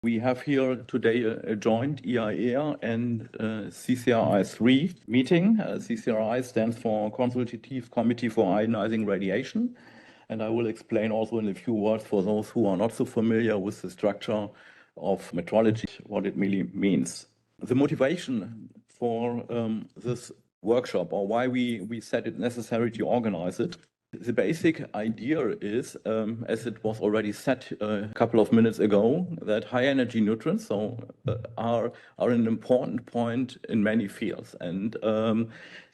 We have here today a joint IAEA and CCRI 3 meeting. CCRI stands for Consultative Committee for Ionizing Radiation. And I will explain also in a few words for those who are not so familiar with the structure of metrology, what it really means. The motivation for this workshop, or why we said it necessary to organize it, the basic idea is, as it was already said a couple of minutes ago, that high-energy neutrons are an important point in many fields. And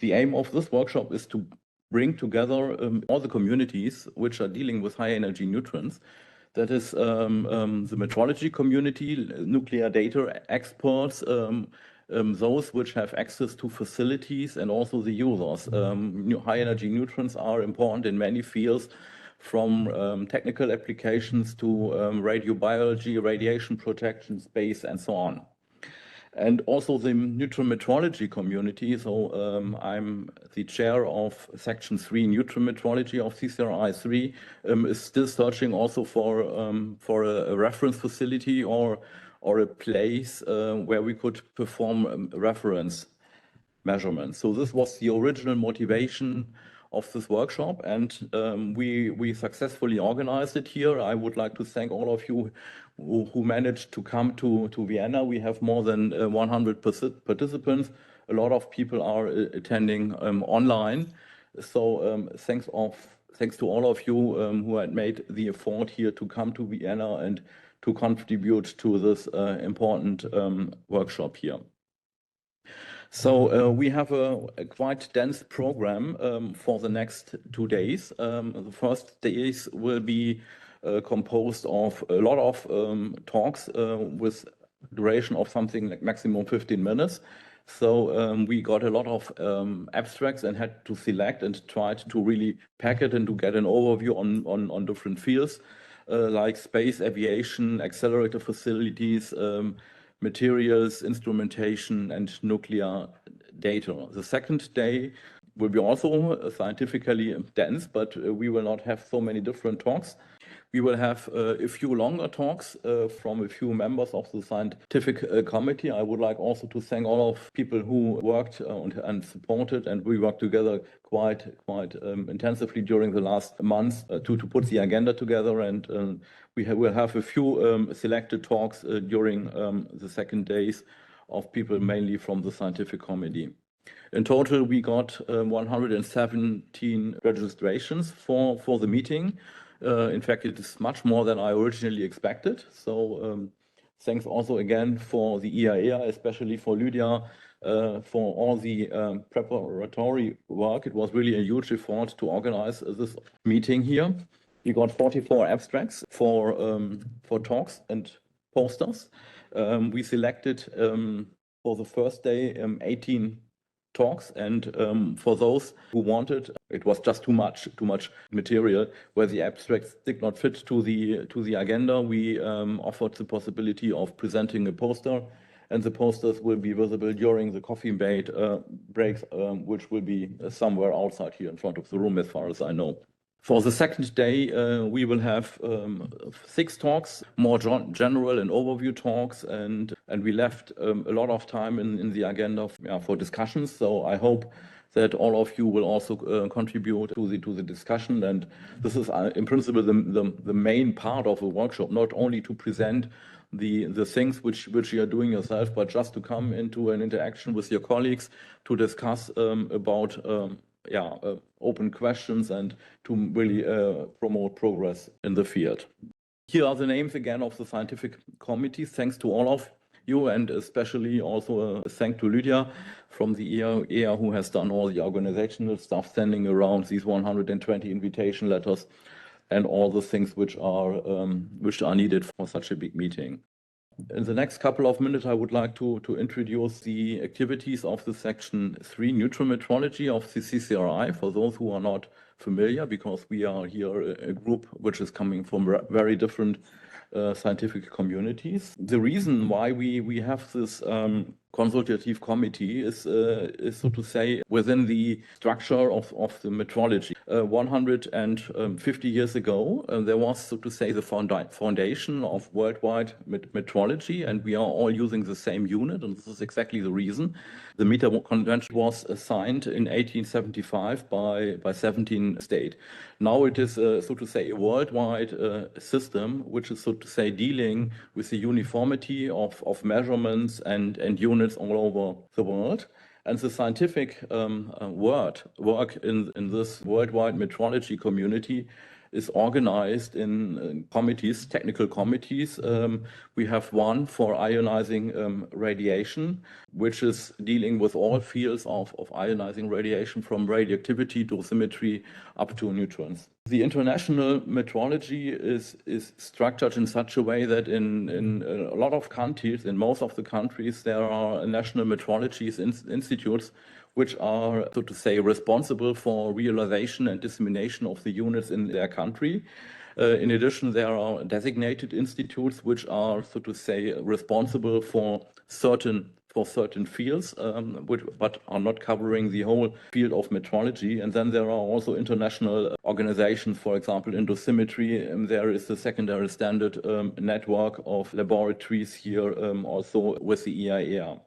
the aim of this workshop is to bring together all the communities which are dealing with high-energy neutrons. That is the metrology community, nuclear data experts, those which have access to facilities, and also the users. High-energy neutrons are important in many fields, from technical applications to radiobiology, radiation protection, space, and so on. And also the Neutron Metrology community. So I'm the chair of Section 3 Neutron Metrology of CCRI 3, is still searching also for a reference facility or a place where we could perform reference measurements. So this was the original motivation of this workshop, and we successfully organized it here. I would like to thank all of you who managed to come to Vienna. We have more than 100 participants. A lot of people are attending online. So thanks to all of you who had made the effort here to come to Vienna and to contribute to this important workshop here. So we have a quite dense program for the next 2 days. The first days will be composed of a lot of talks with duration of something like maximum 15 minutes. So we got a lot of abstracts and had to select and tried to really pack it and to get an overview on different fields like space, aviation, accelerator facilities, materials, instrumentation, and nuclear data. The second day will be also scientifically dense, but we will not have so many different talks. We will have a few longer talks from a few members of the scientific committee. I would like also to thank all of people who worked and supported, and we worked together quite intensively during the last months to put the agenda together. And we will have a few selected talks during the second days of people mainly from the scientific committee. In total, we got 117 registrations for the meeting. In fact, it is much more than I originally expected. So thanks also again for the IAEA, especially for Lydia, for all the preparatory work. It was really a huge effort to organize this meeting here. We got 44 abstracts for talks and posters. We selected for the first day 18 talks, and for those who wanted, it was just too much material where the abstracts did not fit to the agenda. We offered the possibility of presenting a poster, and the posters will be visible during the coffee breaks, which will be somewhere outside here in front of the room, as far as I know. For the second day, we will have 6 talks, more general and overview talks, and we left a lot of time in the agenda for discussions. So I hope that all of you will also contribute to the discussion. And this is, in principle, the main part of the workshop, not only to present the things which you are doing yourself, but just to come into an interaction with your colleagues to discuss about open questions and to really promote progress in the field. Here are the names again of the scientific committee. Thanks to all of you, and especially also a thank to Lydia from the IAEA, who has done all the organizational stuff, sending around these 120 invitation letters and all the things which are needed for such a big meeting. In the next couple of minutes, I would like to introduce the activities of the Section 3 Neutron Metrology of the CCRI, for those who are not familiar, because we are here a group which is coming from very different scientific communities. The reason why we have this consultative committee is so to say within the structure of the metrology. 150 years ago, there was, so to say, the foundation of worldwide metrology, and we are all using the same unit, and this is exactly the reason. The meter convention was signed in 1875 by 17 states. Now it is, so to say, a worldwide system, which is, so to say, dealing with the uniformity of measurements and units all over the world. And the scientific work in this worldwide metrology community is organized in committees, technical committees. We have one for ionizing radiation, which is dealing with all fields of ionizing radiation, from radioactivity, dosimetry, up to neutrons. The international metrology is structured in such a way that in a lot of countries, in most of the countries, there are national metrology institutes which are, so to say, responsible for realization and dissemination of the units in their country. In addition, there are designated institutes which are, so to say, responsible for certain fields, but are not covering the whole field of metrology. And then there are also international organizations, for example, in dosimetry. There is a secondary standard network of laboratories here, also with the IAEA.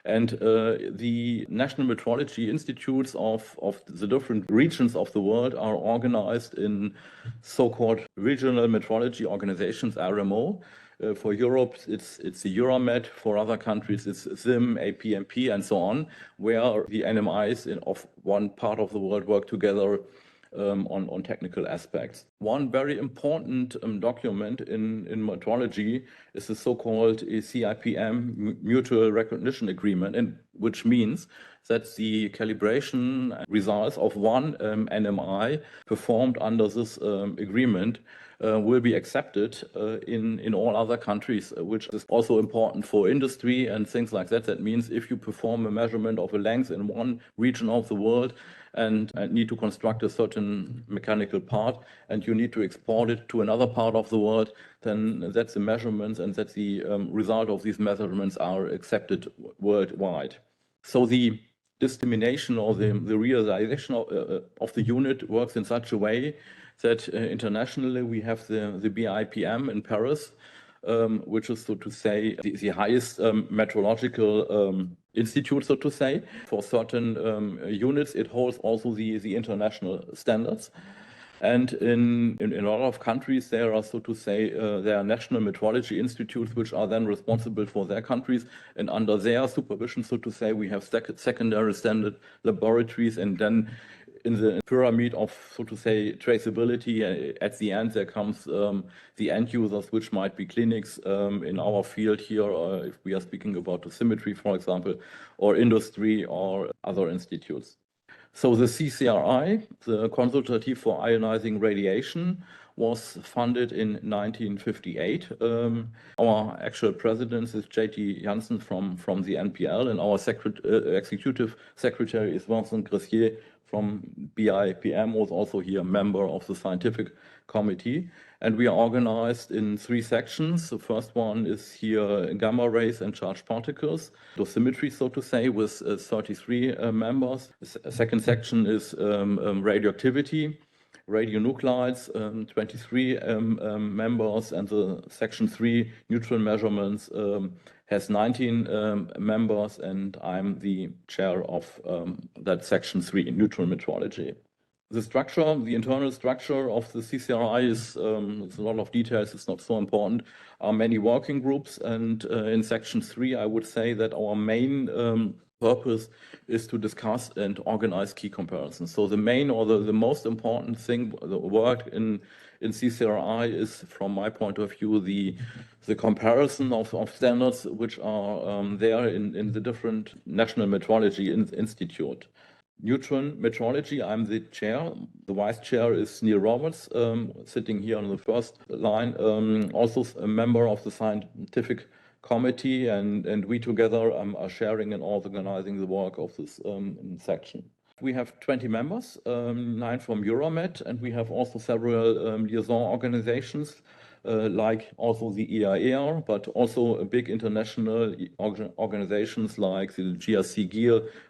And the national metrology institutes of the different regions of the world are organized in so-called regional metrology organizations, RMO. For Europe, it's the Euromed. For other countries, it's ZIM, APMP, and so on, where the NMIs of one part of the world work together on technical aspects. One very important document in metrology is the so-called CIPM Mutual Recognition Agreement, which means that the calibration results of one NMI performed under this agreement will be accepted in all other countries, which is also important for industry and things like that. That means if you perform a measurement of a length in one region of the world and need to construct a certain mechanical part, and you need to export it to another part of the world, then that's the measurements, and that the result of these measurements are accepted worldwide. So the dissemination or the realization of the unit works in such a way that internationally we have the BIPM in Paris, which is, so to say, the highest metrological institute, so to say. For certain units, it holds also the international standards. And in a lot of countries, there are, so to say, there are national metrology institutes which are then responsible for their countries. And under their supervision, so to say, we have secondary standard laboratories. And then in the pyramid of, so to say, traceability, at the end there comes the end users, which might be clinics in our field here, if we are speaking about dosimetry, for example, or industry or other institutes. So the CCRI, the Consultative for Ionizing Radiation, was funded in 1958. Our actual president is 𝐧𝐞𝐿 from the NPL, and our executive secretary is 𝐦𝐞𝐿 from BIPM, was also here a member of the scientific committee. And we are organized in 3 sections. The first one is here gamma rays and charged particles, dosimetry, so to say, with 33 members. The second section is radioactivity, radionuclides, 23 members, and the section 3, neutron measurements, has 19 members, and I'm the chair of that section 3, neutron metrology. The structure, the internal structure of the CCRI is, it's a lot of details, it's not so important, are many working groups, and in section 3 I would say that our main purpose is to discuss and organize key comparisons. So the main or the most important thing, the work in CCRI is, from my point of view, the comparison of standards which are there in the different national metrology institute. Neutron Metrology, I'm the chair. The vice chair is Neil Roberts, sitting here on the first line, also a member of the scientific committee, and we together are sharing and organizing the work of this section. We have 20 members, 9 from Euromed, and we have also several liaison organizations like also the IAEA, but also big international organizations like the GRC,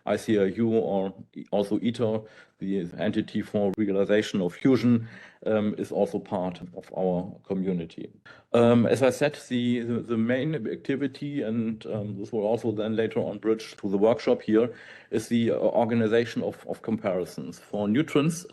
ICRU, or also ITER, the entity for realization of fusion, is also part of our community. As I said, the main activity, and this will also then later on bridge to the workshop here, is the organization of comparisons. For neutrons,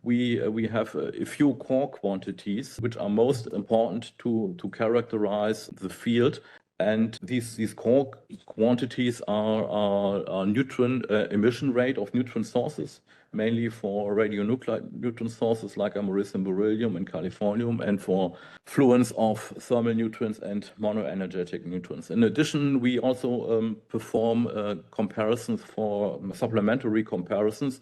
we have a few core quantities which are most important to characterize the field. And these core quantities are neutron emission rate of neutron sources, mainly for radionuclide neutron sources like americium, beryllium, and californium, and for fluence of thermal neutrons and monoenergetic neutrons. In addition, we also perform comparisons for supplementary comparisons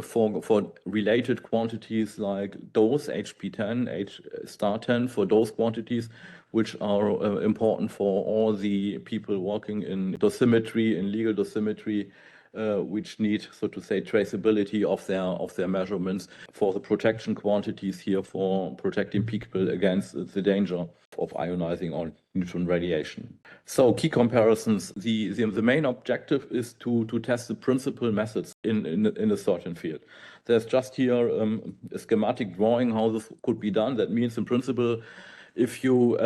for related quantities like dose, HP10, H*10, for those quantities which are important for all the people working in dosimetry, in legal dosimetry, which need, so to say, traceability of their measurements for the protection quantities here for protecting people against the danger of ionizing or neutron radiation. So key comparisons, the main objective is to test the principal methods in a certain field. There's just here a schematic drawing how this could be done. That means in principle, if you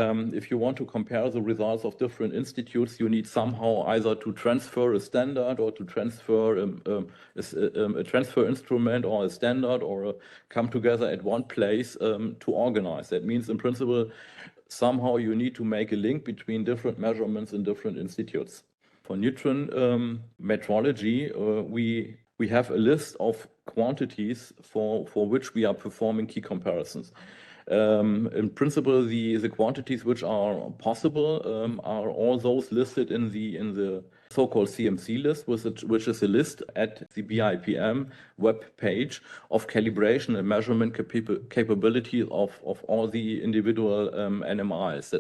want to compare the results of different institutes, you need somehow either to transfer a standard or to transfer a transfer instrument or a standard, or come together at one place to organize. That means in principle, somehow you need to make a link between different measurements in different institutes. For neutron metrology, we have a list of quantities for which we are performing key comparisons. In principle, the quantities which are possible are all those listed in the so-called CMC list, which is a list at the BIPM web page of calibration and measurement capability of all the individual NMIs.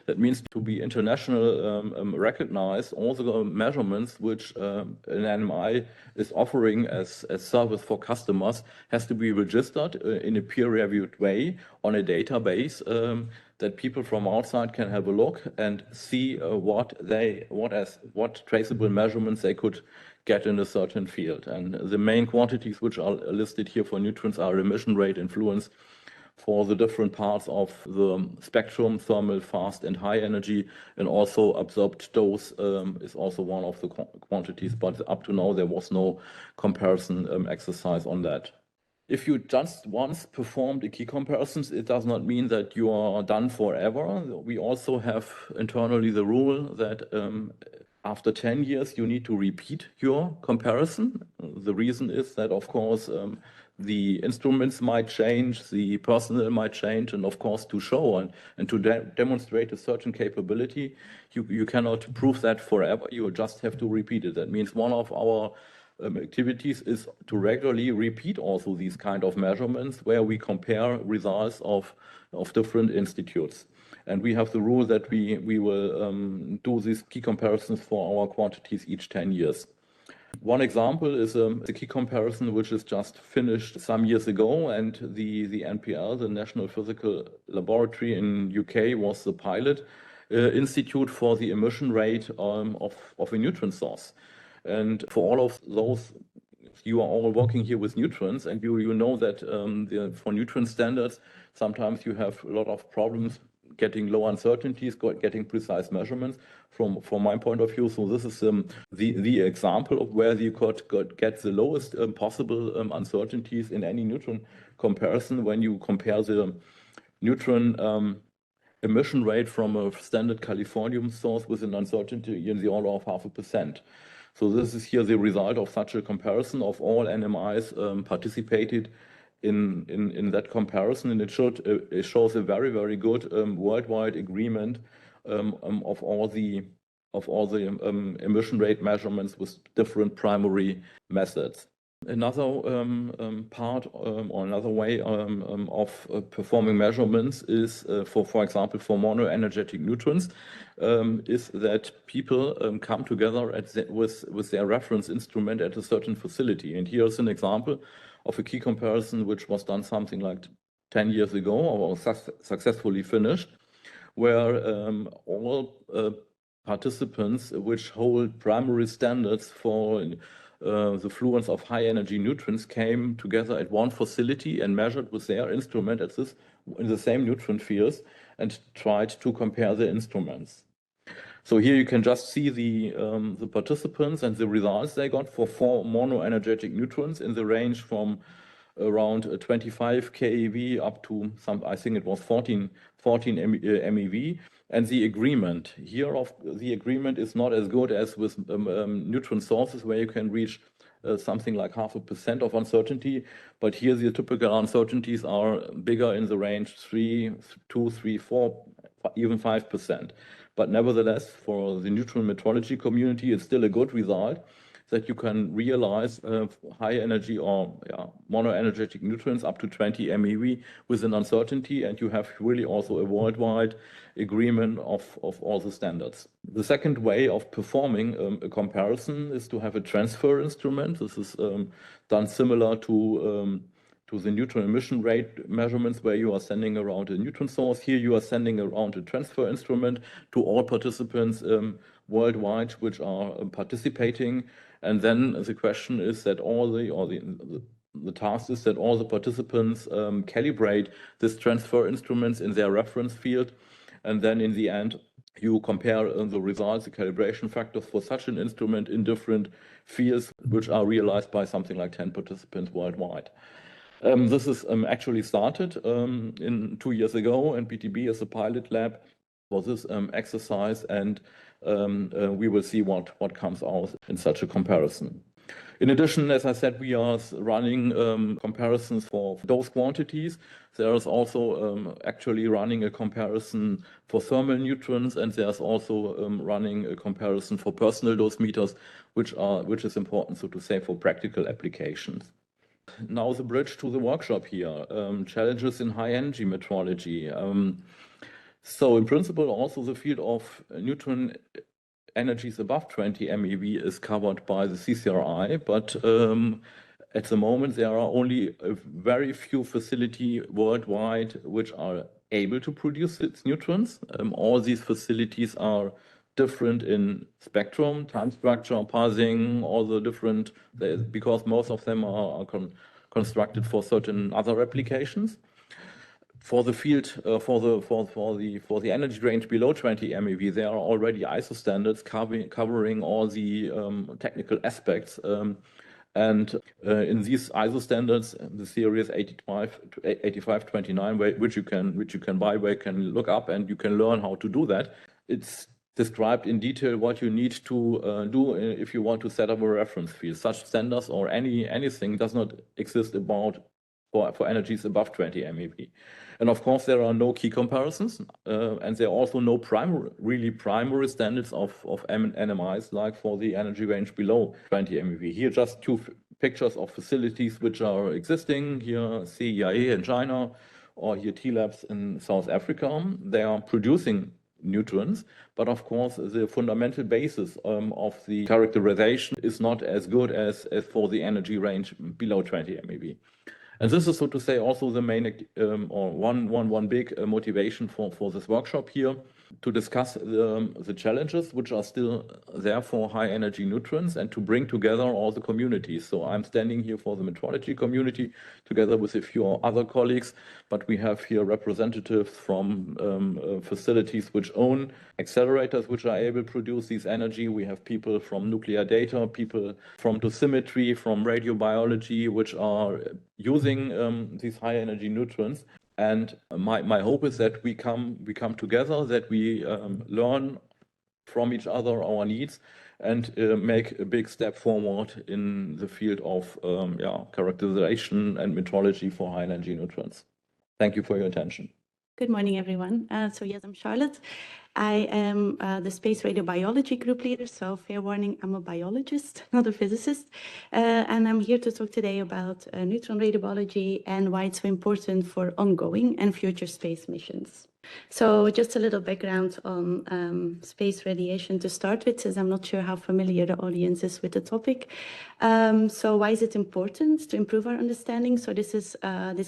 That means to be international recognized, all the measurements which an NMI is offering as service for customers has to be registered in a peer-reviewed way on a database that people from outside can have a look and see what traceable measurements they could get in a certain field. And the main quantities which are listed here for neutrons are emission rate, influence for the different parts of the spectrum, thermal, fast, and high energy, and also absorbed dose is also one of the quantities, but up to now there was no comparison exercise on that. If you just once performed the key comparisons, it does not mean that you are done forever. We also have internally the rule that after 10 years, you need to repeat your comparison. The reason is that, of course, the instruments might change, the personnel might change, and of course, to show and to demonstrate a certain capability, you cannot prove that forever. You just have to repeat it. That means one of our activities is to regularly repeat also these kind of measurements where we compare results of different institutes. And we have the rule that we will do these key comparisons for our quantities each 10 years. One example is a key comparison which is just finished some years ago, and the NPL, the National Physical Laboratory in UK, was the pilot institute for the emission rate of a neutron source. And for all of those, you are all working here with neutrons, and you know that for neutron standards, sometimes you have a lot of problems getting low uncertainties, getting precise measurements from my point of view. So this is the example of where you could get the lowest possible uncertainties in any neutron comparison when you compare the neutron emission rate from a standard californium source with an uncertainty in the order of 0.5%. So this is here the result of such a comparison of all NMIs participated in that comparison, and it shows a very, very good worldwide agreement of all the emission rate measurements with different primary methods. Another part or another way of performing measurements is, for example, for monoenergetic neutrons, is that people come together with their reference instrument at a certain facility. And here's an example of a key comparison which was done something like 10 years ago, or successfully finished, where all participants which hold primary standards for the fluence of high-energy neutrons came together at one facility and measured with their instrument in the same neutron fields and tried to compare the instruments. So here you can just see the participants and the results they got for 4 monoenergetic neutrons in the range from around 25 keV up to I think it was 14 MeV. And the agreement here the agreement is not as good as with neutron sources, where you can reach something like 0.5% of uncertainty. But here the typical uncertainties are bigger in the range 2, 3, 4, even 5%. But nevertheless, for the neutron metrology community, it's still a good result that you can realize high energy or monoenergetic neutrons up to 20 MeV with an uncertainty, and you have really also a worldwide agreement of all the standards. The second way of performing a comparison is to have a transfer instrument. This is done similar to the neutron emission rate measurements, where you are sending around a neutron source. Here you are sending around a transfer instrument to all participants worldwide which are participating. And then the question is that the task is that all the participants calibrate this transfer instruments in their reference field. And then in the end, you compare the results, the calibration factors for such an instrument in different fields, which are realized by something like 10 participants worldwide. This is actually started 2 years ago, and BTB is a pilot lab for this exercise, and we will see what comes out in such a comparison. In addition, as I said, we are running comparisons for dose quantities. There is also actually running a comparison for thermal neutrons, and there's also running a comparison for personal dosimeters, which is important, so to say, for practical applications. Now the bridge to the workshop here, challenges in high-energy metrology. So in principle, also the field of neutron energies above 20 MeV is covered by the CCRI, but at the moment there are only a very few facilities worldwide which are able to produce its neutrons. All these facilities are different in spectrum, time structure, parsing, all the different, because most of them are constructed for certain other applications. For the field, for the energy range below 20 MeV, there are already ISO standards covering all the technical aspects. And in these ISO standards, the series 8529, which you can buy, where you can look up and you can learn how to do that. It's described in detail what you need to do if you want to set up a reference field. Such standards or anything does not exist for energies above 20 MeV. And of course, there are no key comparisons, and there are also no primary standards of NMIs like for the energy range below 20 MeV. Here, just 2 pictures of facilities which are existing. Here, CERN in China, or here T-Labs in South Africa. They are producing neutrons, but of course, the fundamental basis of the characterization is not as good as for the energy range below 20 MeV. And this is, so to say, also the main or one big motivation for this workshop here, to discuss the challenges which are still there for high-energy neutrons and to bring together all the communities. So I'm standing here for the metrology community together with a few other colleagues, but we have here representatives from facilities which own accelerators which are able to produce this energy. We have people from nuclear data, people from dosimetry, from radiobiology, which are using these high-energy neutrons. And my hope is that we come together, that we learn from each other our needs, and make a big step forward in the field of characterization and metrology for high-energy neutrons. Thank you for your attention. Good morning, everyone. So yes, I'm Charlotte. I am the Space Radiobiology Group Leader, so fair warning, I'm a biologist, not a physicist. And I'm here to talk today about neutron radiology and why it's so important for ongoing and future space missions. So just a little background on space radiation to start with, since I'm not sure how familiar the audience is with the topic. So why is it important to improve our understanding? So this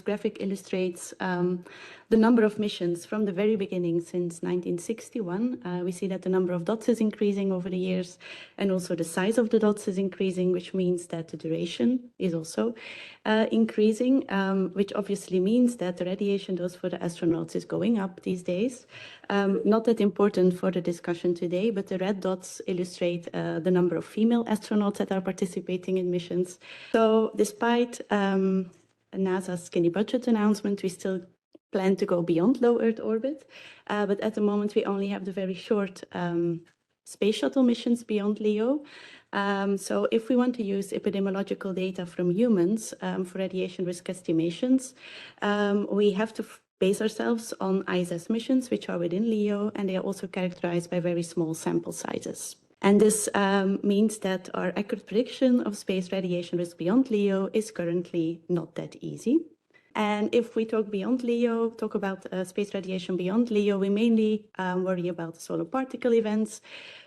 graphic illustrates the number of missions from the very beginning since 1961. We see that the number of dots is increasing over the years, and also the size of the dots is increasing, which means that the duration is also increasing, which obviously means that the radiation dose for the astronauts is going up these days. Not that important for the discussion today, but the red dots illustrate the number of female astronauts that are participating in missions. So despite NASA's skinny budget announcement, we still plan to go beyond low Earth orbit. But at the moment, we only have the very short space shuttle missions beyond LEO. So if we want to use epidemiological data from humans for radiation risk estimations, we have to base ourselves on ISS missions, which are within LEO, and they are also characterized by very small sample sizes. And this means that our accurate prediction of space radiation risk beyond LEO is currently not that easy. And if we talk beyond LEO, talk about space radiation beyond LEO, we mainly worry about solar particle events,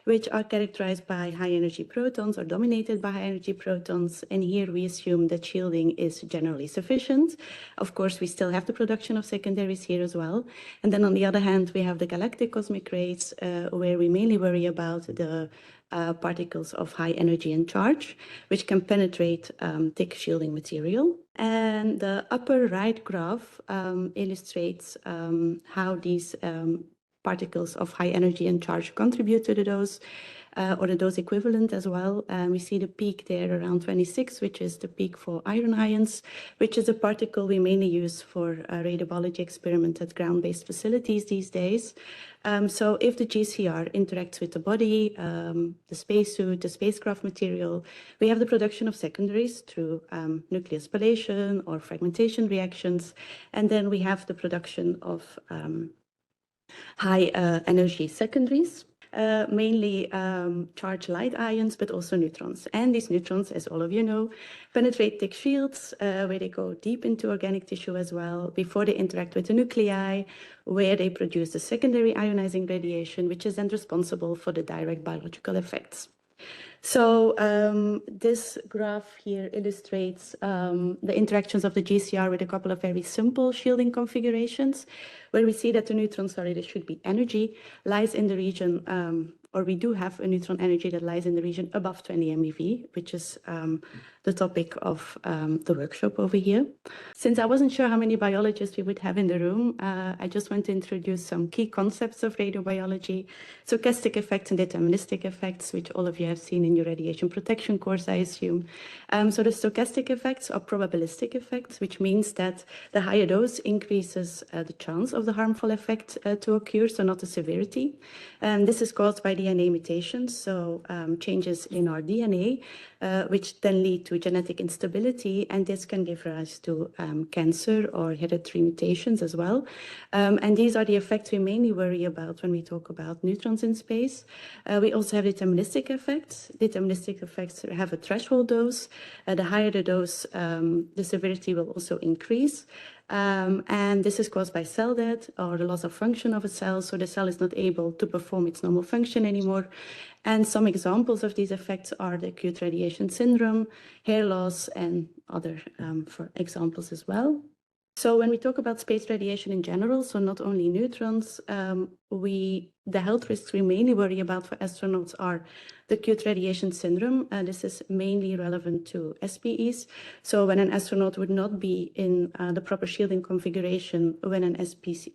which are characterized by high-energy protons or dominated by high-energy protons. And here we assume that shielding is generally sufficient. Of course, we still have the production of secondaries here as well. And then on the other hand, we have the galactic cosmic rays, where we mainly worry about the particles of high energy and charge, which can penetrate thick shielding material. And the upper right graph illustrates how these particles of high energy and charge contribute to the dose, or the dose equivalent as well. We see the peak there around 26, which is the peak for iron ions, which is a particle we mainly use for radiobiology experiment at ground-based facilities these days. So if the GCR interacts with the body, the spacesuit, the spacecraft material, we have the production of secondaries through nuclear spallation or fragmentation reactions. And then we have the production of high energy secondaries, mainly charged light ions, but also neutrons. And these neutrons, as all of you know, penetrate thick fields where they go deep into organic tissue as well before they interact with the nuclei, where they produce a secondary ionizing radiation, which is then responsible for the direct biological effects. So this graph here illustrates the interactions of the GCR with a couple of very simple shielding configurations, where we see that the neutron, this should be energy, lies in the region, or we do have a neutron energy that lies in the region above 20 MeV, which is the topic of the workshop over here. Since I wasn't sure how many biologists we would have in the room, I just want to introduce some key concepts of radiobiology. Stochastic effects and deterministic effects, which all of you have seen in your radiation protection course, I assume. So the stochastic effects are probabilistic effects, which means that the higher dose increases the chance of the harmful effect to occur, so not the severity. This is caused by DNA mutations, so changes in our DNA, which then lead to genetic instability, and this can give rise to cancer or hereditary mutations as well. And these are the effects we mainly worry about when we talk about neutrons in space. We also have deterministic effects. Deterministic effects have a threshold dose. The higher the dose, the severity will also increase. And this is caused by cell death or the loss of function of a cell, so the cell is not able to perform its normal function anymore. And some examples of these effects are the acute radiation syndrome, hair loss, and other for examples as well. So when we talk about space radiation in general, so not only neutrons, the health risks we mainly worry about for astronauts are the acute radiation syndrome. This is mainly relevant to SPEs. So when an astronaut would not be in the proper shielding configuration when an SPE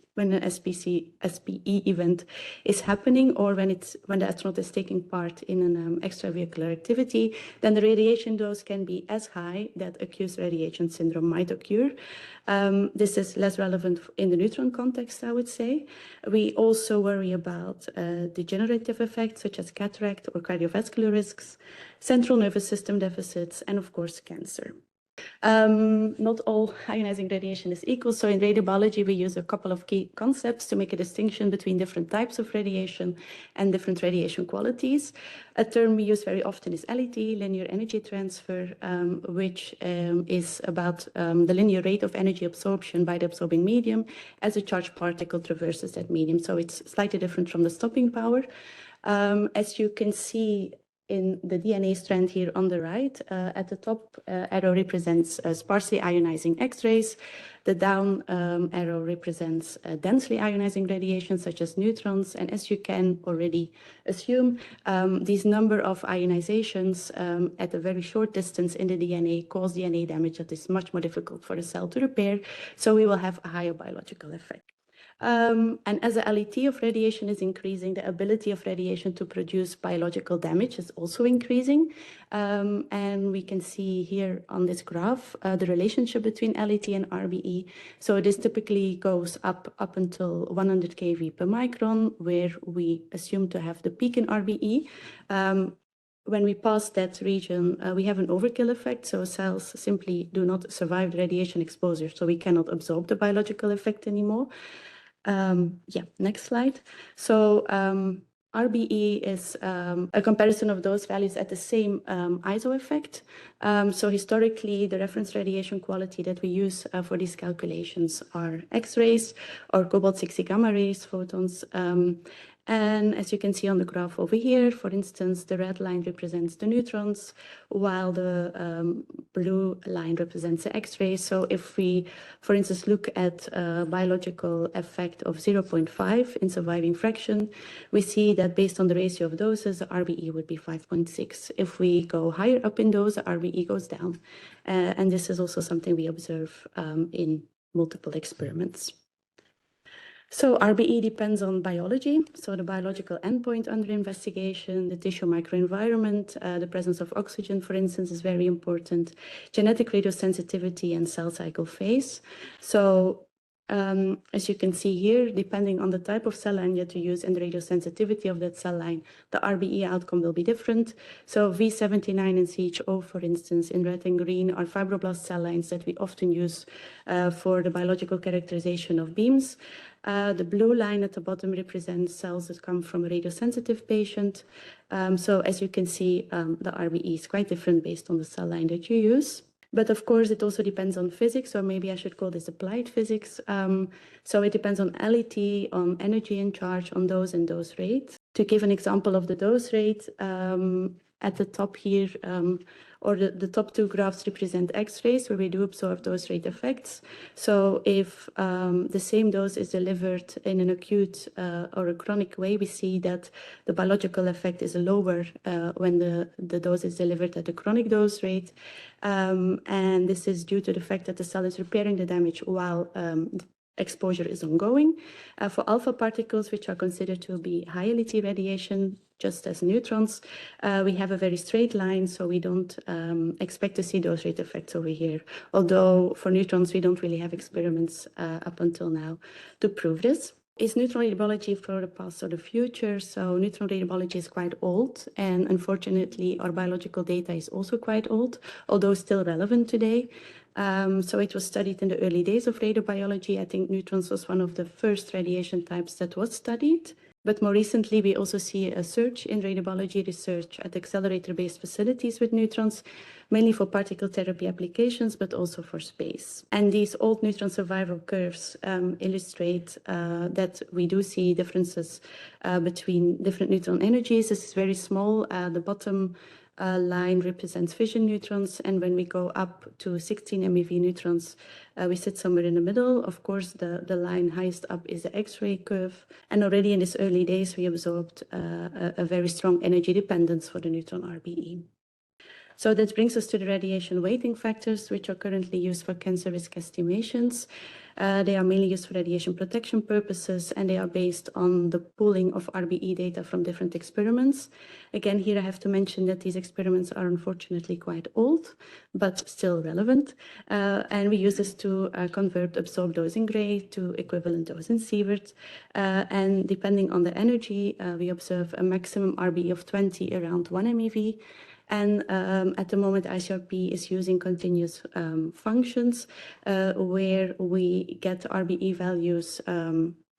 event is happening, or when the astronaut is taking part in an extravehicular activity, then the radiation dose can be as high that acute radiation syndrome might occur. This is less relevant in the neutron context, I would say. We also worry about degenerative effects such as cataract or cardiovascular risks, central nervous system deficits, and of course, cancer. Not all ionizing radiation is equal. So in radiobiology, we use a couple of key concepts to make a distinction between different types of radiation and different radiation qualities. A term we use very often is LET, linear energy transfer, which is about the linear rate of energy absorption by the absorbing medium as a charged particle traverses that medium. So it's slightly different from the stopping power. As you can see, in the DNA strand here on the right, at the top arrow represents sparsely ionizing X-rays. The down arrow represents densely ionizing radiation, such as neutrons. And as you can already assume, these number of ionizations at a very short distance in the DNA cause DNA damage that is much more difficult for the cell to repair. So we will have a higher biological effect. And as the LET of radiation is increasing, the ability of radiation to produce biological damage is also increasing. And we can see here on this graph the relationship between LET and RBE. So this typically goes up until 100 keV per micron, where we assume to have the peak in RBE. When we pass that region, we have an overkill effect. So cells simply do not survive the radiation exposure. So we cannot absorb the biological effect anymore. Next slide. So RBE is a comparison of those values at the same ISO effect. So historically, the reference radiation quality that we use for these calculations are X-rays or cobalt-60 gamma rays, photons. And as you can see on the graph over here, for instance, the red line represents the neutrons, while the blue line represents the X-rays. So if we, for instance, look at a biological effect of 0.5 in surviving fraction, we see that based on the ratio of doses, the RBE would be 5.6. If we go higher up in dose, the RBE goes down. And this is also something we observe in multiple experiments. So RBE depends on biology, so the biological endpoint under investigation, the tissue microenvironment, the presence of oxygen, for instance, is very important, genetic radiosensitivity and cell cycle phase. So as you can see here, depending on the type of cell line that you use and the radiosensitivity of that cell line, the RBE outcome will be different. So V79 and 𝐧𝐞𝐿, for instance, in red and green are fibroblast cell lines that we often use for the biological characterization of beams. The blue line at the bottom represents cells that come from a radiosensitive patient. So as you can see, the RBE is quite different based on the cell line that you use. But of course, it also depends on physics, or maybe I should call this applied physics. So it depends on LET, on energy and charge, on dose and dose rate. To give an example of the dose rate, at the top here, or the top two graphs represent X-rays, where we do observe dose rate effects. So if the same dose is delivered in an acute or a chronic way, we see that the biological effect is lower when the dose is delivered at a chronic dose rate. And this is due to the fact that the cell is repairing the damage while exposure is ongoing. For alpha particles, which are considered to be high LET radiation, just as neutrons, we have a very straight line, so we don't expect to see dose rate effects over here. Although for neutrons, we don't really have experiments up until now to prove this. Is neutron radiology for the past or the future? So neutron radiology is quite old, and unfortunately, our biological data is also quite old, although still relevant today. So it was studied in the early days of radiobiology. I think neutrons was one of the first radiation types that was studied. But more recently, we also see a surge in radiobiology research at accelerator-based facilities with neutrons, mainly for particle therapy applications, but also for space. And these old neutron survival curves illustrate that we do see differences between different neutron energies. This is very small. The bottom line represents fission neutrons, and when we go up to 16 MeV neutrons, we sit somewhere in the middle. Of course, the line highest up is the X-ray curve, and already in these early days, we observed a very strong energy dependence for the neutron RBE. So that brings us to the radiation weighting factors, which are currently used for cancer risk estimations. They are mainly used for radiation protection purposes, and they are based on the pooling of RBE data from different experiments. Again, here I have to mention that these experiments are unfortunately quite old, but still relevant. And we use this to convert absorbed dose in gray to equivalent dose in sievert. And depending on the energy, we observe a maximum RBE of 20 around 1 MeV. And at the moment, ICRP is using continuous functions where we get RBE values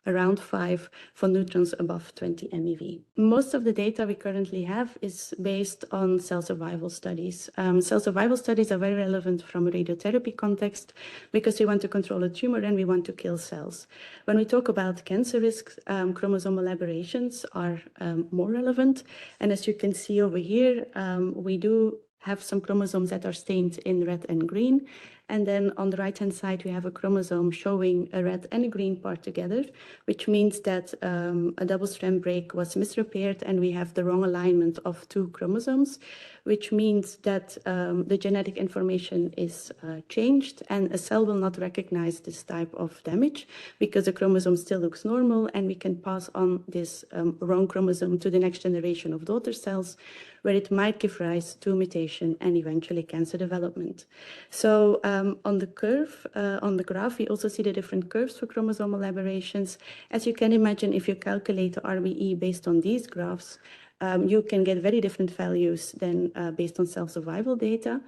around 5 for neutrons above 20 MeV. Most of the data we currently have is based on cell survival studies. Cell survival studies are very relevant from a radiotherapy context because we want to control a tumor and we want to kill cells. When we talk about cancer risks, chromosomal aberrations are more relevant. And as you can see over here, we do have some chromosomes that are stained in red and green. And then on the right-hand side, we have a chromosome showing a red and a green part together, which means that a double-strand break was misrepaired and we have the wrong alignment of 2 chromosomes, which means that the genetic information is changed and a cell will not recognize this type of damage because the chromosome still looks normal and we can pass on this wrong chromosome to the next generation of daughter cells, where it might give rise to mutation and eventually cancer development. So on the curve, on the graph, we also see the different curves for chromosomal aberrations. As you can imagine, if you calculate the RBE based on these graphs, you can get very different values than based on cell survival data.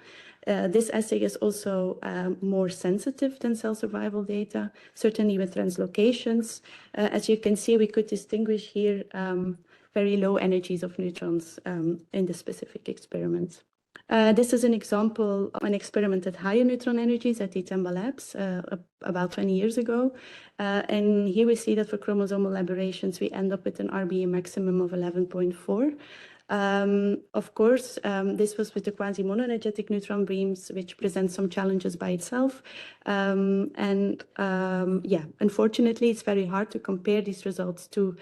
This assay is also more sensitive than cell survival data, certainly with translocations. As you can see, we could distinguish here very low energies of neutrons in the specific experiment. This is an example of an experiment at higher neutron energies at the Zimbal labs about 20 years ago. And here we see that for chromosomal aberrations, we end up with an RBE maximum of 11.4. Of course, this was with the quasi-monoenergetic neutron beams, which presents some challenges by itself. Yeah, unfortunately, it's very hard to compare these results to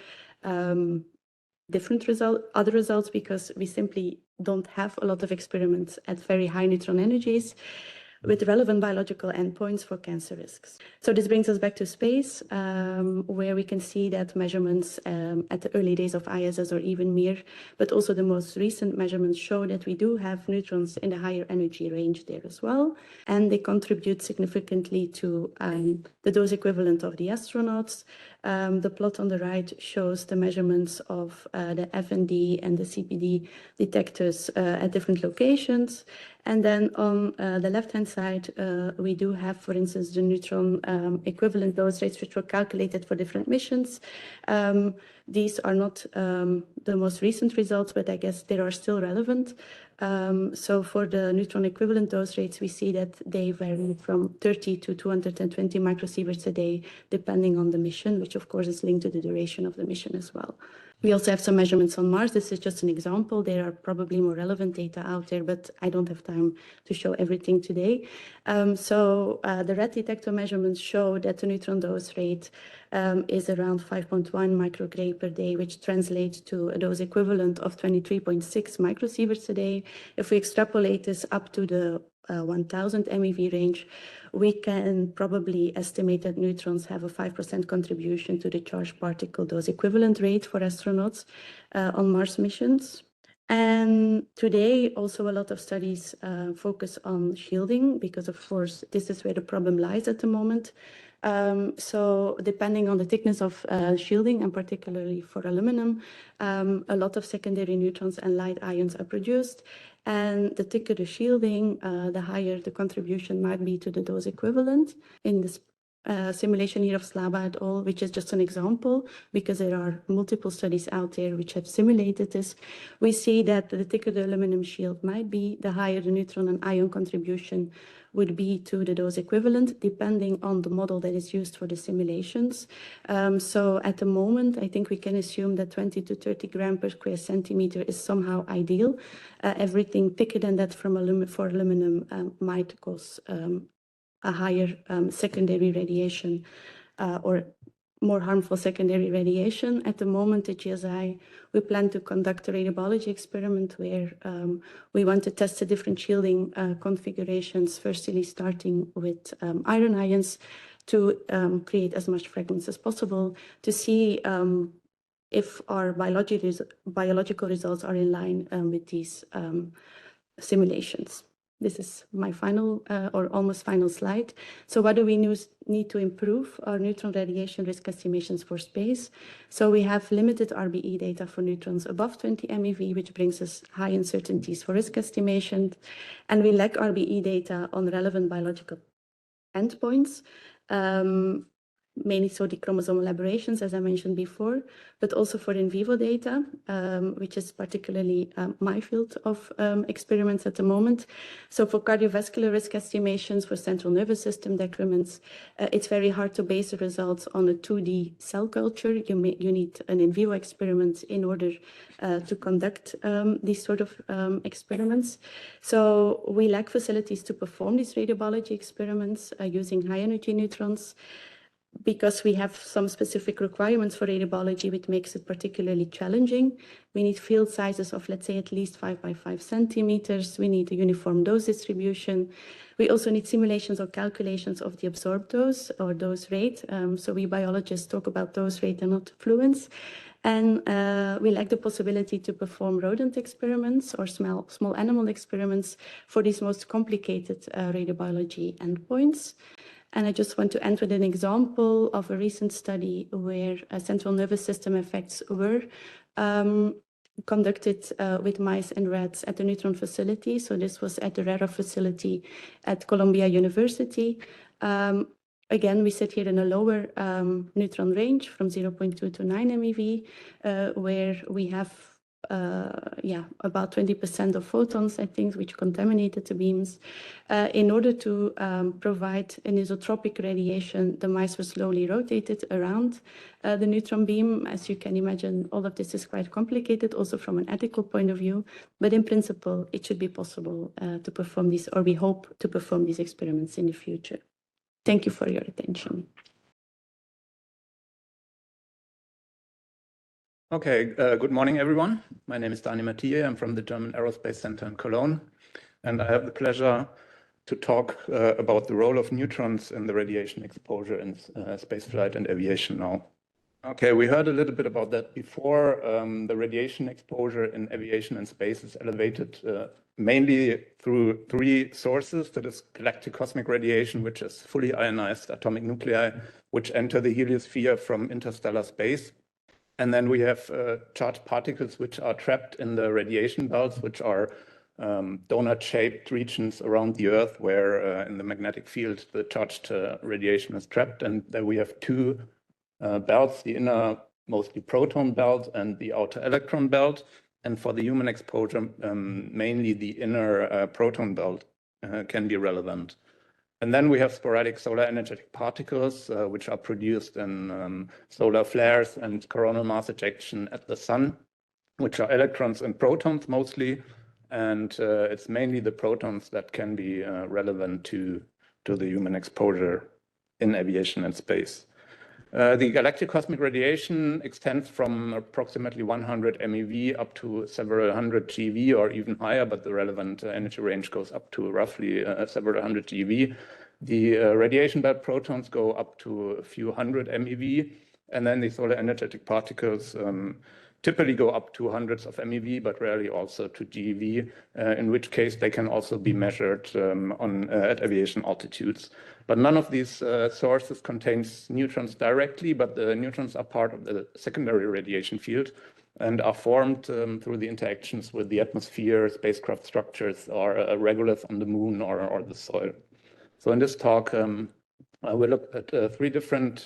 other results because we simply don't have a lot of experiments at very high neutron energies with relevant biological endpoints for cancer risks. So this brings us back to space, where we can see that measurements at the early days of ISS or even MIR, but also the most recent measurements show that we do have neutrons in the higher energy range there as well. And they contribute significantly to the dose equivalent of the astronauts. The plot on the right shows the measurements of the FND and the CPD detectors at different locations. And then on the left-hand side, we do have, for instance, the neutron equivalent dose rates, which were calculated for different missions. These are not the most recent results, but I guess they are still relevant. So for the neutron equivalent dose rates, we see that they vary from 30 to 220 microsieverts a day, depending on the mission, which of course is linked to the duration of the mission as well. We also have some measurements on Mars. This is just an example. There are probably more relevant data out there, but I don't have time to show everything today. The red detector measurements show that the neutron dose rate is around 5.1 microgray per day, which translates to a dose equivalent of 23.6 microsieverts a day. If we extrapolate this up to the 1000 MeV range, we can probably estimate that neutrons have a 5% contribution to the charged particle dose equivalent rate for astronauts on Mars missions. And today, also a lot of studies focus on shielding because, of course, this is where the problem lies at the moment. So depending on the thickness of shielding, and particularly for aluminum, a lot of secondary neutrons and light ions are produced. And the thicker the shielding, the higher the contribution might be to the dose equivalent. In this simulation here of Slaba et al., which is just an example, because there are multiple studies out there which have simulated this, we see that the thicker the aluminum shield might be, the higher the neutron and ion contribution would be to the dose equivalent, depending on the model that is used for the simulations. So at the moment, I think we can assume that 20 to 30 grams per square centimeter is somehow ideal. Everything thicker than that for aluminum might cause a higher secondary radiation or more harmful secondary radiation. At the moment at GSI, we plan to conduct a radiobiology experiment where we want to test the different shielding configurations, firstly starting with iron ions to create as much fragments as possible to see if our biological results are in line with these simulations. This is my final or almost final slide. So what do we need to improve? Our neutron radiation risk estimations for space. So we have limited RBE data for neutrons above 20 MeV, which brings us high uncertainties for risk estimation. And we lack RBE data on relevant biological endpoints. Mainly so the chromosomal aberrations, as I mentioned before, but also for in vivo data, which is particularly my field of experiments at the moment. So for cardiovascular risk estimations for central nervous system decrements, it's very hard to base the results on a 2D cell culture. You need an in vivo experiment in order to conduct these sort of experiments. So we lack facilities to perform these radiobiology experiments using high-energy neutrons, because we have some specific requirements for radiobiology, which makes it particularly challenging. We need field sizes of, let's say, at least 5 by 5 centimeters. We need a uniform dose distribution. We also need simulations or calculations of the absorbed dose or dose rate. So we biologists talk about dose rate and not fluence. And we lack the possibility to perform rodent experiments or small animal experiments for these most complicated radiobiology endpoints. And I just want to end with an example of a recent study where central nervous system effects were conducted with mice and rats at the Neutron facility. So this was at the RARA facility at Columbia University. Again, we sit here in a lower neutron range from 0.2 to 9 MeV, where we have about 20% of photons, I think, which contaminated the beams. In order to provide anisotropic radiation, the mice were slowly rotated around the neutron beam. As you can imagine, all of this is quite complicated, also from an ethical point of view. But in principle, it should be possible to perform these, or we hope to perform these experiments in the future. Thank you for your attention. Okay, good morning, everyone. My name is Daniel Mathieu. I'm from the German Aerospace Center in Cologne, and I have the pleasure to talk about the role of neutrons in the radiation exposure in spaceflight and aviation now. Okay, we heard a little bit about that before. The radiation exposure in aviation and space is elevated mainly through 3 sources. That is galactic cosmic radiation, which is fully ionized atomic nuclei, which enter the heliosphere from interstellar space. And then we have charged particles which are trapped in the radiation belts, which are donut-shaped regions around the Earth where in the magnetic field the charged radiation is trapped. And then we have 2 belts, the inner mostly proton belt and the outer electron belt. And for the human exposure, mainly the inner proton belt can be relevant. And then we have sporadic solar energetic particles, which are produced in solar flares and coronal mass ejection at the sun, which are electrons and protons mostly. And it's mainly the protons that can be relevant to the human exposure in aviation and space. The galactic cosmic radiation extends from approximately 100 MeV up to several hundred GeV or even higher, but the relevant energy range goes up to roughly several hundred GeV. The radiation belt protons go up to a few hundred MeV, and then the solar energetic particles typically go up to hundreds of MeV, but rarely also to GeV, in which case they can also be measured at aviation altitudes. But none of these sources contains neutrons directly, but the neutrons are part of the secondary radiation field and are formed through the interactions with the atmosphere, spacecraft structures, or regolith on the moon or the soil. So in this talk, I will look at 3 different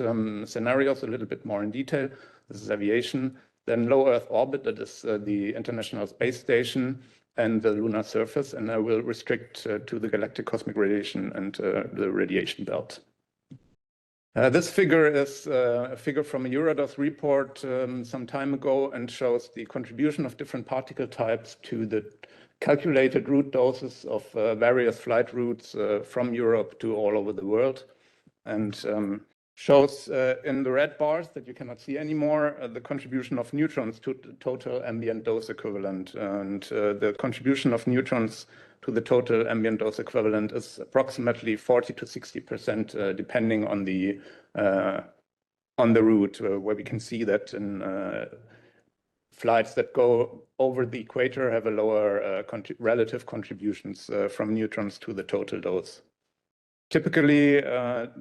scenarios a little bit more in detail. This is aviation, then low Earth orbit, that is the International Space Station, and the lunar surface, and I will restrict to the galactic cosmic radiation and the radiation belt. This figure is a figure from a Eurados report some time ago and shows the contribution of different particle types to the calculated route doses of various flight routes from Europe to all over the world, and shows in the red bars that you cannot see anymore the contribution of neutrons to the total ambient dose equivalent. And the contribution of neutrons to the total ambient dose equivalent is approximately 40 to 60%, depending on the route, where we can see that in flights that go over the equator have a lower relative contributions from neutrons to the total dose. Typically,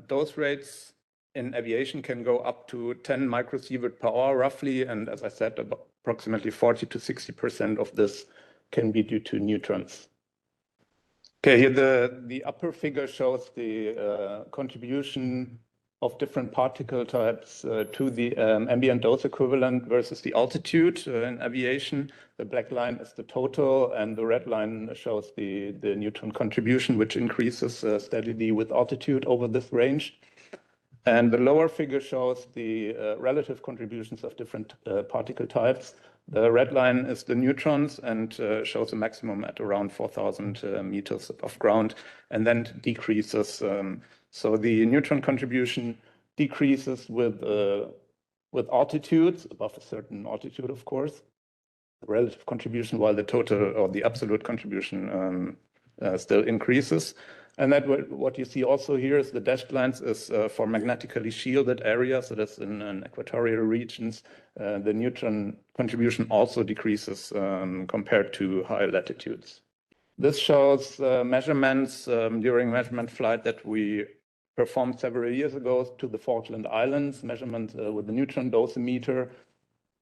dose rates in aviation can go up to 10 microsievert per hour roughly, and as I said, approximately 40 to 60% of this can be due to neutrons. Okay, here the upper figure shows the contribution of different particle types to the ambient dose equivalent versus the altitude in aviation. The black line is the total, and the red line shows the neutron contribution, which increases steadily with altitude over this range. And the lower figure shows the relative contributions of different particle types. The red line is the neutrons and shows a maximum at around 4,000 meters above ground, and then decreases. So the neutron contribution decreases with altitudes, above a certain altitude, of course, the relative contribution, while the total or the absolute contribution still increases. And that what you see also here is the dashed lines is for magnetically shielded areas, so that's in equatorial regions. The neutron contribution also decreases compared to higher latitudes. This shows measurements during measurement flight that we performed several years ago to the Falkland Islands, measurement with the neutron dosimeter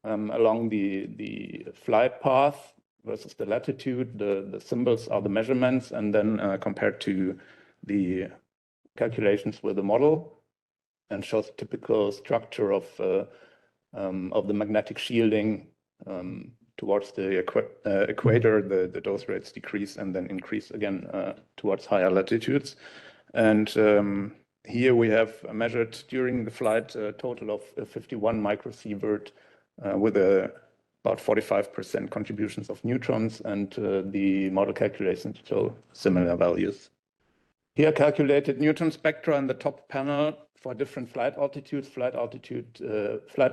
along the flight path versus the latitude. The symbols are the measurements, and then compared to the calculations with the model, and shows typical structure of the magnetic shielding towards the equator. The dose rates decrease and then increase again towards higher latitudes. And here we have measured during the flight a total of 51 microsievert with about 45% contributions of neutrons, and the model calculations show similar values. Here calculated neutron spectra in the top panel for different flight altitudes. Flight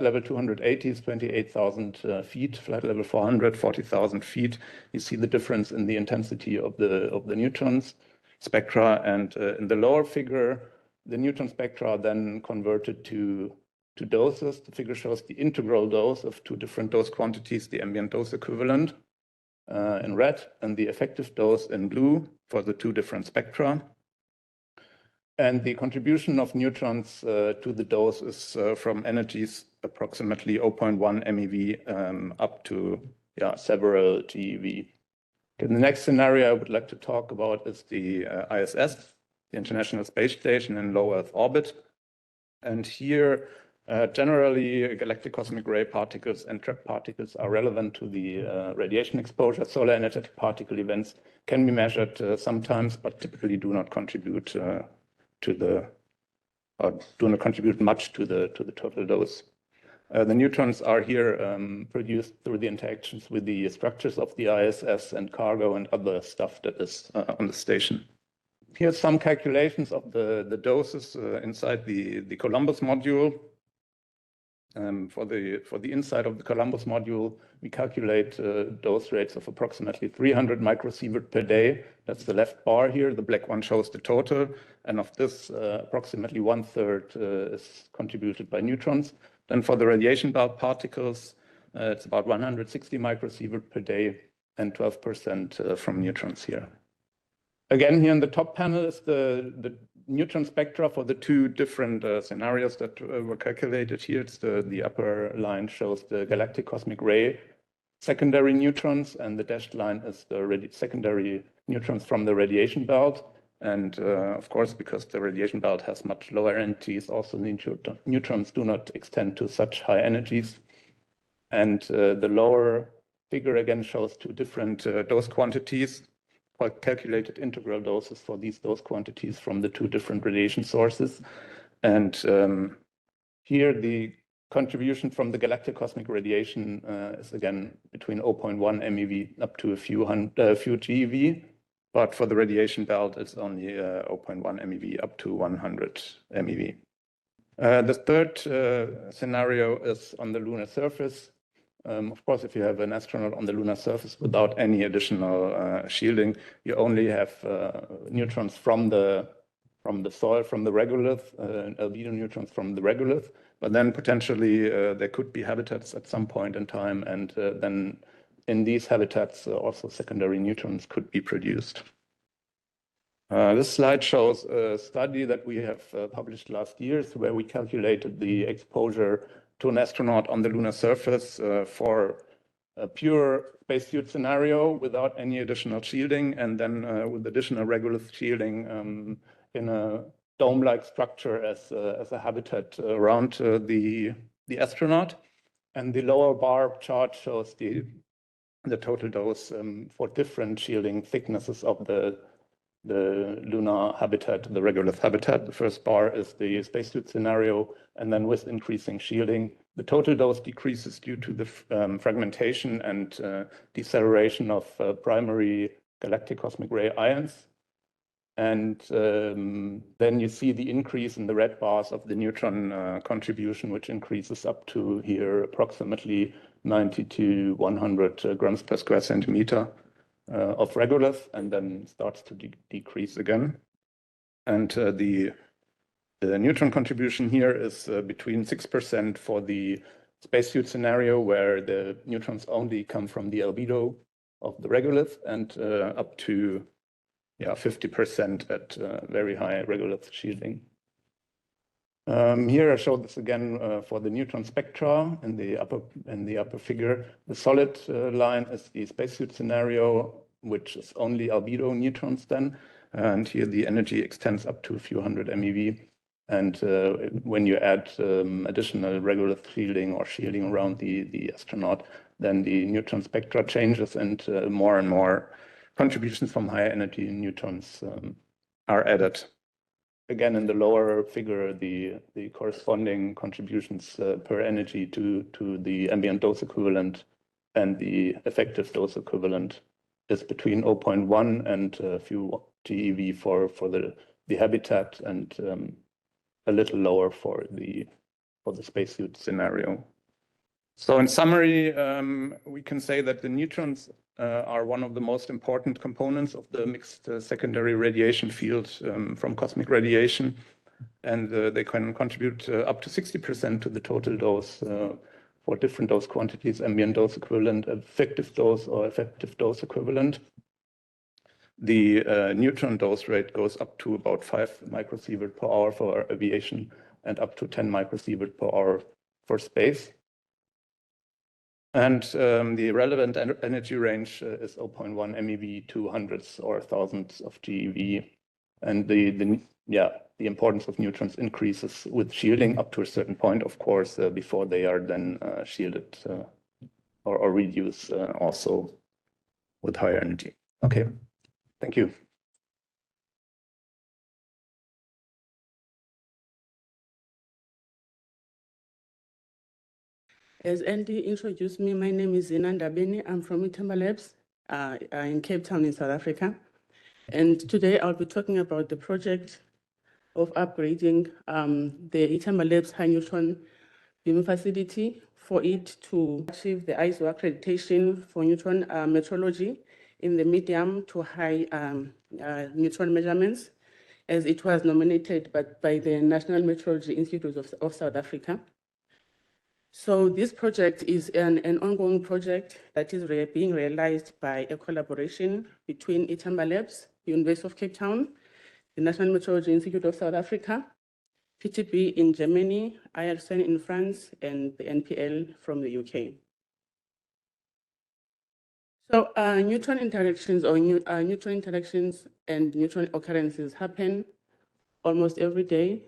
level 280 is 28,000 feet. Flight level 400, 40,000 feet. You see the difference in the intensity of the neutrons spectra, and in the lower figure, the neutron spectra are then converted to doses. The figure shows the integral dose of two different dose quantities, the ambient dose equivalent in red, and the effective dose in blue for the two different spectra. And the contribution of neutrons to the dose is from energies approximately 0.1 MeV up to several GeV. Okay, the next scenario I would like to talk about is the ISS, the International Space Station in low Earth orbit. And here, generally, galactic cosmic ray particles and trapped particles are relevant to the radiation exposure. Solar energetic particle events can be measured sometimes, but typically do not contribute much to the total dose. The neutrons are here produced through the interactions with the structures of the ISS and cargo and other stuff that is on the station. Here's some calculations of the doses inside the Columbus module. For the inside of the Columbus module, we calculate dose rates of approximately 300 microsievert per day. That's the left bar here. The black one shows the total. And of this, approximately 1/3 is contributed by neutrons. Then for the radiation belt particles, it's about 160 microsievert per day and 12% from neutrons here. Again, here in the top panel is the neutron spectra for the two different scenarios that were calculated here. It's the upper line shows the galactic cosmic ray secondary neutrons, and the dashed line is the secondary neutrons from the radiation belt. And of course, because the radiation belt has much lower energies, also the neutrons do not extend to such high energies. And the lower figure again shows two different dose quantities, calculated integral doses for these dose quantities from the two different radiation sources. And here the contribution from the galactic cosmic radiation is again between 0.1 MeV up to a few GeV. But for the radiation belt, it's only 0.1 MeV up to 100 MeV. The third scenario is on the lunar surface. Of course, if you have an astronaut on the lunar surface without any additional shielding, you only have neutrons from the soil, from the regolith, albedo neutrons from the regolith. But then potentially there could be habitats at some point in time, and then in these habitats also secondary neutrons could be produced. This slide shows a study that we have published last year, where we calculated the exposure to an astronaut on the lunar surface for a pure spacesuit scenario without any additional shielding, and then with additional regolith shielding in a dome-like structure as a habitat around the astronaut. And the lower bar chart shows the total dose for different shielding thicknesses of the lunar habitat, the regolith habitat. The first bar is the spacesuit scenario, and then with increasing shielding, the total dose decreases due to the fragmentation and deceleration of primary galactic cosmic ray ions. And then you see the increase in the red bars of the neutron contribution, which increases up to here approximately 90 to 100 grams per square centimeter of regolith, and then starts to decrease again. And the neutron contribution here is between 6% for the spacesuit scenario, where the neutrons only come from the albedo of the regolith, and up to 50% at very high regolith shielding. Here I showed this again for the neutron spectra in the upper figure. The solid line is the spacesuit scenario, which is only albedo neutrons then, and here the energy extends up to a few hundred MeV. And when you add additional regolith shielding or shielding around the astronaut, then the neutron spectra changes, and more contributions from higher energy neutrons are added. Again, in the lower figure, the corresponding contributions per energy to the ambient dose equivalent and the effective dose equivalent is between 0.1 and a few GeV for the habitat, and a little lower for the spacesuit scenario. So in summary, we can say that the neutrons are one of the most important components of the mixed secondary radiation field from cosmic radiation, and they can contribute up to 60% to the total dose for different dose quantities, ambient dose equivalent, effective dose, or effective dose equivalent. The neutron dose rate goes up to about 5 microsievert per hour for aviation and up to 10 microsievert per hour for space. And the relevant energy range is 0.1 MeV to hundreds or thousands of GeV. And the importance of neutrons increases with shielding up to a certain point, of course, before they are then shielded or reduced also with higher energy. Okay, thank you. As Andy introduced me, my name is Zina Ndabeni. I'm from 𝐸Themba Labs in Cape Town in South Africa. And today I'll be talking about the project of upgrading the 𝐸Themba Labs high neutron beam facility for it to achieve the ISO accreditation for neutron metrology in the medium to high neutron measurements, as it was nominated by the National Metrology Institute of South Africa. So this project is an ongoing project that is being realized by a collaboration between 𝐸Themba Labs, University of Cape Town, the National Metrology Institute of South Africa, PTB in Germany, ISO-Accredited in France, and the NPL from the UK. So neutron interactions and neutron occurrences happen almost every day.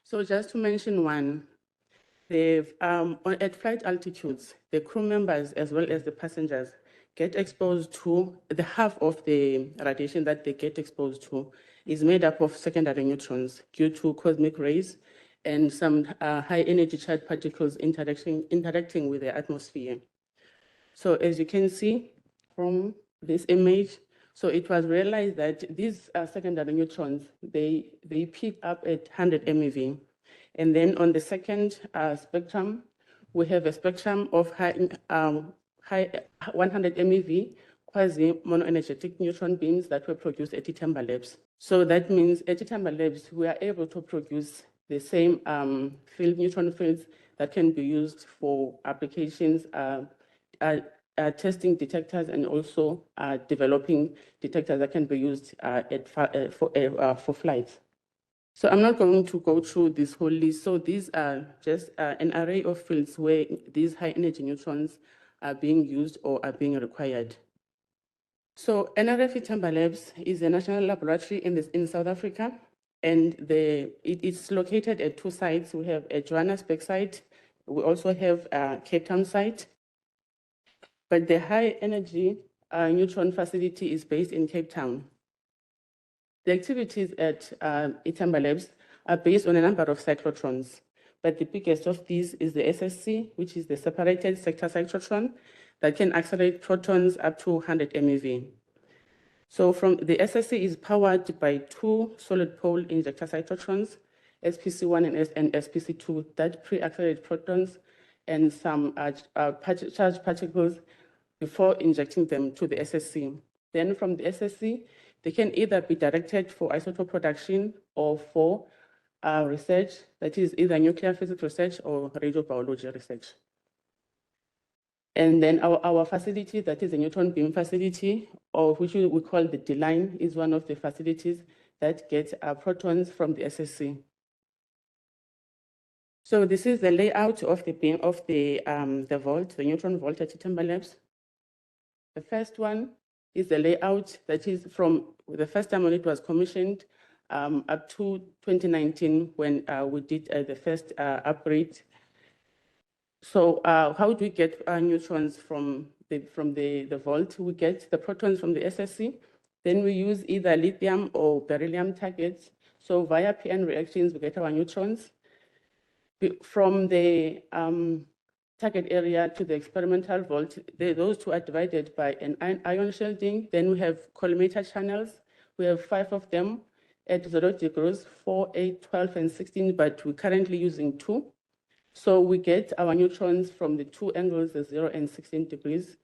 So just to mention one, at flight altitudes, the crew members as well as the passengers get exposed to the half of the radiation that they get exposed to is made up of secondary neutrons due to cosmic rays and some high energy charged particles interacting with the atmosphere. So as you can see from this image, so it was realized that these secondary neutrons, they peak up at 100 MeV. And then on the second spectrum, we have a spectrum of high 100 MeV quasi-monoenergetic neutron beams that were produced at 𝐸Themba Labs. So that means at 𝐸Themba Labs, we are able to produce the same field, neutron fields that can be used for applications, testing detectors, and also developing detectors that can be used for flights. So I'm not going to go through this whole list. So these are just an array of fields where these high-energy neutrons are being used or are being required. So NRF Themba Labs is a national laboratory in South Africa, and it is located at 2 sites. We have a Johannesburg site. We also have a Cape Town site. But the high-energy neutron facility is based in Cape Town. The activities at Themba Labs are based on a number of cyclotrons, but the biggest of these is the SSC, which is the separated sector cyclotron that can accelerate protons up to 100 MeV. So the SSC is powered by 2 solid pole injector cyclotrons, SPC1 and SPC2, that pre-accelerate protons and some charged particles before injecting them to the SSC. Then from the SSC, they can either be directed for isotope production or for research, that is either nuclear physics research or radiobiology research. And then our facility, that is a neutron beam facility, or which we call the D-line, is one of the facilities that gets protons from the SSC. So this is the layout of the beam of the vault, the neutron vault at Themba Labs. The first one is the layout that is from the first time when it was commissioned up to 2019 when we did the first upgrade. So how do we get neutrons from the vault? We get the protons from the SSC. Then we use either lithium or beryllium targets. So via PN reactions, we get our neutrons. From the target area to the experimental vault, those two are divided by an ion shielding. Then we have collimator channels. We have 5 of them at 0 degrees, 4, 8, 12, and 16, but we're currently using 2. So we get our neutrons from the 2 angles, the 0 and 16 degrees,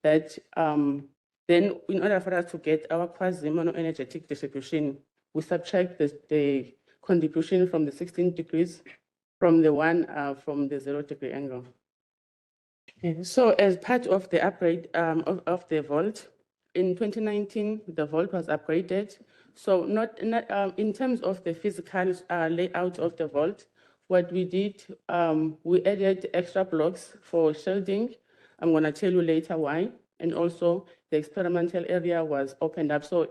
that then in order for us to get our quasi-monoenergetic distribution, we subtract the contribution from the 16 degrees from the one from the 0 degree angle. So as part of the upgrade of the vault, in 2019, the vault was upgraded. So not in terms of the physical layout of the vault, what we did, we added extra blocks for shielding. I'm going to tell you later why. And also the experimental area was opened up. So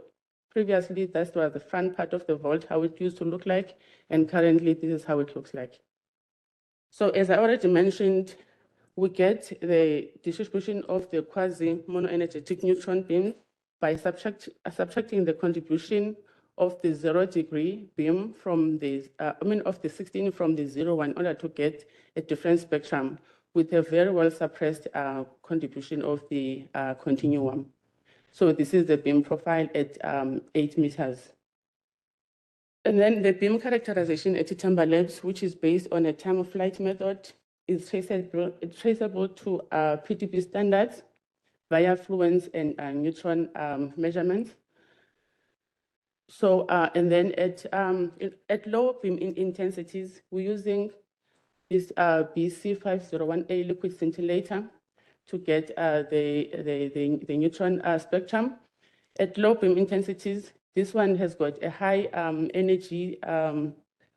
previously, that was the front part of the vault, how it used to look like. And currently, this is how it looks like. So as I already mentioned, we get the distribution of the quasi-monoenergetic neutron beam by subtracting the contribution of the 0 degree beam from the, of the 16 from the 0 one in order to get a different spectrum with a very well suppressed contribution of the continuum. So this is the beam profile at 8 meters. And then the beam characterization at Themba Labs, which is based on a time of flight method, is traceable to PDB standards via fluence and neutron measurements. So, and then at low beam intensities, we're using this BC501A liquid scintillator to get the neutron spectrum. At low beam intensities, this one has got a high energy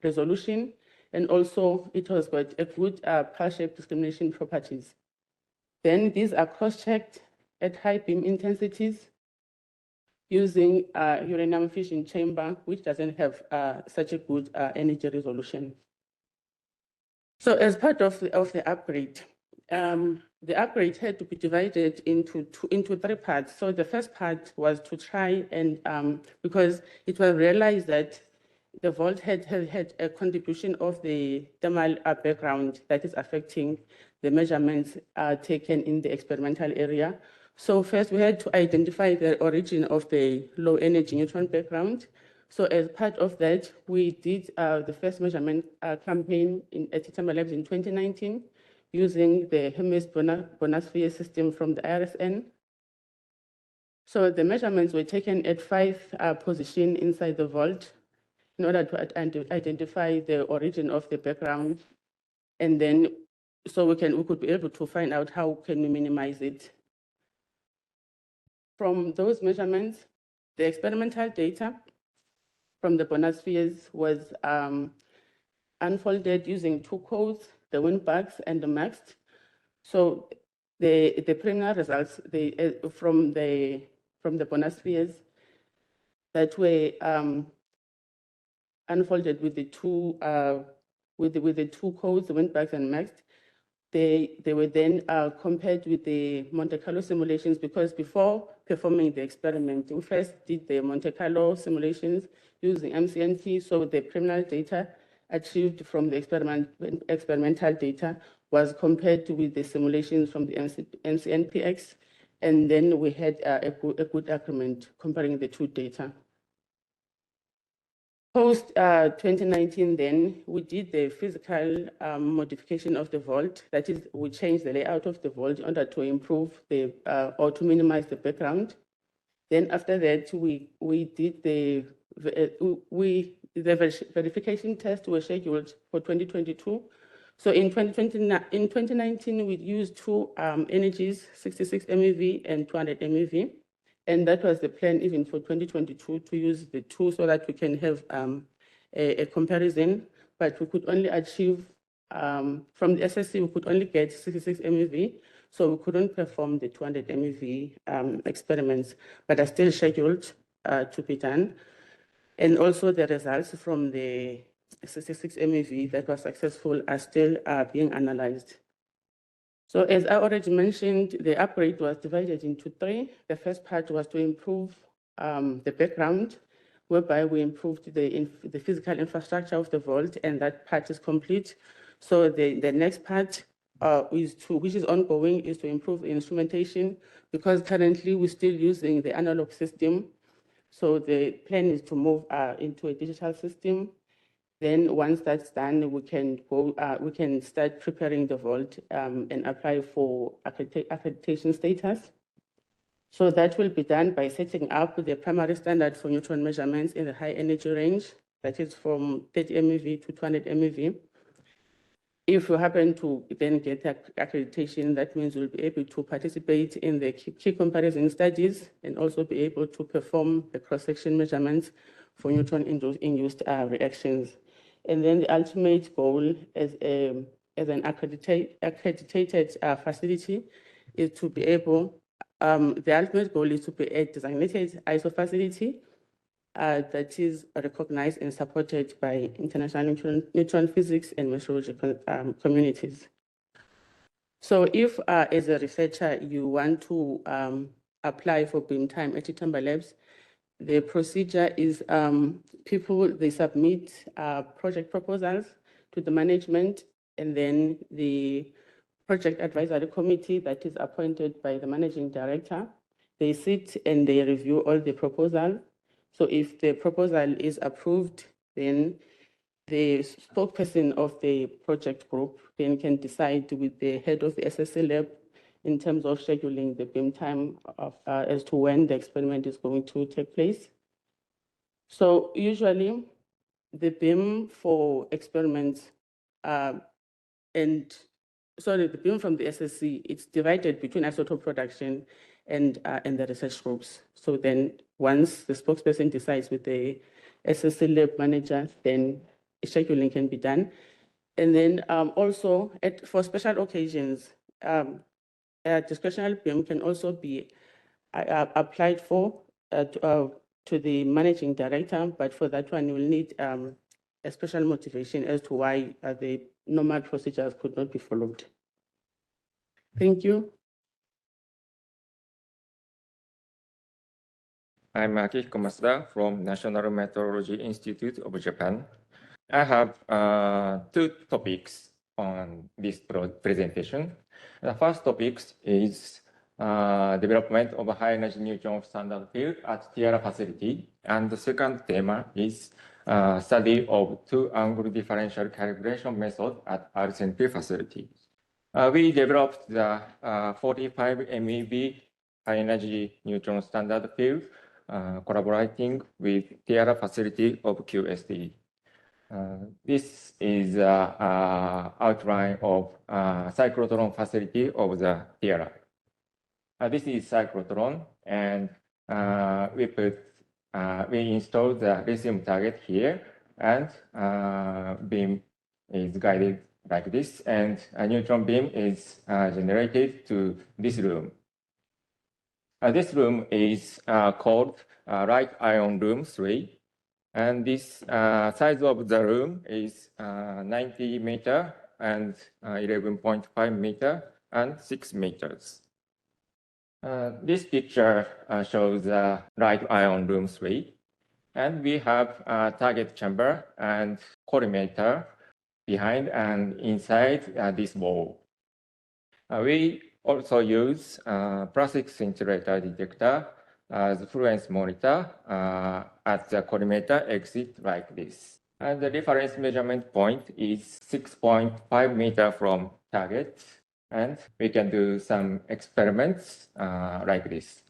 resolution, and also it has got a good pulse shape discrimination properties. Then these are cross-checked at high beam intensities using uranium fission chamber, which doesn't have such a good energy resolution. So as part of the upgrade had to be divided into 3 parts. So the first part was to try and, because it was realized that the vault had a contribution of the thermal background that is affecting the measurements taken in the experimental area. So first we had to identify the origin of the low energy neutron background. So as part of that, we did the first measurement campaign at Themba Labs in 2019 using the Hermes Bonasphere system from the IRSN. So the measurements were taken at 5 positions inside the vault. in order to identify the origin of the background, and then so we could be able to find out how can we minimize it. From those measurements, the experimental data from the bonospheres was unfolded using two codes, the windbags and the MAXT. So the preliminary results from the bonospheres that were unfolded with the two codes, the windbags and MAXT, they were then compared with the Monte Carlo simulations, because before performing the experiment, we first did the Monte Carlo simulations using MCNP. So the preliminary data achieved from the experimental data was compared with the simulations from the MCNPX, and then we had a good agreement comparing the two data. Post 2019, then we did the physical modification of the vault. That is, we changed the layout of the vault in order to improve or to minimize the background. Then after that, we did the verification tests were scheduled for 2022. So in 2019, we used two energies, 66 MeV and 200 MeV. And that was the plan even for 2022 to use the two so that we can have a comparison, but we could only achieve, from the SSC, we could only get 66 MeV, so we couldn't perform the 200 MeV experiments, but are still scheduled to be done. And also the results from the 66 MeV that was successful are still being analyzed. So as I already mentioned, the upgrade was divided into three. The first part was to improve the background, whereby we improved the physical infrastructure of the vault, and that part is complete. So the next part which is ongoing, is to improve the instrumentation, because currently we're still using the analog system. So the plan is to move into a digital system. Then once that's done, we can start preparing the vault and apply for accreditation status. So that will be done by setting up the primary standard for neutron measurements in the high energy range, that is from 30 MeV to 200 MeV. If you happen to then get accreditation, that means we'll be able to participate in the key comparison studies and also be able to perform the cross-section measurements for neutron-induced reactions. And then the ultimate goal as an accredited facility is to be able, the ultimate goal is to be a designated ISO facility that is recognized and supported by international neutron physics and metrology communities. So if as a researcher you want to apply for beam time at Zimbal Labs, the procedure is they submit project proposals to the management, and then the project advisory committee that is appointed by the managing director, they sit and they review all the proposals. So if the proposal is approved, then the spokesperson of the project group then can decide with the head of the SSC lab in terms of scheduling the beam time as to when the experiment is going to take place. So usually the beam for experiments the beam from the SSC, it's divided between isotope production and the research groups. So then once the spokesperson decides with the SSC lab manager, then scheduling can be done. And then also for special occasions, a discretionary beam can also be applied for to the managing director, but for that one, you will need a special motivation as to why the normal procedures could not be followed. Thank you. I'm 𝐧𝐞𝐭𝐫𝐭 from National Meteorology Institute of Japan. I have two topics on this presentation. The first topic is development of a high-energy neutron standard field at Tierra facility. And the second theme is study of two-angle differential calibration method at RCNP facility. We developed the 45 MeV high-energy neutron standard field collaborating with Tiara facility of QST. This is outline of cyclotron facility of the Tiara. This is cyclotron, and we installed the lithium target here, and beam is guided like this, and a neutron beam is generated to this room. This room is called Light Ion Room 3. And this size of the room is 90 meter and 11.5 meter and 6 meters. This picture shows the Light Ion Room 3. And we have a target chamber and collimator behind and inside this wall. We also use plastic scintillator detector as fluence monitor at the collimator exit like this. And the reference measurement point is 6.5 meter from target. And we can do some experiments like this.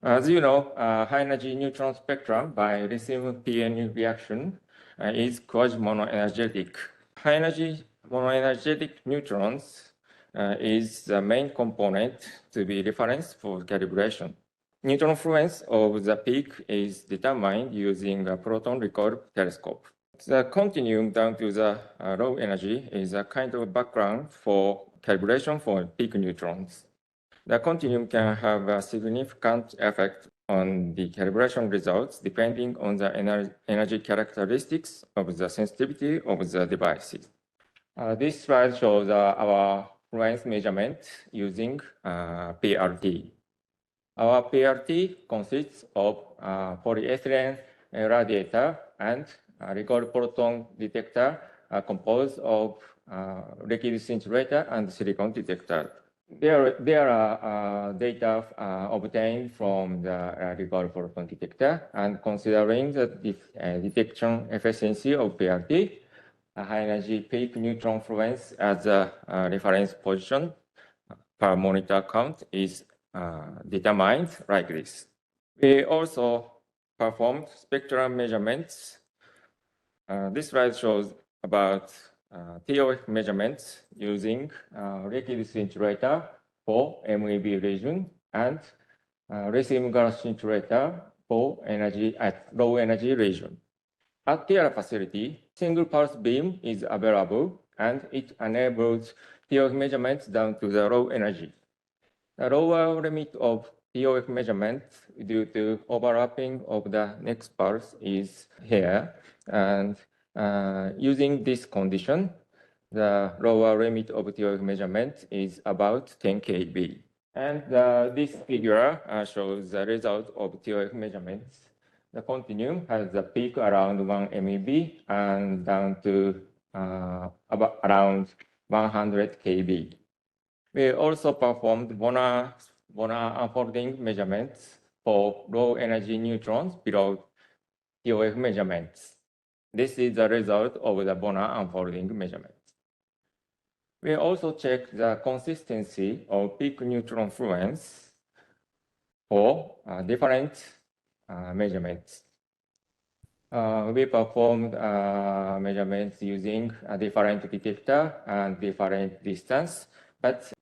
As you know, high-energy neutron spectrum by lithium PN reaction is quasi-monoenergetic. High-energy monoenergetic neutrons is the main component to be referenced for calibration. Neutron fluence of the peak is determined using a proton recoil telescope. The continuum down to the low energy is a kind of background for calibration for peak neutrons. The continuum can have a significant effect on the calibration results depending on the energy characteristics of the sensitivity of the devices. This slide shows our fluence measurement using PRT. Our PRT consists of polyethylene radiator and recoil proton detector composed of liquid scintillator and silicon detector. There are data obtained from the recoil proton detector, and considering the detection efficiency of PRT, a high-energy peak neutron fluence as a reference position per monitor count is determined like this. We also performed spectral measurements. This slide shows about TOF measurements using liquid scintillator for MeV region and lithium gas scintillator for energy at low energy region. At Tiara facility, single pulse beam is available and it enables TOF measurements down to the low energy. The lower limit of TOF measurement due to overlapping of the next pulse is here, and using this condition, the lower limit of TOF measurement is about 10 kb. And this figure shows the result of TOF measurements. The continuum has a peak around 1 MeV and down to about around 100 kb. We also performed Bonner unfolding measurements for low energy neutrons below TOF measurements. This is the result of the Bonner unfolding measurements. We also checked the consistency of peak neutron fluence for different measurements. We performed measurements using a different detector and different distance, but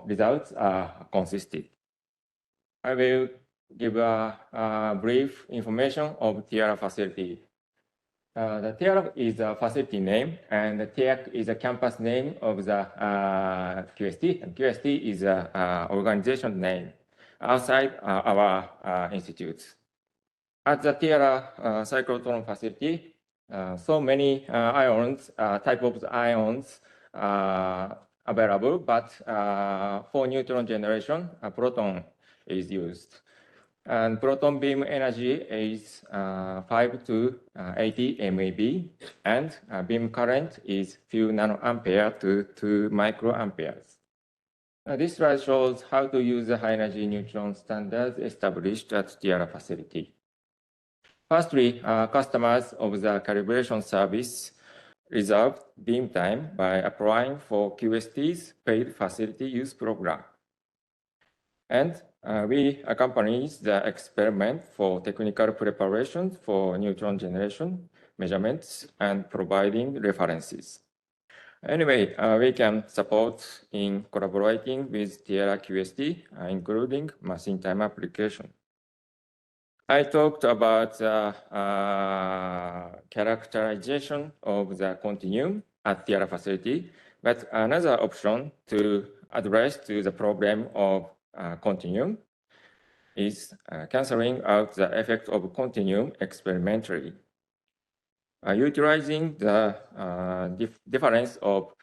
results are consistent. I will give a brief information of Tiara facility. The Tiara is a facility name, and the TIAC is a campus name of the QST, and QST is an organization name outside our institutes. At the Tiara cyclotron facility, so many ions, type of ions available, but for neutron generation, a proton is used. And proton beam energy is 5 to 80 MeV, and beam current is few nanoampere to 2 microamperes. This slide shows how to use the high-energy neutron standards established at Tiara facility. Firstly, customers of the calibration service reserve beam time by applying for QST's paid facility use program. And we accompany the experiment for technical preparations for neutron generation, measurements, and providing references. Anyway, we can support in collaborating with Tierra QST, including machine time application. I talked about the characterization of the continuum at Tierra facility, but another option to address to the problem of continuum is canceling out the effect of continuum experimentally. Utilizing the difference of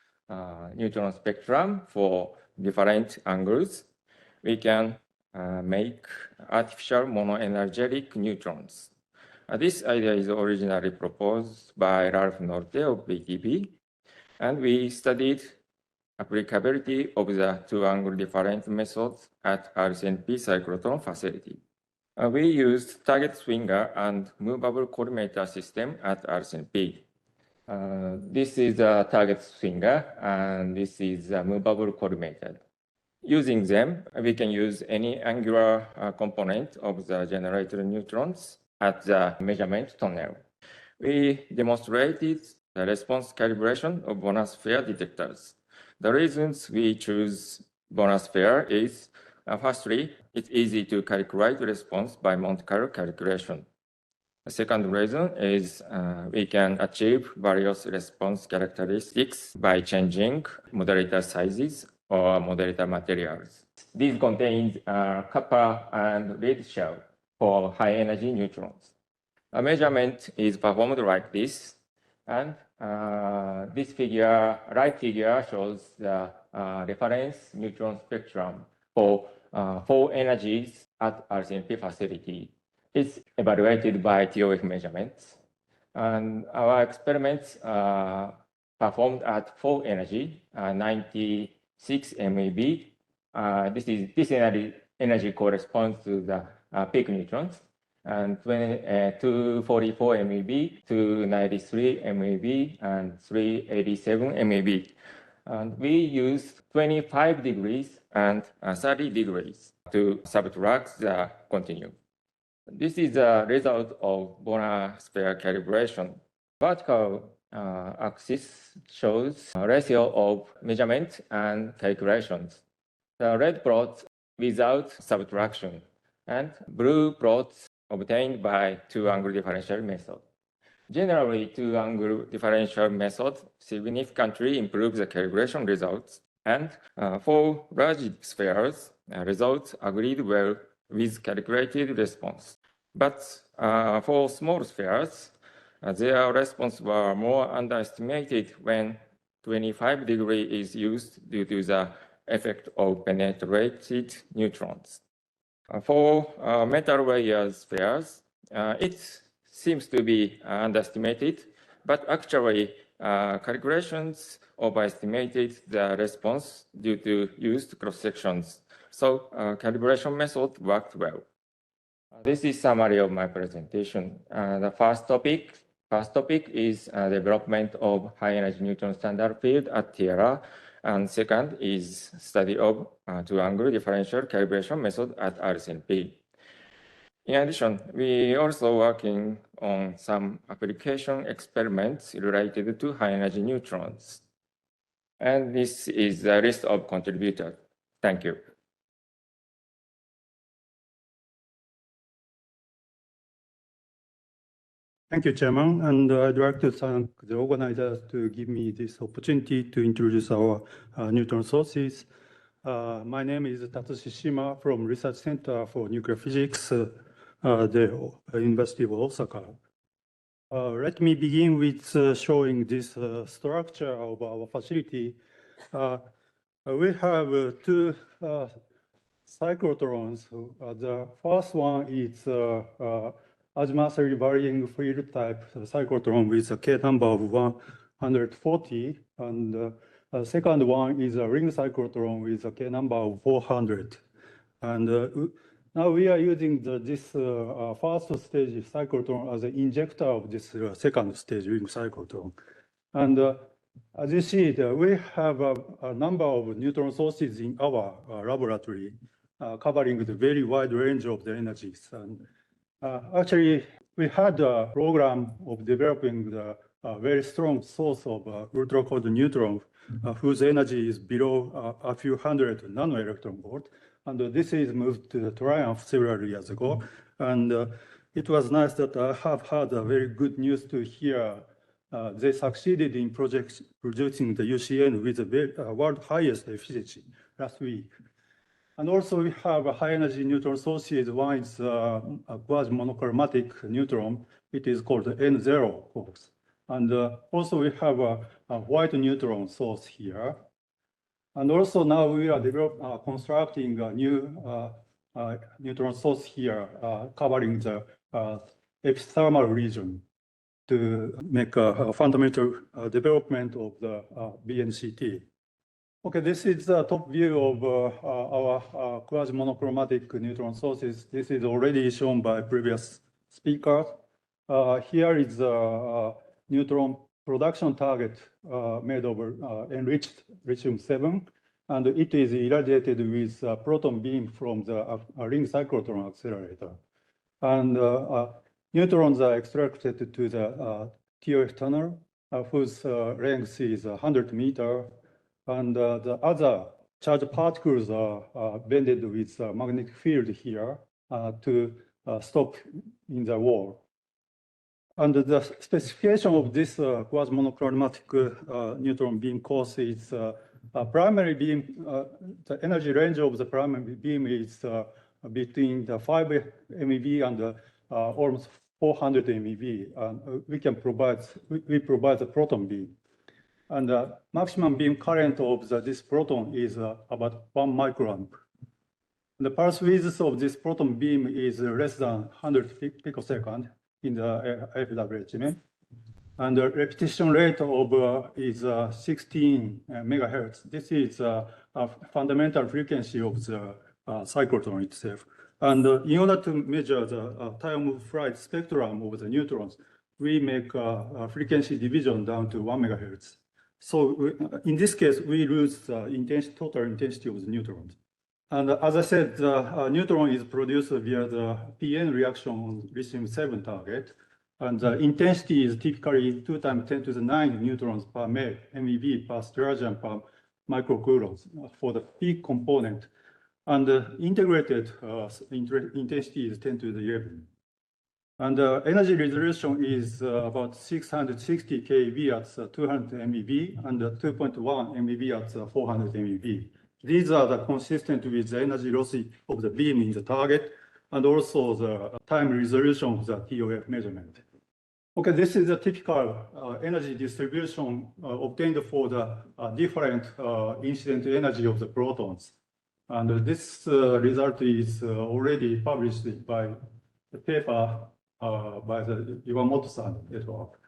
neutron spectrum for different angles, we can make artificial monoenergetic neutrons. This idea is originally proposed by Ralph Nolte of BTP, and we studied applicability of the two-angle difference methods at RCNP cyclotron facility. We used target swinger and movable collimator system at RCNP. This is a target swinger, and this is a movable collimator. Using them, we can use any angular component of the generated neutrons at the measurement tunnel. We demonstrated the response calibration of ionosphere detectors. The reasons we choose ionosphere is, firstly, it's easy to calculate response by Monte Carlo calculation. The second reason is we can achieve various response characteristics by changing moderator sizes or moderator materials. These contain copper and lead shell for high-energy neutrons. A measurement is performed like this, and this figure, right figure, shows the reference neutron spectrum for 4 energies at RCNP facility. It's evaluated by TOF measurements, and our experiments performed at 4 energy, 96 MeV. This energy corresponds to the peak neutrons, and 244 MeV, 293 MeV, and 387 MeV. And we use 25 degrees and 30 degrees to subtract the continuum. This is the result of ionosphere calibration. Vertical axis shows a ratio of measurement and calculations. The red plots without subtraction, and blue plots obtained by two-angle differential method. Generally, two-angle differential method significantly improves the calibration results, and for large spheres, results agreed well with calculated response. But for small spheres, their response were more underestimated when 25 degree is used due to the effect of penetrated neutrons. For metal layer spheres, it seems to be underestimated, but actually calculations overestimated the response due to used cross-sections. So calibration method worked well. This is summary of my presentation. The first topic is development of high-energy neutron standard field at Tierra, and second is study of two-angle differential calibration method at RCNP. In addition, we also working on some application experiments related to high-energy neutrons. And this is the list of contributors. Thank you. Thank you, Chairman. And I'd like to thank the organizers to give me this opportunity to introduce our neutron sources. My name is Tatsushi Shima from Research Center for Nuclear Physics, the University of Osaka. Let me begin with showing this structure of our facility. We have two cyclotrons. The first one is azimuthally varying field type cyclotron with a K number of 140, and the second one is a ring cyclotron with a K number of 400. And now we are using this first stage cyclotron as an injector of this second stage ring cyclotron. And as you see, we have a number of neutron sources in our laboratory. covering the very wide range of the energies. And actually, we had a program of developing the very strong source of ultra cold neutron, whose energy is below a few hundred nanoelectron volt. And this is moved to the Triumph several years ago. And it was nice that I have had a very good news to hear. They succeeded in producing the UCN with the world highest efficiency last week. And also we have a high-energy neutron sources. One is a quasi-monochromatic neutron. It is called the N0, of course. And also we have a white neutron source here. And also now we are constructing a new neutron source here, covering the epithermal region to make a fundamental development of the BNCT. Okay, this is the top view of our quasi-monochromatic neutron sources. This is already shown by previous speakers. Here is a neutron production target made of enriched lithium-7, and it is irradiated with a proton beam from the ring cyclotron accelerator. And neutrons are extracted to the TOF tunnel, whose length is 100 meters. And the other charged particles are bended with a magnetic field here to stop in the wall. And the specification of this quasi-monochromatic neutron beam course is primary beam. The energy range of the primary beam is between the 5 MeV and almost 400 MeV. And we provide the proton beam. And the maximum beam current of this proton is about 1 microamp. The pulse width of this proton beam is less than 100 picosecond in the FWHM. And the repetition rate of is 16 megahertz. This is a fundamental frequency of the cyclotron itself. And in order to measure the time of flight spectrum of the neutrons, we make a frequency division down to 1 megahertz. So in this case, we lose the total intensity of the neutrons. And as I said, the neutron is produced via the PN reaction on lithium-7 target. And the intensity is typically 2 times 10 to the 9 neutrons per MeV per steradian per microcoulomb for the peak component. And the integrated intensity is 10 to the 11. And the energy resolution is about 660 keV at 200 MeV and 2.1 MeV at 400 MeV. These are the consistent with the energy loss of the beam in the target and also the time resolution of the TOF measurement. Okay, this is a typical energy distribution obtained for the different incident energy of the protons. And this result is already published by the paper by the Iwamoto-san network.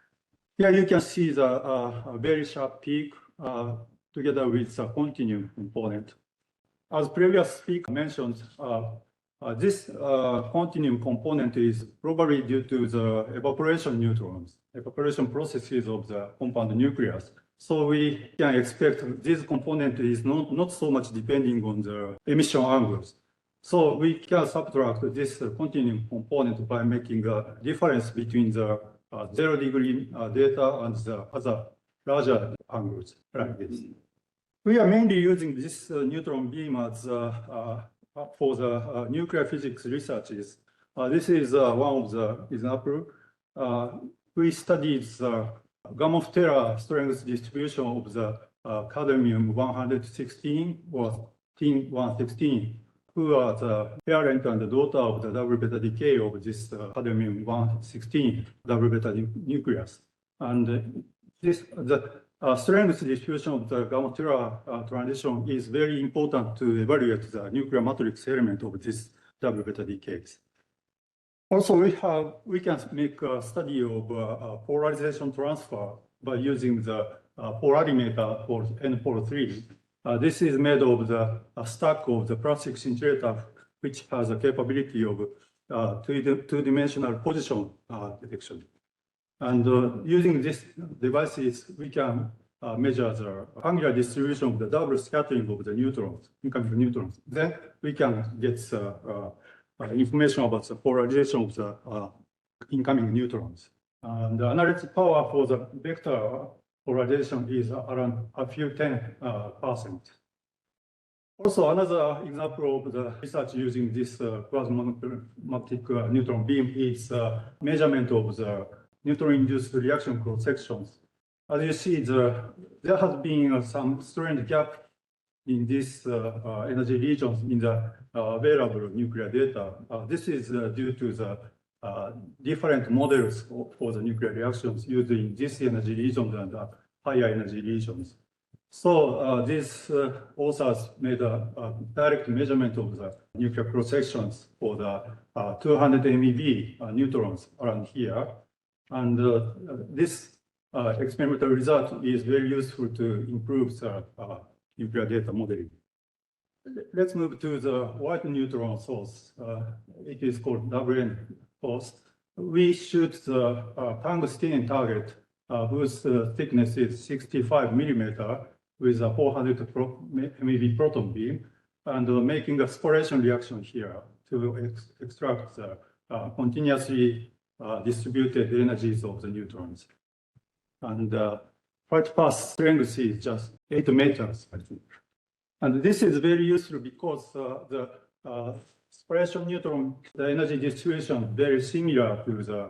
Here you can see the very sharp peak together with the continuum component. As previous speaker mentioned, this continuum component is probably due to the evaporation processes of the compound nucleus. So we can expect this component is not so much depending on the emission angles. So we can subtract this continuum component by making a difference between the 0 degree data and the other larger angles like this. We are mainly using this neutron beam as for the nuclear physics researches. This is one of the examples. We studied the gamma-of-tera strength distribution of the cadmium-116 or tin-116, who are the parent and the daughter of the double beta decay of this cadmium-116 double beta nucleus. And the strength distribution of the gamma-tera transition is very important to evaluate the nuclear matrix element of this double beta decays. Also, we can make a study of polarization transfer by using the polarimeter for N-pole 3. This is made of the stack of the plastic scintillator, which has a capability of two-dimensional position detection. And using these devices, we can measure the angular distribution of the double scattering of the neutrons, incoming neutrons. Then we can get information about the polarization of the incoming neutrons. And the analytic power for the vector polarization is around a few 10%. Also, another example of the research using this quasi-monochromatic neutron beam is measurement of the neutron-induced reaction cross-sections. As you see, there has been some strange gap in this energy regions in the available nuclear data. This is due to the different models for the nuclear reactions using this energy regions and higher energy regions. So these authors made a direct measurement of the nuclear cross-sections for the 200 MeV neutrons around here. And this experimental result is very useful to improve the nuclear data modeling. Let's move to the white neutron source. It is called WN source. We shoot the tungsten target whose thickness is 65 millimeter with a 400 MeV proton beam, and making a spiration reaction here to extract the continuously distributed energies of the neutrons. And flight path strength is just 8 meters, I think. And this is very useful because the spiration neutron, the energy distribution very similar to the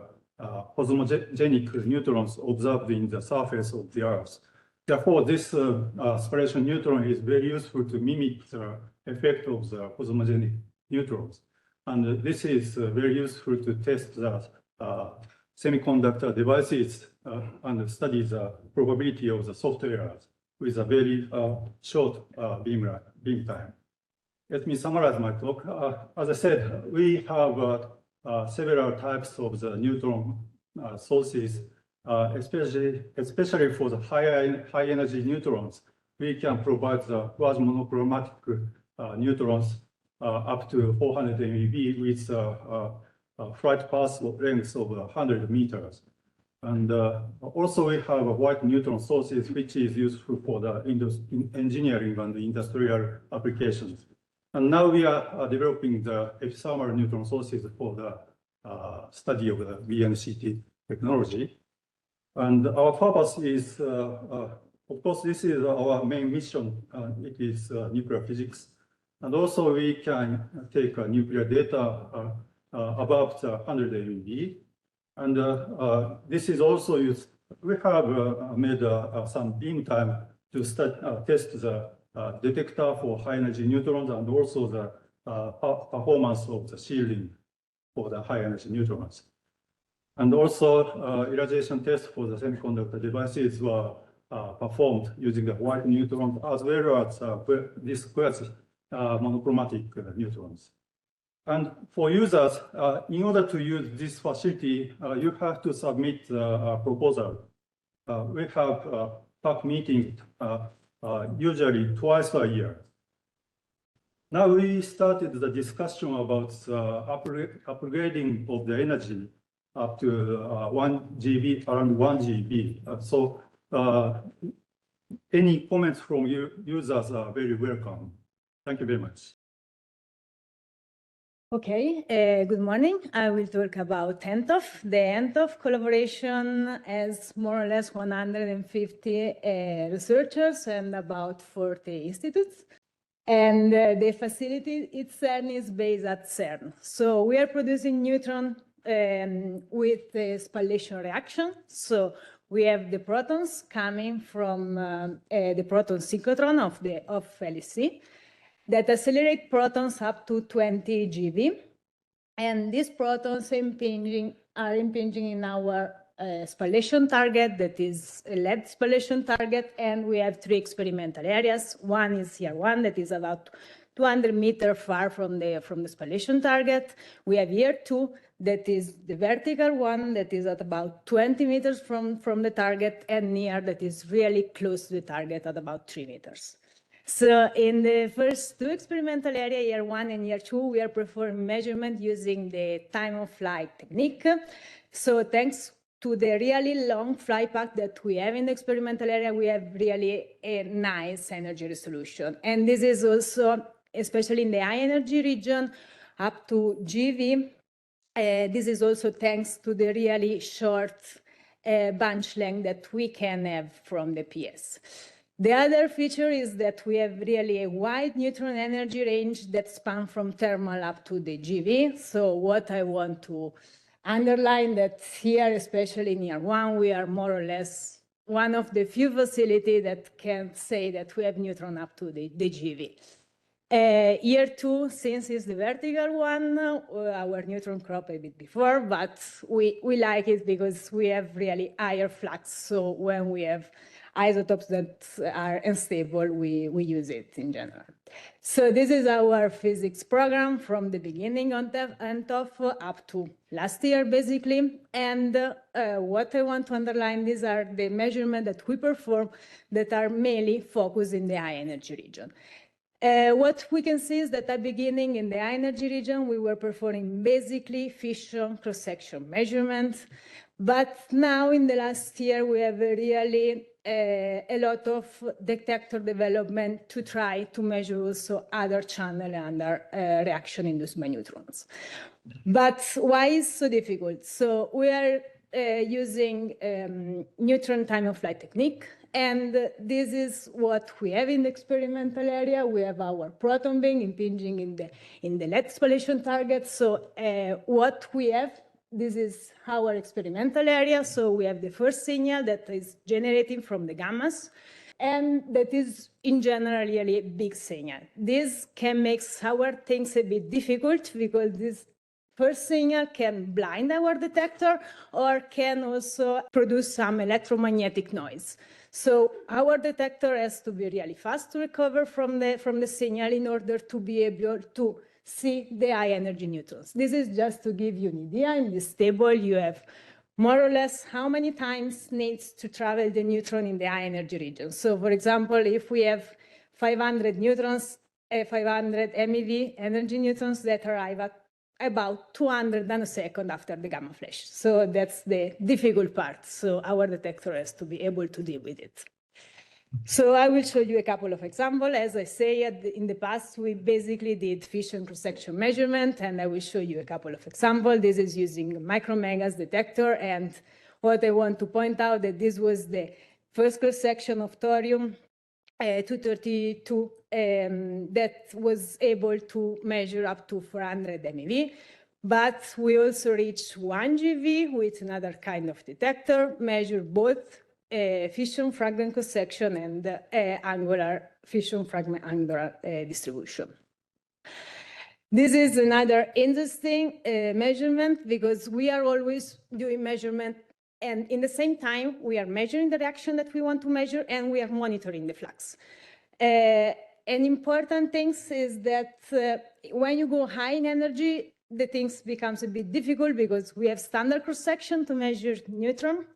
cosmogenic neutrons observed in the surface of the Earth. Therefore, this spiration neutron is very useful to mimic the effect of the cosmogenic neutrons. And this is very useful to test the semiconductor devices and study the probability of the soft errors with a very short beam time. Let me summarize my talk. As I said, we have several types of the neutron sources, especially for the high energy neutrons. We can provide the quasi-monochromatic neutrons up to 400 MeV with flight path length of 100 meters. And also we have white neutron sources, which is useful for the engineering and the industrial applications. And now we are developing the epithermal neutron sources for the study of the VNCT technology. And our purpose is, of course, this is our main mission. It is nuclear physics. And also we can take nuclear data above the 100 MeV. And this is also used. We have made some beam time to test the detector for high energy neutrons and also the performance of the shielding for the high energy neutrons. And also irradiation tests for the semiconductor devices were performed using the white neutrons as well as these quasi-monochromatic neutrons. And for users, in order to use this facility, you have to submit a proposal. We have PAC meetings usually twice a year. Now we started the discussion about upgrading of the energy up to 1 GB, around 1 GB. So any comments from you users are very welcome. Thank you very much. Okay, good morning. I will talk about NTOF. The NTOF collaboration has more or less 150 researchers and about 40 institutes. And the facility itself is based at CERN. So we are producing neutron with the spallation reaction. So we have the protons coming from the proton synchrotron of LHC that accelerate protons up to 20 GeV. And these protons are impinging in our spallation target, that is a lead spallation target, and we have 3 experimental areas. One is here one that is about 200 meters far from the spallation target. We have here 2 that is the vertical one that is at about 20 meters from the target, and near that is really close to the target at about 3 meters. So in the first 2 experimental areas, year 1 and year 2, we are performing measurement using the time of flight technique. So thanks to the really long flight path that we have in the experimental area, we have really a nice energy resolution. And this is also, especially in the high energy region, up to GeV. This is also thanks to the really short bunch length that we can have from the PS. The other feature is that we have really a wide neutron energy range that spans from thermal up to the GeV. So what I want to underline that here, especially in year one, we are more or less one of the few facilities that can say that we have neutron up to the GeV. Year two, since it's the vertical one, our neutron crop a bit before, but we like it because we have really higher flux. So when we have isotopes that are unstable, we use it in general. So this is our physics program from the beginning on the end of up to last year, basically. And what I want to underline, these are the measurements that we perform that are mainly focused in the high energy region. What we can see is that at the beginning in the high energy region, we were performing basically fission cross-section measurements. But now in the last year, we have really a lot of detector development to try to measure also other channel under reaction induced by neutrons. But why is so difficult? So we are using neutron time of flight technique. And this is what we have in the experimental area. We have our proton beam impinging in the LED spallation target. So what we have, this is our experimental area. So we have the first signal that is generating from the gammas. And that is, in general, really a big signal. This can make our things a bit difficult because this first signal can blind our detector or can also produce some electromagnetic noise. So our detector has to be really fast to recover from the signal in order to be able to see the high energy neutrons. This is just to give you an idea. In this table, you have more or less how many times needs to travel the neutron in the high energy region. So for example, if we have 500 neutrons, 500 MeV energy neutrons that arrive at about 200 nanoseconds after the gamma flash. So that's the difficult part. So our detector has to be able to deal with it. So I will show you a couple of examples. As I said, in the past, we basically did fission cross-section measurement, and I will show you a couple of examples. This is using micromegas detector, and what I want to point out that this was the first cross-section of thorium 232 that was able to measure up to 400 MeV. But we also reached 1 GeV with another kind of detector, measure both fission fragment cross-section and angular fission fragment angular distribution. This is another interesting measurement because we are always doing measurement, and in the same time, we are measuring the reaction that we want to measure, and we are monitoring the flux. An important thing is that when you go high in energy, the things becomes a bit difficult because we have standard cross-section to measure neutron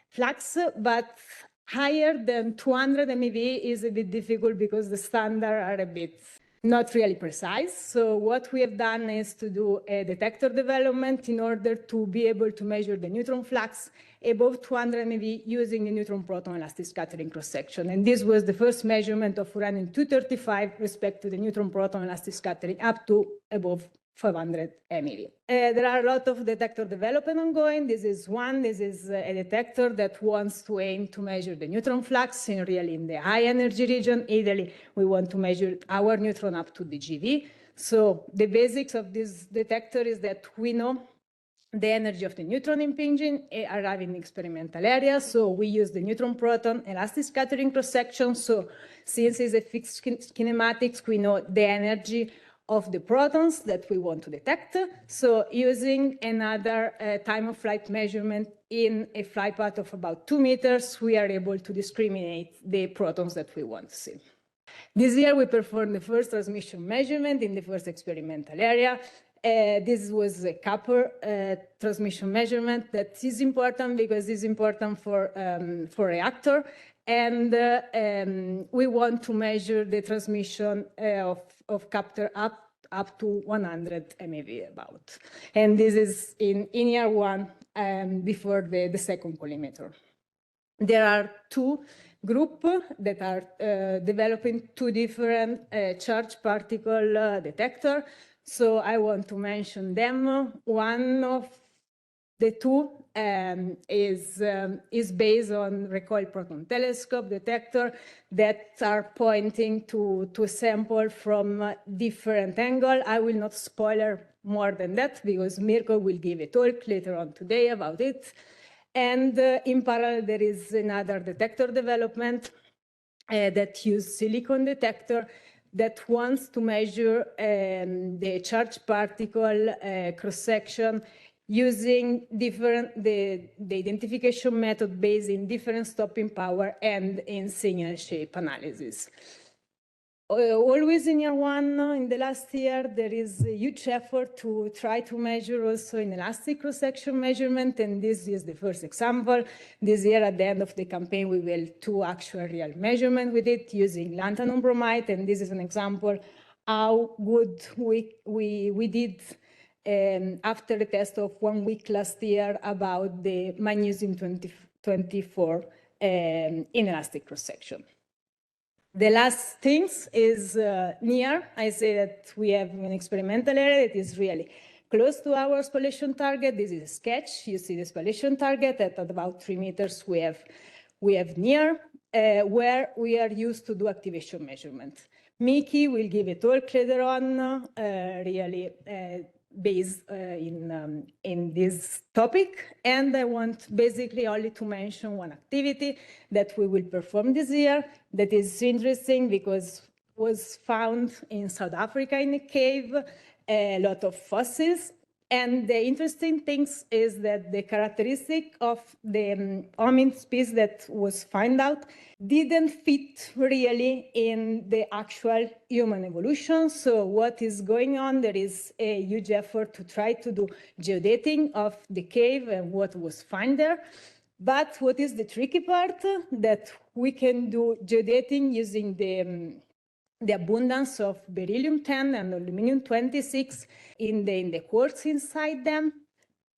flux, but higher than 200 MeV is a bit difficult because the standard are a bit not really precise. So what we have done is to do a detector development in order to be able to measure the neutron flux above 200 MeV using the neutron proton elastic scattering cross-section. And this was the first measurement of uranium-235 respect to the neutron proton elastic scattering up to above 500 MeV. There are a lot of detector development ongoing. This is one. This is a detector that wants to aim to measure the neutron flux in the high energy region. Ideally, we want to measure our neutron up to the GeV. So the basics of this detector is that we know the energy of the neutron impinging arrive in the experimental area. So we use the neutron proton elastic scattering cross-section. So since it's a fixed kinematics, we know the energy of the protons that we want to detect. So using another time of flight measurement in a flight path of about 2 meters, we are able to discriminate the protons that we want to see. This year, we performed the first transmission measurement in the first experimental area. This was a copper transmission measurement that is important because it's important for reactor. And we want to measure the transmission of copper up up to 100 MeV about. And this is in year one before the second collimator. There are two groups that are developing two different charged particle detector. So I want to mention them. One of the two is based on recoil proton telescope detector that are pointing to a sample from a different angle. I will not spoiler more than that because Mirko will give a talk later on today about it. And in parallel, there is another detector development that uses silicon detector that wants to measure the charged particle cross-section using the identification method based in different stopping power and in signal shape analysis. Always in year one, in the last year, there is a huge effort to try to measure also in elastic cross-section measurement, and this is the first example. This year, at the end of the campaign, we will do actual real measurement with it using lanthanum bromide, and this is an example how good we did after the test of 1 week last year about the magnesium 24 inelastic cross-section. The last things is near. I say that we have an experimental area that is really close to our spallation target. This is a sketch. You see the spallation target at about 3 meters. We have near where we are used to do activation measurement. Miki will give a talk later on, really based in this topic. And I want basically only to mention one activity that we will perform this year that is interesting because was found in South Africa in a cave, a lot of fossils. And the interesting thing is that the characteristic of the hominid species that was found out didn't fit really in the actual human evolution. So what is going on? There is a huge effort to try to do geodating of the cave and what was found there. But what is the tricky part? That we can do geodating using the abundance of beryllium-10 and aluminum-26 in the quartz inside them.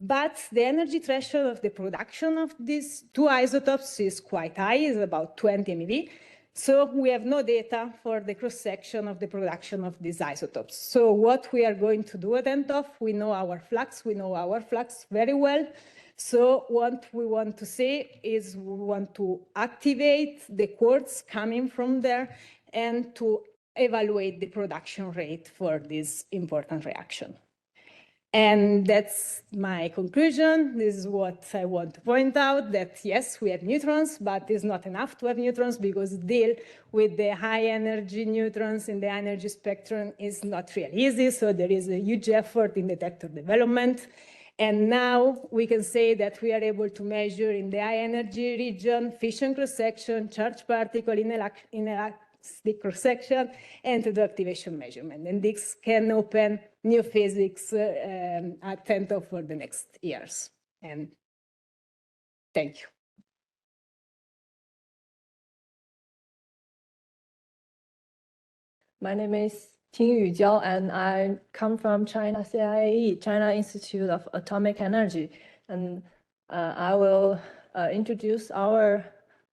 But the energy threshold of the production of these two isotopes is quite high, is about 20 MeV. So we have no data for the cross-section of the production of these isotopes. So what we are going to do at NTOF, we know our flux very well. So what we want to say is we want to activate the quartz coming from there and to evaluate the production rate for this important reaction. And that's my conclusion. This is what I want to point out, that yes, we have neutrons, but it's not enough to have neutrons because deal with the high-energy neutrons in the energy spectrum is not really easy. So there is a huge effort in detector development. And now we can say that we are able to measure in the high-energy region fission cross-section, charged particle, inelastic cross-section, and to do activation measurement. And this can open new physics at NTOF for the next years. And thank you. My name is 𝐧𝐞𝐿, and I come from China CIAE, China Institute of Atomic Energy. And I will introduce our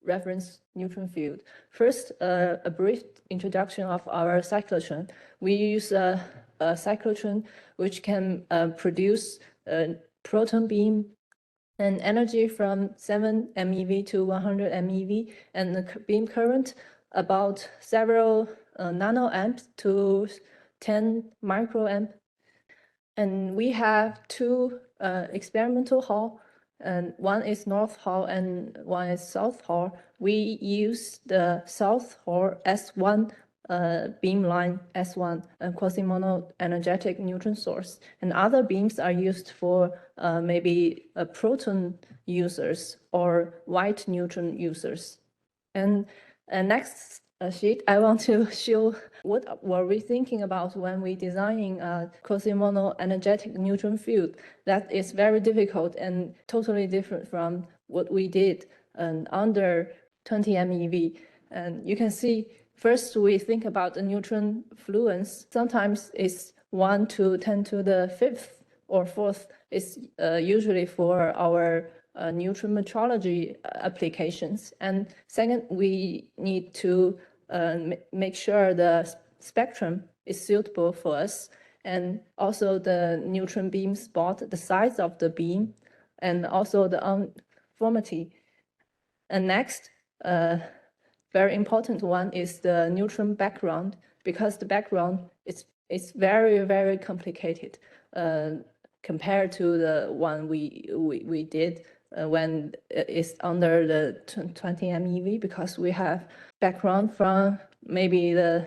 reference neutron field. First, a brief introduction of our cyclotron. We use a cyclotron which can produce a proton beam and energy from 7 MeV to 100 MeV, and the beam current about several nanoamps to 10 microamp. And we have two experimental hall, and one is North Hall and one is South Hall. We use the South Hall S1 beamline S1 quasi-monoenergetic neutron source, and other beams are used for maybe proton users or white neutron users. And next sheet, I want to show what were we thinking about when we designing a quasi-monoenergetic neutron field. That is very difficult and totally different from what we did under 20 MeV. And you can see, first we think about the neutron fluence. Sometimes it's 1 to 10 to the 5th or 4th is usually for our neutron metrology applications. And second, we need to make sure the spectrum is suitable for us, and also the neutron beam spot, the size of the beam, and also the uniformity. And next, very important one is the neutron background, because the background is very, very complicated compared to the one we did when it's under the 20 MeV, because we have background from maybe the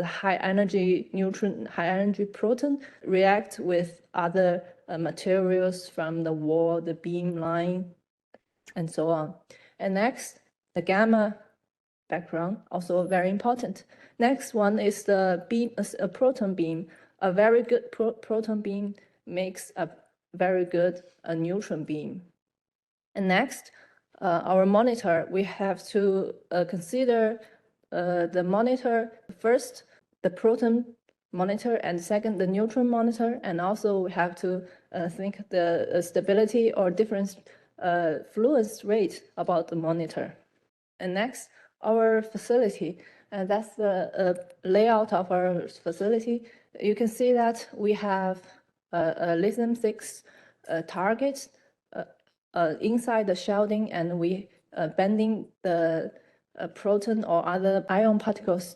high-energy neutron, high-energy proton react with other materials from the wall, the beam line, and so on. And next, the gamma background, also very important. Next one is the beam, a proton beam. A very good proton beam makes a very good neutron beam. And next, our monitor, we have to consider the monitor first, the proton monitor, and second, the neutron monitor. And also we have to think the stability or difference fluence rate about the monitor. And next, our facility, and that's the layout of our facility. You can see that we have a lithium-6 target inside the shielding, and we bending the proton or other ion particles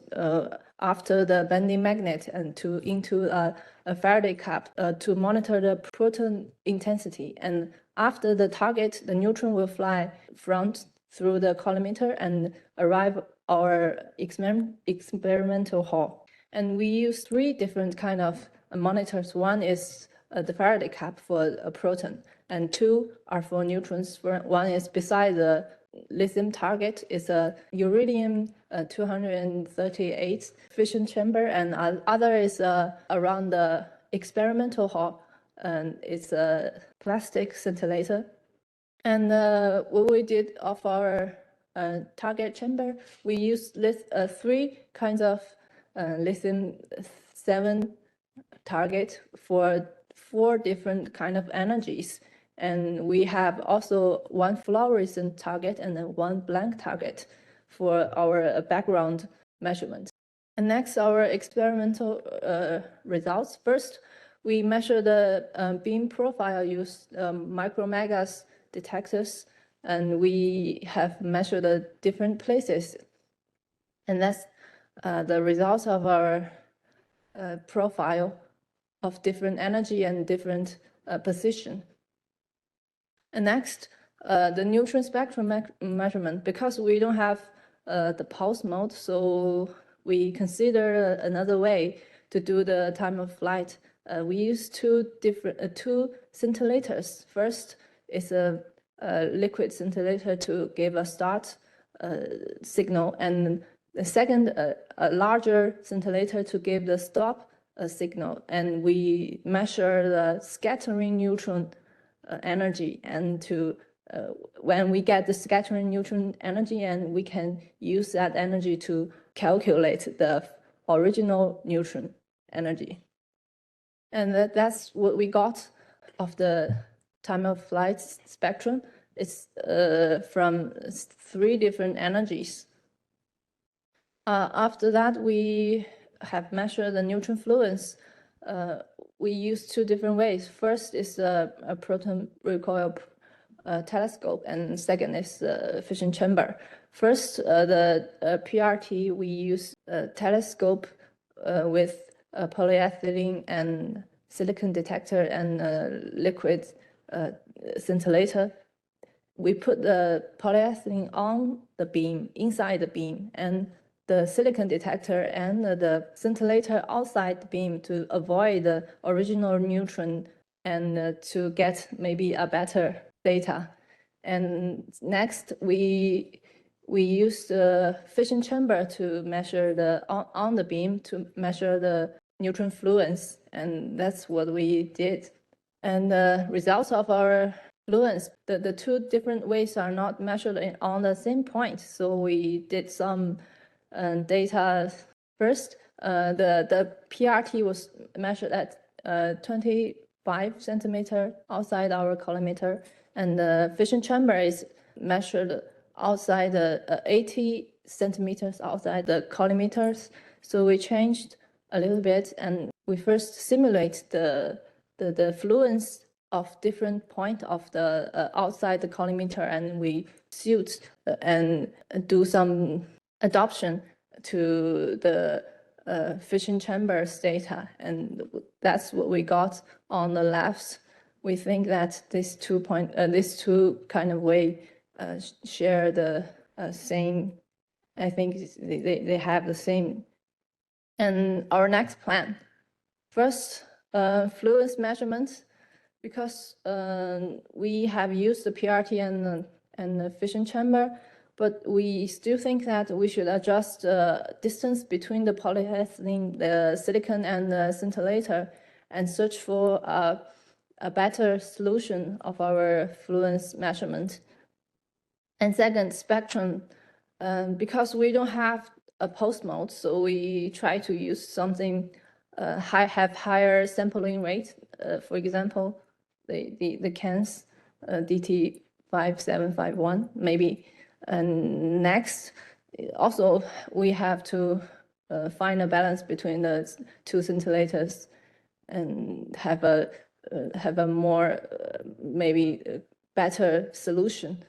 after the bending magnet and into a Faraday cap to monitor the proton intensity. And after the target, the neutron will fly front through the collimator and arrive our experimental hall. And we use 3 different kind of monitors. One is the Faraday cap for a proton, and 2 are for neutrons. One is beside the lithium target, is a uranium 238 fission chamber, and other is around the experimental hall, and it's a plastic scintillator. And what we did of our target chamber, we used 3 kinds of lithium-7 target for 4 different kind of energies. And we have also 1 fluorescent target and then 1 blank target for our background measurement. And next, our experimental results. First, we measure the beam profile, use micro-megas detectors, and we have measured the different places. And that's the results of our profile of different energy and different position. And next, the neutron spectrum measurement, because we don't have the pulse mode, so we consider another way to do the time of flight. We use 2 scintillators. First is a liquid scintillator to give a start signal, and the second, a larger scintillator to give the stop signal. And we measure the scattering neutron energy, and to when we get the scattering neutron energy, and we can use that energy to calculate the original neutron energy. And that's what we got of the time of flight spectrum. It's from 3 different energies. After that, we have measured the neutron fluence. We use 2 different ways. First is a proton recoil telescope, and second is the fission chamber. First, the PRT, we use a telescope with a polyethylene and silicon detector and a liquid scintillator. We put the polyethylene on the beam, inside the beam, and the silicon detector and the scintillator outside the beam to avoid the original neutron and to get maybe a better data. And next, we use the fission chamber to measure on the beam to measure the neutron fluence, and that's what we did. And the results of our fluence, the 2 different ways are not measured on the same point, so we did some data. First, The PRT was measured at 25 centimeter outside our collimator, and the fission chamber is measured outside the 80 centimeters outside the collimators. So we changed a little bit, and we first simulate the fluence of different point of the outside the collimator, and we suit and do some adoption to the fission chambers data, and that's what we got on the left. We think that these two kind of way share the same. I think they have the same. And our next plan, first fluence measurements, because we have used the PRT and the fission chamber, but we still think that we should adjust the distance between the polyethylene, the silicon, and the scintillator, and search for a better solution of our fluence measurement. And second, spectrum, because we don't have a post mode, so we try to use something have higher sampling rate. For example, the CANS DT5751 maybe. And next, also we have to find a balance between the two scintillators and have a more maybe better solution.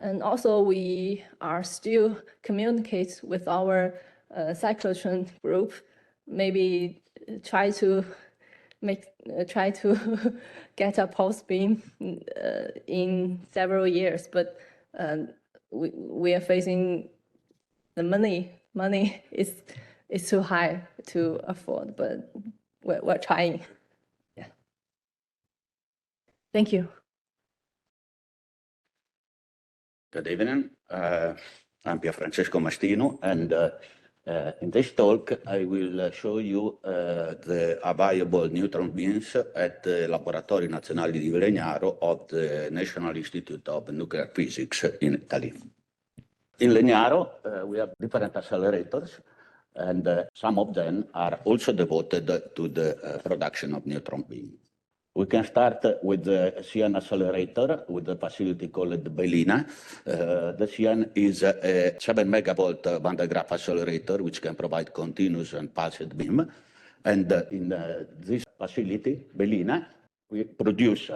And also we are still communicate with our cyclotron group, maybe try to get a pulse beam in several years, but we are facing the money is too high to afford, but we're trying. Yeah. Thank you. Good evening. I'm Pierfrancesco Mastino, and in this talk, I will show you the available neutron beams at the Laboratorio Nazionale di Legnaro of the National Institute of Nuclear Physics in Italy. In Legnaro, we have different accelerators, and some of them are also devoted to the production of neutron beam. We can start with the CERN accelerator with a facility called Bellina. The CERN is a 7 megavolt Van de Graaff accelerator which can provide continuous and pulsed beam. And in this facility, Bellina, we produce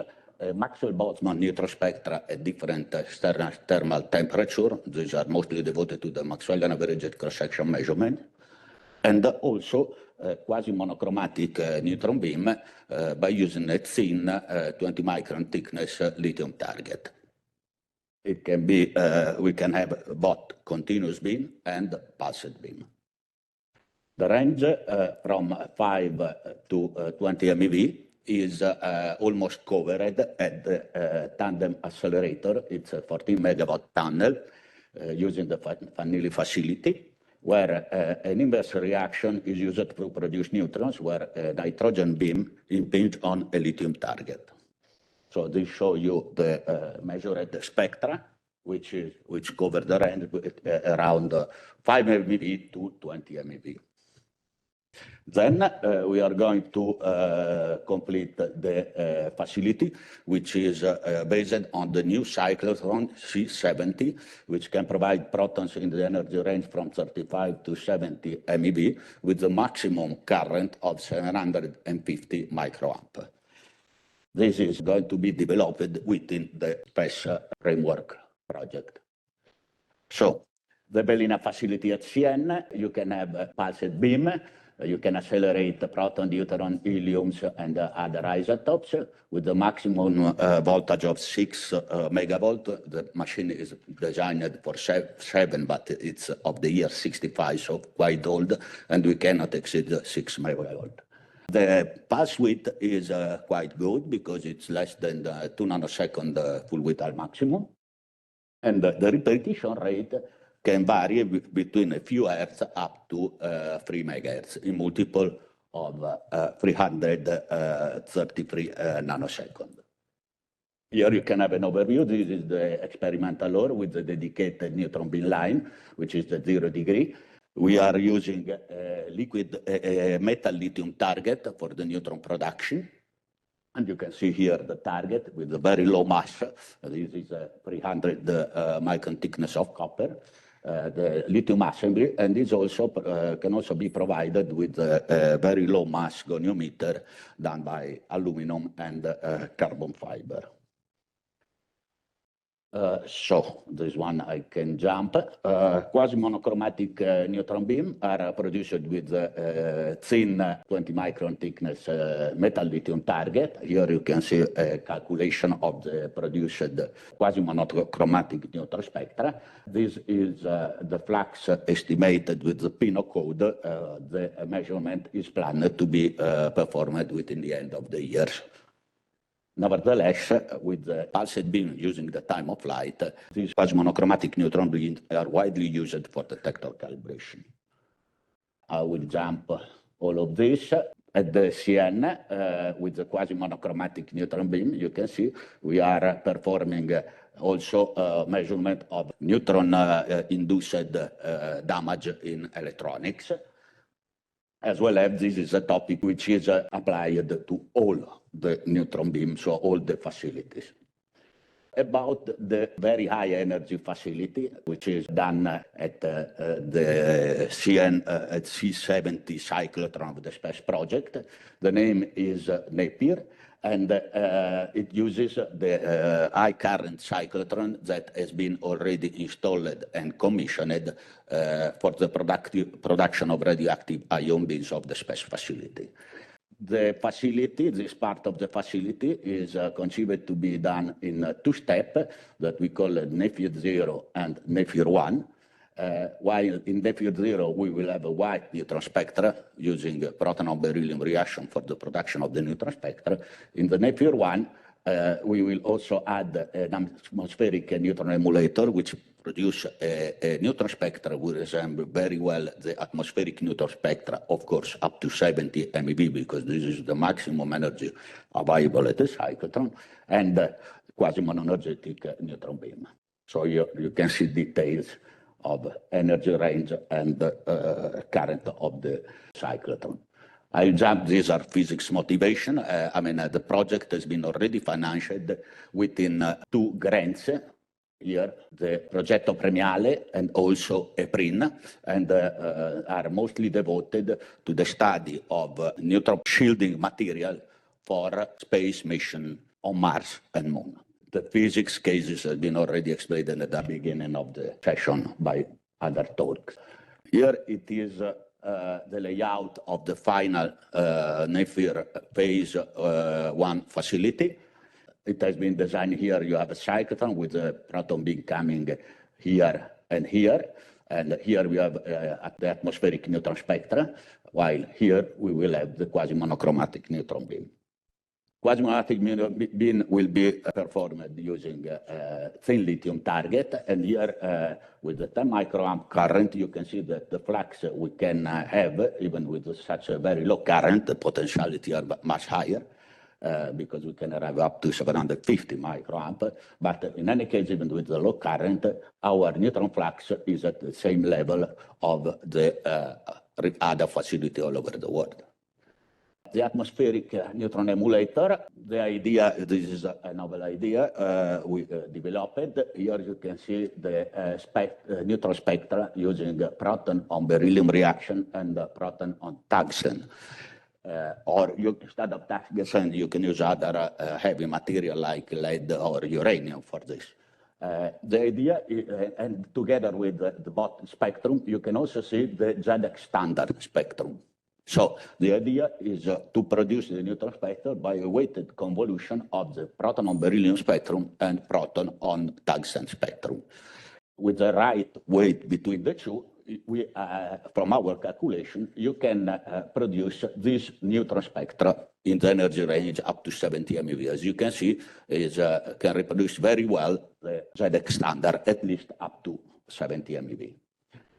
Maxwell-Boltzmann neutron spectra at different external thermal temperature. These are mostly devoted to the Maxwellian averaged cross-section measurement. And also quasi-monochromatic neutron beam by using a thin 20 micron thickness lithium target. It can be, we can have both continuous beam and pulsed beam. The range from 5 to 20 MeV is almost covered at the tandem accelerator. It's a 14 megawatt tunnel using the Fanelli facility, where an inverse reaction is used to produce neutrons, where a nitrogen beam impinges on a lithium target. So this shows you the measured spectra, which cover the range around 5 MeV to 20 MeV. Then we are going to complete the facility, which is based on the new cyclotron C70, which can provide protons in the energy range from 35 to 70 MeV with the maximum current of 750 microamp. This is going to be developed within the SPACE framework project. So the Bellina facility at CERN, you can have a pulsed beam. You can accelerate the proton, deuteron, heliums, and other isotopes with the maximum voltage of 6 megavolt. The machine is designed for 7, but it's of the year 65, so quite old, and we cannot exceed 6 megavolt. The pulse width is quite good because it's less than 2 nanosecond full width al maximum. And the repetition rate can vary between a few hertz up to 3 megahertz in multiple of 333 nanoseconds. Here you can have an overview. This is the experimental ore with the dedicated neutron beam line, which is the 0 degree. We are using a metal lithium target for the neutron production. And you can see here the target with a very low mass. This is a 300 micron thickness of copper, the lithium assembly, and this also can also be provided with a very low mass goniometer done by aluminum and carbon fiber. So this one I can jump. Quasi-monochromatic neutron beam are produced with thin 20 micron thickness metal lithium target. Here you can see a calculation of the produced quasi-monochromatic neutron spectra. This is the flux estimated with the Pinot code. The measurement is planned to be performed within the end of the year. Nevertheless, with the pulsed beam using the time of flight, these quasi-monochromatic neutron beams are widely used for detector calibration. I will jump all of this. At the CN, with the quasi-monochromatic neutron beam, you can see we are performing also measurement of neutron-induced damage in electronics. As well as this is a topic which is applied to all the neutron beams, so all the facilities. About the very high energy facility, which is done at the CN at C70 cyclotron of the space project. The name is Napier, and it uses the high current cyclotron that has been already installed and commissioned for the production of radioactive ion beams of the space facility. The facility, this part of the facility, is conceived to be done in two steps that we call Napier 0 and Napier 1. While in Napier 0, we will have a white neutron spectra using proton-beryllium reaction for the production of the neutron spectra. In the Napier 1, we will also add an atmospheric neutron emulator, which produce a neutron spectra will resemble very well the atmospheric neutron spectra, of course, up to 70 MeV, because this is the maximum energy available at the cyclotron, and quasi-monoenergetic neutron beam. So you can see details of energy range and current of the cyclotron. I jump, these are physics motivation. The project has been already financed within 2 grants. Here, the Progetto Premiale and also EPRIN, and are mostly devoted to the study of neutron shielding material for space mission on Mars and Moon. The physics cases have been already explained at the beginning of the session by other talks. Here it is the layout of the final Napier phase 1 facility. It has been designed here. You have a cyclotron with a proton beam coming here and here. And here we have the atmospheric neutron spectra, while here we will have the quasi-monochromatic neutron beam. Quasi-monochromatic beam will be performed using thin lithium target. And here with the 10 microamp current, you can see that the flux we can have, even with such a very low current, the potentiality are much higher. Because we can arrive up to 750 microamp. But in any case, even with the low current, our neutron flux is at the same level of the other facility all over the world. The atmospheric neutron emulator, the idea, this is a novel idea we developed. Here you can see the neutron spectra using proton on beryllium reaction and proton on tungsten. Or instead of tungsten, you can use other heavy material like lead or uranium for this. The idea, and together with the bottom spectrum, you can also see the 𝐧𝐞𝐿 standard spectrum. So the idea is to produce the neutron spectrum by a weighted convolution of the proton on beryllium spectrum and proton on tungsten spectrum. With the right weight between the two, we, from our calculation, you can produce this neutron spectra in the energy range up to 70 MeV. As you can see, it can reproduce very well the 𝐧𝐞𝐿 standard, at least up to 70 MeV.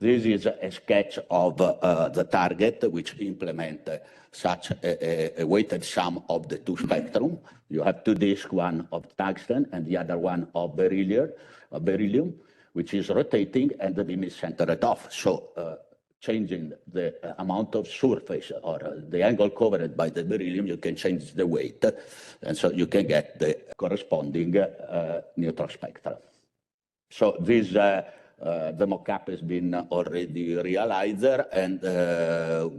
This is a sketch of the target, which implement such a weighted sum of the two spectrum. You have two disks, one of tungsten and the other one of beryllium, which is rotating, and the beam is centered off. So changing the amount of surface or the angle covered by the beryllium, you can change the weight, and so you can get the corresponding neutron spectra. So this, the mock-up has been already realized, and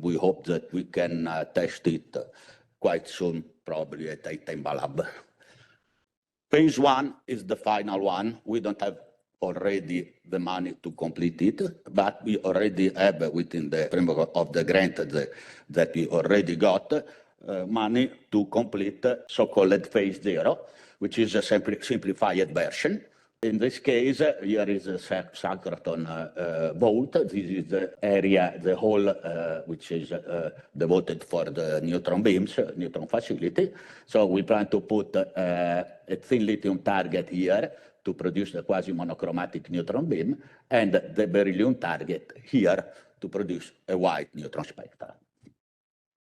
we hope that we can test it quite soon, probably at Zimbal lab. Phase 1 is the final one. We don't have already the money to complete it, but we already have within the framework of the grant that we already got money to complete so-called phase 0, which is a simplified version. In this case, here is a cyclotron vault. This is the area, the hall, which is devoted for the neutron beams, neutron facility. So we plan to put a thin lithium target here to produce the quasi-monochromatic neutron beam, and the beryllium target here to produce a white neutron spectra.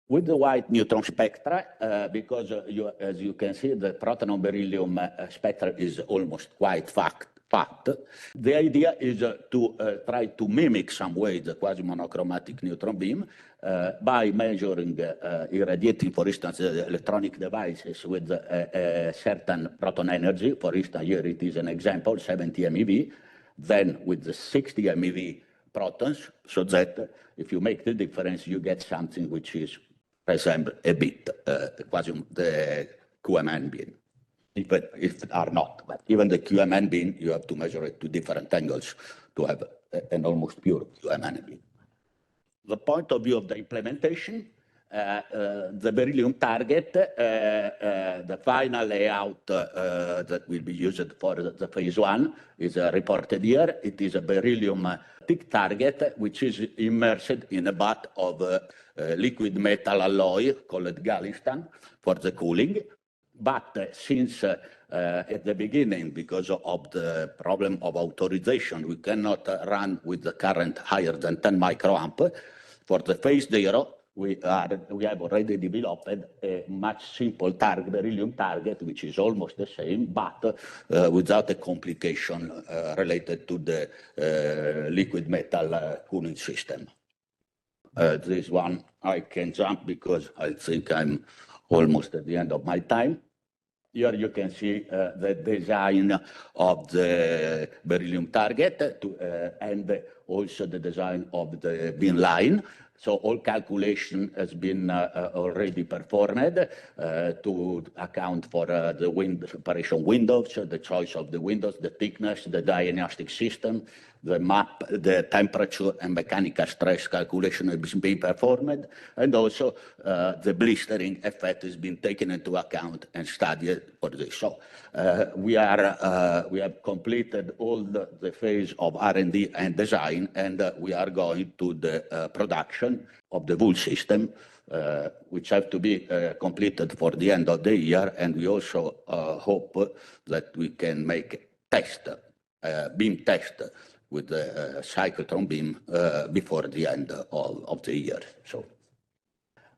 With the white neutron spectra, because as you can see, the proton beryllium spectra is almost quite fat. The idea is to try to mimic some way the quasi-monochromatic neutron beam by measuring, irradiating, for instance, electronic devices with a certain proton energy. For instance, here it is an example, 70 MeV, then with the 60 MeV protons, so that if you make the difference, you get something which is resemble a bit the QMN beam, even if it are not. But even the QMN beam, you have to measure it to different angles to have an almost pure QMN beam. The point of view of the implementation, the beryllium target, the final layout that will be used for the phase 1 is reported here. It is a beryllium thick target, which is immersed in a bath of liquid metal alloy called gallium for the cooling. But since at the beginning, because of the problem of authorization, we cannot run with the current higher than 10 microamp, for the phase 0, we have already developed a much simple target, beryllium target, which is almost the same, but without a complication related to the liquid metal cooling system. This one I can jump because I think I'm almost at the end of my time. Here you can see the design of the beryllium target and also the design of the beam line. So all calculation has been already performed to account for the separation windows, the choice of the windows, the thickness, the diagnostic system, the map, the temperature and mechanical stress calculation has been performed, and also the blistering effect has been taken into account and studied for this. So we have completed all the phase of R&D and design, and we are going to the production of the full system, which have to be completed for the end of the year, and we also hope that we can make beam test with the cyclotron beam before the end of the year. So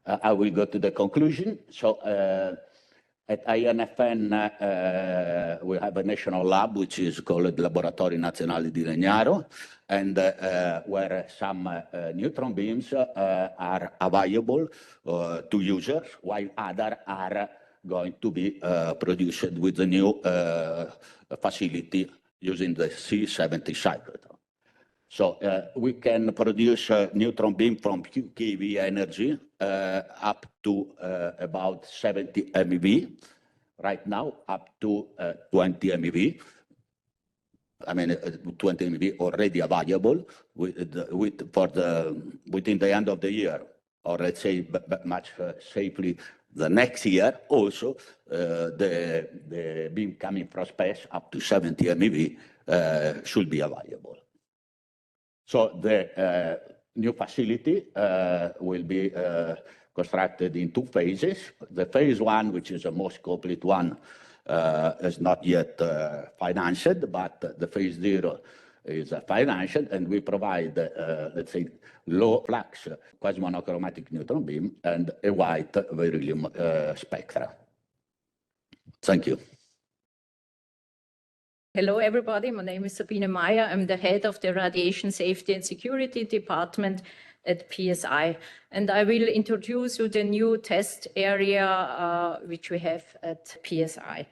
I will go to the conclusion. So at INFN, we have a national lab, which is called Laboratorio Nazionale di Legnaro, and where some neutron beams are available to users, while others are going to be produced with the new facility using the C70 cyclotron. So we can produce a neutron beam from keV energy up to about 70 MeV. Right now, up to 20 MeV. I mean, 20 MeV already available within the end of the year, or let's say much safely the next year. Also, the beam coming from space up to 70 MeV should be available. So the new facility will be constructed in 2 phases. The phase 1, which is the most complete one, is not yet financed, but the phase 0 is financed, and we provide, let's say, low flux quasi-monochromatic neutron beam and a white beryllium spectra. Thank you. Hello, everybody. My name is Sabine Meyer. I'm the head of the Radiation Safety and Security Department at PSI. And I will introduce you the new test area which we have at PSI.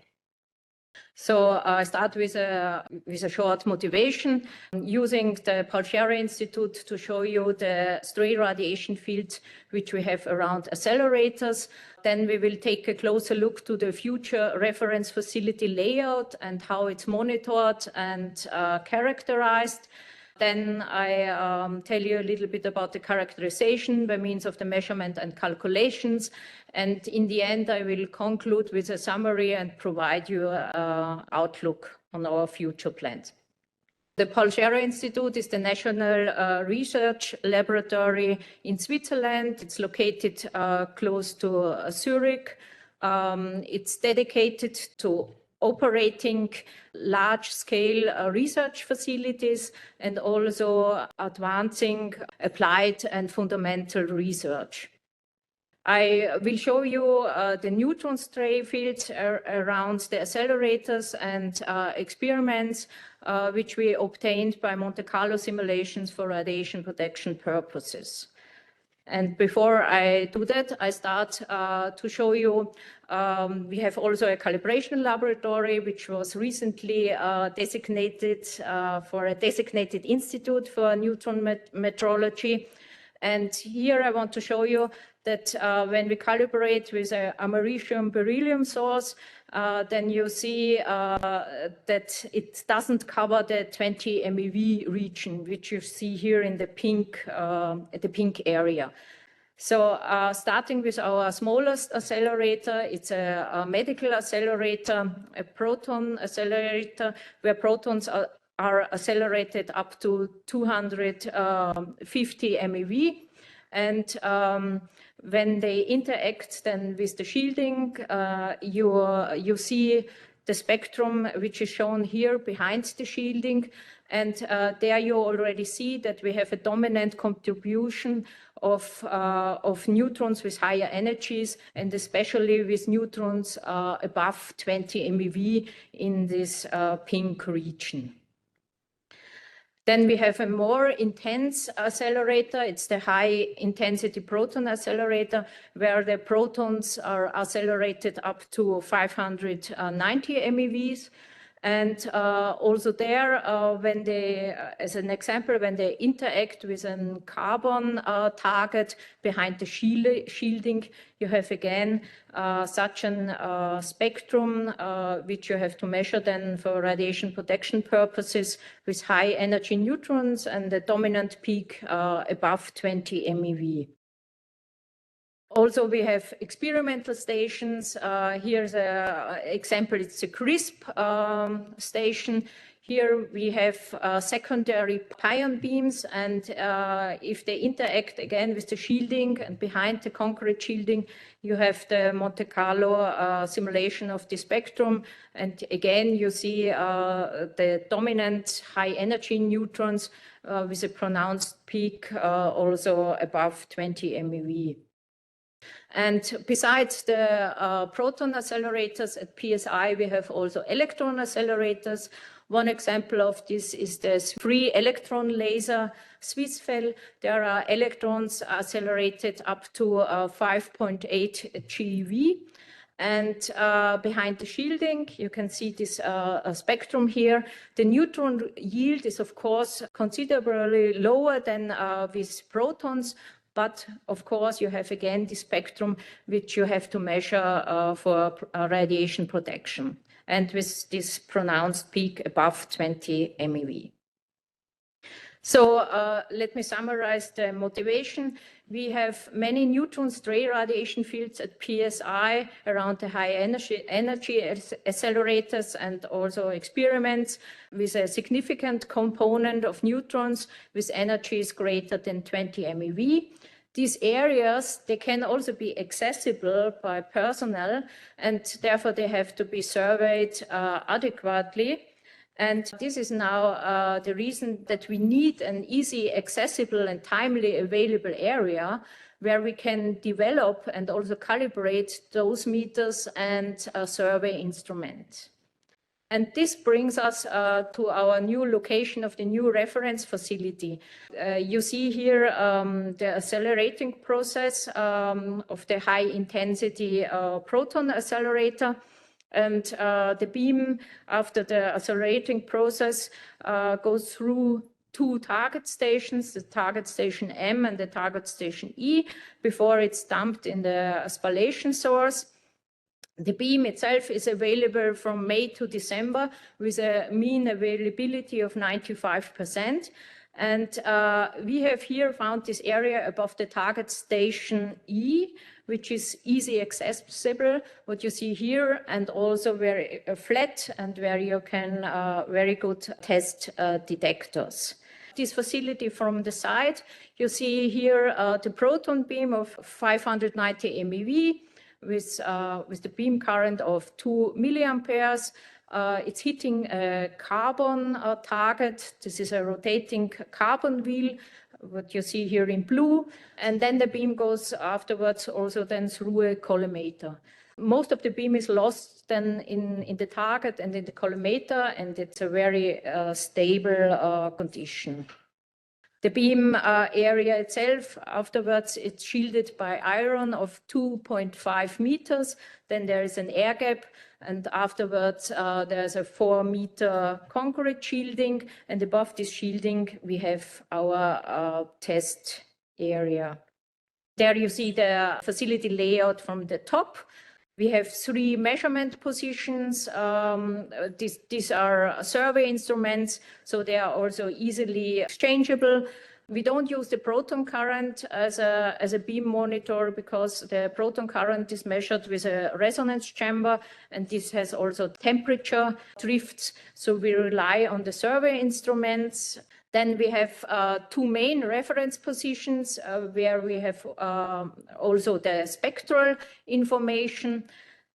So I start with a short motivation, using the Paul Scherrer Institute to show you the stray radiation fields which we have around accelerators. Then we will take a closer look to the future reference facility layout and how it's monitored and characterized. Then I tell you a little bit about the characterization by means of the measurement and calculations. And in the end, I will conclude with a summary and provide you an outlook on our future plans. The Paul Scherrer Institute is the national research laboratory in Switzerland. It's located close to Zurich. It's dedicated to operating large-scale research facilities and also advancing applied and fundamental research. I will show you the neutron stray fields around the accelerators and experiments which we obtained by Monte Carlo simulations for radiation protection purposes. And before I do that, I start to show you, we have also a calibration laboratory, which was recently designated for a designated institute for neutron metrology. And here I want to show you that when we calibrate with an americium beryllium source, then you see that it doesn't cover the 20 MeV region, which you see here in the pink area. So starting with our smallest accelerator, it's a medical accelerator, a proton accelerator, where protons are accelerated up to 250 MeV. And when they interact then with the shielding, you see the spectrum, which is shown here behind the shielding. And there you already see that we have a dominant contribution of neutrons with higher energies, and especially with neutrons above 20 MeV in this pink region. Then we have a more intense accelerator. It's the high-intensity proton accelerator, where the protons are accelerated up to 590 MeVs. And also there, when they, as an example, when they interact with a carbon target behind the shielding, you have again such a spectrum which you have to measure then for radiation protection purposes with high-energy neutrons and the dominant peak above 20 MeV. Also, we have experimental stations. Here's an example. It's a CRISP station. Here we have secondary pion beams, and if they interact again with the shielding and behind the concrete shielding, you have the Monte Carlo simulation of the spectrum. And again, you see the dominant high-energy neutrons with a pronounced peak also above 20 MeV. And besides the proton accelerators at PSI, we have also electron accelerators. One example of this is the free electron laser Swissfell. There are electrons accelerated up to 5.8 GeV. And behind the shielding, you can see this spectrum here. The neutron yield is, of course, considerably lower than with protons. But of course, you have again the spectrum which you have to measure for radiation protection, and with this pronounced peak above 20 MeV. So let me summarize the motivation. We have many neutron stray radiation fields at PSI around the high energy accelerators and also experiments with a significant component of neutrons with energies greater than 20 MeV. These areas, they can also be accessible by personnel, and therefore they have to be surveyed adequately. And this is now the reason that we need an easy, accessible and timely available area where we can develop and also calibrate dosimeters and survey instruments. And this brings us to our new location of the new reference facility. You see here the accelerating process of the high-intensity proton accelerator. And the beam, after the accelerating process, goes through two target stations, the target station M and the target station E, before it's dumped in the spallation source. The beam itself is available from May to December with a mean availability of 95%. And we have here found this area above the target station E, which is easy accessible, what you see here, and also very flat and where you can very good test detectors. This facility from the side, you see here the proton beam of 590 MeV, with the beam current of 2 milliamperes. It's hitting a carbon target. This is a rotating carbon wheel, what you see here in blue. And then the beam goes afterwards also then through a collimator. Most of the beam is lost then in the target and in the collimator, and it's a very stable condition. The beam area itself, afterwards, it's shielded by iron of 2.5 meters. Then there is an air gap, and afterwards, there's a 4-meter concrete shielding. And above this shielding, we have our test area. There you see the facility layout from the top. We have 3 measurement positions. These are survey instruments, so they are also easily exchangeable. We don't use the proton current as a beam monitor because the proton current is measured with a resonance chamber, and this has also temperature drifts. So we rely on the survey instruments. Then we have 2 main reference positions where we have also the spectral information.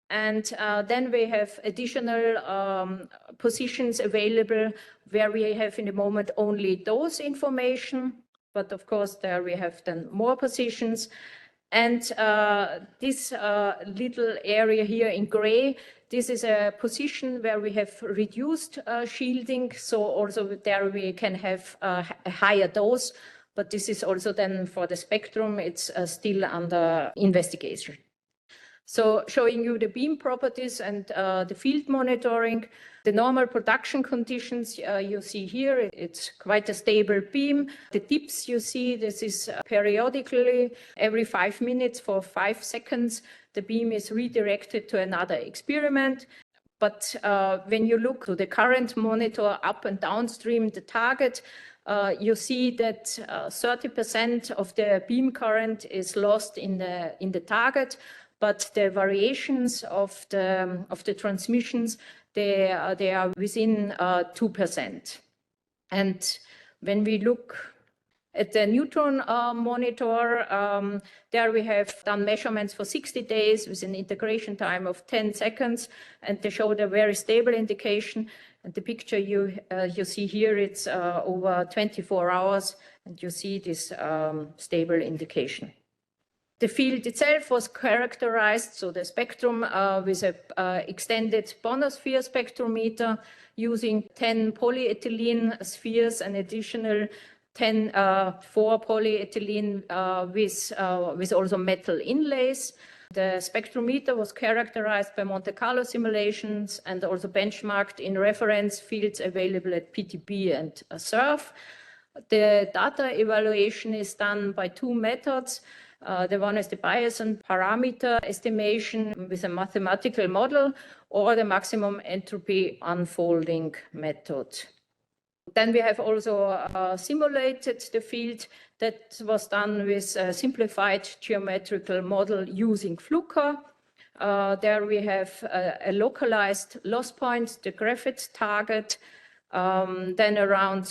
And then we have additional positions available where we have in the moment only those information. But of course, there we have then more positions. And this little area here in gray, this is a position where we have reduced shielding. So also there we can have a higher dose. But this is also then for the spectrum, it's still under investigation. So showing you the beam properties and the field monitoring, the normal production conditions you see here, it's quite a stable beam. The dips you see, this is periodically every 5 minutes for 5 seconds, the beam is redirected to another experiment. But when you look to the current monitor up and downstream the target, you see that 30% of the beam current is lost in the target. But the variations of the transmissions, they are within 2%. And when we look at the neutron monitor, there we have done measurements for 60 days with an integration time of 10 seconds, and they showed a very stable indication. And the picture you see here, it's over 24 hours, and you see this stable indication. The field itself was characterized, so the spectrum with an extended bonosphere spectrometer using 10 polyethylene spheres and additional 10 4-polyethylene with also metal inlays. The spectrometer was characterized by Monte Carlo simulations and also benchmarked in reference fields available at PTB and SURF. The data evaluation is done by 2 methods. The one is the Bayesian parameter estimation with a mathematical model, or the maximum entropy unfolding method. Then we have also simulated the field. That was done with a simplified geometrical model using Fluker. There we have a localized loss point, the graphite target, then around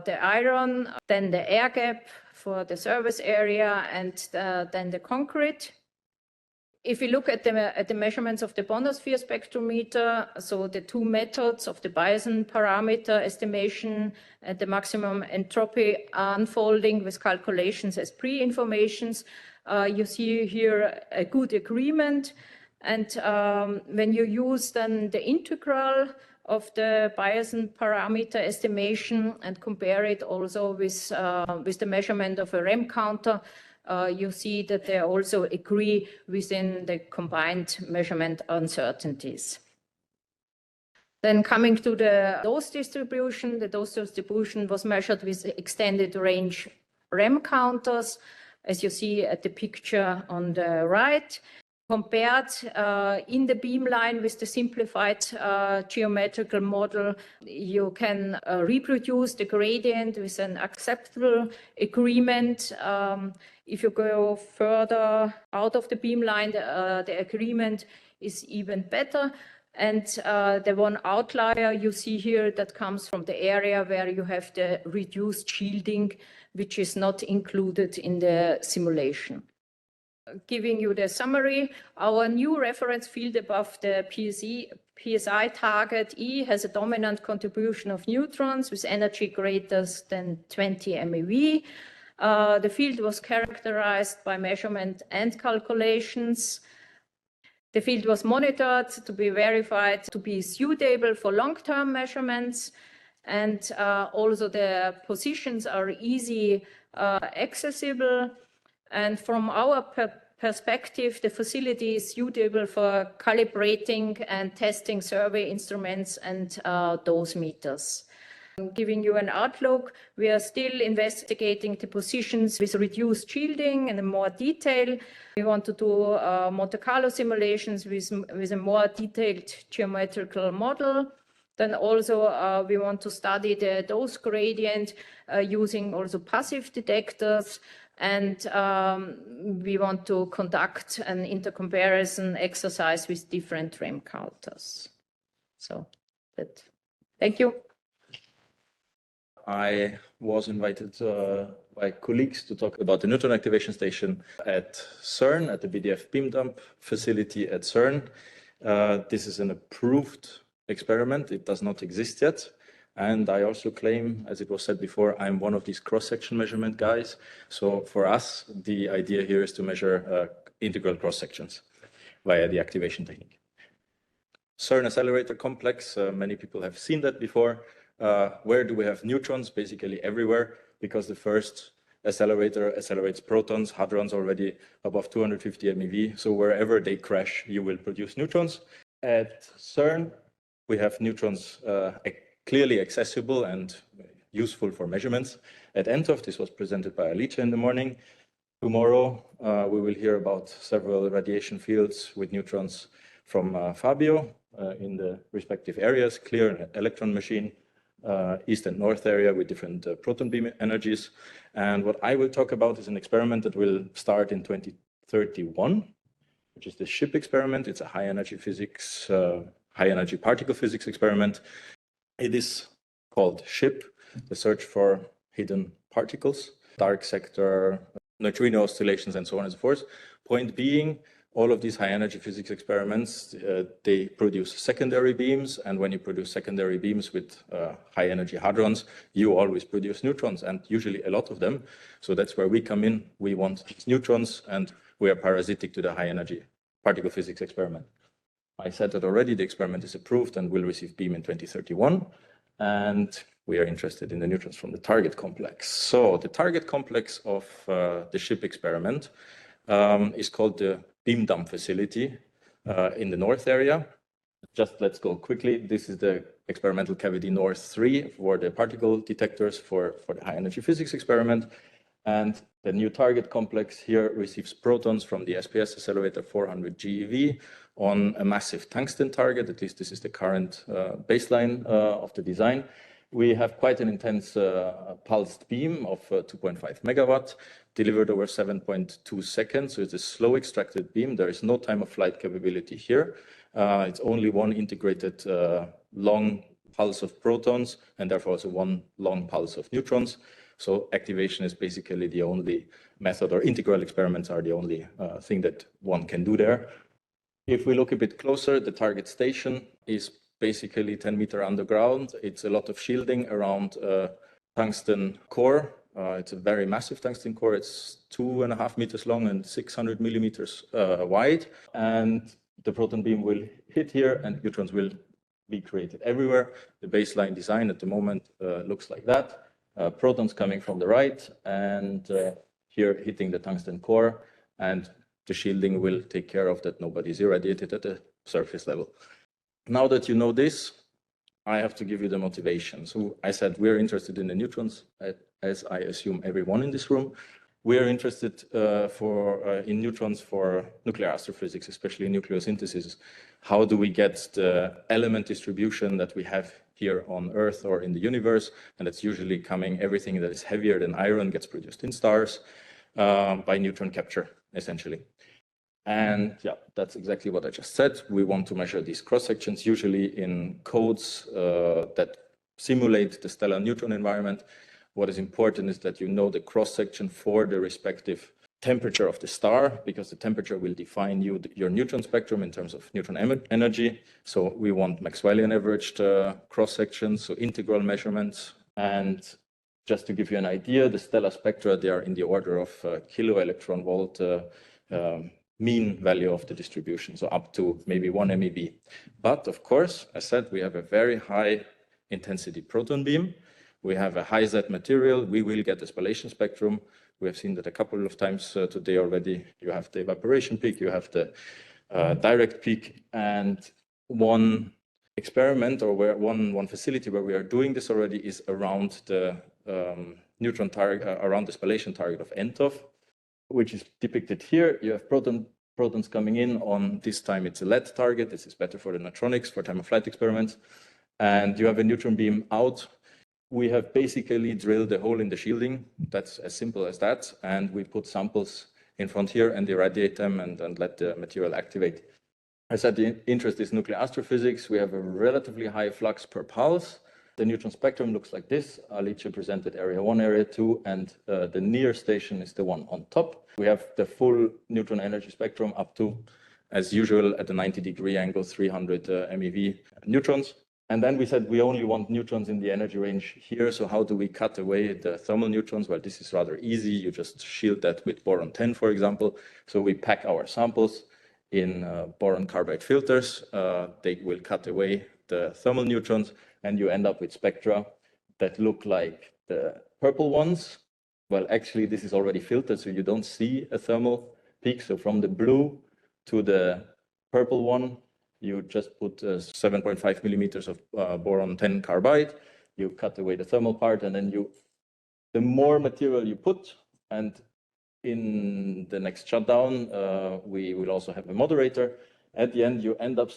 the iron, then the air gap for the surface area, and then the concrete. If you look at the measurements of the bonosphere spectrometer, so the 2 methods of the Bayesian parameter estimation and the maximum entropy unfolding with calculations as pre-informations, you see here a good agreement. And when you use then the integral of the Bayesian parameter estimation and compare it also with the measurement of a REM counter, you see that they also agree within the combined measurement uncertainties. Then coming to the dose distribution, the dose distribution was measured with extended range REM counters, as you see at the picture on the right. Compared in the beamline with the simplified geometrical model, you can reproduce the gradient with an acceptable agreement. If you go further out of the beamline, the agreement is even better. And the one outlier you see here that comes from the area where you have the reduced shielding, which is not included in the simulation. Giving you the summary, our new reference field above the PSI target E has a dominant contribution of neutrons with energy greater than 20 MeV. The field was characterized by measurement and calculations. The field was monitored to be verified to be suitable for long-term measurements, and also the positions are easy accessible. And from our perspective, the facility is suitable for calibrating and testing survey instruments and dosimeters. Giving you an outlook, we are still investigating the positions with reduced shielding in more detail. We want to do Monte Carlo simulations with a more detailed geometrical model. Then also we want to study the dose gradient using also passive detectors. And we want to conduct an intercomparison exercise with different REM counters. So thank you. I was invited by colleagues to talk about the neutron activation station at CERN, at the BDF Beam Dump Facility at CERN. This is an approved experiment. It does not exist yet. And I also claim, as it was said before, I'm one of these cross-section measurement guys. So for us, the idea here is to measure integral cross-sections via the activation technique. CERN accelerator complex, many people have seen that before. Where do we have neutrons? Basically everywhere, because the first accelerator accelerates protons, hadrons already above 250 MeV. So wherever they crash, you will produce neutrons. At CERN, we have neutrons clearly accessible and useful for measurements. At NTOF, this was presented by Alicia in the morning. Tomorrow, we will hear about several radiation fields with neutrons from Fabio in the respective areas, clear electron machine, east and north area with different proton beam energies. And what I will talk about is an experiment that will start in 2031, which is the SHIP experiment. It's a high-energy physics, high-energy particle physics experiment. It is called SHIP, the search for hidden particles, dark sector, neutrino oscillations, and so on and so forth. Point being, all of these high-energy physics experiments, they produce secondary beams, and when you produce secondary beams with high-energy hadrons, you always produce neutrons, and usually a lot of them. So that's where we come in. We want these neutrons, and we are parasitic to the high-energy particle physics experiment. I said that already the experiment is approved and will receive beam in 2031, and we are interested in the neutrons from the target complex. So the target complex of the SHIP experiment is called the Beam Dump Facility in the north area. Just let's go quickly. This is the experimental cavity North 3 for the particle detectors for the high-energy physics experiment. And the new target complex here receives protons from the SPS accelerator 400 GeV on a massive tungsten target. At least this is the current baseline of the design. We have quite an intense pulsed beam of 2.5 megawatt delivered over 7.2 seconds. So it's a slow extracted beam. There is no time of flight capability here. It's only one integrated long pulse of protons and therefore also one long pulse of neutrons. So activation is basically the only method, or integral experiments are the only thing that one can do there. If we look a bit closer, the target station is basically 10 meters underground. It's a lot of shielding around a tungsten core. It's a very massive tungsten core. It's 2.5 meters long and 600 millimeters wide. And the proton beam will hit here and neutrons will be created everywhere. The baseline design at the moment looks like that. Protons coming from the right and here hitting the tungsten core, and the shielding will take care of that nobody is irradiated at the surface level. Now that you know this, I have to give you the motivation. So I said we're interested in the neutrons, as I assume everyone in this room. We're interested in neutrons for nuclear astrophysics, especially nucleosynthesis. How do we get the element distribution that we have here on Earth or in the universe? And it's usually coming, everything that is heavier than iron gets produced in stars by neutron capture, essentially. And yeah, that's exactly what I just said. We want to measure these cross-sections, usually in codes that simulate the stellar neutron environment. What is important is that you know the cross-section for the respective temperature of the star, because the temperature will define your neutron spectrum in terms of neutron energy. So we want Maxwellian averaged cross-sections, so integral measurements. And just to give you an idea, the stellar spectra, they are in the order of kilo-electron volt mean value of the distribution, so up to maybe 1 MeV. But of course, as said, we have a very high intensity proton beam. We have a high-Z material. We will get a spallation spectrum. We have seen that a couple of times today already. You have the evaporation peak, you have the direct peak, and one experiment or one facility where we are doing this already is around the neutron target, around the spallation target of NTOF, which is depicted here. You have protons coming in on, this time it's a lead target. This is better for the neutronics, for time-of-flight experiments. And you have a neutron beam out. We have basically drilled a hole in the shielding. That's as simple as that. And we put samples in front here and irradiate them and let the material activate. I said the interest is nuclear astrophysics. We have a relatively high flux per pulse. The neutron spectrum looks like this. Alice presented area 1, area 2, and the near station is the one on top. We have the full neutron energy spectrum up to, as usual, at a 90-degree angle, 300 MeV neutrons. And then we said we only want neutrons in the energy range here. So how do we cut away the thermal neutrons? Well, this is rather easy. You just shield that with boron 10, for example. So we pack our samples in boron carbide filters. They will cut away the thermal neutrons, and you end up with spectra that look like the purple ones. Well, actually, this is already filtered, so you don't see a thermal peak. So from the blue to the purple one, you just put 7.5 millimeters of boron 10 carbide. You cut away the thermal part, and then the more material you put, and in the next shutdown, we will also have a moderator. At the end, you end up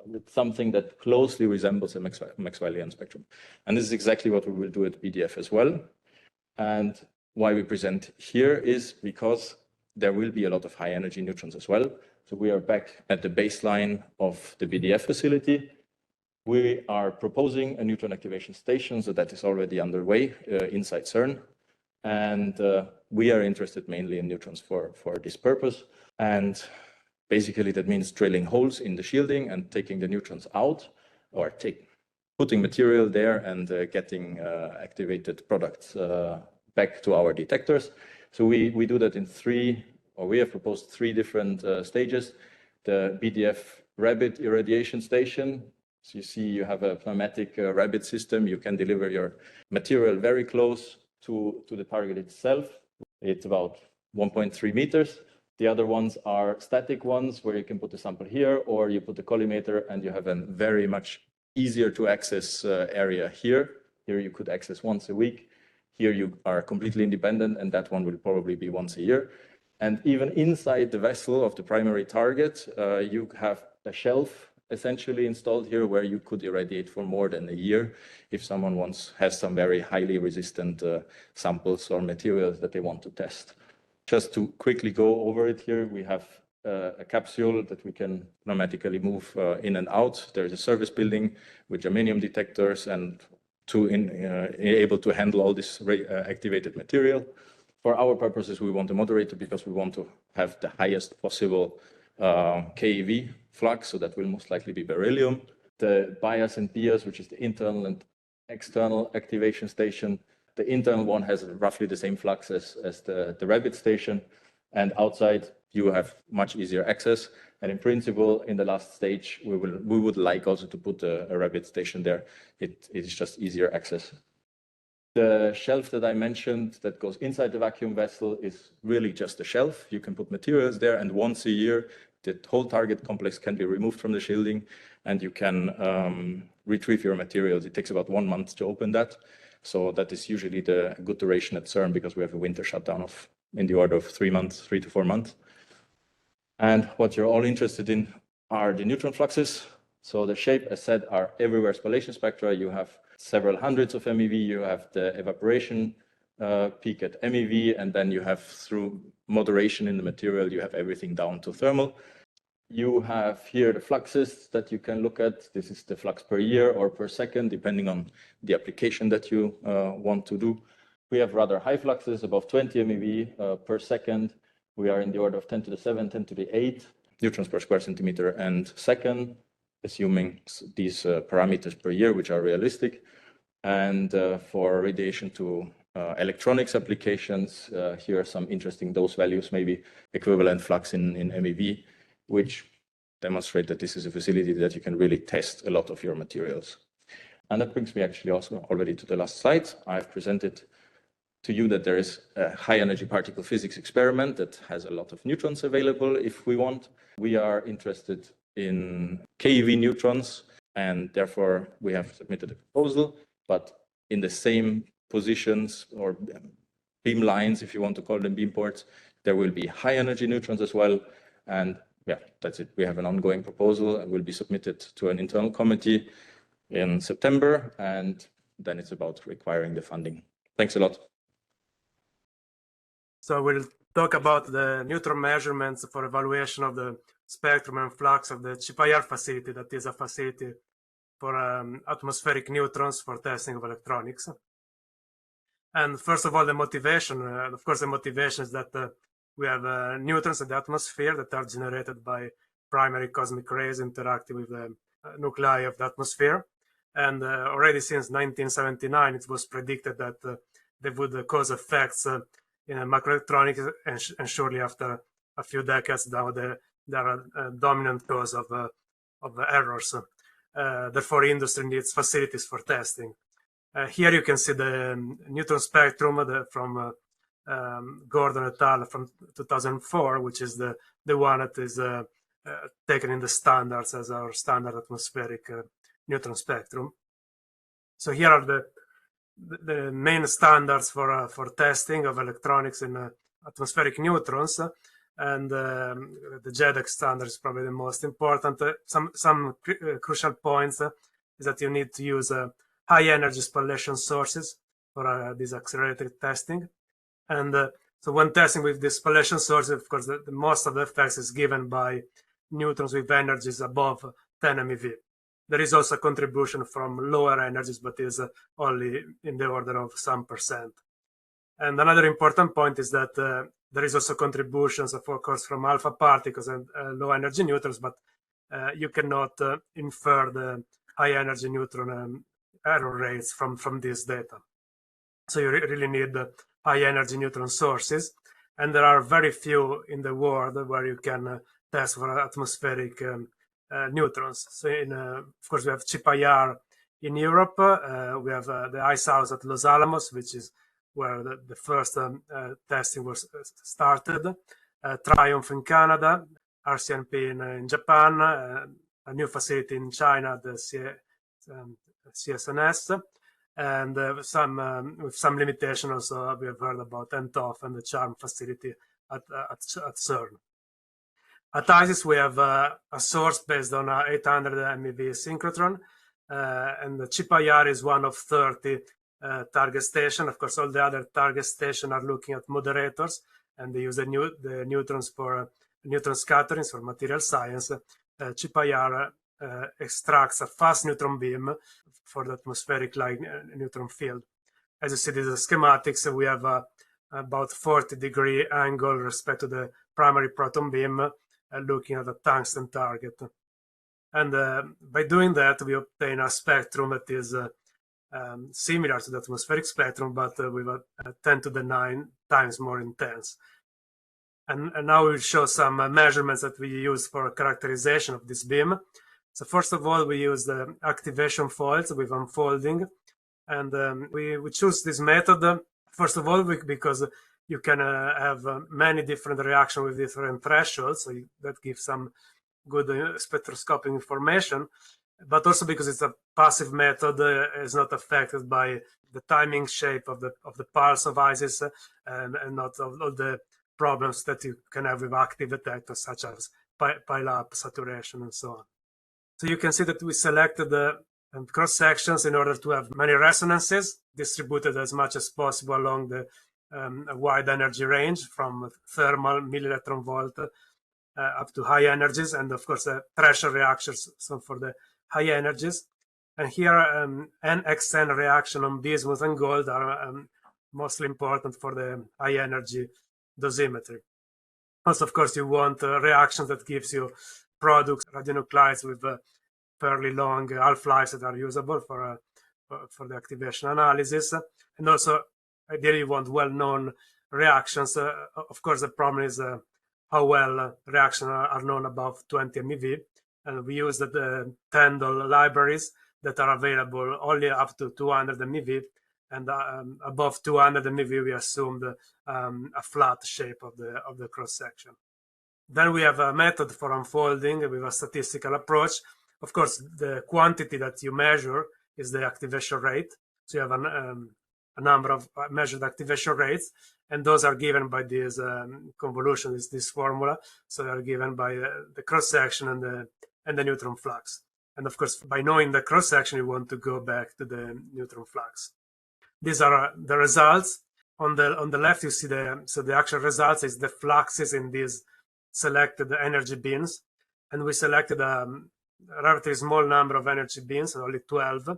with something that closely resembles a Maxwellian spectrum. And this is exactly what we will do at BDF as well. And why we present here is because there will be a lot of high-energy neutrons as well. So we are back at the baseline of the BDF facility. We are proposing a neutron activation station, so that is already underway inside CERN. And we are interested mainly in neutrons for this purpose. And basically, that means drilling holes in the shielding and taking the neutrons out, or putting material there and getting activated products back to our detectors. So we do that in we have proposed 3 different stages. The BDF rabbit irradiation station. So you see you have a pneumatic rabbit system. You can deliver your material very close to the target itself. It's about 1.3 meters. The other ones are static ones where you can put the sample here, or you put the collimator and you have a very much easier to access area here. Here you could access once a week. Here you are completely independent, and that one will probably be once a year. And even inside the vessel of the primary target, you have a shelf essentially installed here where you could irradiate for more than a year if someone has some very highly resistant samples or materials that they want to test. Just to quickly go over it here, we have a capsule that we can pneumatically move in and out. There is a service building with germanium detectors and able to handle all this activated material. For our purposes, we want a moderator because we want to have the highest possible 𝐭𝐫𝐬 flux, so that will most likely be beryllium. The bias and bias, which is the internal and external activation station. The internal one has roughly the same flux as the rabbit station, and outside you have much easier access. And in principle, in the last stage, we would like also to put a rapid station there. It is just easier access. The shelf that I mentioned that goes inside the vacuum vessel is really just a shelf. You can put materials there, and once a year, the whole target complex can be removed from the shielding, and you can retrieve your materials. It takes about 1 month to open that. So that is usually the good duration at CERN, because we have a winter shutdown of in the order of 3 months, 3 to 4 months. And what you're all interested in are the neutron fluxes. So the shape, as said, are everywhere spallation spectra. You have several hundreds of MeV. You have the evaporation peak at MeV, and then you have, through moderation in the material, you have everything down to thermal. You have here the fluxes that you can look at. This is the flux per year or per second, depending on the application that you want to do. We have rather high fluxes, above 20 MeV per second. We are in the order of 10 to the 7, 10 to the 8 neutrons per square centimeter and second, assuming these parameters per year, which are realistic. And for radiation to electronics applications, here are some interesting dose values, maybe equivalent flux in MeV, which demonstrate that this is a facility that you can really test a lot of your materials. And that brings me actually also already to the last slide. I've presented to you that there is a high energy particle physics experiment that has a lot of neutrons available if we want. We are interested in KeV neutrons, and therefore we have submitted a proposal, but in the same positions or beam lines, if you want to call them beam ports, there will be high energy neutrons as well. And yeah, that's it. We have an ongoing proposal and will be submitted to an internal committee in September, and then it's about requiring the funding. Thanks a lot. So we'll talk about the neutron measurements for evaluation of the spectrum and flux of the CCRI facility, that is a facility for atmospheric neutrons for testing of electronics. And first of all, the motivation, of course, the motivation is that we have neutrons in the atmosphere that are generated by primary cosmic rays interacting with the nuclei of the atmosphere. And already since 1979, it was predicted that they would cause effects in macroelectronics, and shortly after a few decades now, they are a dominant cause of errors. Therefore, industry needs facilities for testing. Here you can see the neutron spectrum from Gordon et al. From 2004, which is the one that is taken in the standards as our standard atmospheric neutron spectrum. So here are the main standards for testing of electronics in atmospheric neutrons, and the 𝐧𝐞𝐿 standard is probably the most important. Some crucial points is that you need to use high energy spallation sources for this accelerated testing. And so when testing with this spallation source, of course, the most of the effects is given by neutrons with energies above 10 MeV. There is also a contribution from lower energies, but is only in the order of some %. And another important point is that there is also contributions, of course, from alpha particles and low energy neutrons, but you cannot infer the high energy neutron error rates from this data. So you really need high energy neutron sources, and there are very few in the world where you can test for atmospheric neutrons. So of course we have CCRI in Europe, we have the ice house at Los Alamos, which is where the first testing was started, Triumph in Canada, RCNP in Japan, a new facility in China, the CSNS, and with some limitation also we have heard about NTOF and the CHARM facility at CERN. At ISIS, we have a source based on 800 MeV synchrotron, and the CCRI is one of 30 target stations. Of course, all the other target stations are looking at moderators, and they use the neutrons for neutron scatterings for material science. CCRI extracts a fast neutron beam for the atmospheric light neutron field. As you see, these are schematics. We have about 40-degree angle respect to the primary proton beam, looking at a tungsten target. And by doing that, we obtain a spectrum that is similar to the atmospheric spectrum, but with a 10 to the 9 times more intense. And now we'll show some measurements that we use for characterization of this beam. So first of all, we use the activation foils with unfolding. And we choose this method, first of all, because you can have many different reactions with different thresholds. So that gives some good spectroscopic information. But also because it's a passive method, is not affected by the timing shape of the pulse of 𝐦𝐬𝐧 and not all the problems that you can have with active detectors, such as pile-up, saturation, and so on. So you can see that we selected the cross sections in order to have many resonances distributed as much as possible along the wide energy range from thermal millielectron volt up to high energies, and of course the threshold reactions, so for the high energies. And here NXN reaction on bismuth and gold are mostly important for the high energy dosimetry. Also, of course, you want reactions that gives you products, radionuclides with fairly long half-lives that are usable for the activation analysis. And also, ideally, you want well-known reactions. Of course, the problem is how well reactions are known above 20 MeV. And we use the Tyndall libraries that are available only up to 200 MeV. And above 200 MeV, we assumed a flat shape of the cross-section. Then we have a method for unfolding with a statistical approach. Of course, the quantity that you measure is the activation rate. So you have a number of measured activation rates, and those are given by this convolution, this formula. So they are given by the cross-section and the neutron flux. And of course, by knowing the cross-section, you want to go back to the neutron flux. These are the results. On the left, you see the actual results is the fluxes in these selected energy beams, and we selected a relatively small number of energy beams, only 12,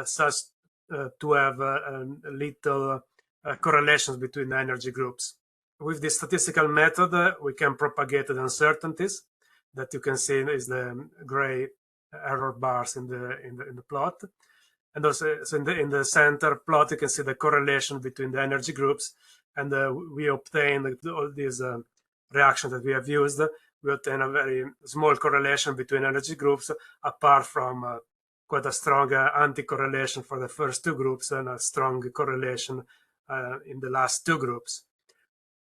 such to have little correlations between the energy groups. With this statistical method, we can propagate the uncertainties that you can see is the gray error bars in the plot. And also, so in the center plot, you can see the correlation between the energy groups, and we obtain all these reactions that we have used. We obtain a very small correlation between energy groups, apart from quite a strong anti-correlation for the first two groups and a strong correlation in the last two groups.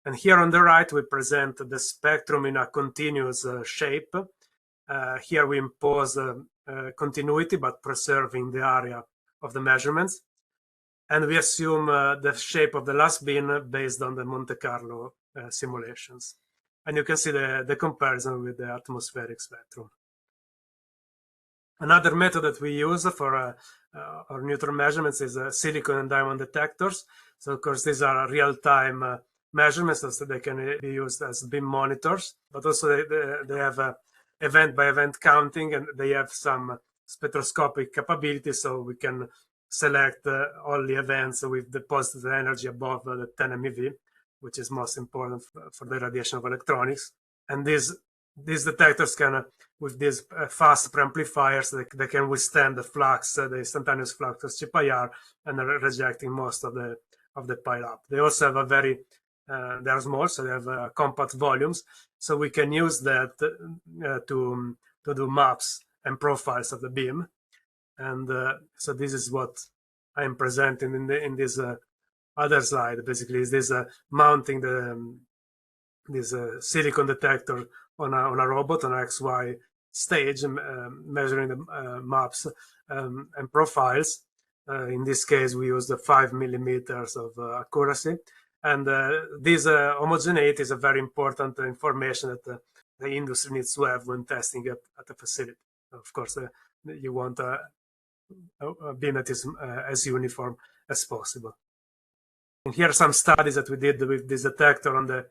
And here on the right, we present the spectrum in a continuous shape. Here we impose continuity, but preserving the area of the measurements. And we assume the shape of the last beam based on the Monte Carlo simulations. And you can see the comparison with the atmospheric spectrum. Another method that we use for our neutron measurements is silicon and diamond detectors. So of course, these are real-time measurements, so they can be used as beam monitors, but also they have event-by-event counting, and they have some spectroscopic capabilities, so we can select only events with deposited energy above the 10 MeV, which is most important for the radiation of electronics. And these detectors can, with these fast preamplifiers, they can withstand the flux, the instantaneous flux of 𝐧𝐞𝐼R, and are rejecting most of the pile-up. They also have a very they are small, so they have compact volumes, so we can use that to do maps and profiles of the beam. And so this is what I'm presenting in this other slide. Basically, is this mounting this silicon detector on a robot on an XY stage, measuring the maps and profiles. In this case, we use the 5 millimeters of accuracy. And this homogeneity is a very important information that the industry needs to have when testing at the facility. Of course, you want a beam that is as uniform as possible. And here are some studies that we did with this detector on the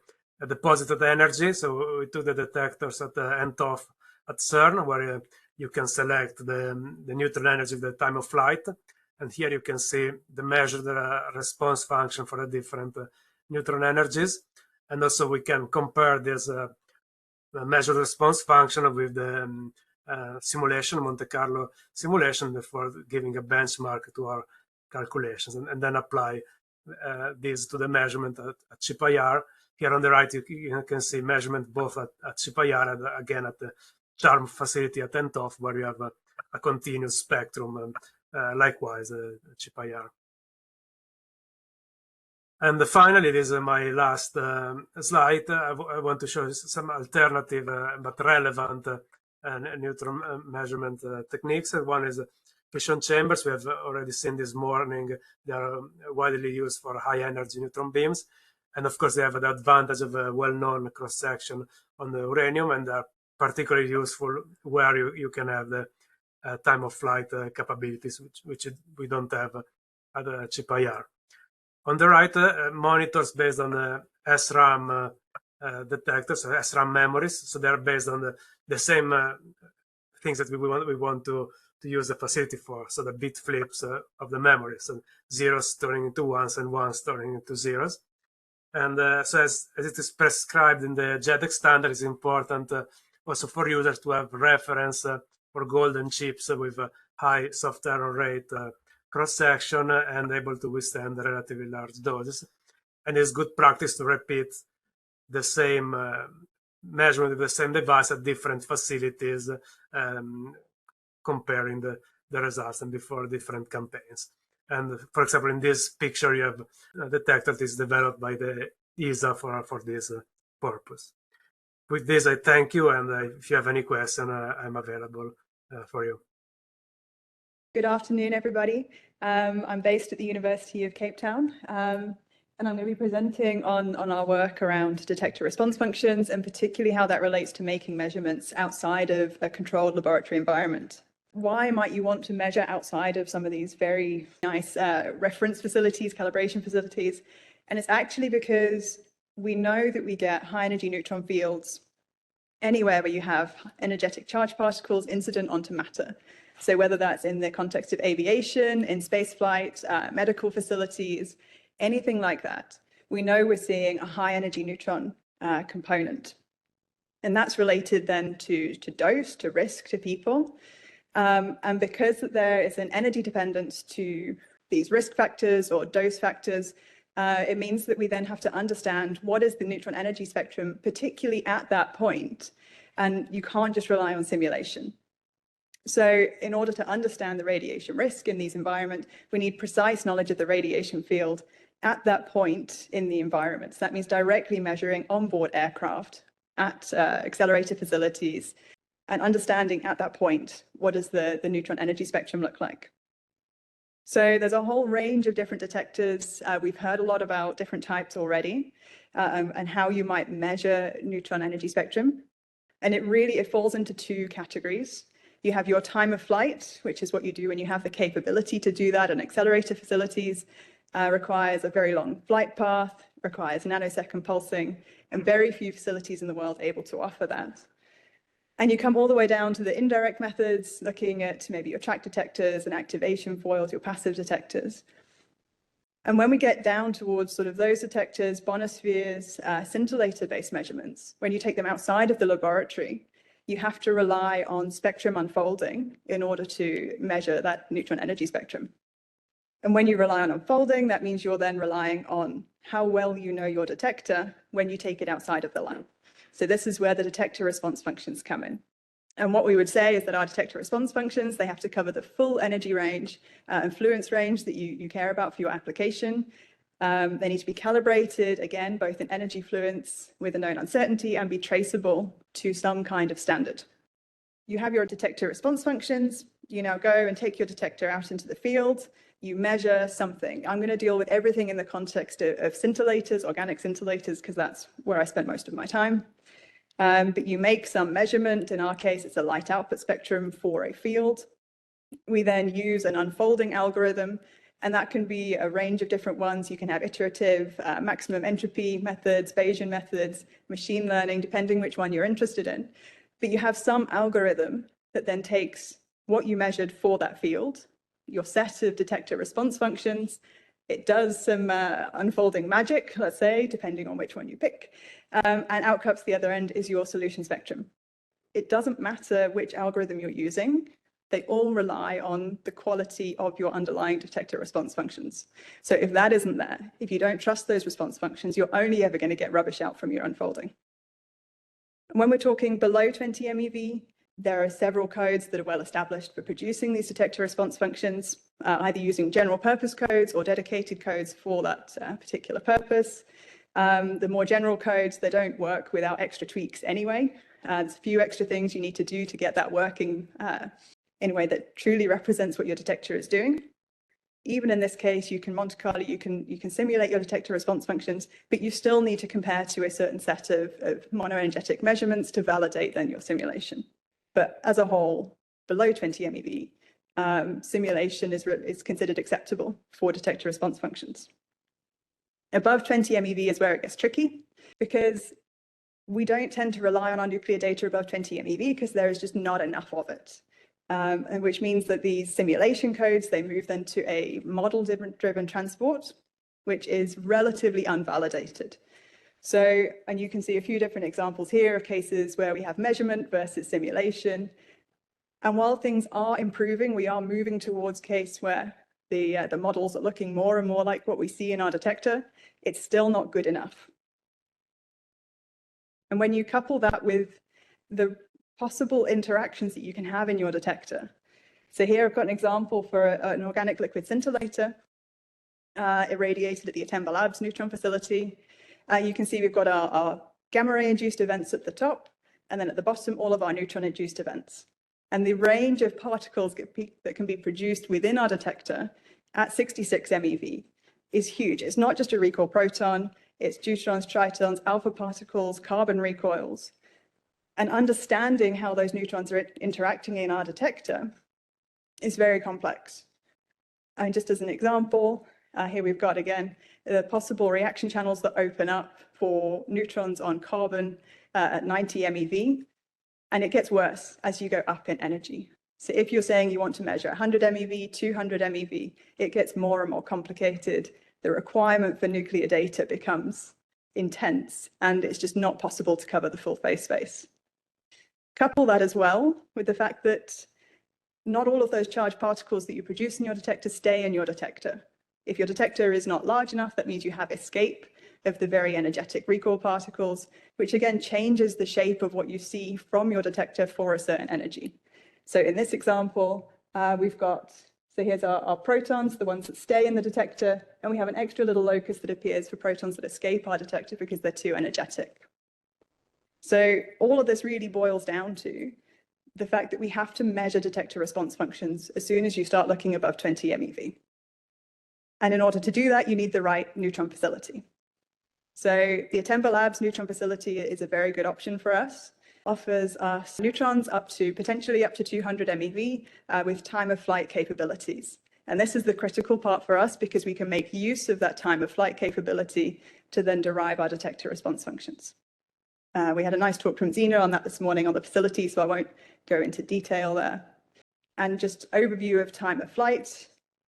deposited energy. So we took the detectors at the NTOF at CERN, where you can select the neutron energy at the time of flight. And here you can see the measured response function for the different neutron energies. And also we can compare this measured response function with the simulation, Monte Carlo simulation, before giving a benchmark to our calculations, and then apply this to the measurement at 𝐧𝐞𝐼R. here on the right, you can see measurement both at 𝐶𝐼R and again at the CHARM facility at NTOF, where you have a continuous spectrum, and likewise 𝐶𝐼R. And finally, this is my last slide. I want to show you some alternative but relevant neutron measurement techniques. And one is fission chambers. We have already seen this morning. They are widely used for high-energy neutron beams. And of course, they have the advantage of a well-known cross-section on the uranium, and are particularly useful where you can have the time of flight capabilities, which we don't have at 𝐶𝐼R. On the right, monitors based on SRAM detectors, SRAM memories. So they're based on the same things that we want to use the facility for. So the bit flips of the memories, and zeros turning into ones and ones turning into zeros. And so as it is prescribed in the JEDEC standard, it's important also for users to have reference for golden chips with a high soft error rate cross-section and able to withstand relatively large doses. And it's good practice to repeat the same measurement of the same device at different facilities, comparing the results and before different campaigns. And for example, in this picture, you have a detector that is developed by the ESA for this purpose. With this, I thank you, and if you have any question, I'm available for you. Good afternoon, everybody. I'm based at the University of Cape Town, and I'm going to be presenting on our work around detector response functions, and particularly how that relates to making measurements outside of a controlled laboratory environment. Why might you want to measure outside of some of these very nice reference facilities, calibration facilities? And it's actually because we know that we get high-energy neutron fields anywhere where you have energetic charged particles incident onto matter. So whether that's in the context of aviation, in spaceflight, medical facilities, anything like that, we know we're seeing a high-energy neutron component. And that's related then to dose, to risk, to people. And because there is an energy dependence to these risk factors or dose factors, it means that we then have to understand what is the neutron energy spectrum, particularly at that point. And you can't just rely on simulation. So in order to understand the radiation risk in these environments, we need precise knowledge of the radiation field at that point in the environment. So that means directly measuring onboard aircraft at accelerator facilities, and understanding at that point, what does the neutron energy spectrum look like? So there's a whole range of different detectors. We've heard a lot about different types already, and how you might measure neutron energy spectrum. And it falls into two categories. You have your time of flight, which is what you do when you have the capability to do that, and accelerator facilities requires a very long flight path, requires nanosecond pulsing, and very few facilities in the world able to offer that. And you come all the way down to the indirect methods, looking at maybe your track detectors and activation foils, your passive detectors. And when we get down towards sort of those detectors, bonospheres, scintillator-based measurements, when you take them outside of the laboratory, you have to rely on spectrum unfolding in order to measure that neutron energy spectrum. And when you rely on unfolding, that means you're then relying on how well you know your detector when you take it outside of the lab. So this is where the detector response functions come in. And what we would say is that our detector response functions, they have to cover the full energy range and fluence range that you care about for your application. They need to be calibrated, again, both in energy fluence with a known uncertainty and be traceable to some kind of standard. You have your detector response functions. You now go and take your detector out into the field. You measure something. I'm going to deal with everything in the context of scintillators, organic scintillators, because that's where I spend most of my time. But you make some measurement. In our case, it's a light output spectrum for a field. We then use an unfolding algorithm, and that can be a range of different ones. You can have iterative, maximum entropy methods, Bayesian methods, machine learning, depending which one you're interested in. But you have some algorithm that then takes what you measured for that field, your set of detector response functions. It does some unfolding magic, let's say, depending on which one you pick. And outcomes the other end is your solution spectrum. It doesn't matter which algorithm you're using. they all rely on the quality of your underlying detector response functions. So if that isn't there, if you don't trust those response functions, you're only ever going to get rubbish out from your unfolding. And when we're talking below 20 MeV, there are several codes that are well established for producing these detector response functions, either using general purpose codes or dedicated codes for that particular purpose. The more general codes, they don't work without extra tweaks anyway. There's a few extra things you need to do to get that working in a way that truly represents what your detector is doing. Even in this case, you can Monte Carlo, you can simulate your detector response functions, but you still need to compare to a certain set of monoenergetic measurements to validate then your simulation. But as a whole, below 20 MeV, simulation is considered acceptable for detector response functions. Above 20 MeV is where it gets tricky, because we don't tend to rely on our nuclear data above 20 MeV because there is just not enough of it. And which means that these simulation codes, they move then to a model-driven transport, which is relatively unvalidated. So, and you can see a few different examples here of cases where we have measurement versus simulation. And while things are improving, we are moving towards case where the models are looking more and more like what we see in our detector. It's still not good enough. And when you couple that with the possible interactions that you can have in your detector. So here I've got an example for an organic liquid scintillator irradiated at the Zimbal Labs Neutron Facility. You can see we've got our gamma ray induced events at the top, and then at the bottom, all of our neutron induced events. And the range of particles that can be produced within our detector at 66 MeV is huge. It's not just a recoil proton, it's deuterons, tritons, alpha particles, carbon recoils. And understanding how those neutrons are interacting in our detector is very complex. And just as an example, here we've got, again, the possible reaction channels that open up for neutrons on carbon at 90 MeV. And it gets worse as you go up in energy. So if you're saying you want to measure 100 MeV, 200 MeV, it gets more and more complicated. The requirement for nuclear data becomes intense, and it's just not possible to cover the full phase space. Couple that as well with the fact that not all of those charged particles that you produce in your detector stay in your detector. If your detector is not large enough, that means you have escape of the very energetic recoil particles, which again changes the shape of what you see from your detector for a certain energy. So in this example, we've got, so here's our protons, the ones that stay in the detector, and we have an extra little locus that appears for protons that escape our detector because they're too energetic. So all of this really boils down to the fact that we have to measure detector response functions as soon as you start looking above 20 MeV. And in order to do that, you need the right neutron facility. So the Zimbal Labs Neutron Facility is a very good option for us. Offers us neutrons potentially up to 200 MeV with time of flight capabilities. And this is the critical part for us because we can make use of that time of flight capability to then derive our detector response functions. We had a nice talk from Zina on that this morning on the facility, so I won't go into detail there. And just overview of time of flight,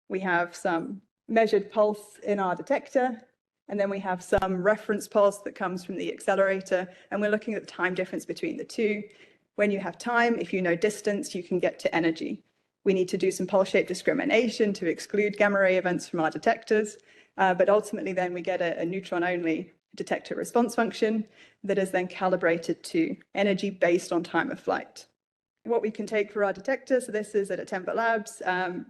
we have some measured pulse in our detector, and then we have some reference pulse that comes from the accelerator, and we're looking at the time difference between the two. When you have time, if you know distance, you can get to energy. We need to do some pulse shape discrimination to exclude gamma ray events from our detectors, but ultimately then we get a neutron-only detector response function that is then calibrated to energy based on time of flight. What we can take for our detector, so this is at Zimbal Labs,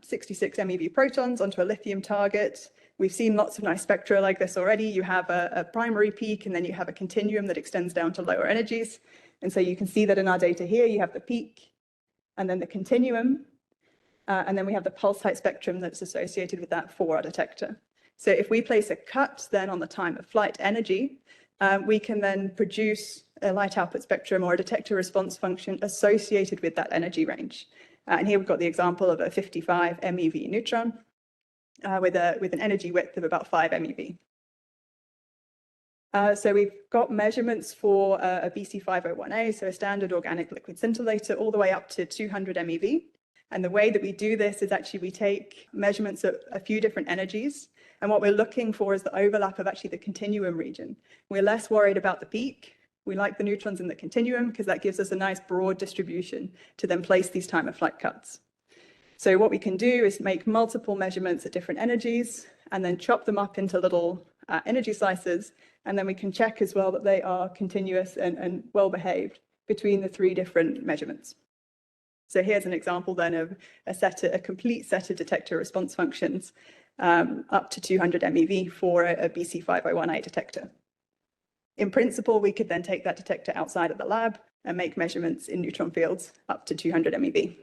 66 MeV protons onto a lithium target. We've seen lots of nice spectra like this already. You have a primary peak, and then you have a continuum that extends down to lower energies. And so you can see that in our data here, you have the peak, and then the continuum, and then we have the pulse height spectrum that's associated with that for our detector. So if we place a cut then on the time of flight energy, we can then produce a light output spectrum or a detector response function associated with that energy range. And here we've got the example of a 55 MeV neutron with an energy width of about 5 MeV. So we've got measurements for a BC501A, so a standard organic liquid scintillator, all the way up to 200 MeV. And the way that we do this is actually we take measurements at a few different energies. And what we're looking for is the overlap of actually the continuum region. We're less worried about the peak. We like the neutrons in the continuum because that gives us a nice broad distribution to then place these time of flight cuts. So what we can do is make multiple measurements at different energies and then chop them up into little energy slices. And then we can check as well that they are continuous and well behaved between the 3 different measurements. So here's an example then of a complete set of detector response functions up to 200 MeV for a BC501A detector. In principle, we could then take that detector outside of the lab and make measurements in neutron fields up to 200 MeV.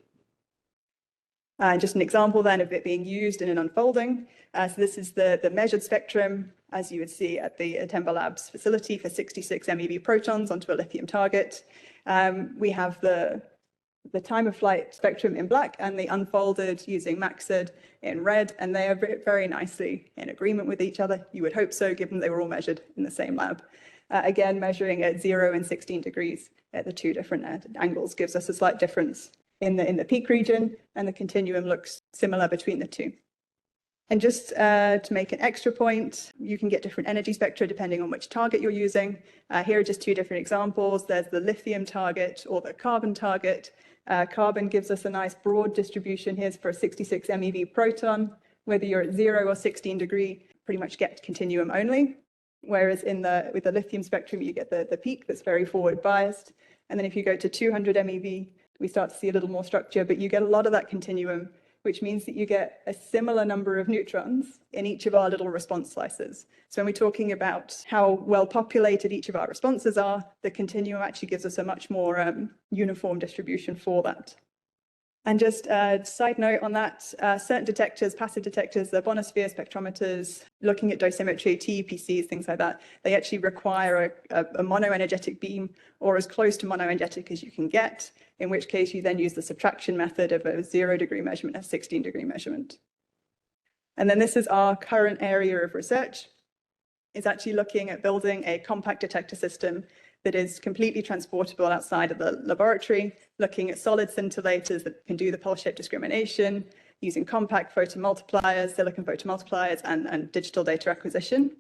Just an example then of it being used in an unfolding. So this is the measured spectrum, as you would see at the Zimbal Labs facility for 66 MeV protons onto a lithium target. We have the time of flight spectrum in black and the unfolded using MaxSID in red, and they are very nicely in agreement with each other. You would hope so, given they were all measured in the same lab. Again, measuring at 0 and 16 degrees at the 2 different angles gives us a slight difference in the peak region, and the continuum looks similar between the 2. And just to make an extra point, you can get different energy spectra depending on which target you're using. Here are just 2 different examples. There's the lithium target or the carbon target. Carbon gives us a nice broad distribution. Here's for a 66 MeV proton. Whether you're at 0 or 16 degree, pretty much get continuum only. Whereas with the lithium spectrum, you get the peak that's very forward biased. And then if you go to 200 MeV, we start to see a little more structure, but you get a lot of that continuum, which means that you get a similar number of neutrons in each of our little response slices. So when we're talking about how well populated each of our responses are, the continuum actually gives us a much more uniform distribution for that. And just a side note on that, certain detectors, passive detectors, the ionosphere spectrometers, looking at dosimetry, TEPCs, things like that, they actually require a monoenergetic beam or as close to monoenergetic as you can get, in which case you then use the subtraction method of a 0 degree measurement, a 16 degree measurement. And then this is our current area of research. It's actually looking at building a compact detector system that is completely transportable outside of the laboratory, looking at solid scintillators that can do the pulse shape discrimination, using compact photomultipliers, silicon photomultipliers, and digital data acquisition.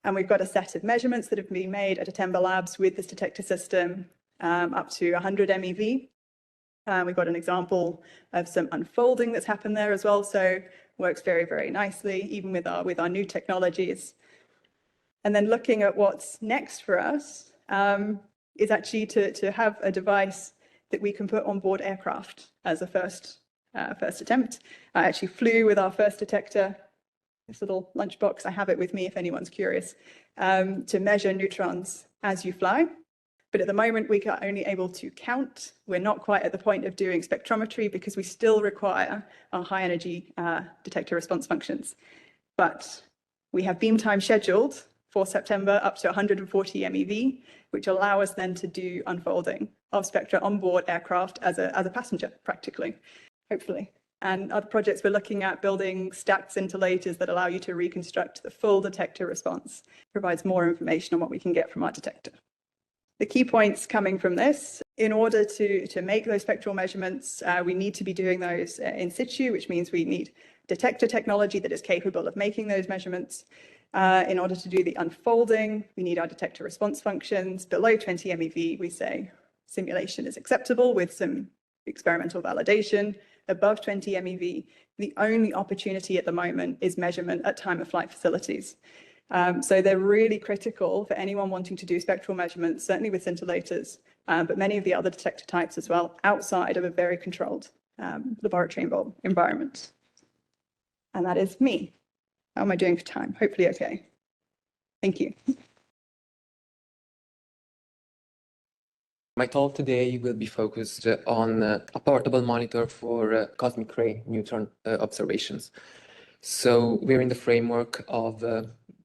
And we've got a set of measurements that have been made at Zimbal Labs with this detector system up to 100 MeV. We've got an example of some unfolding that's happened there as well, so works very, very nicely, even with our new technologies. And then looking at what's next for us is actually to have a device that we can put on board aircraft as a first attempt. I actually flew with our first detector, this little lunchbox. I have it with me if anyone's curious, to measure neutrons as you fly. But at the moment, we are only able to count. We're not quite at the point of doing spectrometry because we still require our high energy detector response functions. But we have beam time scheduled for September up to 140 MeV, which allow us then to do unfolding of spectra on board aircraft as a passenger, practically, hopefully. And other projects we're looking at building stacked scintillators that allow you to reconstruct the full detector response, provides more information on what we can get from our detector. The key points coming from this, in order to make those spectral measurements, we need to be doing those in situ, which means we need detector technology that is capable of making those measurements. In order to do the unfolding, we need our detector response functions. Below 20 MeV, we say simulation is acceptable with some experimental validation. Above 20 MeV, the only opportunity at the moment is measurement at time of flight facilities. So they're really critical for anyone wanting to do spectral measurements, certainly with scintillators, but many of the other detector types as well, outside of a very controlled laboratory environment. And that is me. How am I doing for time? Hopefully okay. Thank you. My talk today will be focused on a portable monitor for cosmic ray neutron observations. So we're in the framework of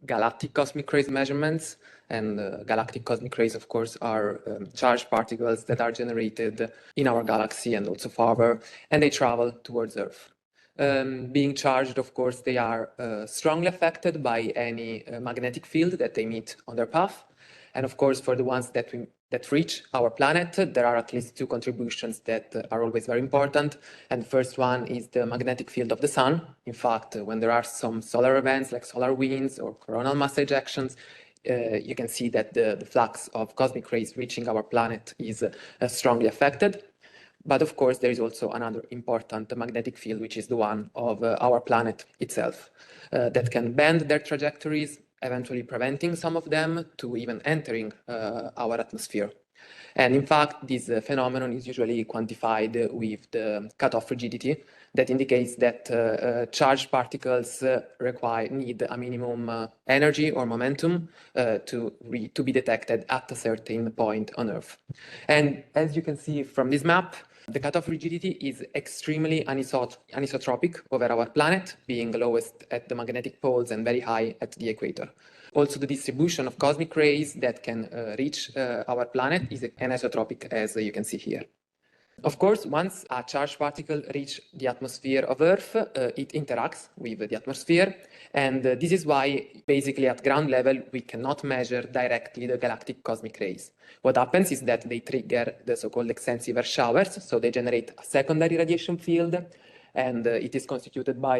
galactic cosmic rays measurements, and galactic cosmic rays, of course, are charged particles that are generated in our galaxy and also farther, and they travel towards Earth. Being charged, of course, they are strongly affected by any magnetic field that they meet on their path. And of course, for the ones that reach our planet, there are at least 2 contributions that are always very important. And the first one is the magnetic field of the sun. In fact, when there are some solar events like solar winds or coronal mass ejections, you can see that the flux of cosmic rays reaching our planet is strongly affected. But of course, there is also another important magnetic field, which is the one of our planet itself, that can bend their trajectories, eventually preventing some of them to even entering our atmosphere. And in fact, this phenomenon is usually quantified with the cutoff rigidity that indicates that charged particles need a minimum energy or momentum to be detected at a certain point on Earth. And as you can see from this map, the cutoff rigidity is extremely anisotropic over our planet, being lowest at the magnetic poles and very high at the equator. Also, the distribution of cosmic rays that can reach our planet is anisotropic, as you can see here. Of course, once a charged particle reaches the atmosphere of Earth, it interacts with the atmosphere, and this is why, basically at ground level, we cannot measure directly the galactic cosmic rays. What happens is that they trigger the so-called extensive showers, so they generate a secondary radiation field, and it is constituted by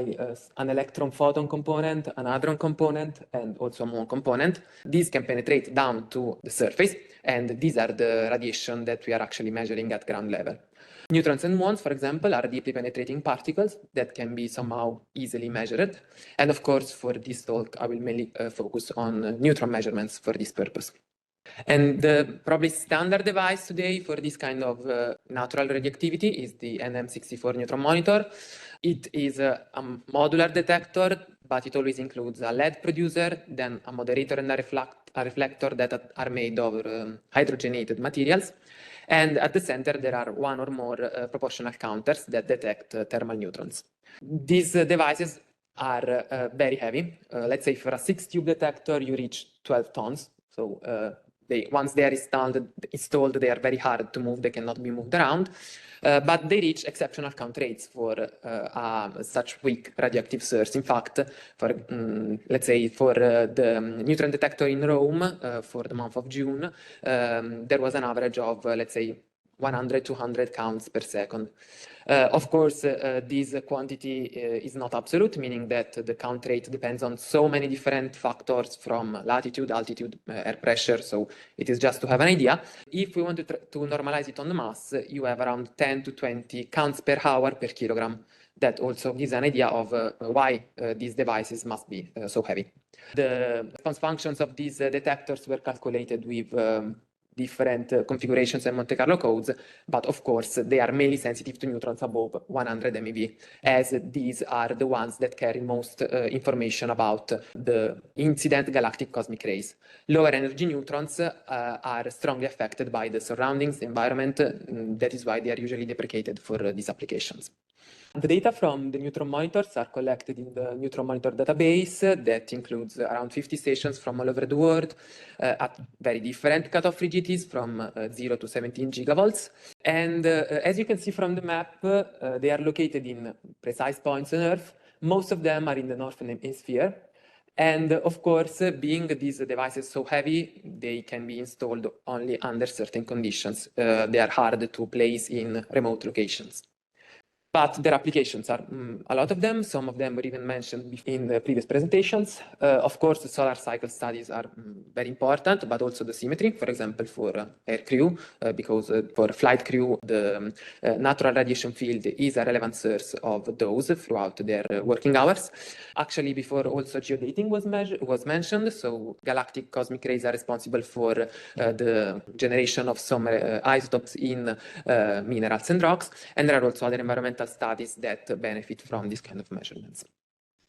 an electron photon component, an hadron component, and also a muon component. These can penetrate down to the surface, and these are the radiation that we are actually measuring at ground level. Neutrons and muons, for example, are deeply penetrating particles that can be somehow easily measured. And of course, for this talk, I will mainly focus on neutron measurements for this purpose. And the probably standard device today for this kind of natural radioactivity is the NM64 neutron monitor. It is a modular detector, but it always includes a LED producer, then a moderator and a reflector that are made of hydrogenated materials. And at the center, there are one or more proportional counters that detect thermal neutrons. These devices are very heavy. Let's say for a 6-tube detector, you reach 12 tons. So once they are installed, they are very hard to move. They cannot be moved around. But they reach exceptional count rates for such weak radioactive source. In fact, let's say for the neutron detector in Rome for the month of June, there was an average of, let's say, 100, 200 counts per second. Of course, this quantity is not absolute, meaning that the count rate depends on so many different factors from latitude, altitude, air pressure, so it is just to have an idea. If we want to normalize it on the mass, you have around 10 to 20 counts per hour per kilogram. That also gives an idea of why these devices must be so heavy. The response functions of these detectors were calculated with different configurations and Monte Carlo codes, but of course they are mainly sensitive to neutrons above 100 MeV, as these are the ones that carry most information about the incident galactic cosmic rays. Lower energy neutrons are strongly affected by the surroundings, the environment. That is why they are usually deprecated for these applications. The data from the neutron monitors are collected in the Neutron Monitor database that includes around 50 stations from all over the world at very different cutoff rigidities from 0 to 17 gigavolts. And as you can see from the map, they are located in precise points on Earth. Most of them are in the northern hemisphere. And of course, being these devices so heavy, they can be installed only under certain conditions. They are hard to place in remote locations. But their applications are a lot of them. Some of them were even mentioned in the previous presentations. Of course, the solar cycle studies are very important, but also dosimetry, for example, for air crew, because for flight crew, the natural radiation field is a relevant source of those throughout their working hours. Actually, before also geodating was mentioned, so galactic cosmic rays are responsible for the generation of some isotopes in minerals and rocks, and there are also other environmental studies that benefit from this kind of measurements.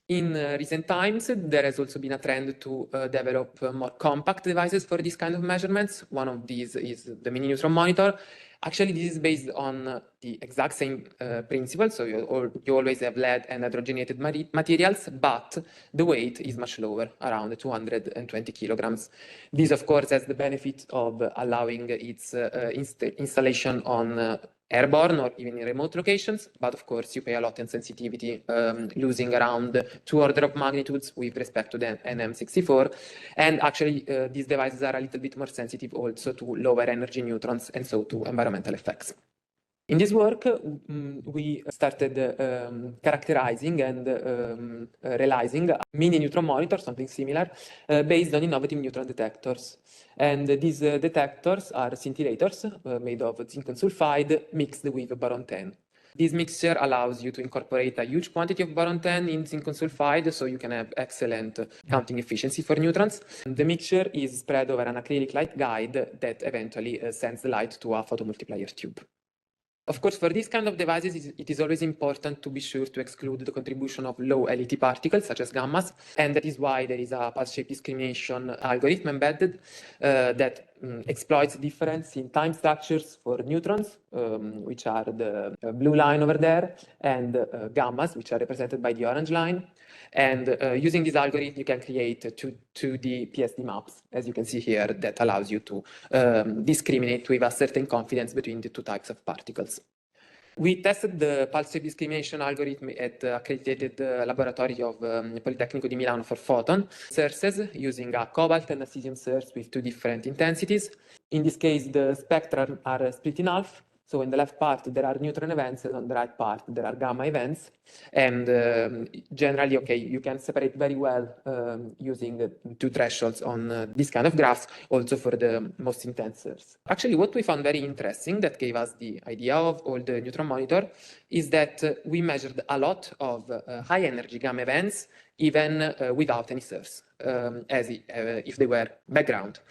In recent times, there has also been a trend to develop more compact devices for this kind of measurements. One of these is the mini neutron monitor. Actually, this is based on the exact same principle, so you always have lead and hydrogenated materials, but the weight is much lower, around 220 kilograms. This, of course, has the benefit of allowing its installation on airborne or even in remote locations, but of course you pay a lot in sensitivity, losing around 2 orders of magnitudes with respect to the NM64. And actually these devices are a little bit more sensitive also to lower energy neutrons and so to environmental effects. In this work, we started characterizing and realizing a mini neutron monitor, something similar, based on innovative neutron detectors. And these detectors are scintillators made of zinc and sulfide mixed with boron 10. This mixture allows you to incorporate a huge quantity of boron 10 in zinc and sulfide, so you can have excellent counting efficiency for neutrons. The mixture is spread over an acrylic light guide that eventually sends the light to a photomultiplier tube. Of course, for these kind of devices, it is always important to be sure to exclude the contribution of low LET particles, such as gammas, and that is why there is a pulse shape discrimination algorithm embedded that exploits difference in time structures for neutrons, which are the blue line over there, and gammas, which are represented by the orange line. And using this algorithm, you can create 2D PSD maps, as you can see here, that allows you to discriminate with a certain confidence between the two types of particles. We tested the pulse shape discrimination algorithm at the accredited laboratory of Politecnico di Milano for photon sources using a cobalt and a cesium source with two different intensities. In this case, the spectra are split in half. So in the left part, there are neutron events, and on the right part, there are gamma events. And generally, okay, you can separate very well using two thresholds on this kind of graphs, also for the most intense source. Actually, what we found very interesting that gave us the idea of all the neutron monitor is that we measured a lot of high energy gamma events, even without any source, as if they were background.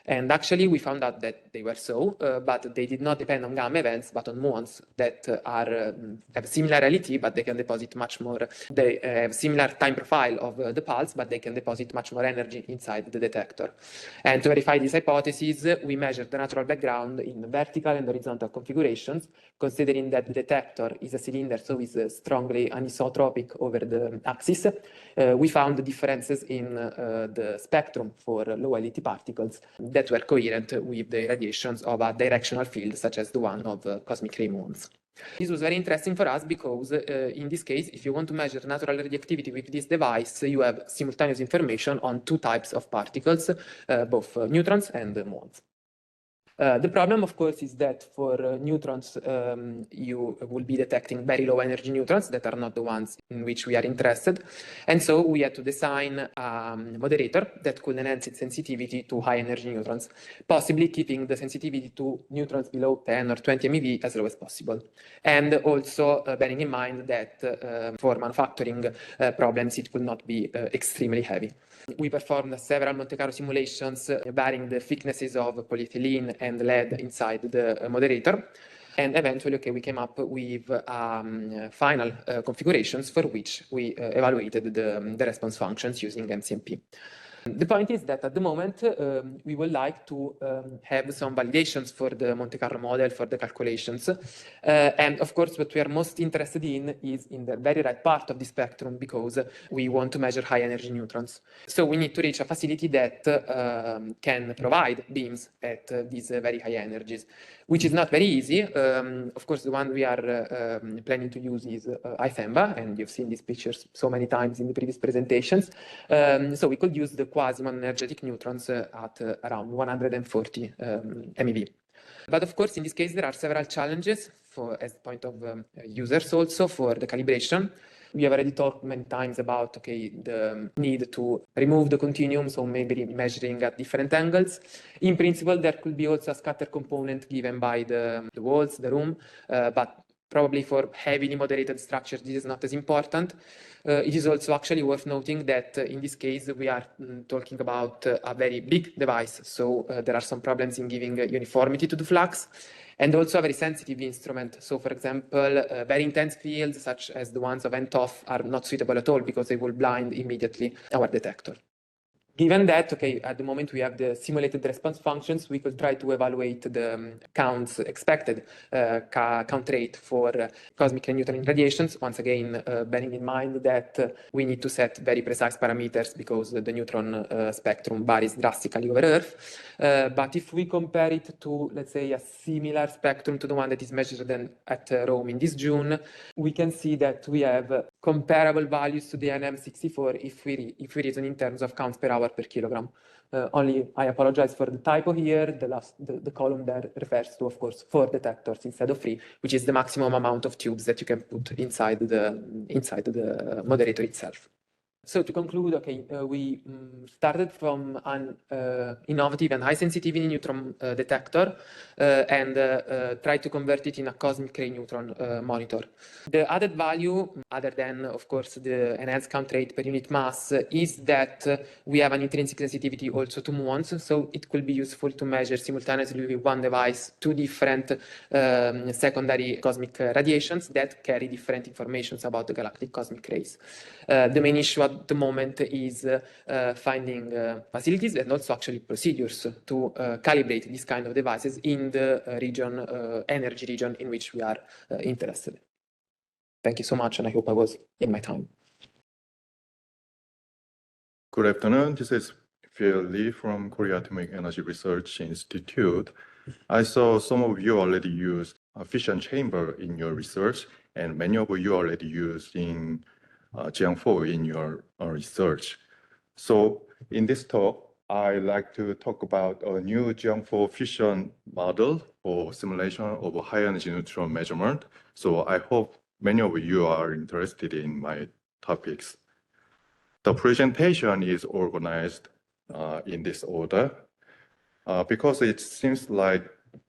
And actually, we found out that they were so, but they did not depend on gamma events, but on muons that have similar LET, but they can deposit much more. They have similar time profile of the pulse, but they can deposit much more energy inside the detector. And to verify this hypothesis, we measured the natural background in vertical and horizontal configurations, considering that the detector is a cylinder, so is strongly anisotropic over the axis. We found differences in the spectrum for low LET particles that were coherent with the radiations of a directional field, such as the one of cosmic ray muons. This was very interesting for us because in this case, if you want to measure natural radioactivity with this device, you have simultaneous information on two types of particles, both neutrons and muons. The problem, of course, is that for neutrons, you will be detecting very low energy neutrons that are not the ones in which we are interested. And so we had to design a moderator that could enhance its sensitivity to high energy neutrons, possibly keeping the sensitivity to neutrons below 10 or 20 MeV as low as possible. And also bearing in mind that for manufacturing problems, it could not be extremely heavy. We performed several Monte Carlo simulations varying the thicknesses of polyethylene and lead inside the moderator. And eventually, okay, we came up with final configurations for which we evaluated the response functions using MCMP. The point is that at the moment, we would like to have some validations for the Monte Carlo model for the calculations. And of course, what we are most interested in is in the very right part of the spectrum, because we want to measure high energy neutrons. So we need to reach a facility that can provide beams at these very high energies, which is not very easy. Of course, the one we are planning to use is IFEMBA, and you've seen these pictures so many times in the previous presentations. So we could use the quasi-monoenergetic neutrons at around 140 MeV. But of course, in this case, there are several challenges as point of users also for the calibration. We have already talked many times about the need to remove the continuum, so maybe measuring at different angles. In principle, there could be also a scatter component given by the walls, the room, but probably for heavily moderated structures, this is not as important. It is also actually worth noting that in this case, we are talking about a very big device. So there are some problems in giving uniformity to the flux, and also a very sensitive instrument. So for example, very intense fields, such as the ones of NTOF, are not suitable at all because they will blind immediately our detector. Given that, at the moment we have the simulated response functions, we could try to evaluate the counts expected, count rate for cosmic and neutron radiations. Once again, bearing in mind that we need to set very precise parameters because the neutron spectrum varies drastically over Earth. But if we compare it to, let's say, a similar spectrum to the one that is measured at Rome in this June, we can see that we have comparable values to the NM64 if we reason in terms of counts per hour power per kilogram. Only I apologize for the typo here. The column there refers to, of course, 4 detectors instead of 3, which is the maximum amount of tubes that you can put inside the moderator itself. So to conclude, okay, we started from an innovative and high sensitivity neutron detector and tried to convert it in a cosmic ray neutron monitor. The added value, other than, of course, the enhanced count rate per unit mass, is that we have an intrinsic sensitivity also to muons, so it could be useful to measure simultaneously with one device 2 different secondary cosmic radiations that carry different informations about the galactic cosmic rays. The main issue at the moment is finding facilities and also actually procedures to calibrate these kind of devices in the energy region in which we are interested. Thank you so much, and I hope I was in my time. Good afternoon. This is Phil Lee from Korea Atomic Energy Research Institute. I saw some of you already used a fission chamber in your research, and many of you already using Jiang4 in your research. So in this talk, I'd like to talk about a new Jiang4 fission model for simulation of a high-energy neutron measurement. So I hope many of you are interested in my topics. The presentation is organized in this order because it seems like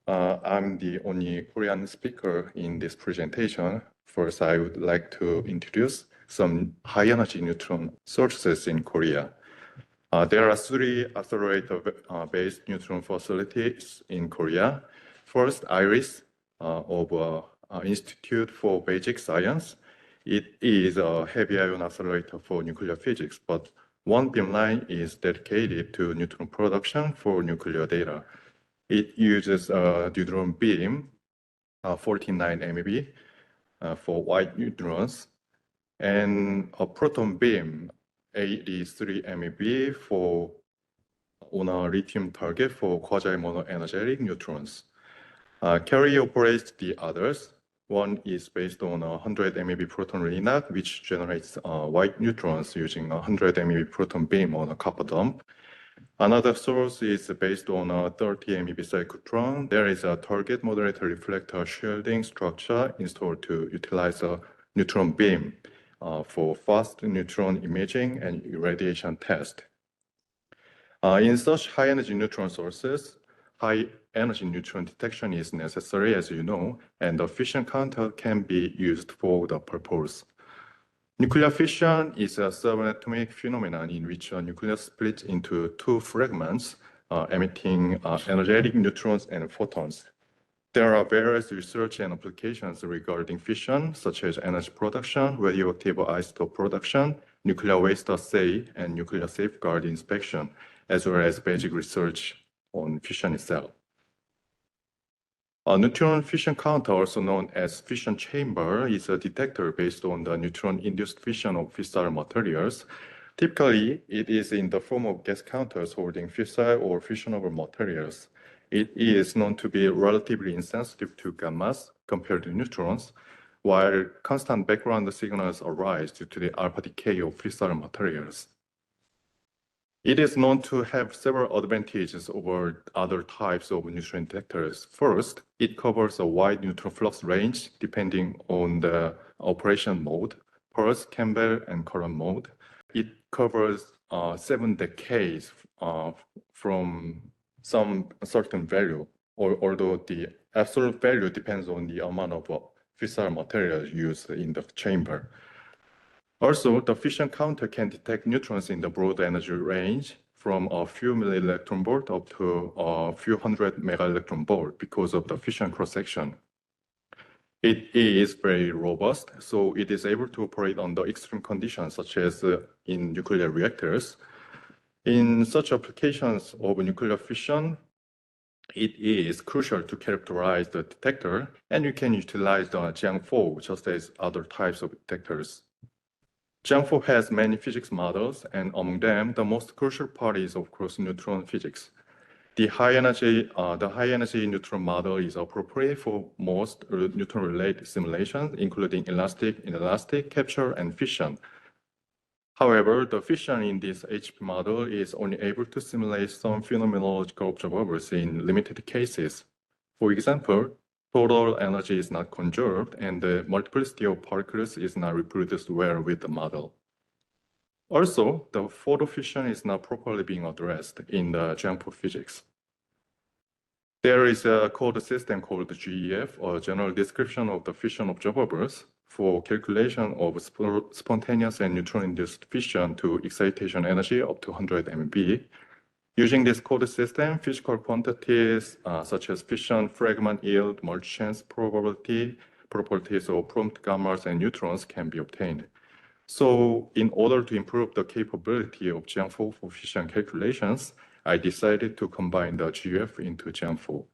I'm the only Korean speaker in this presentation. First, I would like to introduce some high-energy neutron sources in Korea. There are 3 accelerator-based neutron facilities in Korea. First, IRIS of Institute for Basic Science. It is a heavy ion accelerator for nuclear physics, but one beamline is dedicated to neutron production for nuclear data. It uses a neutron beam, 49 MeV, for white neutrons, and a proton beam, 83 MeV, on a lithium target for quasi-monoenergetic neutrons. Carrier operates the others. One is based on a 100 MeV proton RENAC, which generates white neutrons using a 100 MeV proton beam on a copper dump. Another source is based on a 30 MeV cyclotron. There is a target moderator reflector shielding structure installed to utilize a neutron beam for fast neutron imaging and irradiation test. In such high-energy neutron sources, high-energy neutron detection is necessary, as you know, and the fission counter can be used for the purpose. Nuclear fission is a subatomic phenomenon in which a nucleus splits into 2 fragments, emitting energetic neutrons and photons. There are various research and applications regarding fission, such as energy production, radioactive isotope production, nuclear waste assay, and nuclear safeguard inspection, as well as basic research on fission itself. A neutron fission counter, also known as fission chamber, is a detector based on the neutron-induced fission of fissile materials. Typically, it is in the form of gas counters holding fissile or fissionable materials. It is known to be relatively insensitive to gammas compared to neutrons, while constant background signals arise due to the alpha decay of fissile materials. It is known to have several advantages over other types of neutron detectors. First, it covers a wide neutron flux range depending on the operation mode, pulse, Campbell, and current mode. It covers 7 decades from some certain value, although the absolute value depends on the amount of fissile material used in the chamber. Also, the fission counter can detect neutrons in the broad energy range from a few millielectron volt up to a few hundred megaelectron volt because of the fission cross-section. It is very robust, so it is able to operate under extreme conditions, such as in nuclear reactors. In such applications of nuclear fission, it is crucial to characterize the detector, and you can utilize the Jiang4 just as other types of detectors. Jiang4 has many physics models, and among them, the most crucial part is, of course, neutron physics. The high-energy neutron model is appropriate for most neutron-related simulations, including elastic, inelastic, capture, and fission. However, the fission in this HP model is only able to simulate some phenomenological observables in limited cases. For example, total energy is not conserved and the multiplicity of particles is not reproduced well with the model. Also, the photofission is not properly being addressed in the GEM4 physics. There is a code system called GEF, or General Description of the Fission Observables, for calculation of spontaneous and neutron-induced fission to excitation energy up to 100 MeV. Using this code system, physical quantities such as fission fragment yield, multi-chance probability, properties of prompt gammas and neutrons can be obtained. So in order to improve the capability of GEM4 for fission calculations, I decided to combine the GEF into GEM4.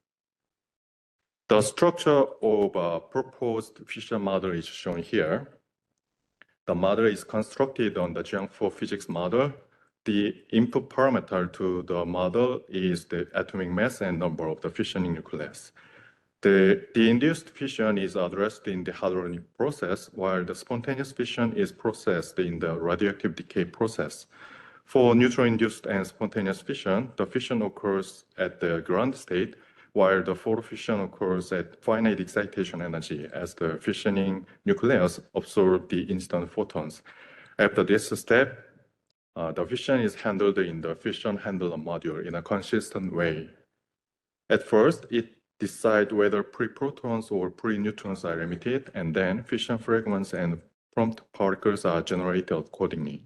The structure of a proposed fission model is shown here. The model is constructed on the GEM4 physics model. The input parameter to the model is the atomic mass and number of the fissioning nucleus. The induced fission is addressed in the hadronic process, while the spontaneous fission is processed in the radioactive decay process. For neutron-induced and spontaneous fission, the fission occurs at the ground state, while the photofission occurs at finite excitation energy as the fissioning nucleus absorbs the incident photons. After this step, the fission is handled in the fission handler module in a consistent way. At first, it decides whether pre-protons or pre-neutrons are emitted, and then fission fragments and prompt particles are generated accordingly.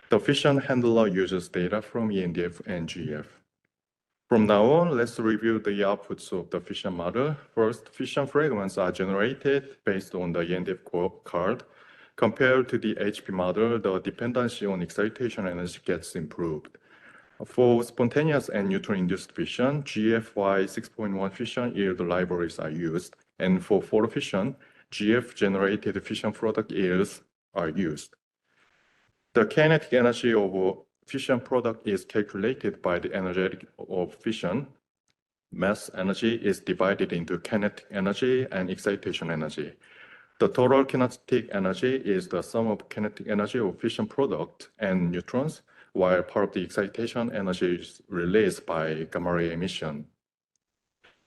The fission handler uses data from ENDF and GEF. From now on, let's review the outputs of the fission model. First, fission fragments are generated based on the ENDF card. Compared to the HP model, the dependency on excitation energy gets improved. For spontaneous and neutron-induced fission, GFY 6.1 fission yield libraries are used, and for photofission, GF-generated fission product yields are used. The kinetic energy of a fission product is calculated by the energetic of fission. Mass energy is divided into kinetic energy and excitation energy. The total kinetic energy is the sum of kinetic energy of fission product and neutrons, while part of the excitation energy is released by gamma ray emission.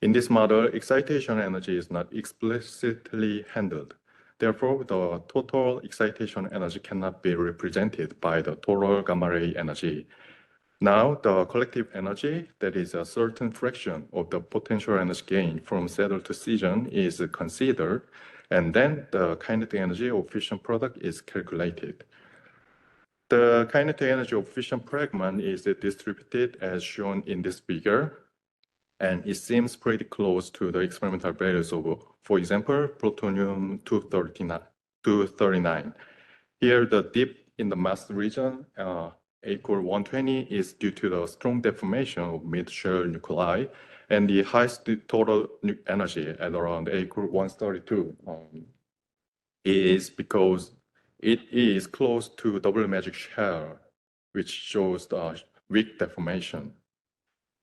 In this model, excitation energy is not explicitly handled. Therefore, the total excitation energy cannot be represented by the total gamma ray energy. Now, the collective energy, that is a certain fraction of the potential energy gain from saddle to scission, is considered, and then the kinetic energy of fission product is calculated. The kinetic energy of fission fragment is distributed as shown in this figure, and it seems pretty close to the experimental values of, for example, plutonium-239. Here, the dip in the mass region, A=120, is due to the strong deformation of mid-shell nuclei, and the highest total energy at around A=132 is because it is close to double magic shell, which shows the weak deformation.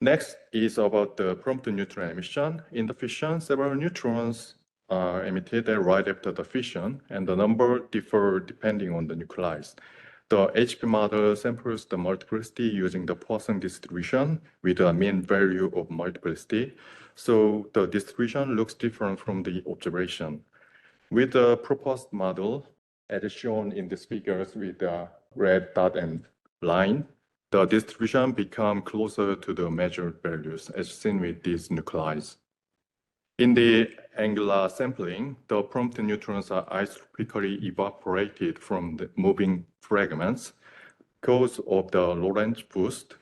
Next is about the prompt neutron emission. In the fission, several neutrons are emitted right after the fission, and the number differ depending on the nuclei. The HP model samples the multiplicity using the Poisson distribution with a mean value of multiplicity. So the distribution looks different from the observation. With the proposed model, as shown in these figures with the red dot and line, the distribution becomes closer to the measured values as seen with these nuclei. In the angular sampling, the prompt neutrons are isotropically evaporated from the moving fragments. Because of the Lorentz boost,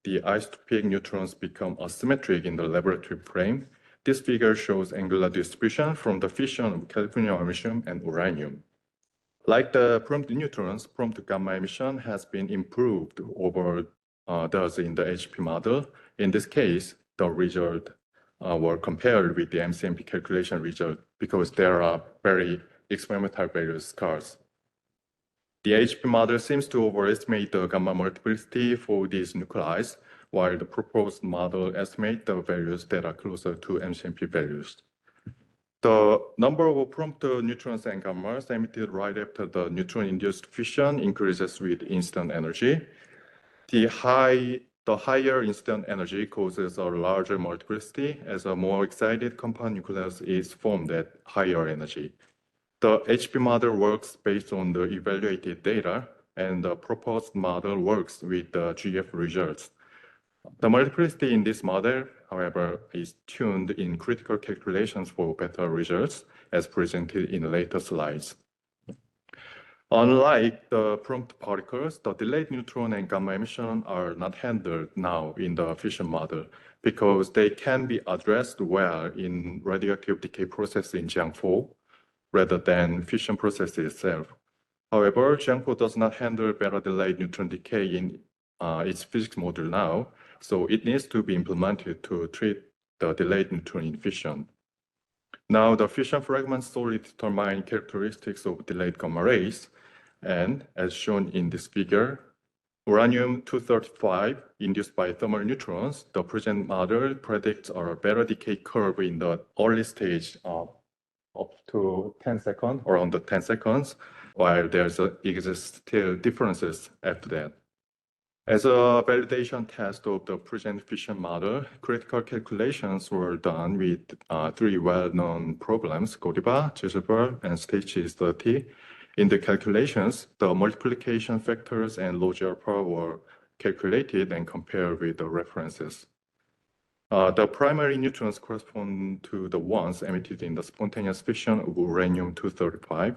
the isotropic neutrons become asymmetric in the laboratory frame. This figure shows angular distribution from the fission of California emission and uranium. Like the prompt neutrons, prompt gamma emission has been improved over those in the HP model. In this case, the result were compared with the MCMP calculation result because there are very experimental values scarce. The HP model seems to overestimate the gamma multiplicity for these nuclei, while the proposed model estimates the values that are closer to MCMP values. The number of prompt neutrons and gammas emitted right after the neutron-induced fission increases with instant energy. The higher instant energy causes a larger multiplicity as a more excited compound nucleus is formed at higher energy. The HP model works based on the evaluated data, and the proposed model works with the GF results. The multiplicity in this model, however, is tuned in critical calculations for better results, as presented in later slides. Unlike the prompt particles, the delayed neutron and gamma emission are not handled now in the fission model because they can be addressed well in radioactive decay process in Jiang-4 rather than fission process itself. However, Jiang-4 does not handle beta delayed neutron decay in its physics model now, so it needs to be implemented to treat the delayed neutron in fission. Now, the fission fragments solely determine characteristics of delayed gamma rays, and as shown in this figure, uranium-235 induced by thermal neutrons, the present model predicts a beta decay curve in the early stage up to 10 seconds, around the 10 seconds, while there's exist still differences after that. As a validation test of the present fission model, critical calculations were done with three well-known problems, Godiva, Zimbal, and stage 30. In the calculations, the multiplication factors and log alpha were calculated and compared with the references. The primary neutrons correspond to the ones emitted in the spontaneous fission of uranium-235.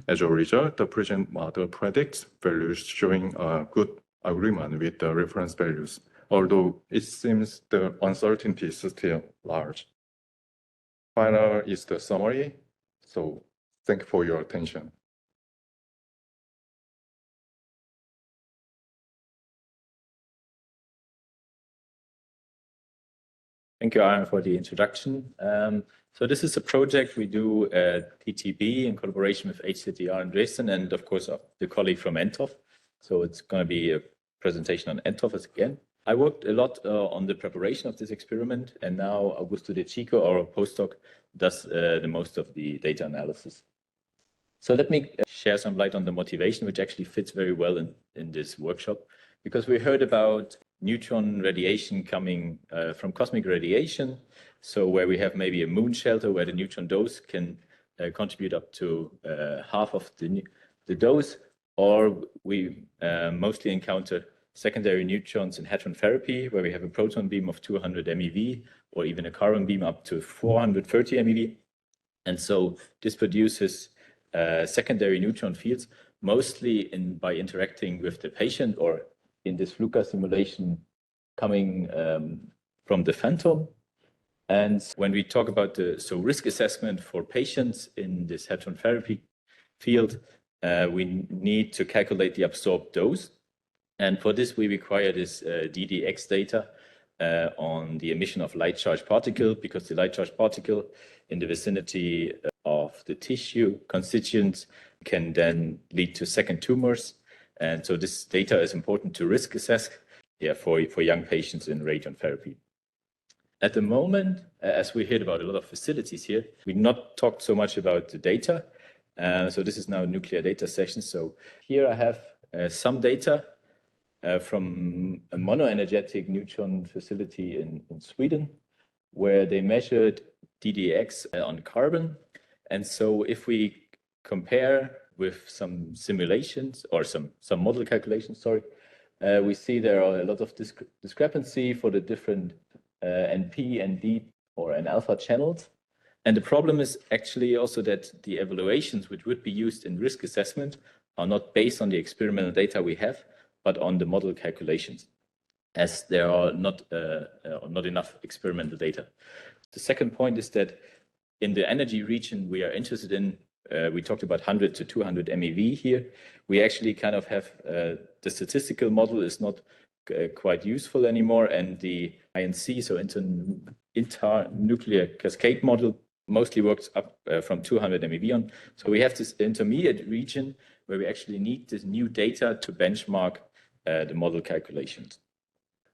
As a result, the present model predicts values showing a good agreement with the reference values, although it seems the uncertainty is still large. Final is the summary, so thank you for your attention. Thank you, Aaron, for the introduction. So this is a project we do at TTB in collaboration with HZDR in Dresden and, of course, the colleague from NTOF. So it's going to be a presentation on NTOF again. I worked a lot on the preparation of this experiment, and now Augusto 𝐧𝐞𝐭, our postdoc, does the most of the data analysis. So let me share some light on the motivation, which actually fits very well in this workshop, because we heard about neutron radiation coming from cosmic radiation, so where we have maybe a moon shelter where the neutron dose can contribute up to half of the dose, or we mostly encounter secondary neutrons in hadron therapy, where we have a proton beam of 200 MeV, or even a carbon beam up to 430 MeV. And so this produces secondary neutron fields, mostly by interacting with the patient, or in this FLUCA simulation coming from the phantom. And when we talk about the risk assessment for patients in this hadron therapy field, we need to calculate the absorbed dose. And for this, we require this DDX data on the emission of light charged particle, because the light charged particle in the vicinity of the tissue constituents can then lead to second tumors. And so this data is important to risk assess for young patients in radiation therapy. At the moment, as we heard about a lot of facilities here, we not talked so much about the data. So this is now a nuclear data session. So here I have some data from a monoenergetic neutron facility in Sweden, where they measured DDX on carbon. And so if we compare with some simulations or some model calculations, we see there are a lot of discrepancy for the different NP and D or N alpha channels. And the problem is actually also that the evaluations which would be used in risk assessment are not based on the experimental data we have, but on the model calculations, as there are not enough experimental data. The second point is that in the energy region we are interested in, we talked about 100 to 200 MeV here. We actually kind of have the statistical model is not quite useful anymore, and the INC, so internuclear cascade model, mostly works up from 200 MeV on. So we have this intermediate region where we actually need this new data to benchmark the model calculations.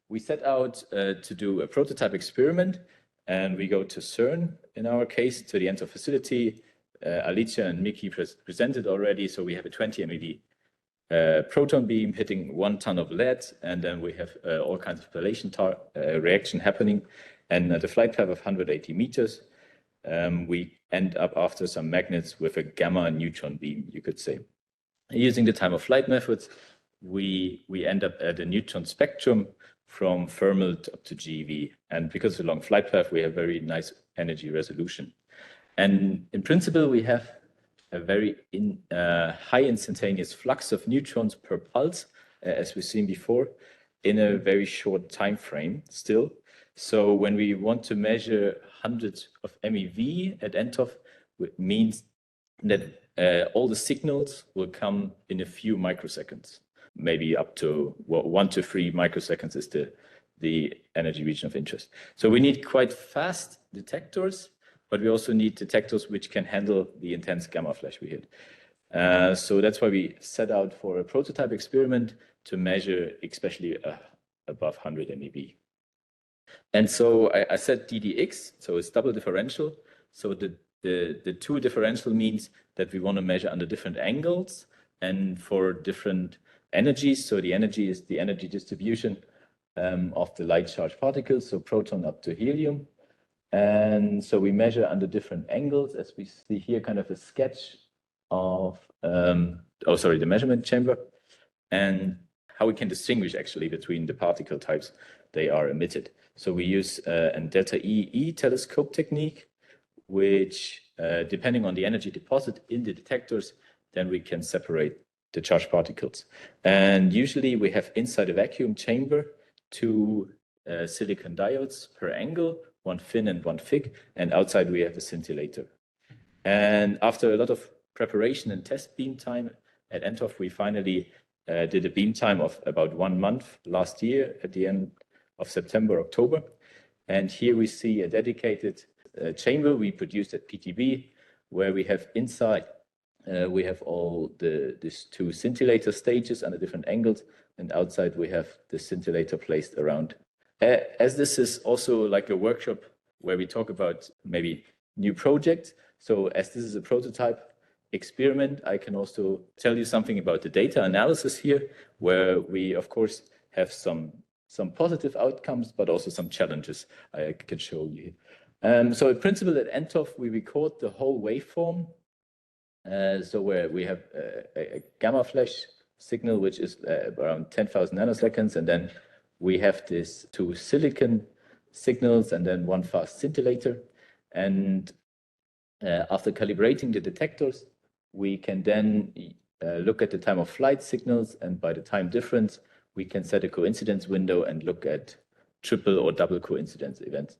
We set out to do a prototype experiment and we go to CERN, in our case, to the Entov facility. Alicia and Miki presented already, so we have a 20 MeV proton beam hitting 1 ton of lead, and then we have all kinds of spallation reaction happening. And at a flight path of 180 meters, we end up after some magnets with a gamma neutron beam, you could say. Using the time of flight methods, we end up at a neutron spectrum from thermal up to GeV. And because of the long flight path, we have very nice energy resolution. And in principle, we have a very high instantaneous flux of neutrons per pulse, as we've seen before, in a very short time frame still. So when we want to measure hundreds of MeV at Entov, it means that all the signals will come in a few microseconds, maybe up to 1 to 3 microseconds is the energy region of interest. So we need quite fast detectors, but we also need detectors which can handle the intense gamma flash we hit. So that's why we set out for a prototype experiment to measure especially above 100 MeV. And so I said DDX, so it's double differential. So the two differential means that we want to measure under different angles and for different energies. So the energy is the energy distribution of the light charged particles, so proton up to helium. And so we measure under different angles, as we see here, kind of a sketch of, the measurement chamber, and how we can distinguish actually between the particle types they are emitted. So we use a delta EE telescope technique, which depending on the energy deposit in the detectors, then we can separate the charged particles. And usually we have inside a vacuum chamber 2 silicon diodes per angle, one thin and one thick, and outside we have a scintillator. And after a lot of preparation and test beam time at Entov, we finally did a beam time of about 1 month last year at the end of September, October. And here we see a dedicated chamber we produced at PTB, where we have inside, we have all these 2 scintillator stages under different angles, and outside we have the scintillator placed around. As this is also like a workshop where we talk about maybe new projects, so as this is a prototype experiment, I can also tell you something about the data analysis here, where we of course have some positive outcomes, but also some challenges I can show you. So in principle at Entov, we record the whole waveform. So where we have a gamma flash signal, which is around 10,000 nanoseconds, and then we have these 2 silicon signals and then 1 fast scintillator. And after calibrating the detectors, we can then look at the time of flight signals, and by the time difference, we can set a coincidence window and look at triple or double coincidence events.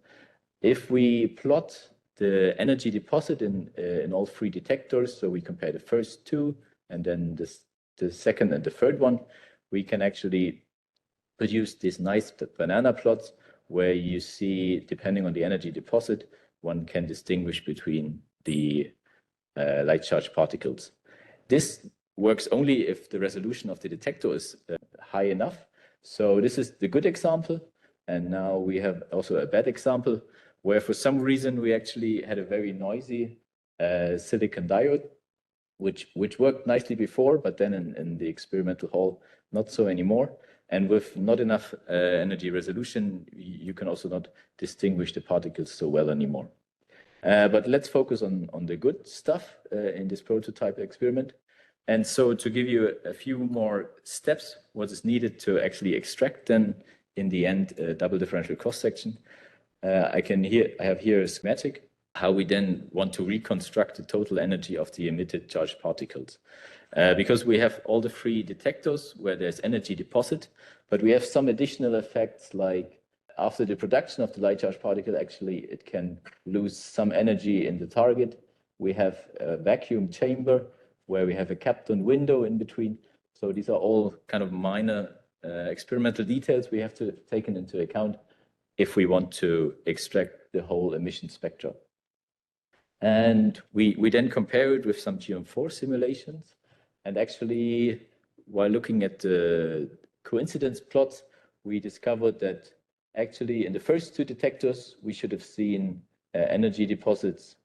If we plot the energy deposit in all 3 detectors, so we compare the first 2 and then the second and the third one, we can actually produce these nice banana plots where you see, depending on the energy deposit, one can distinguish between the light charged particles. This works only if the resolution of the detector is high enough. So this is the good example. And now we have also a bad example where for some reason we actually had a very noisy silicon diode, which worked nicely before, but then in the experimental hall, not so anymore. And with not enough energy resolution, you can also not distinguish the particles so well anymore. But let's focus on the good stuff in this prototype experiment. And so to give you a few more steps, what is needed to actually extract then in the end a double differential cross section, I have here a schematic, how we then want to reconstruct the total energy of the emitted charged particles. Because we have all the 3 detectors where there's energy deposit, but we have some additional effects like after the production of the light charged particle, actually it can lose some energy in the target. We have a vacuum chamber where we have a Kapton window in between. So these are all kind of minor experimental details we have to take into account if we want to extract the whole emission spectrum. And we then compare it with some GM4 simulations. And actually, while looking at the coincidence plots, we discovered that actually in the first two detectors, we should have seen energy deposits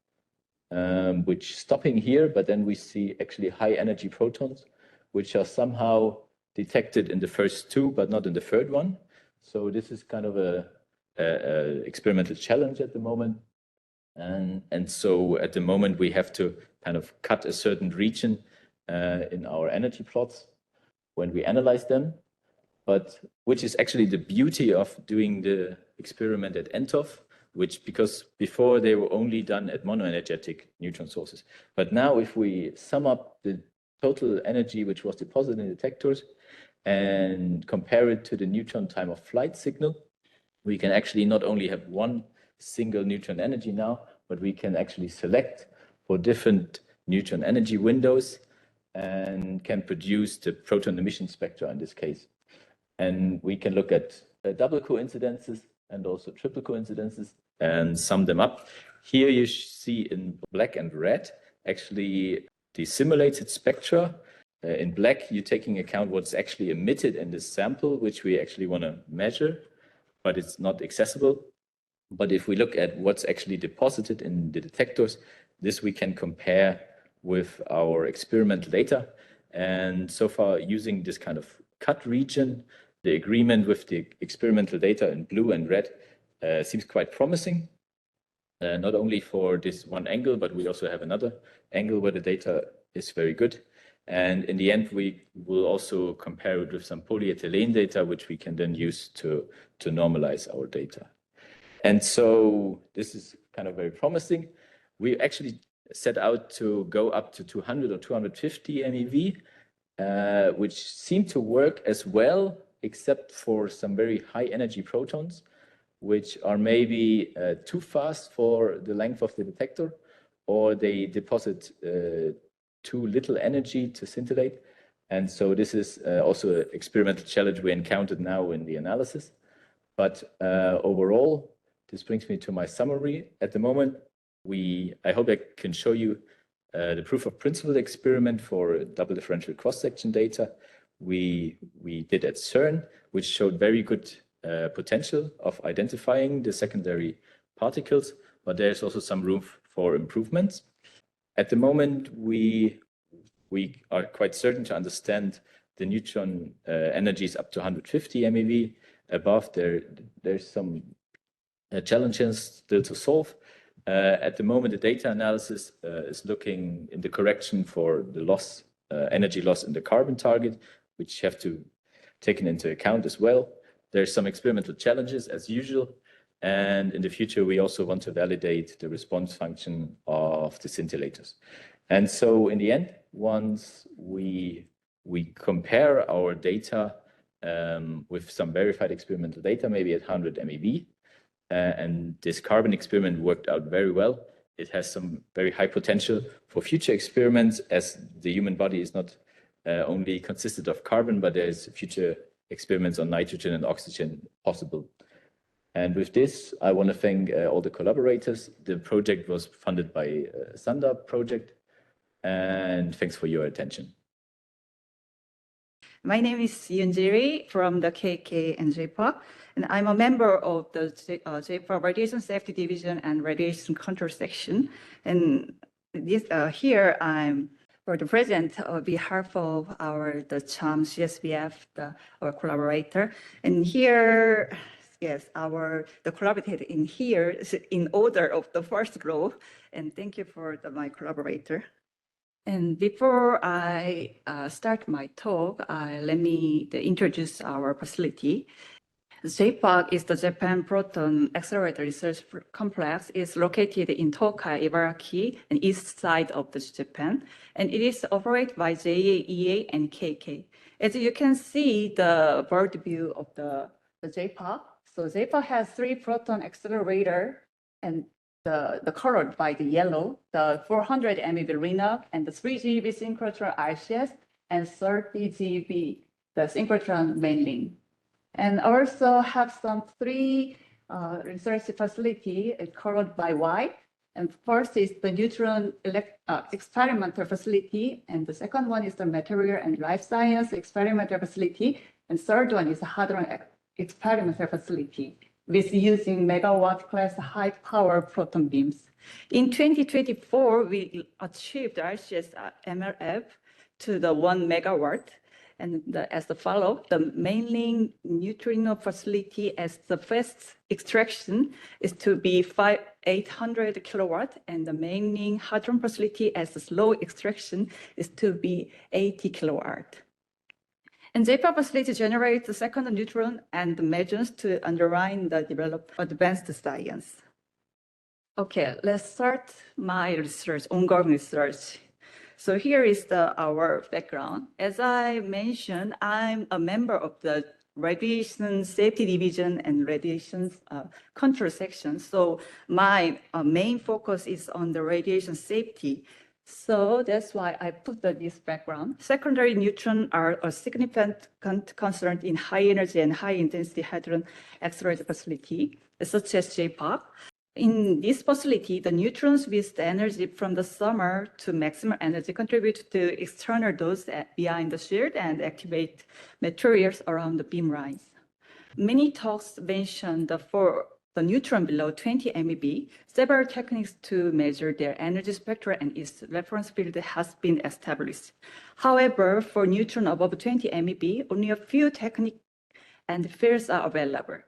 which stopping here, but then we see actually high energy protons, which are somehow detected in the first two, but not in the third one. So this is kind of a experimental challenge at the moment. And so at the moment, we have to kind of cut a certain region in our energy plots when we analyze them, but which is actually the beauty of doing the experiment at NTOF, which because before they were only done at monoenergetic neutron sources. But now if we sum up the total energy which was deposited in detectors and compare it to the neutron time of flight signal, we can actually not only have one single neutron energy now, but we can actually select for different neutron energy windows and can produce the proton emission spectra in this case. And we can look at double coincidences and also triple coincidences and sum them up. Here you see in black and red actually the simulated spectra. In black, you're taking account what's actually emitted in this sample, which we actually want to measure, but it's not accessible. But if we look at what's actually deposited in the detectors, this we can compare with our experimental data. And so far, using this kind of cut region, the agreement with the experimental data in blue and red seems quite promising, not only for this one angle, but we also have another angle where the data is very good. And in the end, we will also compare it with some polyethylene data, which we can then use to normalize our data. And so this is kind of very promising. We actually set out to go up to 200 or 250 MeV, which seem to work as well, except for some very high energy protons, which are maybe too fast for the length of the detector, or they deposit too little energy to scintillate. And so this is also an experimental challenge we encountered now in the analysis. But overall, this brings me to my summary. At the moment, I hope I can show you the proof of principle experiment for double differential cross-section data we did at CERN, which showed very good potential of identifying the secondary particles, but there's also some room for improvements. At the moment, we are quite certain to understand the neutron energies up to 150 MeV. Above there's some challenges still to solve. At the moment, the data analysis is looking in the correction for the loss, energy loss in the carbon target, which have to taken into account as well. There's some experimental challenges as usual. And in the future, we also want to validate the response function of the scintillators. And so in the end, once we compare our data with some verified experimental data, maybe at 100 MeV, and this carbon experiment worked out very well. It has some very high potential for future experiments, as the human body is not only consisted of carbon, but there's future experiments on nitrogen and oxygen possible. And with this, I want to thank all the collaborators. The project was funded by Sanda project, and thanks for your attention. My name is Yunjiri from the KK and JPA, and I'm a member of the JPA Radiation Safety Division and Radiation Control Section. And this, here I'm for the present on behalf of the CHAM CSBF, our collaborator. And here, yes, the collaborator in here is in order of the first row. And thank you for my collaborator. And before I start my talk, let me introduce our facility. JPAC is the Japan Proton Accelerator Research Complex. It's located in Tokai, Ibaraki, and east side of Japan. And it is operated by IAEA and KK. As you can see, the bird view of the JPAC. So JPAC has 3 proton accelerator, and the colored by the yellow, the 400 MeV RINA, and the 3 GeV synchrotron RCS, and 30 GeV, the synchrotron mainline. And also have some 3 research facility colored by white. And first is the Neutron Experimental Facility, and the second one is the Material and Life Science Experimental Facility, and third one is the Hadron Experimental Facility. with using megawatt class high power proton beams. In 2024, we achieved RCS MLF to the 1 megawatt. And as the follow, the mainly neutrino facility as the first extraction is to be 800 kilowatt, and the mainly hadron facility as the slow extraction is to be 80 kilowatt. And JPA facility generates the second neutron and measures to underline the advanced science. Okay, let's start my research, ongoing research. So here is our background. As I mentioned, I'm a member of the Radiation Safety Division and Radiation Control Section. So my main focus is on the radiation safety. So that's why I put this background. Secondary neutrons are a significant concern in high energy and high intensity hadron accelerator facility, such as JPOC. In this facility, the neutrons with the energy from the summer to maximum energy contribute to external dose behind the shield and activate materials around the beam lines. Many talks mentioned for the neutron below 20 MeV, several techniques to measure their energy spectra and its reference field has been established. However, for neutron above 20 MeV, only a few techniques and fields are available.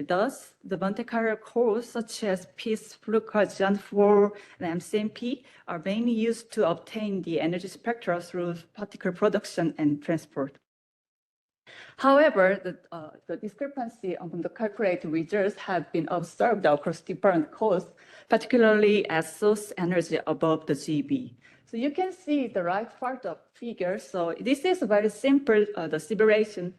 Thus, the Monte Carlo cores such as PIS, Fluke-Jan 4, and MCMP are mainly used to obtain the energy spectra through particle production and transport. However, the discrepancy among the calculated results have been observed across different cores, particularly at source energy above the GB. So you can see the right part of the figure. So this is very simple, the simulation.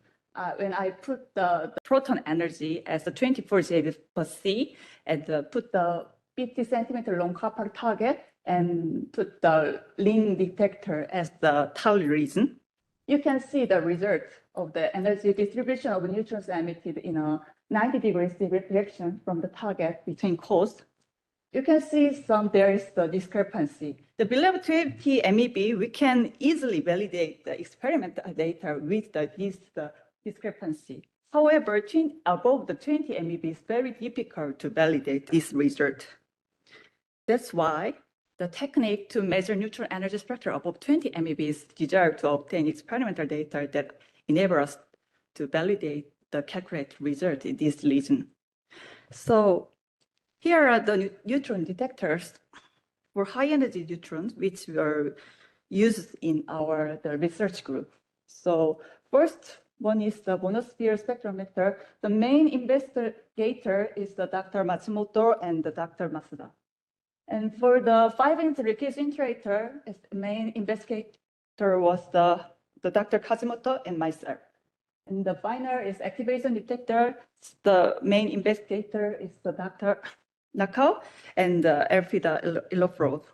When I put the proton energy as the 24 JeV per C and put the 50 centimeter long copper target and put the ring detector as the 𝐴u region, you can see the result of the energy distribution of neutrons emitted in a 90-degree direction from the target between cores. You can see there is the discrepancy. The below 20 MeV, we can easily validate the experimental data with this discrepancy. However, above the 20 MeV is very difficult to validate this result. That's why the technique to measure neutron energy spectra above 20 MeV is desired to obtain experimental data that enable us to validate the calculated result in this region. So here are the neutron detectors for high-energy neutrons, which were used in the research group. So first, one is the monosphere spectrometer. The main investigator is the Dr. Matsumoto and the Dr. Masuda. And for the 5-inch representator, the main investigator was the Dr. Kazimoto and myself. And the final is activation detector. The main investigator is the Dr. Nakao and Elfrida Ilofrov.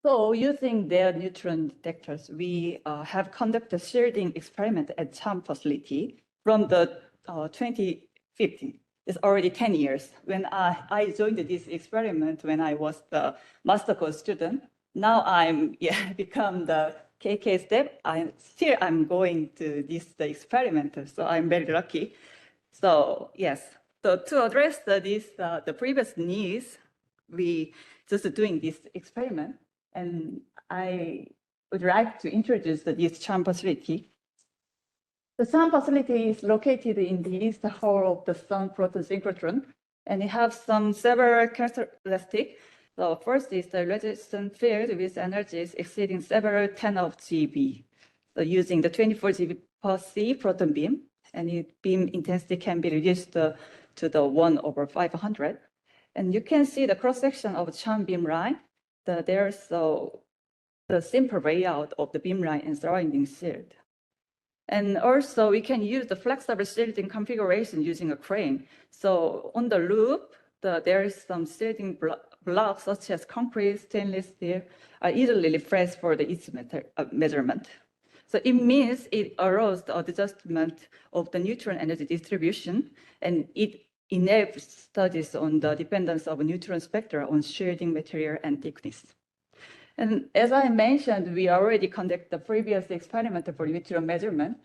So using their neutron detectors, we have conducted shielding experiment at CHAM facility from the 2015. It's already 10 years. When I joined this experiment when I was the master course student, now I'm become the KK step. I'm going to the experiment, so I'm very lucky. So yes, so to address the previous needs, we just doing this experiment. And I would like to introduce this CHAM facility. The CHAM facility is located in the east hall of the CERN proton synchrotron, and it has several characteristics. So first is the resistance field with energies exceeding several 10 of GeV. So using the 24 GeV per C proton beam, and its beam intensity can be reduced to the 1/500. And you can see the cross-section of CHAM beam line. There's the simple layout of the beam line and surrounding shield. And also we can use the flexible shielding configuration using a crane. So on the loop, there is some shielding blocks such as concrete, stainless steel are easily referenced for its measurement. So it means it allows the adjustment of the neutron energy distribution, and it enables studies on the dependence of neutron spectra on shielding material and thickness. And as I mentioned, we already conducted the previous experiment for neutron measurement.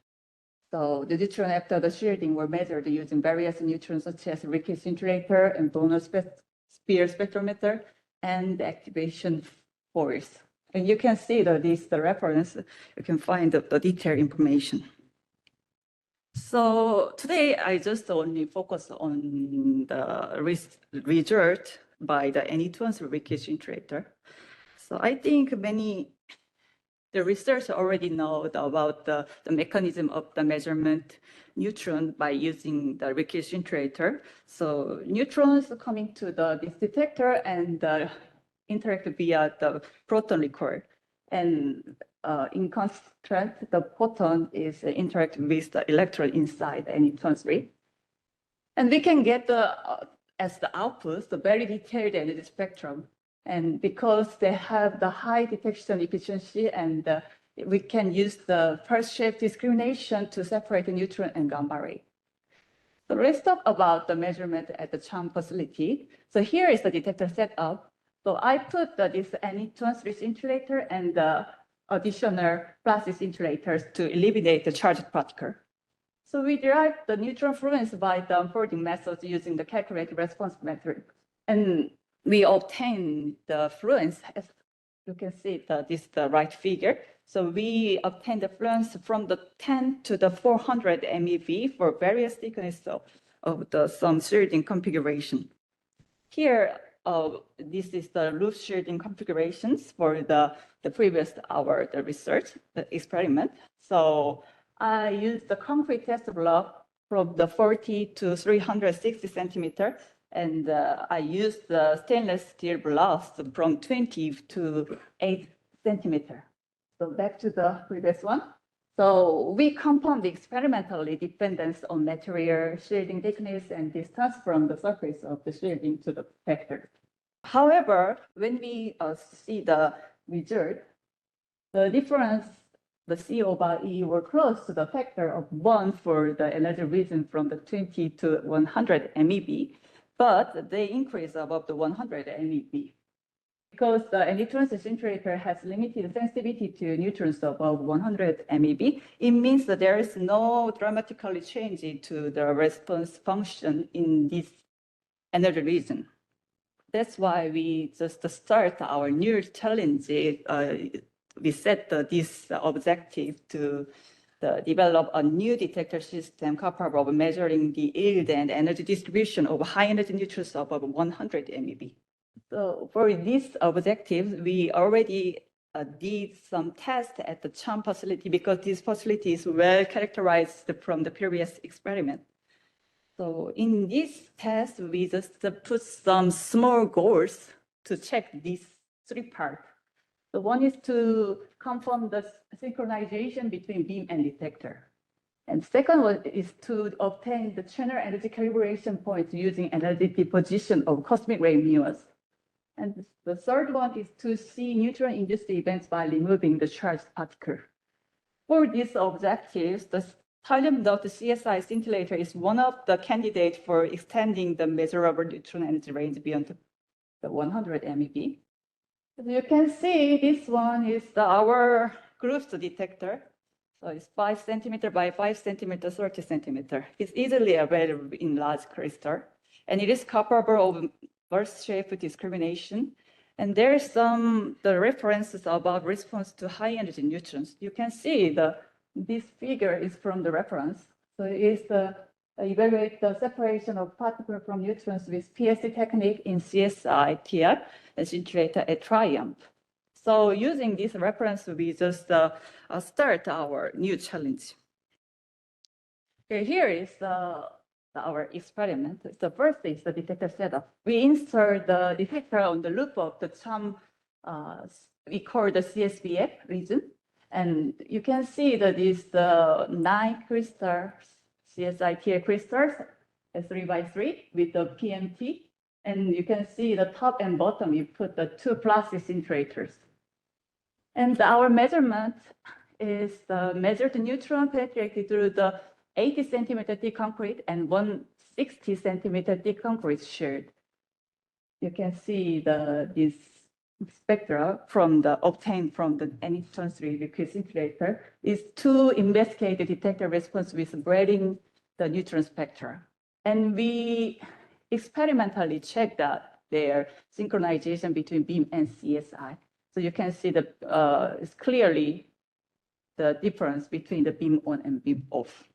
So the neutron after the shielding were measured using various neutrons such as Ricci scintillator and Bonner sphere spectrometer and the activation force. And you can see that this the reference, you can find the detailed information. So today I just only focus on the result by the Neutron's Ricci scintillator. So I think the researchers already know about the mechanism of the measurement neutron by using the Ricci scintillator. So neutrons coming to this detector and interact via the proton recoil. And in contrast, the proton is interact with the electron inside the neutron's ring. And we can get as the output, the very detailed energy spectrum. And because they have the high detection efficiency, and we can use the first shape discrimination to separate the neutron and gamma ray. So let's talk about the measurement at the CERN facility. So here is the detector setup. So I put this Neutron's scintillator and the additional plastic scintillators to eliminate the charged particle. So we derive the neutron fluence by the unfolding methods using the calculated response method. And we obtain the fluence, as you can see, this is the right figure. So we obtain the fluence from the 10 to the 400 MeV for various thicknesses of the some shielding configuration. Here, this is the loop shielding configurations for the previous hour, the research, the experiment. So I used the concrete test block from the 40 to 360 centimeter. And I used the stainless steel blocks from 20 to 8 centimeter. So back to the previous one. So we confirmed the experimentally dependence on material shielding thickness and distance from the surface of the shielding to the vector. However, when we see the result, the difference, the C/E were close to the factor of 1 for the energy region from the 20 to 100 MeV. But they increase above the 100 MeV. Because the neutron scintillator has limited sensitivity to neutrons above 100 MeV, it means that there is no dramatically change to the response function in this energy region. That's why we just start our new challenge. We set this objective to develop a new detector system capable of measuring the yield and energy distribution of high-energy neutrons above 100 MeV. So for this objective, we already did some tests at the CERN facility because this facility is well characterized from the previous experiment. So in this test, we just put some small goals to check these 3 parts. So one is to confirm the synchronization between beam and detector. And second one is to obtain the channel energy calibration points using energy deposition of cosmic ray mirrors. And the third one is to see neutron-induced events by removing the charged particle. For these objectives, the thallium dot CSI scintillator is one of the candidates for extending the measurable neutron energy range beyond the 100 MeV. As you can see, this one is our grouped detector. So it's 5 centimeter by 5 centimeter, 30 centimeter. It's easily available in large crystal. And it is capable of burst shape discrimination. And there's the references about response to high energy neutrons. You can see this figure is from the reference. So it is evaluate the separation of particles from neutrons with PSD technique in CSI, TR, and scintillator at TRIUMPH. So using this reference, we just start our new challenge. Okay, here is our experiment. The first is the detector setup. We insert the detector on the loop of the CERN, we call the CSVF region. And you can see that is the 9 crystals, CSI-TL crystals, 3 by 3 with the PMT. And you can see the top and bottom, you put the 2 plastic scintillators. And our measurement is the measured neutron penetrated through the 80 centimeter thick concrete and 160 centimeter thick concrete shield. You can see this spectra obtained from the Neutron radiobiology scintillator is to investigate the detector response with spreading the neutron spectra. And we experimentally checked that their synchronization between beam and CSI. So you can see it's clearly the difference between the beam on and beam off.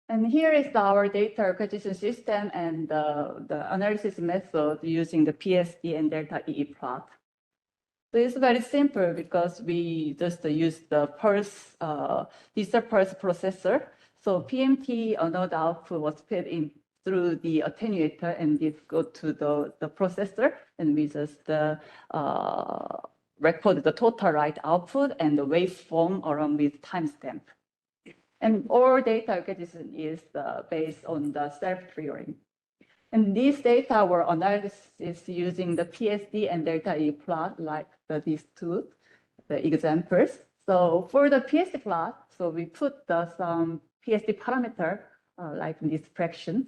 And here is our data acquisition system and the analysis method using the PSD and delta EE plot. So it's very simple because we just use the digital pulse processor. So PMT node output was fed in through the attenuator and it go to the processor, and we just record the total write output and the waveform along with timestamp. And all data acquisition is based on the self-triggering. And these data were analyzed using the PSD and delta E plot, like these two, the examples. So for the PSD plot, so we put some PSD parameter, like this fraction.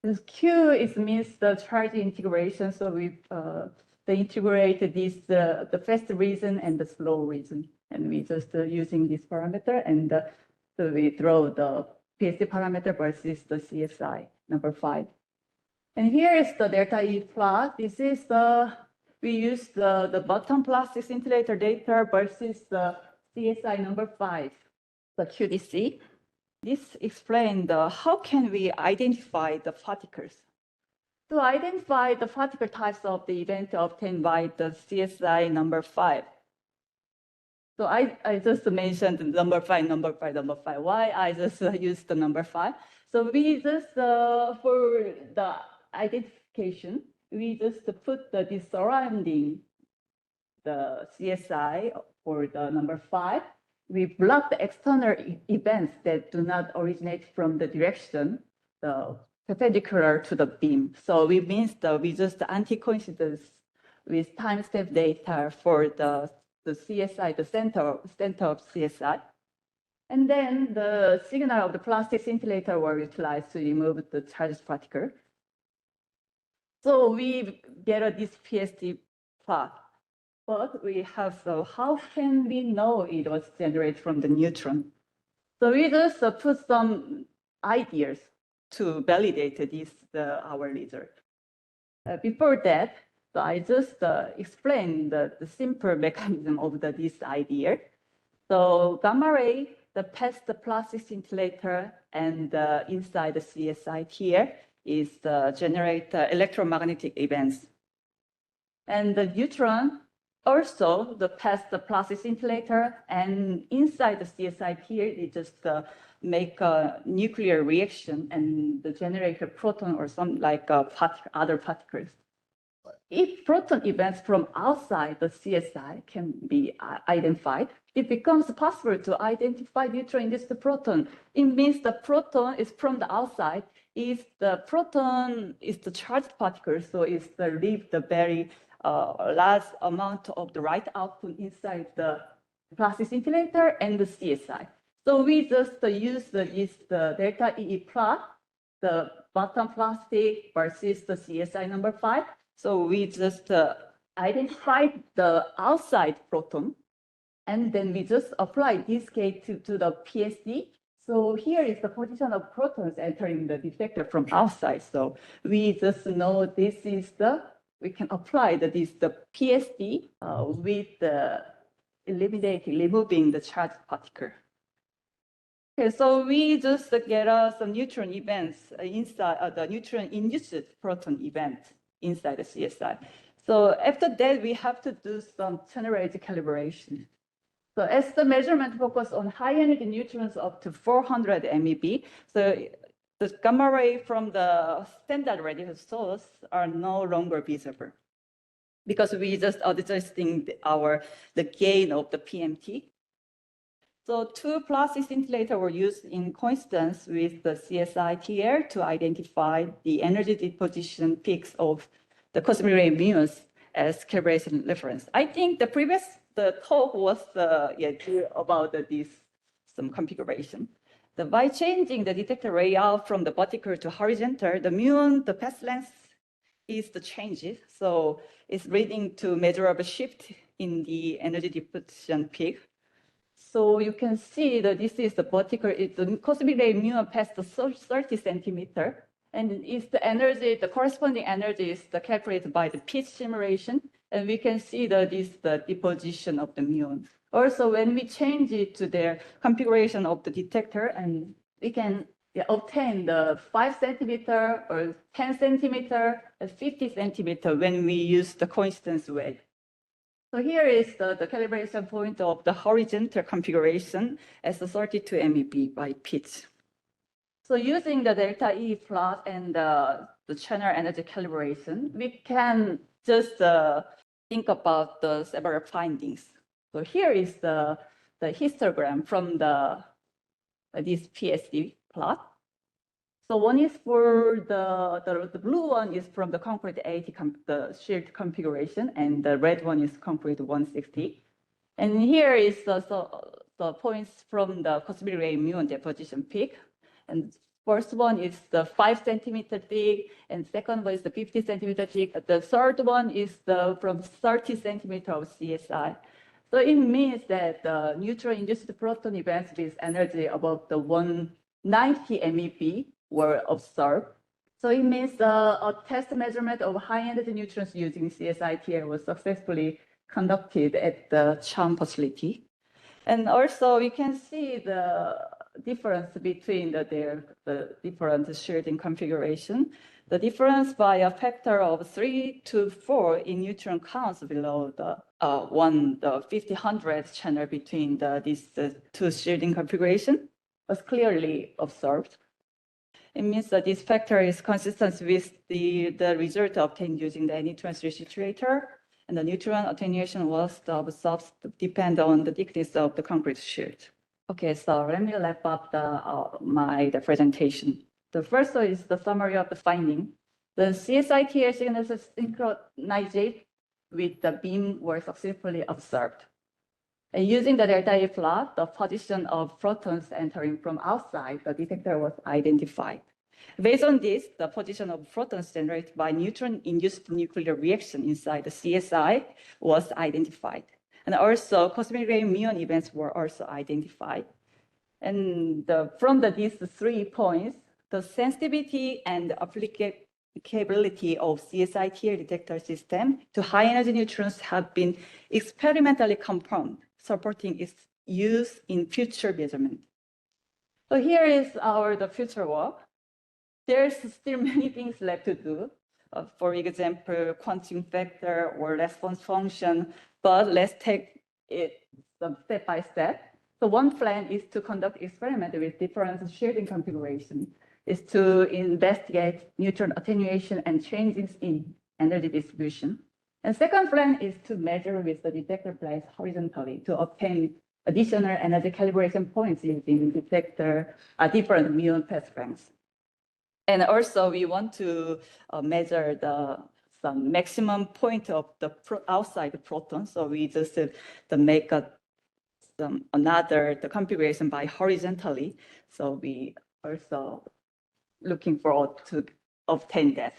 This Q means the charge integration. So we integrate the fast region and the slow region. And we just using this parameter, and so we draw the PSD parameter versus the CSI number 5. And here is the delta E plot. This is we use the bottom plastic scintillator data versus the CSI number 5, the QDC. This explains how can we identify the particles. To identify the particle types of the event obtained by the CSI number 5. So I just mentioned the number 5, number 5, number 5. Why I just used the number 5? So we just, for the identification, we just put the surrounding the CSI for the number 5. We block the external events that do not originate from the direction, the perpendicular to the beam. So we means that we just anti-coincidence with timestamp data for the CSI, the center of CSI. And then the signal of the plastic scintillator were utilized to remove the charged particle. So we get this PSD plot. But we have, so how can we know it was generated from the neutron? So we just put some ideas to validate our result. Before that, so I just explained the simple mechanism of this idea. So gamma ray, past the plastic scintillator and inside the CSI here is generate electromagnetic events. And the neutron also past the plastic scintillator and inside the CSI here, it just make a nuclear reaction and generate a proton or some like other particles. If proton events from outside the CSI can be identified, it becomes possible to identify neutron induced proton. It means the proton is from the outside. If the proton is the charged particle, so it's leave the very large amount of the right output inside the plastic scintillator and the CSI. So we just use the delta EE plot, the bottom plastic versus the CSI number 5. So we just identified the outside proton, and then we just apply this case to the PSD. So here is the position of protons entering the detector from outside. So we just know this is we can apply the PSD with removing the charged particle. Okay, so we just get some neutron events inside the neutron-induced proton event inside the CSI. So after that, we have to do some generalized calibration. So as the measurement focus on high-energy neutrons up to 400 MeV, so the gamma ray from the standard radiation source are no longer visible because we just are adjusting the gain of the PMT. So 2 plastic scintillators were used in coincidence with the CSI TR to identify the energy deposition peaks of the cosmic ray muons as calibration reference. I think the talk was about some configuration. By changing the detector layout from the vertical to horizontal, the muon, the path length is the changes. So it's leading to measurable shift in the energy diffusion peak. So you can see that this is the vertical, the cosmic ray muon past the 30 centimeter. And it's the energy, the corresponding energy is calculated by the pitch simulation. And we can see that this is the deposition of the muon. Also, when we change it to the configuration of the detector, and we can obtain the 5 centimeter or 10 centimeter and 50 centimeter when we use the coincidence wedge. So here is the calibration point of the horizontal configuration as the 32 MeV by pitch. So using the delta E plot and the channel energy calibration, we can just think about the several findings. So here is the histogram from this PSD plot. So one is for the blue one is from the concrete 80, the shield configuration, and the red one is concrete 160. And here is the points from the cosmic ray muon deposition peak. And first one is the 5 centimeter peak, and second one is the 50 centimeter peak. The third one is from 30 centimeter of CSI. So it means that the neutron-induced proton events with energy above the 190 MeV were observed. So it means a test measurement of high-energy neutrons using CSI-TL was successfully conducted at the CERN facility. And also we can see the difference between the different shielding configuration. The difference by a factor of 3 to 4 in neutron counts below the 50-100 channel between these two shielding configuration was clearly observed. It means that this factor is consistent with the result obtained using the neutron situator, and the neutron attenuation was observed to depend on the thickness of the concrete shield. Okay, so let me wrap up the presentation. The first one is the summary of the finding. The CSI-TL signals synchronized with the beam were successfully observed. And using the delta E plot, the position of protons entering from outside the detector was identified. Based on this, the position of protons generated by neutron-induced nuclear reaction inside the CSI was identified. And also, cosmic ray muon events were also identified. And from these 3 points, the sensitivity and applicability of CSI-TL detector system to high-energy neutrons have been experimentally confirmed, supporting its use in future measurement. So here is the future work. There's still many things left to do. For example, quantum vector or response function, but let's take it step by step. So one plan is to conduct experiment with different shielding configuration, is to investigate neutron attenuation and changes in energy distribution. And second plan is to measure with the detector placed horizontally to obtain additional energy calibration points using detector different muon path lengths. And also we want to measure some maximum point of the outside the proton. So we just make another configuration by horizontally. So we also looking forward to obtain that.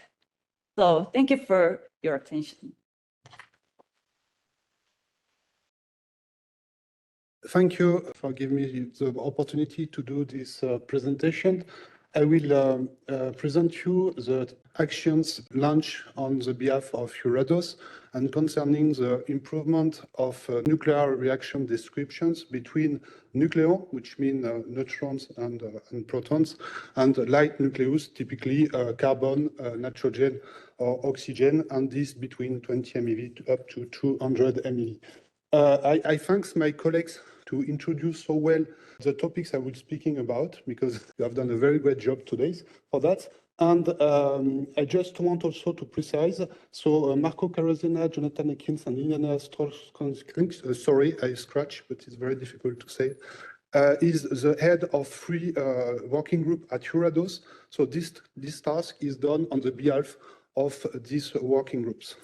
So thank you for your attention. Thank you for giving me the opportunity to do this presentation. I will present you the actions launched on the behalf of Eurados and concerning the improvement of nuclear reaction descriptions between nucleon, which mean neutrons and protons, and light nucleus, typically carbon, nitrogen, or oxygen, and this between 20 MeV up to 200 MeV. I thank my colleagues to introduce so well the topics I will be speaking about, because you have done a very great job today for that. And I just want also to precise, so Marco Carosena, Jonathan Ekins, and Liliana Strauss-Kring, sorry, I scratch, but it's very difficult to say, is the head of 3 working group at Eurados. So this task is done on the behalf of these working groups.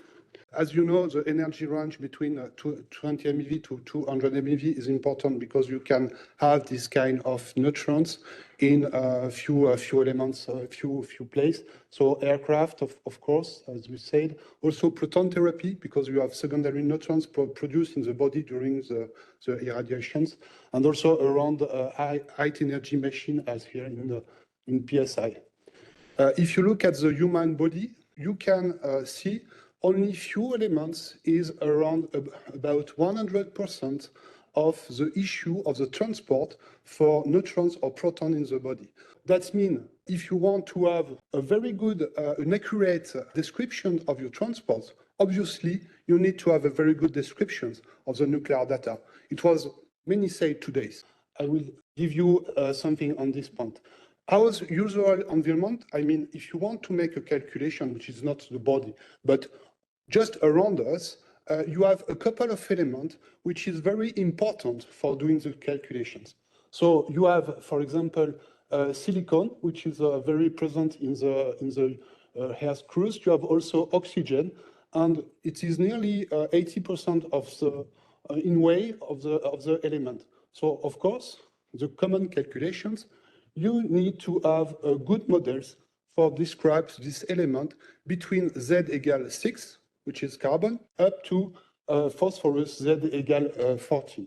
As you know, the energy range between 20 MeV to 200 MeV is important because you can have this kind of neutrons in a few elements, a few places. So aircraft, of course, as we said. Also proton therapy, because you have secondary neutrons produced in the body during the irradiations. And also around high energy machine, as here in PSI. If you look at the human body, you can see only few elements is around about 100% of the issue of the transport for neutrons or protons in the body. That means if you want to have a very good, an accurate description of your transport, obviously you need to have a very good description of the nuclear data. It was many said today. I will give you something on this point. Our usual environment, I mean, if you want to make a calculation, which is not the body, but just around us, you have a couple of elements which is very important for doing the calculations. So you have, for example, silicon, which is very present in the air screws. You have also oxygen, and it is nearly 80% of the in weight of the element. So of course, the common calculations, you need to have good models for describe this element between Z equal 6, which is carbon, up to phosphorus Z equal 14.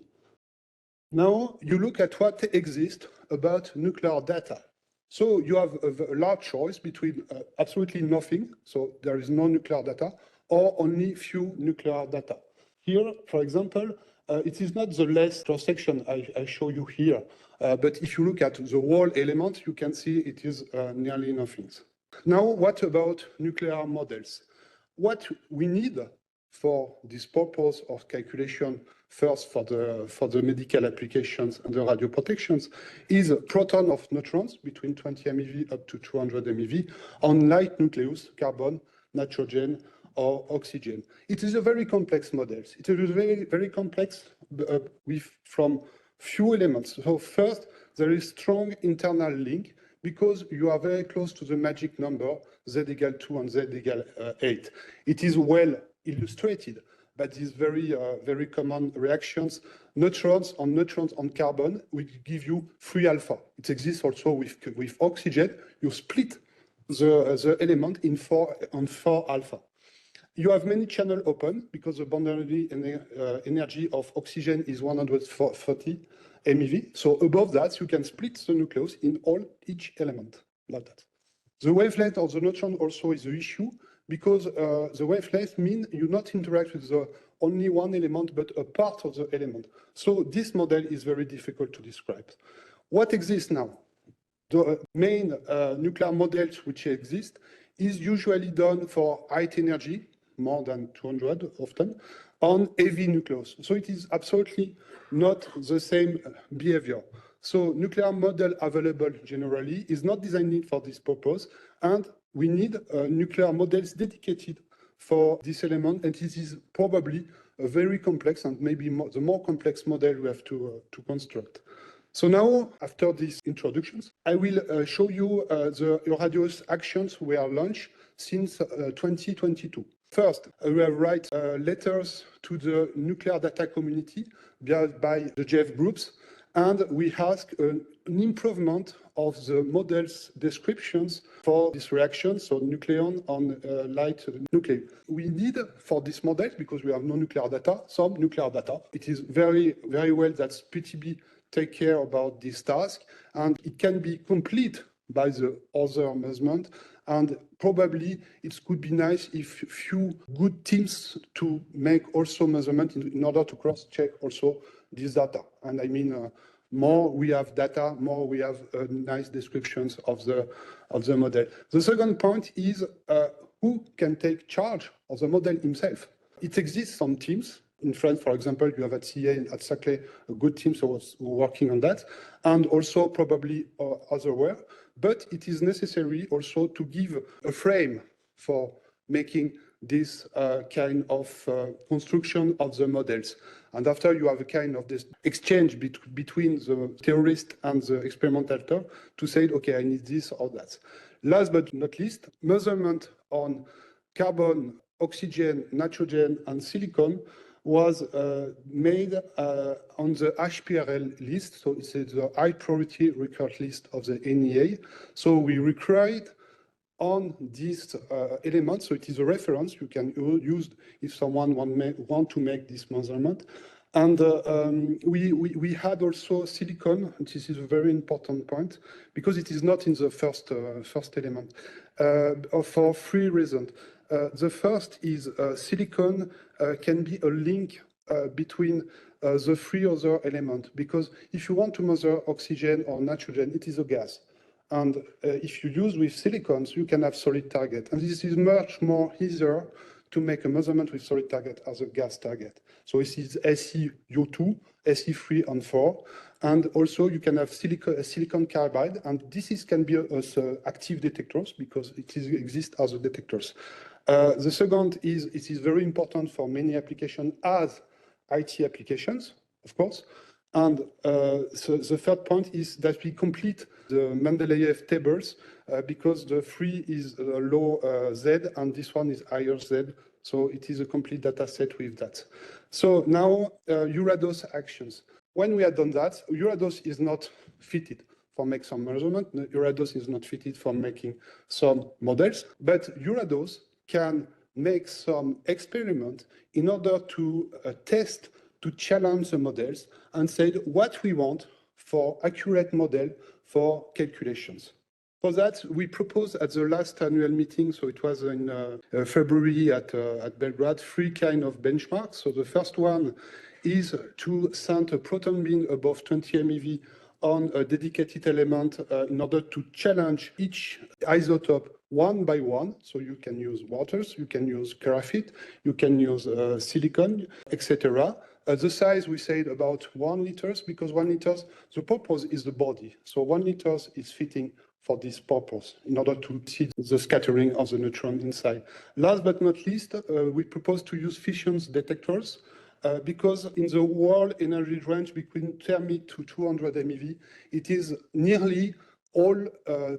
Now you look at what exists about nuclear data. So you have a large choice between absolutely nothing, so there is no nuclear data, or only few nuclear data. Here, for example, it is not the less cross-section I show you here, but if you look at the whole element, you can see it is nearly nothing. Now, what about nuclear models? What we need for this purpose of calculation, first for the medical applications and the radio protections, is a proton of neutrons between 20 MeV up to 200 MeV on light nucleus, carbon, nitrogen, or oxygen. It is a very complex model. It is very, very complex from few elements. So first, there is strong internal link because you are very close to the magic number, Z equal 2 and Z equal 8. It is well illustrated, but these very common reactions, neutrons on carbon, will give you 3 alpha. It exists also with oxygen. You split the element in 4 alpha. You have many channels open because the boundary energy of oxygen is 130 MeV. So above that, you can split the nucleus in each element, like that. The wavelength of the neutron also is the issue because the wavelength means you not interact with only one element, but a part of the element. So this model is very difficult to describe. What exists now? The main nuclear models which exist is usually done for high energy, more than 200 often, on heavy nucleus. So it is absolutely not the same behavior. So nuclear model available generally is not designed for this purpose, and we need nuclear models dedicated for this element, and this is probably a very complex and maybe the more complex model we have to construct. So now, after these introductions, I will show you the Eurados actions we are launched since 2022. First, we have write letters to the nuclear data community by the GF groups, and we ask an improvement of the model's descriptions for this reaction, so nucleon on light nuclei. We need for this model, because we have no nuclear data, some nuclear data. It is very, very well that PTB take care about this task, and it can be complete by the other measurement. And probably it could be nice if few good teams to make also measurement in order to cross-check also this data. And I mean, more we have data, more we have nice descriptions of the model. The second point is who can take charge of the model himself. It exists some teams. In France, for example, you have at CEA and at Saclay a good team who was working on that, and also probably otherwhere. But it is necessary also to give a frame for making this kind of construction of the models. And after you have a kind of this exchange between the theorist and the experimentator to say, okay, I need this or that. Last but not least, measurement on carbon oxygen, nitrogen, and silicon was made on the HPRL list. So it's the high priority record list of the NEA. So we required on these elements. So it is a reference you can use if someone want to make this measurement. And we had also silicon. This is a very important point because it is not in the first element for 3 reasons. The first is silicon can be a link between the 3 other elements, because if you want to measure oxygen or nitrogen, it is a gas. And if you use with silicons, you can have solid target. And this is much more easier to make a measurement with solid target as a gas target. So this is 𝐬𝐞𝐿2, 𝐬𝐿3 and 4. And also you can have silicon carbide, and this can be also active detectors because it exists as a detectors. The second is it is very important for many applications as IT applications, of course. And so the third point is that we complete the Mendeleev tables because the 3 is low Z and this one is higher Z. So it is a complete data set with that. So now Eurados actions. When we had done that, Eurados is not fitted for make some measurement. Eurados is not fitted for making some models, but Eurados can make some experiment in order to test, to challenge the models and say what we want for accurate model for calculations. For that, we proposed at the last annual meeting, so it was in February at Belgrade, 3 kind of benchmarks. So the first one is to send a proton beam above 20 MeV on a dedicated element in order to challenge each isotope one by one. So you can use waters, you can use graphite, you can use silicon, etc. The size we said about 1 liter, because 1 liter, the purpose is the body. So 1 liter is fitting for this purpose in order to see the scattering of the neutron inside. Last but not least, we propose to use fission detectors because in the world energy range between 10 to 200 MeV, it is nearly all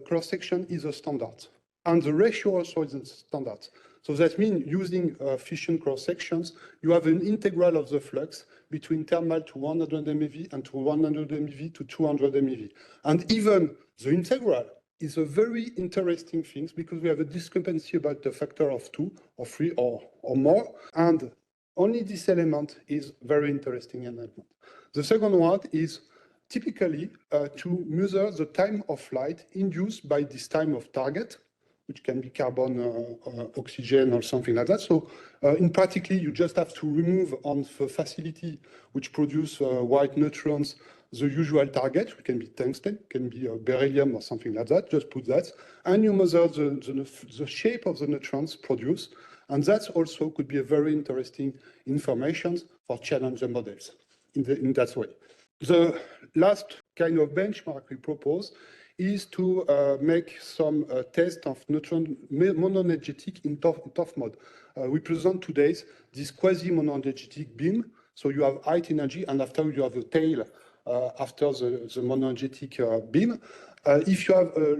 cross-section is a standard. And the ratio also is a standard. So that means using fission cross-sections, you have an integral of the flux between thermal to 100 MeV and to 100 MeV to 200 MeV. And even the integral is a very interesting thing because we have a discrepancy about the factor of 2 or 3 or more. And only this element is very interesting element. The second one is typically to measure the time of flight induced by this time of target, which can be carbon, oxygen, or something like that. So in practically, you just have to remove on the facility which produce white neutrons the usual target, which can be tungsten, can be beryllium or something like that, just put that, and you measure the shape of the neutrons produced, and that also could be a very interesting information for challenge the models in that way. The last kind of benchmark we propose is to make some test of neutron monoenergetic in tough mode. We present today this quasi-monoenergetic beam. So you have high energy, and after you have a tail after the monoenergetic beam. If you have a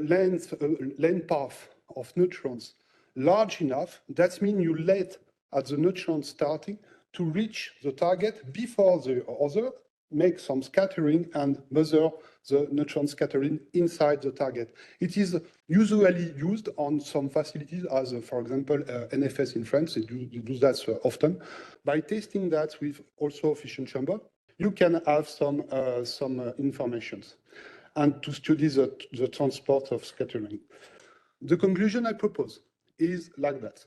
length path of neutrons large enough, that means you let at the neutron starting to reach the target before the other, make some scattering and measure the neutron scattering inside the target. It is usually used on some facilities as, for example, NFS in France, they do that often. By testing that with also fission chamber, you can have some information and to study the transport of scattering. The conclusion I propose is like that.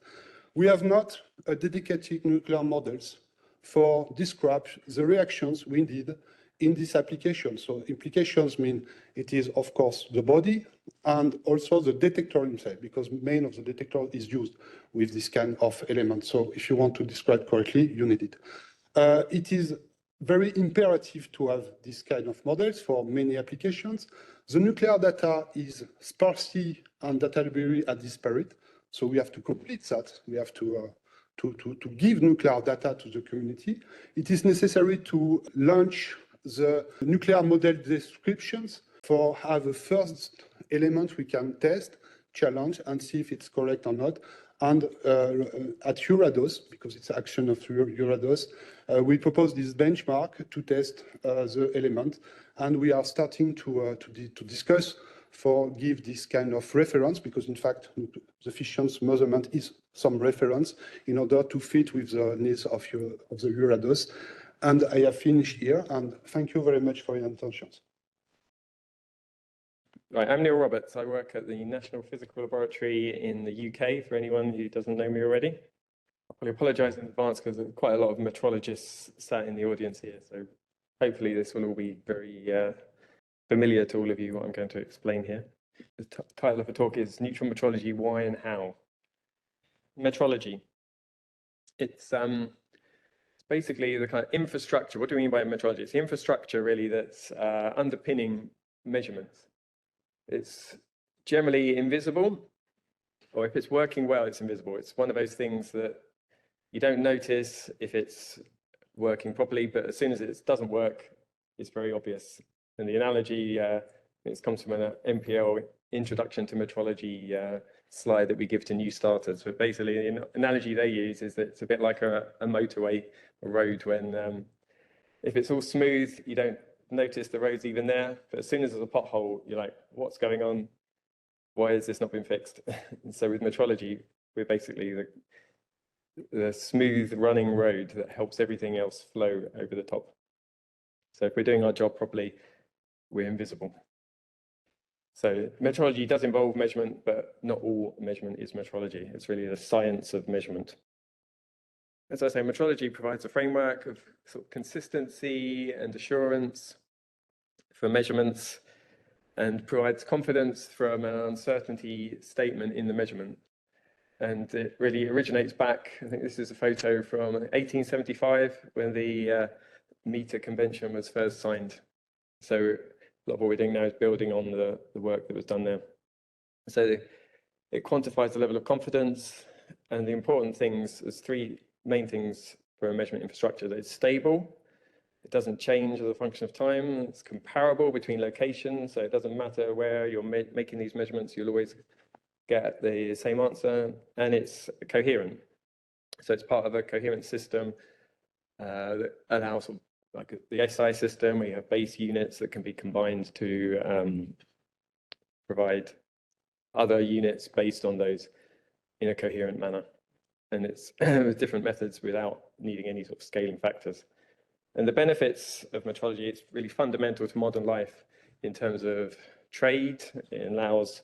We have not a dedicated nuclear models for describe the reactions we did in this application. So implications mean it is, of course, the body and also the detector inside, because main of the detector is used with this kind of element. So if you want to describe correctly, you need it. It is very imperative to have this kind of models for many applications. The nuclear data is sparsely and data library are disparate. So we have to complete that. We have to give nuclear data to the community. It is necessary to launch the nuclear model descriptions for have a first element we can test, challenge, and see if it's correct or not. And at Eurados, because it's action of Eurados, we propose this benchmark to test the element, and we are starting to discuss give this kind of reference, because in fact the fission's measurement is some reference in order to fit with the needs of the Eurados. And I have finished here, and thank you very much for your attention. Right, I'm Neil Roberts. I work at the National Physical Laboratory in the UK, for anyone who doesn't know me already. I'll probably apologise in advance because there's quite a lot of metrologists sat in the audience here, so hopefully this will all be very familiar to all of you, what I'm going to explain here. The title of the talk is Neutron Metrology, Why and How. Metrology. It's basically the kind of infrastructure. What do we mean by metrology? It's the infrastructure really that's underpinning measurements. It's generally invisible, or if it's working well, it's invisible. It's one of those things that you don't notice if it's working properly, but as soon as it doesn't work, it's very obvious. And the analogy, it comes from an MPL Introduction to Metrology slide that we give to new starters. But basically, the analogy they use is that it's a bit like a motorway, a road, when if it's all smooth, you don't notice the road's even there, but as soon as there's a pothole, you're like, what's going on? Why has this not been fixed? And so with metrology, we're basically the smooth running road that helps everything else flow over the top. So if we're doing our job properly, we're invisible. So metrology does involve measurement, but not all measurement is metrology. It's really the science of measurement. As I say, metrology provides a framework of sort of consistency and assurance for measurements and provides confidence from an uncertainty statement in the measurement. And it really originates back, I think this is a photo from 1875 when the meter convention was first signed. So a lot of what we're doing now is building on the work that was done there. So it quantifies the level of confidence, and the important things, there's three main things for a measurement infrastructure: that it's stable, it doesn't change as a function of time, it's comparable between locations, so it doesn't matter where you're making these measurements, you'll always get the same answer, and it's coherent. So it's part of a coherent system that allows, like the SI system, we have base units that can be combined to provide other units based on those in a coherent manner. And it's with different methods without needing any sort of scaling factors. And the benefits of metrology, it's really fundamental to modern life in terms of trade. It allows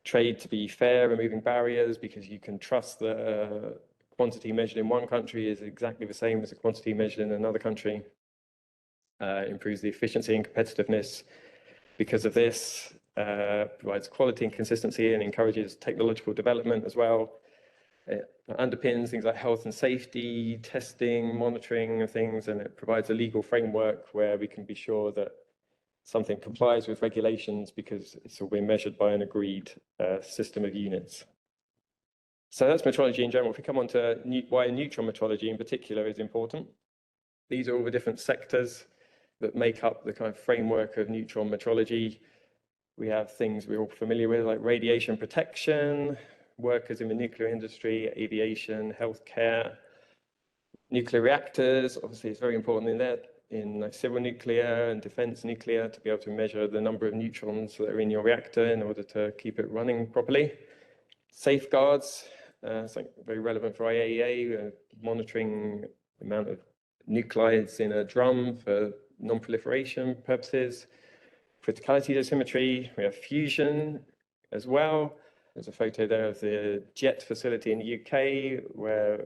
trade to be fair, removing barriers, because you can trust the quantity measured in one country is exactly the same as the quantity measured in another country. Improves the efficiency and competitiveness because of this, provides quality and consistency and encourages technological development as well. It underpins things like health and safety, testing, monitoring of things, and it provides a legal framework where we can be sure that something complies with regulations because it's all been measured by an agreed system of units. So that's metrology in general. If we come on to why neutron metrology in particular is important, these are all the different sectors that make up the kind of framework of neutron metrology. We have things we're all familiar with, like radiation protection, workers in the nuclear industry, aviation, healthcare, nuclear reactors. Obviously, it's very important in that, in like civil nuclear and defense nuclear, to be able to measure the number of neutrons that are in your reactor in order to keep it running properly. Safeguards, something very relevant for IAEA, monitoring the amount of nuclides in a drum for non-proliferation purposes. Criticality dosimetry, we have fusion as well. There's a photo there of the JET facility in the UK, where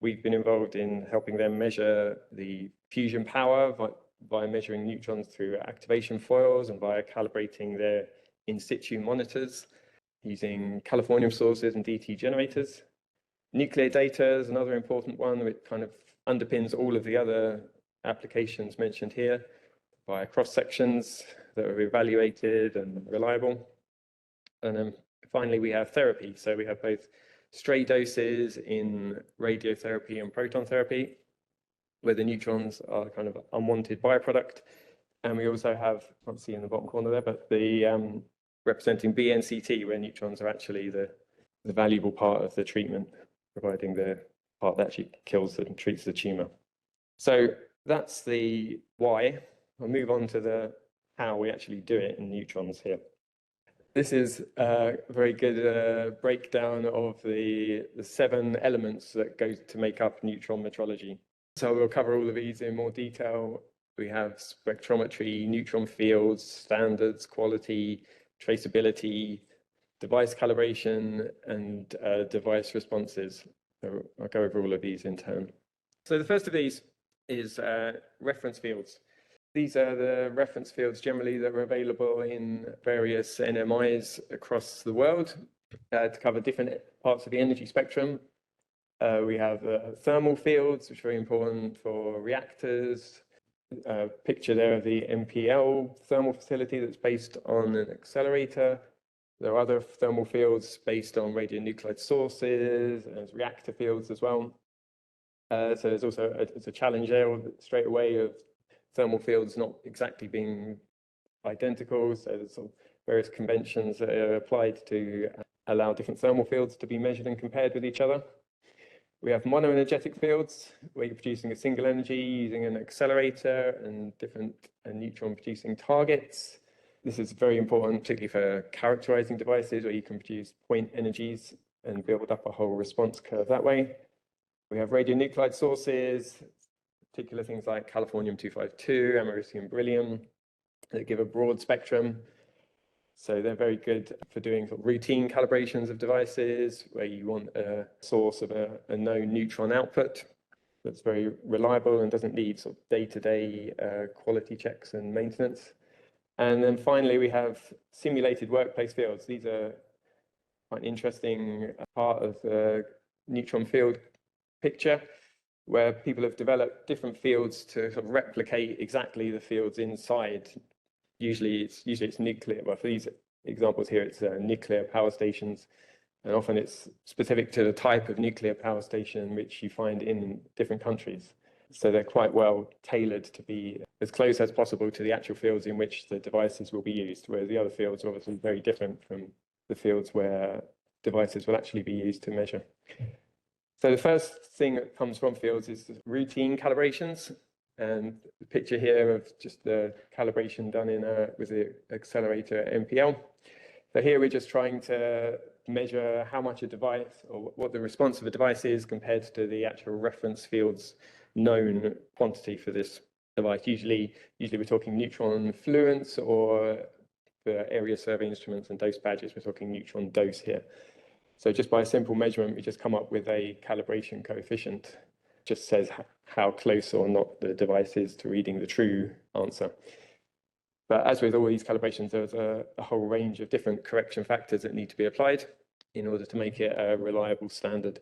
we've been involved in helping them measure the fusion power by measuring neutrons through activation foils and by calibrating their in situ monitors using Californium sources and DT generators. Nuclear data is another important one, which kind of underpins all of the other applications mentioned here by cross-sections that are evaluated and reliable. And then finally, we have therapy. So we have both stray doses in radiotherapy and proton therapy, where the neutrons are kind of unwanted byproduct. And we also have, I can't see in the bottom corner there, but the representing BNCT, where neutrons are actually the the valuable part of the treatment, providing the part that actually kills and treats the tumor. So that's the why. I'll move on to the how we actually do it in neutrons here. This is a very good breakdown of the 7 elements that go to make up neutron metrology. So we'll cover all of these in more detail. We have spectrometry, neutron fields, standards, quality, traceability, device calibration, and device responses. So I'll go over all of these in turn. So the first of these is reference fields. These are the reference fields generally that are available in various NMIs across the world to cover different parts of the energy spectrum. We have thermal fields, which are very important for reactors. A picture there of the MPL thermal facility that's based on an accelerator. There are other thermal fields based on radionuclide sources, and there's reactor fields as well. So there's also a challenge there straight away of thermal fields not exactly being identical. So there's sort of various conventions that are applied to allow different thermal fields to be measured and compared with each other. We have monoenergetic fields, where you're producing a single energy using an accelerator and different neutron producing targets. This is very important, particularly for characterizing devices, where you can produce point energies and build up a whole response curve that way. We have radionuclide sources, particular things like californium-252, americium, beryllium, that give a broad spectrum. So they're very good for doing sort of routine calibrations of devices, where you want a source of a known neutron output that's very reliable and doesn't need sort of day-to-day quality checks and maintenance. And then finally, we have simulated workplace fields. These are quite an interesting part of the neutron field picture, where people have developed different fields to sort of replicate exactly the fields inside. Usually it's nuclear. Well, for these examples here, it's nuclear power stations, and often it's specific to the type of nuclear power station which you find in different countries. So they're quite well tailored to be as close as possible to the actual fields in which the devices will be used, whereas the other fields are obviously very different from the fields where devices will actually be used to measure. So the first thing that comes from fields is the routine calibrations. And the picture here of just the calibration done in with the accelerator MPL. So here we're just trying to measure how much a device, or what the response of a device is compared to the actual reference field's known quantity for this device. Usually we're talking neutron fluence, or for area survey instruments and dose badges, we're talking neutron dose here. So just by a simple measurement, we just come up with a calibration coefficient. Just says how close or not the device is to reading the true answer. But as with all these calibrations, there's a whole range of different correction factors that need to be applied in order to make it a reliable standard.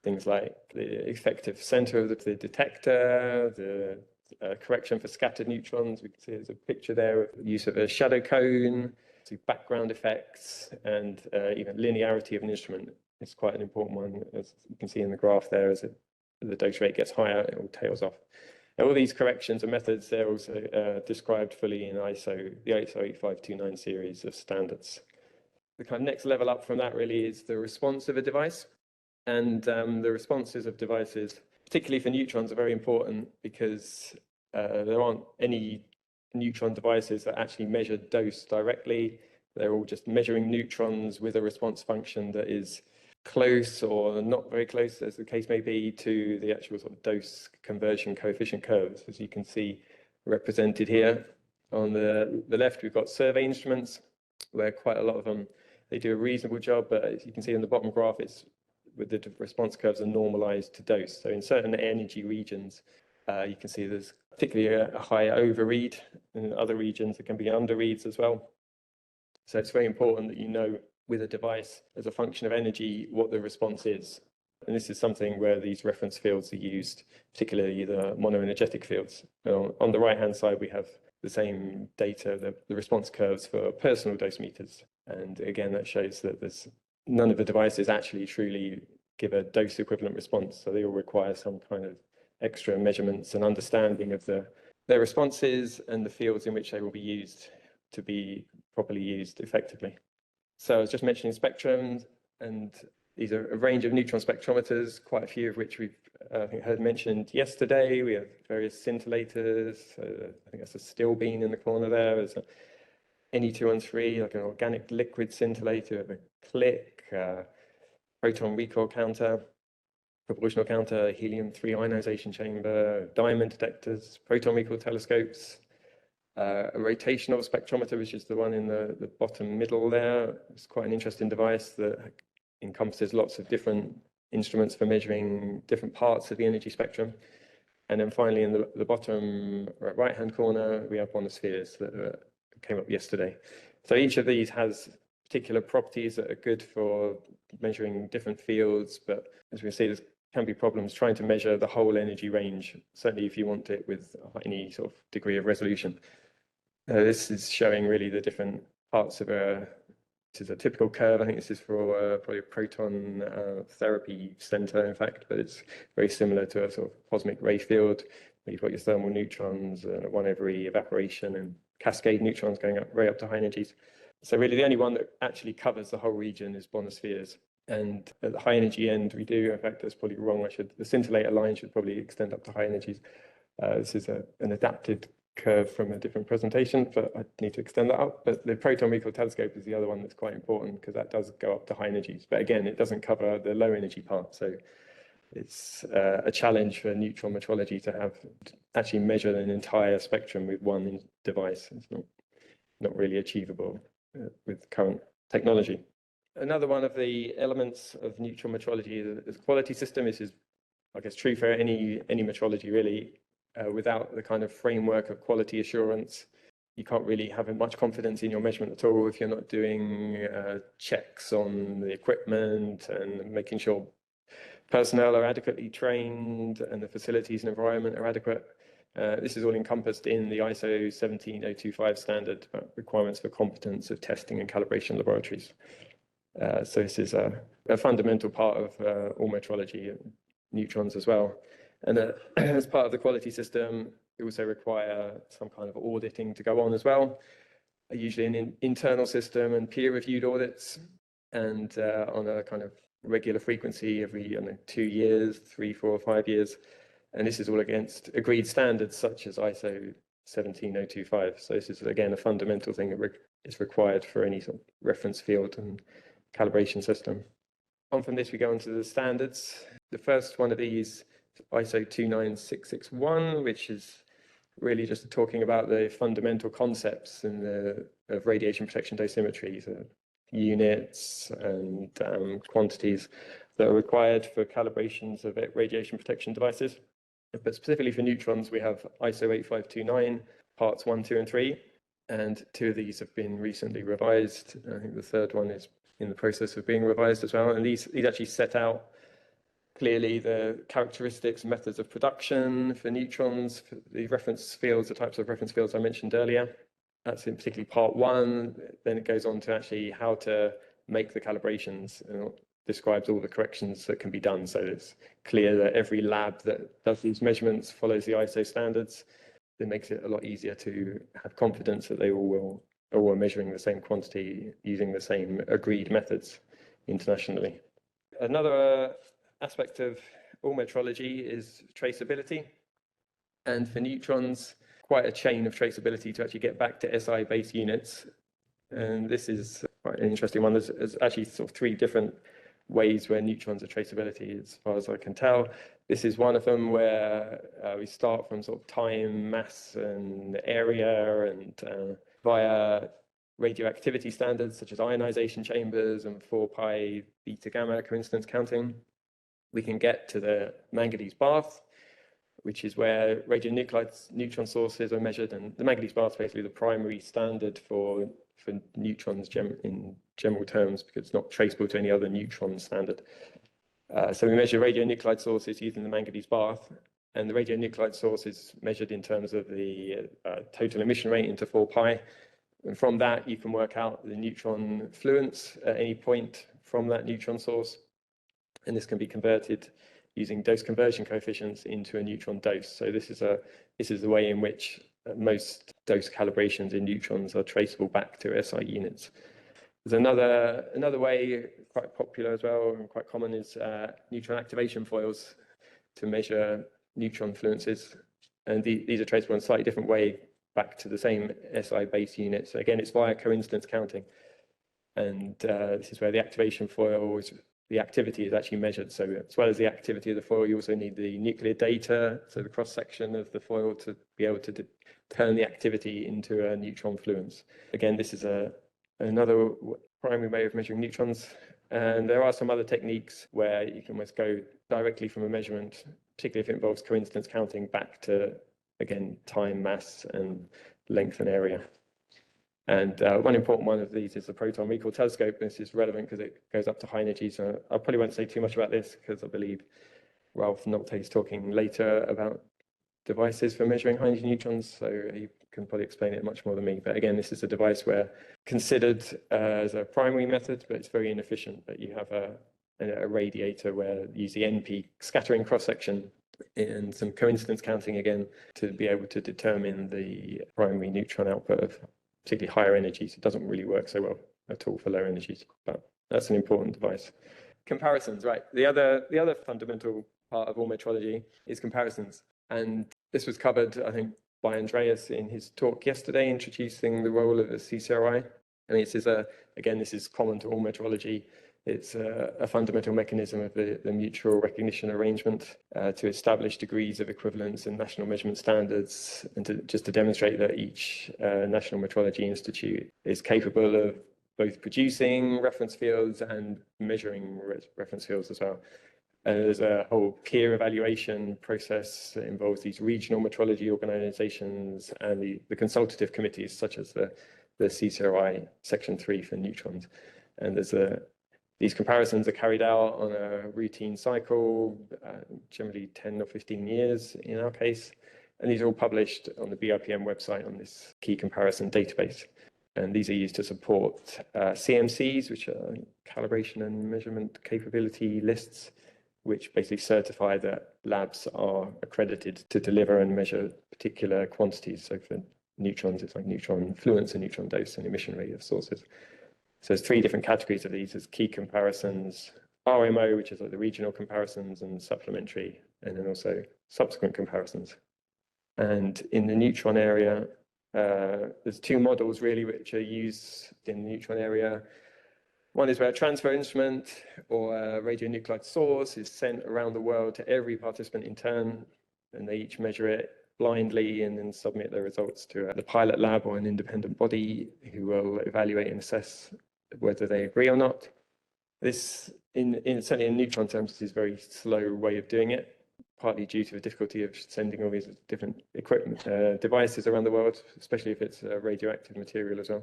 Things like the effective center of the detector, the correction for scattered neutrons. We can see there's a picture there of the use of a shadow cone, background effects, and even linearity of an instrument is quite an important one, as you can see in the graph there. As the dose rate gets higher, it all tails off. And all these corrections and methods, they're also described fully in the ISO 8529 series of standards. The kind of next level up from that really is the response of a device. And the responses of devices, particularly for neutrons, are very important because there aren't any neutron devices that actually measure dose directly. They're all just measuring neutrons with a response function that is close or not very close, as the case may be, to the actual sort of dose conversion coefficient curves, as you can see represented here. On the left, we've got survey instruments, where quite a lot of them, they do a reasonable job, but as you can see in the bottom graph, it's with the response curves are normalized to dose. So in certain energy regions, you can see there's particularly a high overread. In other regions, there can be underreads as well. So it's very important that you know with a device as a function of energy what the response is. And this is something where these reference fields are used, particularly the monoenergetic fields. On the right-hand side, we have the same data, the response curves for personal dosimeters. And again, that shows that there's none of the devices actually truly give a dose equivalent response. So they all require some kind of extra measurements and understanding of their responses and the fields in which they will be used to be properly used effectively. So I was just mentioning spectrums. And these are a range of neutron spectrometers, quite a few of which we've I think heard mentioned yesterday. We have various scintillators. I think that's a still beam in the corner there. There's a Ne213, like an organic liquid scintillator, a click, proton recoil counter, proportional counter, helium-3 ionization chamber, diamond detectors, proton recoil telescopes, a rotational spectrometer, which is the one in the bottom middle there. It's quite an interesting device that encompasses lots of different instruments for measuring different parts of the energy spectrum. And then finally, in the bottom right-hand corner, we have monospheres that came up yesterday. So each of these has particular properties that are good for measuring different fields, but as we see, there can be problems trying to measure the whole energy range, certainly if you want it with any sort of degree of resolution. This is showing really the different parts of this is a typical curve. I think this is for probably a proton therapy center, in fact, but it's very similar to a sort of cosmic ray field. You've got your thermal neutrons, 1 over evaporation, and cascade neutrons going up way up to high energies. So really the only one that actually covers the whole region is monospheres. And at the high energy end, we do, in fact, that's probably wrong. The scintillator line should probably extend up to high energies. This is an adapted curve from a different presentation, but I need to extend that up. But the proton recoil telescope is the other one that's quite important because that does go up to high energies. But again, it doesn't cover the low energy part. So it's a challenge for neutron metrology to actually measure an entire spectrum with one device. It's not really achievable with current technology. Another one of the elements of neutron metrology is quality system. This is, I guess, true for any metrology really. Without the kind of framework of quality assurance, you can't really have much confidence in your measurement at all if you're not doing checks on the equipment and making sure personnel are adequately trained and the facilities and environment are adequate. This is all encompassed in the ISO 17025 standard requirements for competence of testing and calibration laboratories. So this is a fundamental part of all metrology, neutrons as well. And as part of the quality system, we also require some kind of auditing to go on as well, usually an internal system and peer-reviewed audits, and on a kind of regular frequency every 2 years, 3, 4, 5 years. And this is all against agreed standards such as ISO 17025. So this is, again, a fundamental thing that is required for any sort of reference field and calibration system. On from this, we go on to the standards. The first one of these, ISO 29661, which is really just talking about the fundamental concepts of radiation protection dosimetry, so units and quantities that are required for calibrations of radiation protection devices. But specifically for neutrons, we have ISO 8529, parts 1, 2, and 3, and 2 of these have been recently revised. I think the third one is in the process of being revised as well, and these actually set out clearly the characteristics and methods of production for neutrons, for the reference fields, the types of reference fields I mentioned earlier. That's in particularly part 1. Then it goes on to actually how to make the calibrations, and it describes all the corrections that can be done. So it's clear that every lab that does these measurements follows the ISO standards. It makes it a lot easier to have confidence that they all are measuring the same quantity using the same agreed methods internationally. Another aspect of all metrology is traceability. And for neutrons, quite a chain of traceability to actually get back to SI-based units. And this is quite an interesting one. There's actually sort of 3 different ways where neutrons are traceability, as far as I can tell. This is one of them where we start from sort of time, mass, and area, and via radioactivity standards such as ionization chambers and 4π beta gamma coincidence counting. We can get to the manganese bath, which is where radionuclides neutron sources are measured, and the manganese bath is basically the primary standard for neutrons in general terms, because it's not traceable to any other neutron standard. So we measure radionuclide sources using the manganese bath, and the radionuclide source is measured in terms of the total emission rate into 4π. And from that, you can work out the neutron fluence at any point from that neutron source. And this can be converted using dose conversion coefficients into a neutron dose. So this is the way in which most dose calibrations in neutrons are traceable back to SI units. There's another way quite popular as well and quite common is neutron activation foils to measure neutron fluences. And these are traceable in a slightly different way back to the same SI base unit. So again, it's via coincidence counting. And this is where the activation foil is, the activity is actually measured. So as well as the activity of the foil, you also need the nuclear data, so the cross-section of the foil to be able to turn the activity into a neutron fluence. Again, this is another primary way of measuring neutrons. And there are some other techniques where you can almost go directly from a measurement, particularly if it involves coincidence counting, back to, again, time, mass, and length and area. And one important one of these is the proton recoil telescope. This is relevant because it goes up to high energy. So I probably won't say too much about this because I believe Ralph Nolte is talking later about devices for measuring high-energy neutrons. So he can probably explain it much more than me. But again, this is a device where considered as a primary method, but it's very inefficient. But you have a radiator where you use the NP scattering cross-section and some coincidence counting again to be able to determine the primary neutron output of particularly higher energies. It doesn't really work so well at all for lower energies, but that's an important device. Comparisons, right. The other fundamental part of all metrology is comparisons. And this was covered, I think, by Andreas in his talk yesterday, introducing the role of the CCRI. And this is common to all metrology. It's a fundamental mechanism of the mutual recognition arrangement to establish degrees of equivalence and national measurement standards, and to demonstrate that each national metrology institute is capable of both producing reference fields and measuring reference fields as well. And there's a whole peer evaluation process that involves these regional metrology organizations and the consultative committees, such as the CCRI Section 3 for neutrons. And these comparisons are carried out on a routine cycle, generally 10 or 15 years in our case. And these are all published on the BIPM website on this key comparison database. And these are used to support CMCs, which are calibration and measurement capability lists, which basically certify that labs are accredited to deliver and measure particular quantities. So for neutrons, it's like neutron fluence and neutron dose and emission rate of sources. So there's three different categories of these. There's key comparisons, RMO, which is like the regional comparisons, and supplementary, and then also subsequent comparisons. And in the neutron area, there's two models really which are used in the neutron area. One is where a transfer instrument or a radionuclide source is sent around the world to every participant in turn, and they each measure it blindly and then submit their results to the pilot lab or an independent body who will evaluate and assess whether they agree or not. This, certainly in neutron terms, is a very slow way of doing it, partly due to the difficulty of sending all these different equipment devices around the world, especially if it's radioactive material as well.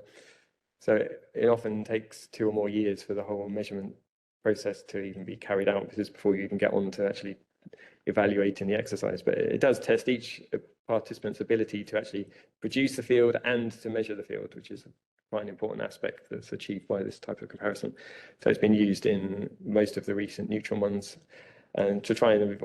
So it often takes 2 or more years for the whole measurement process to even be carried out, because it's before you even get on to actually evaluating the exercise. But it does test each participant's ability to actually produce the field and to measure the field, which is quite an important aspect that's achieved by this type of comparison. So it's been used in most of the recent neutron ones. And to try and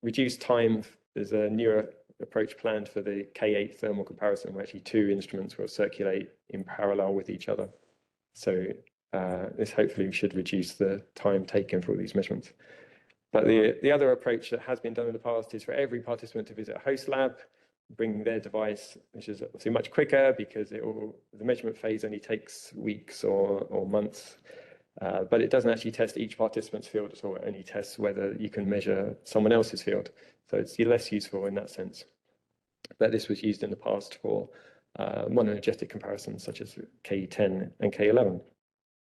reduce time, there's a newer approach planned for the K8 thermal comparison, where actually 2 instruments will circulate in parallel with each other. So this hopefully should reduce the time taken for all these measurements. But the other approach that has been done in the past is for every participant to visit a host lab, bring their device, which is obviously much quicker because the measurement phase only takes weeks or months. But it doesn't actually test each participant's field at all. It only tests whether you can measure someone else's field. So it's less useful in that sense. But this was used in the past for monoenergetic comparisons such as K10 and K11.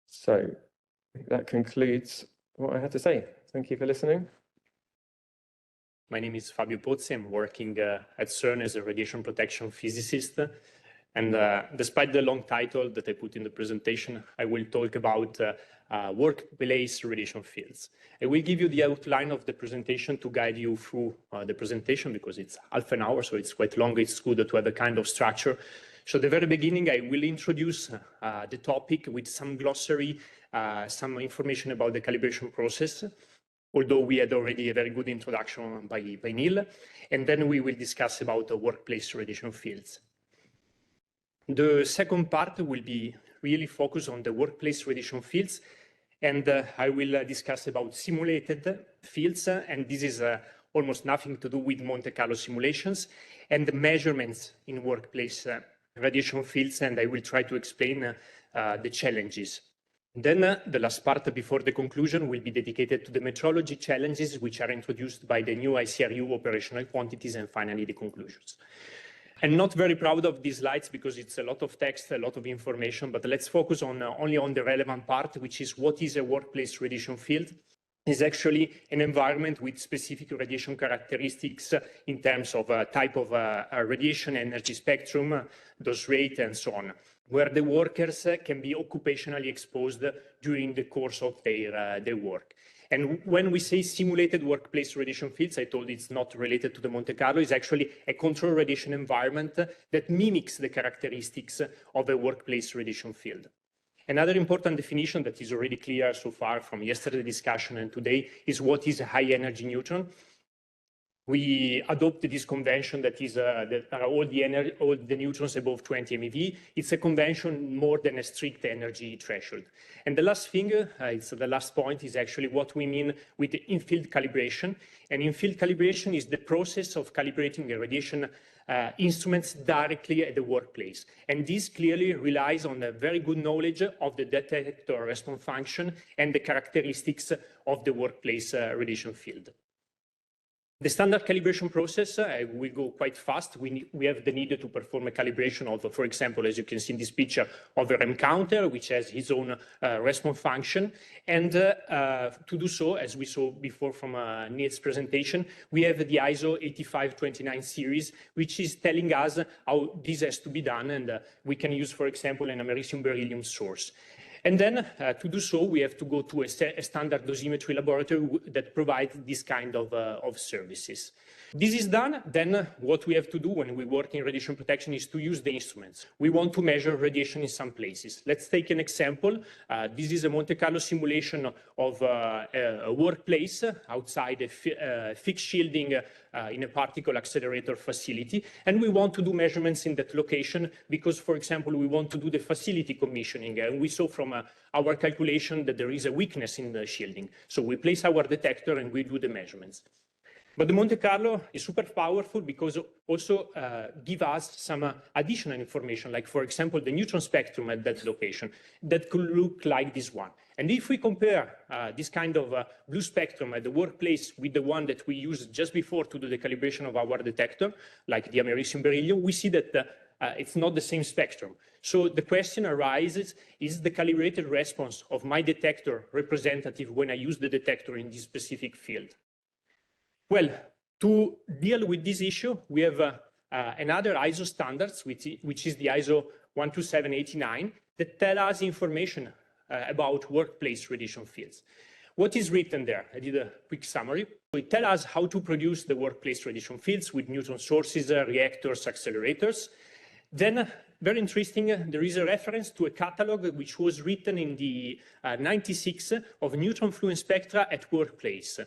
So that concludes what I had to say. Thank you for listening. My name is Fabio Pozzi. I'm working at CERN as a radiation protection physicist. And despite the long title that I put in the presentation, I will talk about workplace radiation fields. I will give you the outline of the presentation to guide you through the presentation, because it's half an hour, so it's quite long. It's good to have a kind of structure. So at the very beginning, I will introduce the topic with some glossary, some information about the calibration process, although we had already a very good introduction by Neil. And then we will discuss about the workplace radiation fields. The second part will be really focused on the workplace radiation fields And I will discuss about simulated fields, and this is almost nothing to do with Monte Carlo simulations and the measurements in workplace radiation fields, and I will try to explain the challenges. Then the last part before the conclusion will be dedicated to the metrology challenges which are introduced by the new ICRU operational quantities, and finally the conclusions. I'm not very proud of these slides because it's a lot of text, a lot of information, but let's focus on only on the relevant part, which is what is a workplace radiation field. Is actually an environment with specific radiation characteristics in terms of type of radiation, energy spectrum, dose rate, and so on, where the workers can be occupationally exposed during the course of their work. And when we say simulated workplace radiation fields, I told it's not related to the Monte Carlo, it's actually a controlled radiation environment that mimics the characteristics of a workplace radiation field. Another important definition that is already clear so far from yesterday's discussion and today is what is a high-energy neutron. We adopted this convention that is that are all the neutrons above 20 MeV. It's a convention more than a strict energy threshold. And the last thing, it's the last point, is actually what we mean with the in-field calibration. And in-field calibration is the process of calibrating the radiation instruments directly at the workplace. And this clearly relies on a very good knowledge of the detector response function and the characteristics of the workplace radiation field. The standard calibration process will go quite fast. We have the need to perform a calibration of, for example, as you can see in this picture, of a RAM counter, which has its own response function. And to do so, as we saw before from Neil's presentation, we have the ISO 8529 series, which is telling us how this has to be done. And we can use, for example, an americium beryllium source. And then to do so, we have to go to a standard dosimetry laboratory that provides this kind of services. This is done, then what we have to do when we work in radiation protection is to use the instruments. We want to measure radiation in some places. Let's take an example. This is a Monte Carlo simulation of a workplace outside a fixed shielding in a particle accelerator facility. And we want to do measurements in that location because, for example, we want to do the facility commissioning. And we saw from our calculation that there is a weakness in the shielding. So we place our detector and we do the measurements. But the Monte Carlo is super powerful because also give us some additional information, like, for example, the neutron spectrum at that location that could look like this one. And if we compare this kind of blue spectrum at the workplace with the one that we used just before to do the calibration of our detector, like the americium beryllium, we see that it's not the same spectrum. So the question arises, is the calibrated response of my detector representative when I use the detector in this specific field? Well, to deal with this issue, we have another ISO standards, which is the ISO 12789, that tell us information about workplace radiation fields. What is written there? I did a quick summary. It tells us how to produce the workplace radiation fields with neutron sources, reactors, accelerators. Then, very interesting, there is a reference to a catalog which was written in the 96 of neutron fluence spectra at workplace.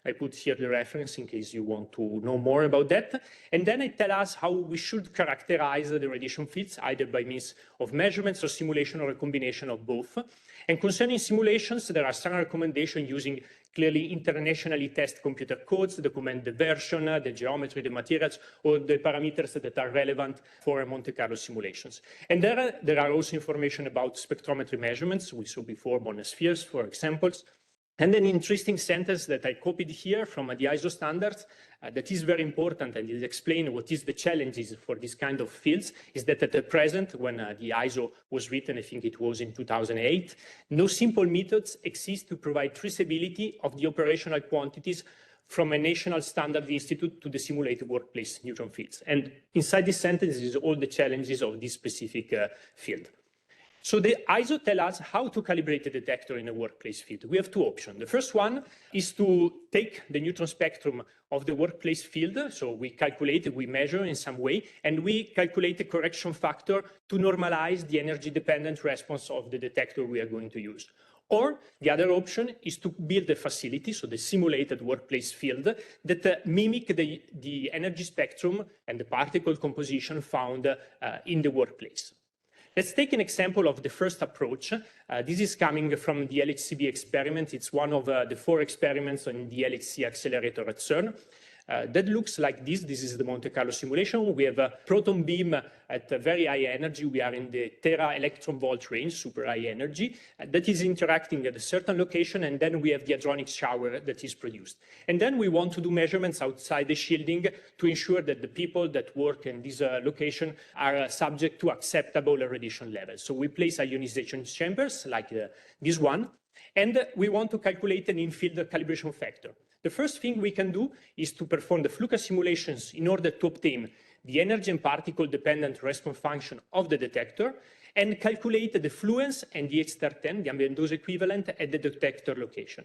I put here the reference in case you want to know more about that. And then it tells us how we should characterize the radiation fields, either by means of measurements or simulation or a combination of both. And concerning simulations, there are some recommendations using clearly internationally tested computer codes, document the version, the geometry, the materials, or the parameters that are relevant for Monte Carlo simulations. And there are also information about spectrometry measurements. We saw before monospheres, for examples. And an interesting sentence that I copied here from the ISO standards that is very important and it explains what is the challenges for this kind of fields is that at the present, when the ISO was written, I think it was in 2008, no simple methods exist to provide traceability of the operational quantities from a national standard institute to the simulated workplace neutron fields. And inside this sentence is all the challenges of this specific field. So the ISO tells us how to calibrate the detector in a workplace field. We have two options. The first one is to take the neutron spectrum of the workplace field. So we calculate it, we measure in some way, and we calculate a correction factor to normalize the energy-dependent response of the detector we are going to use. Or the other option is to build a facility, so the simulated workplace field, that mimic the energy spectrum and the particle composition found in the workplace. Let's take an example of the first approach. This is coming from the LHCb experiment. It's one of the 4 experiments on the LHC accelerator at CERN. That looks like this. This is the Monte Carlo simulation. We have a proton beam at a very high energy. We are in the tera electron volt range, super high energy, that is interacting at a certain location, and then we have the hadronic shower that is produced. And then we want to do measurements outside the shielding to ensure that the people that work in this location are subject to acceptable radiation levels. So we place ionization chambers like this one, and we want to calculate an in-field calibration factor. The first thing we can do is to perform the FLUCA simulations in order to obtain the energy and particle-dependent response function of the detector and calculate the fluence and the 𝐧𝐞10, the ambient dose equivalent, at the detector location.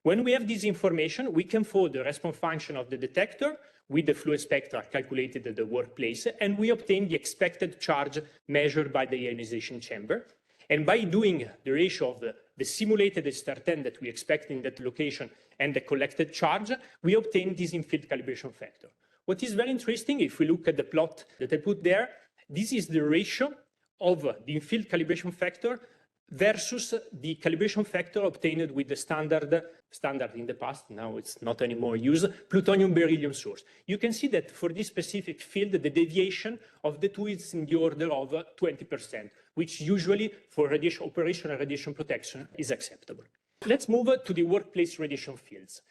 When we have this information, we can fold the response function of the detector with the fluence spectra calculated at the workplace, and we obtain the expected charge measured by the ionization chamber. And by doing the ratio of the simulated 𝐧𝐞10 that we expect in that location and the collected charge, we obtain this in-field calibration factor. What is very interesting, if we look at the plot that I put there, this is the ratio of the in-field calibration factor versus the calibration factor obtained with the standard in the past, now it's not anymore used, plutonium-beryllium source. You can see that for this specific field, the deviation of the two is in the order of 20%, which usually for operational radiation protection is acceptable. Let's move to the workplace radiation fields.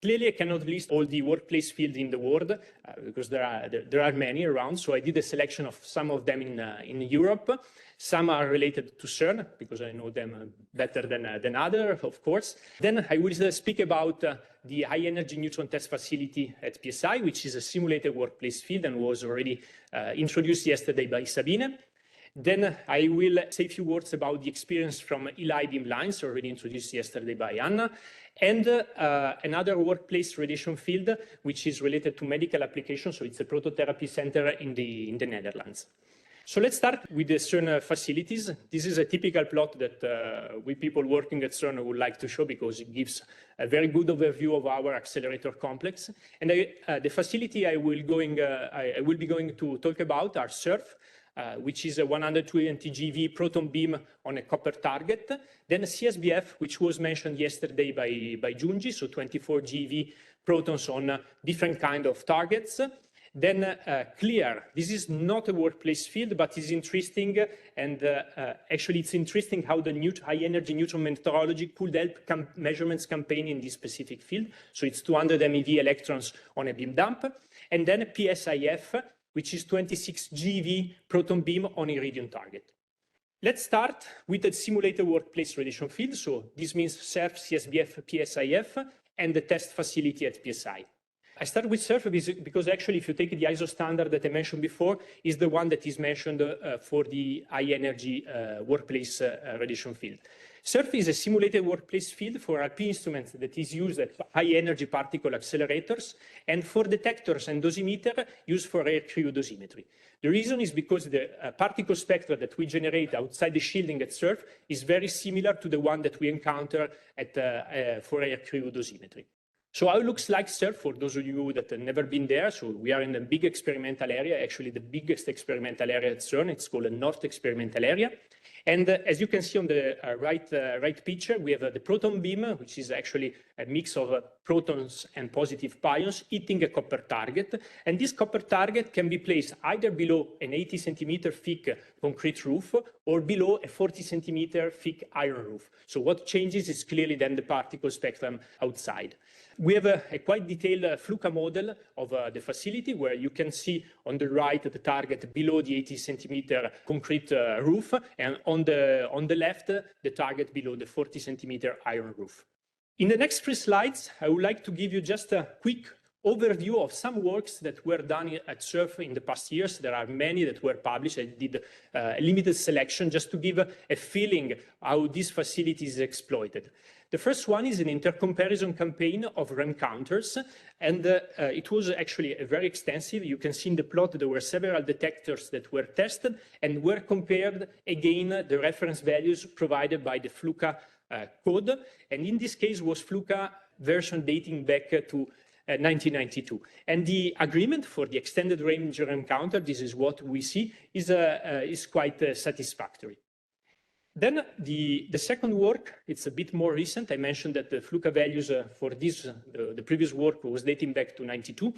Clearly, I cannot list all the workplace fields in the world because there are many around. So I did a selection of some of them in Europe. Some are related to CERN because I know them better than others, of course. Then I will speak about the high-energy neutron test facility at PSI, which is a simulated workplace field and was already introduced yesterday by Sabine. Then I will say a few words about the experience from Eli beam lines, already introduced yesterday by Anna, and another workplace radiation field, which is related to medical applications. So it's a prototherapy center in the Netherlands. So let's start with the CERN facilities. This is a typical plot that we people working at CERN would like to show because it gives a very good overview of our accelerator complex. And the facility I will be going to talk about are CERF, which is a 120 GeV proton beam on a copper target. Then a CSBF, which was mentioned yesterday by Junji, so 24 GeV protons on different kind of targets. Then CLEAR. This is not a workplace field, but is interesting. And actually, it's interesting how the high-energy neutron metrology could help measurements campaign in this specific field. So it's 200 MeV electrons on a beam dump. And then PSIF, which is 26 GeV proton beam on iridium target. Let's start with the simulated workplace radiation field. So this means CERF, CSBF, PSIF, and the test facility at PSI. I start with CERF because actually, if you take the ISO standard that I mentioned before, is the one that is mentioned for the high-energy workplace radiation field. CERF is a simulated workplace field for RP instruments that is used at high-energy particle accelerators and for detectors and dosimeter used for air-crew dosimetry. The reason is because the particle spectra that we generate outside the shielding at CERF is very similar to the one that we encounter for air-crew dosimetry. So how it looks like CERF, for those of you that have never been there, so we are in a big experimental area, actually the biggest experimental area at CERN. It's called a North Experimental Area. And as you can see on the right picture, we have the proton beam, which is actually a mix of protons and positive pions hitting a copper target. And this copper target can be placed either below an 80 centimeter thick concrete roof or below a 40 centimeter thick iron roof. So what changes is clearly then the particle spectrum outside. We have a quite detailed FLUCA model of the facility where you can see on the right the target below the 80 centimeter concrete roof, and on the left the target below the 40 centimeter iron roof. In the next 3 slides, I would like to give you just a quick overview of some works that were done at CERF in the past years. There are many that were published. I did a limited selection just to give a feeling how this facility is exploited. The first one is an intercomparison campaign of REM counters, and it was actually very extensive. You can see in the plot there were several detectors that were tested and were compared again the reference values provided by the FLUCA code, and in this case was FLUCA version dating back to 1992. And the agreement for the extended range encounter, this is what we see, is quite satisfactory. Then the second work, it's a bit more recent. I mentioned that the FLUCA values for this, the previous work was dating back to 92.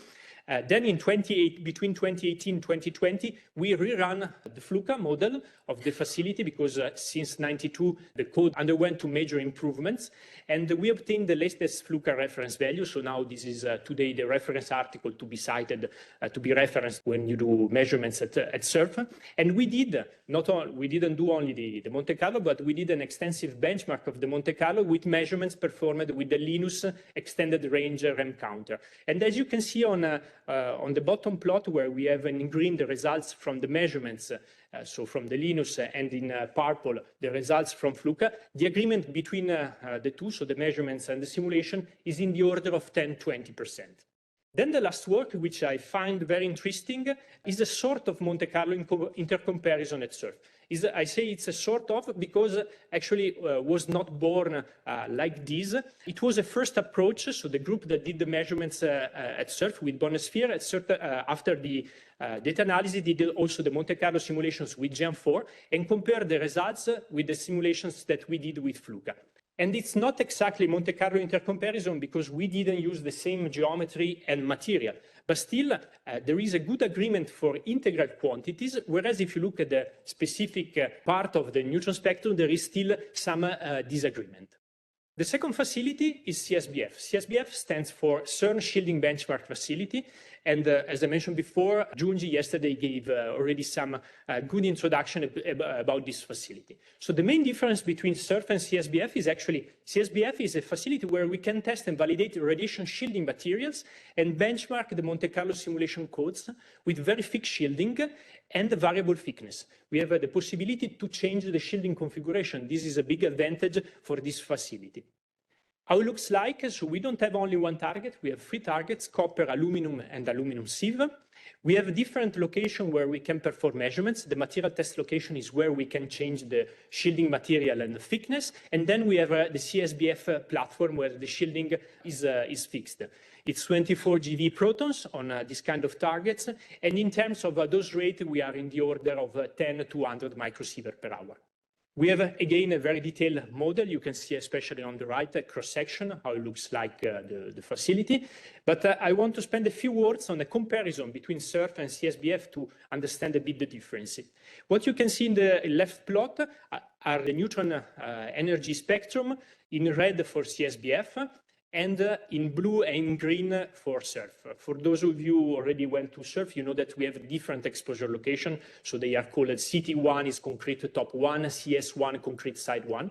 Then between 2018 and 2020, we rerun the FLUCA model of the facility because since 92, the code underwent two major improvements. And we obtained the latest FLUCA reference value. So now this is today the reference article to be cited, to be referenced when you do measurements at CERN. And we didn't do only the Monte Carlo, but we did an extensive benchmark of the Monte Carlo with measurements performed with the Linus extended range REM counter. And as you can see on the bottom plot, where we have in green the results from the measurements, so from the Linus, and in purple the results from FLUCA, the agreement between the two, so the measurements and the simulation, is in the order of 10–20%. Then the last work, which I find very interesting, is a sort of Monte Carlo intercomparison at CERN. I say it's a sort of because actually was not born like this. It was a first approach, so the group that did the measurements at CERN with Bonnesphere at CERN, after the data analysis, did also the Monte Carlo simulations with GEM4 and compared the results with the simulations that we did with FLUCA. And it's not exactly Monte Carlo intercomparison because we didn't use the same geometry and material. But still, there is a good agreement for integral quantities, whereas if you look at the specific part of the neutron spectrum, there is still some disagreement. The second facility is CSBF. CSBF stands for CERN Shielding Benchmark Facility. And as I mentioned before, Junji yesterday gave already some good introduction about this facility. So the main difference between CERN and CSBF is actually CSBF is a facility where we can test and validate radiation shielding materials and benchmark the Monte Carlo simulation codes with very fixed shielding and variable thickness. We have the possibility to change the shielding configuration. This is a big advantage for this facility. How it looks like, so we don't have only one target, we have three targets, copper, aluminum, and aluminum sieve. We have a different location where we can perform measurements. The material test location is where we can change the shielding material and the thickness. And then we have the CSBF platform where the shielding is fixed. It's 24 GeV protons on this kind of targets. And in terms of dose rate, we are in the order of 10 to 100 microsievert per hour. We have, again, a very detailed model. You can see, especially on the right, a cross-section, how it looks like the facility. But I want to spend a few words on the comparison between CERN and CSBF to understand a bit the difference. What you can see in the left plot are the neutron energy spectrum in red for CSBF, and in blue and green for CERN. For those of you who already went to CERN, you know that we have different exposure location. So they are called CT1 is concrete top 1, CS1 concrete side 1.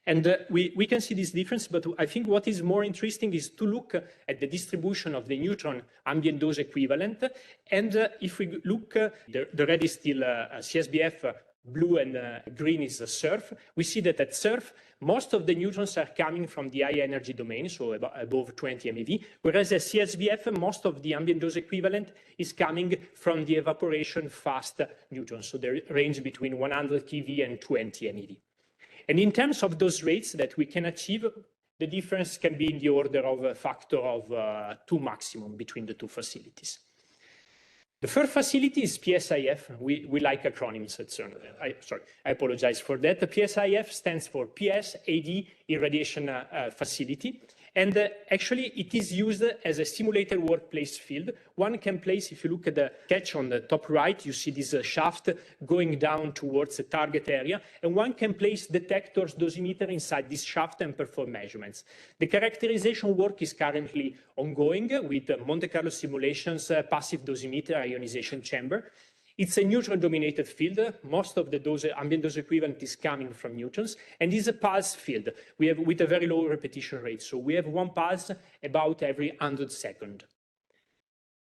And we can see this difference, but I think what is more interesting is to look at the distribution of the neutron ambient dose equivalent. And if we look, the red is still CSBF, blue and green is CERN. We see that at CERN, most of the neutrons are coming from the high energy domain, so above 20 MeV, whereas at CSBF, most of the ambient dose equivalent is coming from the evaporation fast neutrons, so they range between 100 keV and 20 MeV. And in terms of those rates that we can achieve, the difference can be in the order of a factor of 2 maximum between the two facilities. The third facility is PSIF. We like acronyms at CERN. I apologize for that. The PSIF stands for PS AD Irradiation Facility. And actually, it is used as a simulated workplace field. One can place, if you look at the sketch on the top right, you see this shaft going down towards the target area. And one can place detectors, dosimeter inside this shaft and perform measurements. The characterization work is currently ongoing with Monte Carlo simulations, passive dosimeter, ionization chamber. It's a neutron-dominated field. Most of the ambient dose equivalent is coming from neutrons, and it's a pulse field with a very low repetition rate. So we have one pulse about every 100 seconds.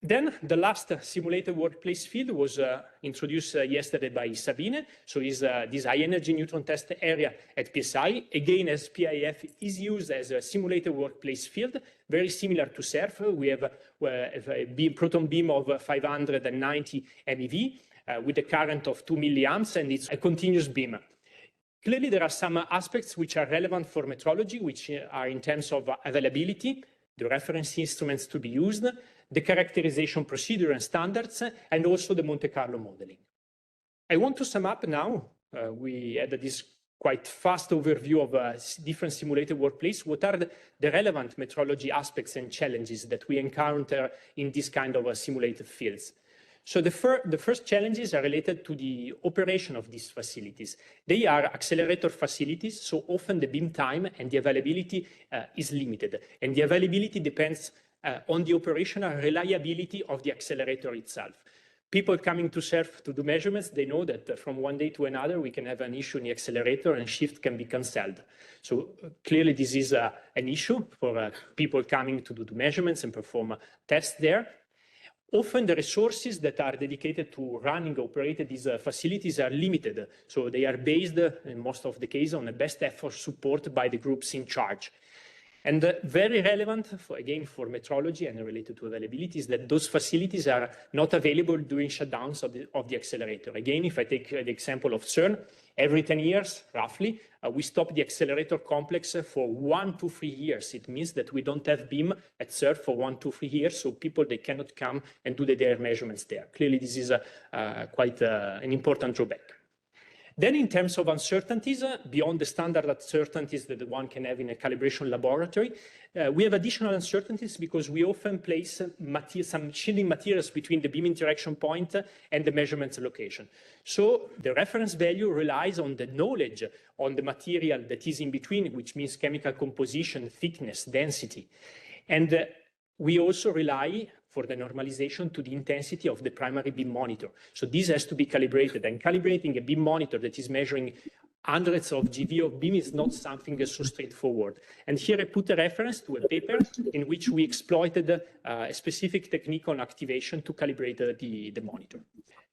Then the last simulated workplace field was introduced yesterday by Sabine. So it's this high-energy neutron test area at PSI. Again, as PIF is used as a simulated workplace field, very similar to CERN. We have a proton beam of 590 MeV with a current of 2 milliamps, and it's a continuous beam. Clearly, there are some aspects which are relevant for metrology, which are in terms of availability. the reference instruments to be used, the characterization procedure and standards, and also the Monte Carlo modeling. I want to sum up now. We had this quite fast overview of different simulated workplace. What are the relevant metrology aspects and challenges that we encounter in this kind of simulated fields? So the first challenges are related to the operation of these facilities. They are accelerator facilities, so often the beam time and the availability is limited. And the availability depends on the operational reliability of the accelerator itself. People coming to SERF to do measurements, they know that from one day to another, we can have an issue in the accelerator and shift can be cancelled. So clearly this is an issue for people coming to do the measurements and perform tests there. Often the resources that are dedicated to running, operating these facilities are limited. So they are based, in most of the cases, on the best effort support by the groups in charge. And very relevant, again, for metrology and related to availability is that those facilities are not available during shutdowns of the accelerator. Again, if I take the example of CERN, every 10 years, roughly, we stop the accelerator complex for 1 to 3 years. It means that we don't have beam at CERN for 1 to 3 years, so people, they cannot come and do their measurements there. Clearly, this is quite an important drawback. Then in terms of uncertainties, beyond the standard uncertainties that one can have in a calibration laboratory, we have additional uncertainties because we often place some shielding materials between the beam interaction point and the measurement location. So the reference value relies on the knowledge on the material that is in between, which means chemical composition, thickness, density. And we also rely for the normalization to the intensity of the primary beam monitor. So this has to be calibrated, and calibrating a beam monitor that is measuring hundreds of GV of beam is not something so straightforward. And here I put a reference to a paper in which we exploited a specific technique on activation to calibrate the monitor.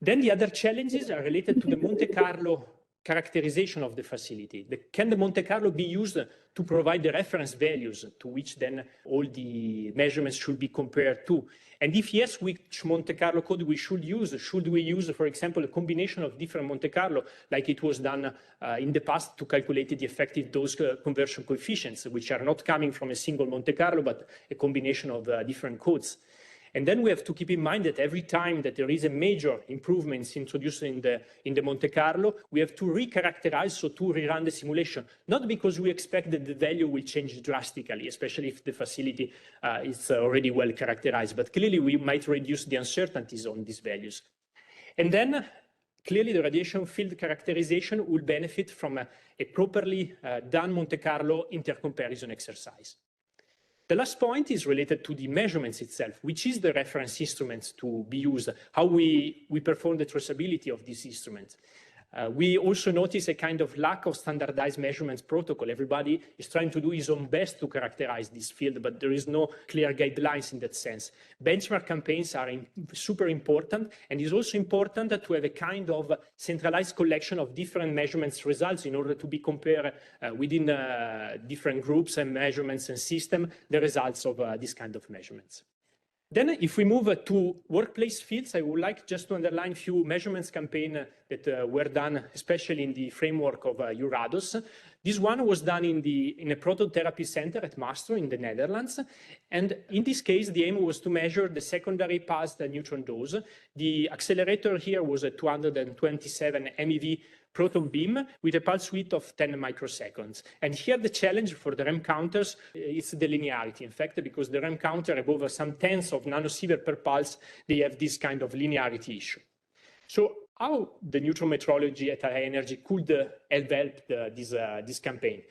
Then the other challenges are related to the Monte Carlo characterization of the facility. Can the Monte Carlo be used to provide the reference values to which then all the measurements should be compared to? And if yes, which Monte Carlo code we should use? Should we use, for example, a combination of different Monte Carlo, like it was done in the past to calculate the effective dose conversion coefficients, which are not coming from a single Monte Carlo, but a combination of different codes? And then we have to keep in mind that every time that there is a major improvement introduced in the Monte Carlo, we have to recharacterize, so to rerun the simulation, not because we expect that the value will change drastically, especially if the facility is already well characterized, but clearly we might reduce the uncertainties on these values. And then clearly the radiation field characterization will benefit from a properly done Monte Carlo intercomparison exercise. The last point is related to the measurements itself, which is the reference instruments to be used, how we perform the traceability of these instruments. We also notice a kind of lack of standardized measurements protocol. Everybody is trying to do his own best to characterize this field, but there is no clear guidelines in that sense. Benchmark campaigns are super important, and it's also important to have a kind of centralized collection of different measurements results in order to be compared within different groups and measurements and systems, the results of this kind of measurements. Then if we move to workplace fields, I would like just to underline a few measurements campaigns that were done, especially in the framework of Eurados. This one was done in a proton therapy center at Maastricht in the Netherlands. And in this case, the aim was to measure the secondary pulsed neutron dose. The accelerator here was a 227 MeV proton beam with a pulse width of 10 microseconds. And here the challenge for the REM counters is the linearity. In fact, because the REM counter above some tens of nanosievert per pulse, they have this kind of linearity issue. So how the neutron metrology at high energy could have helped this campaign?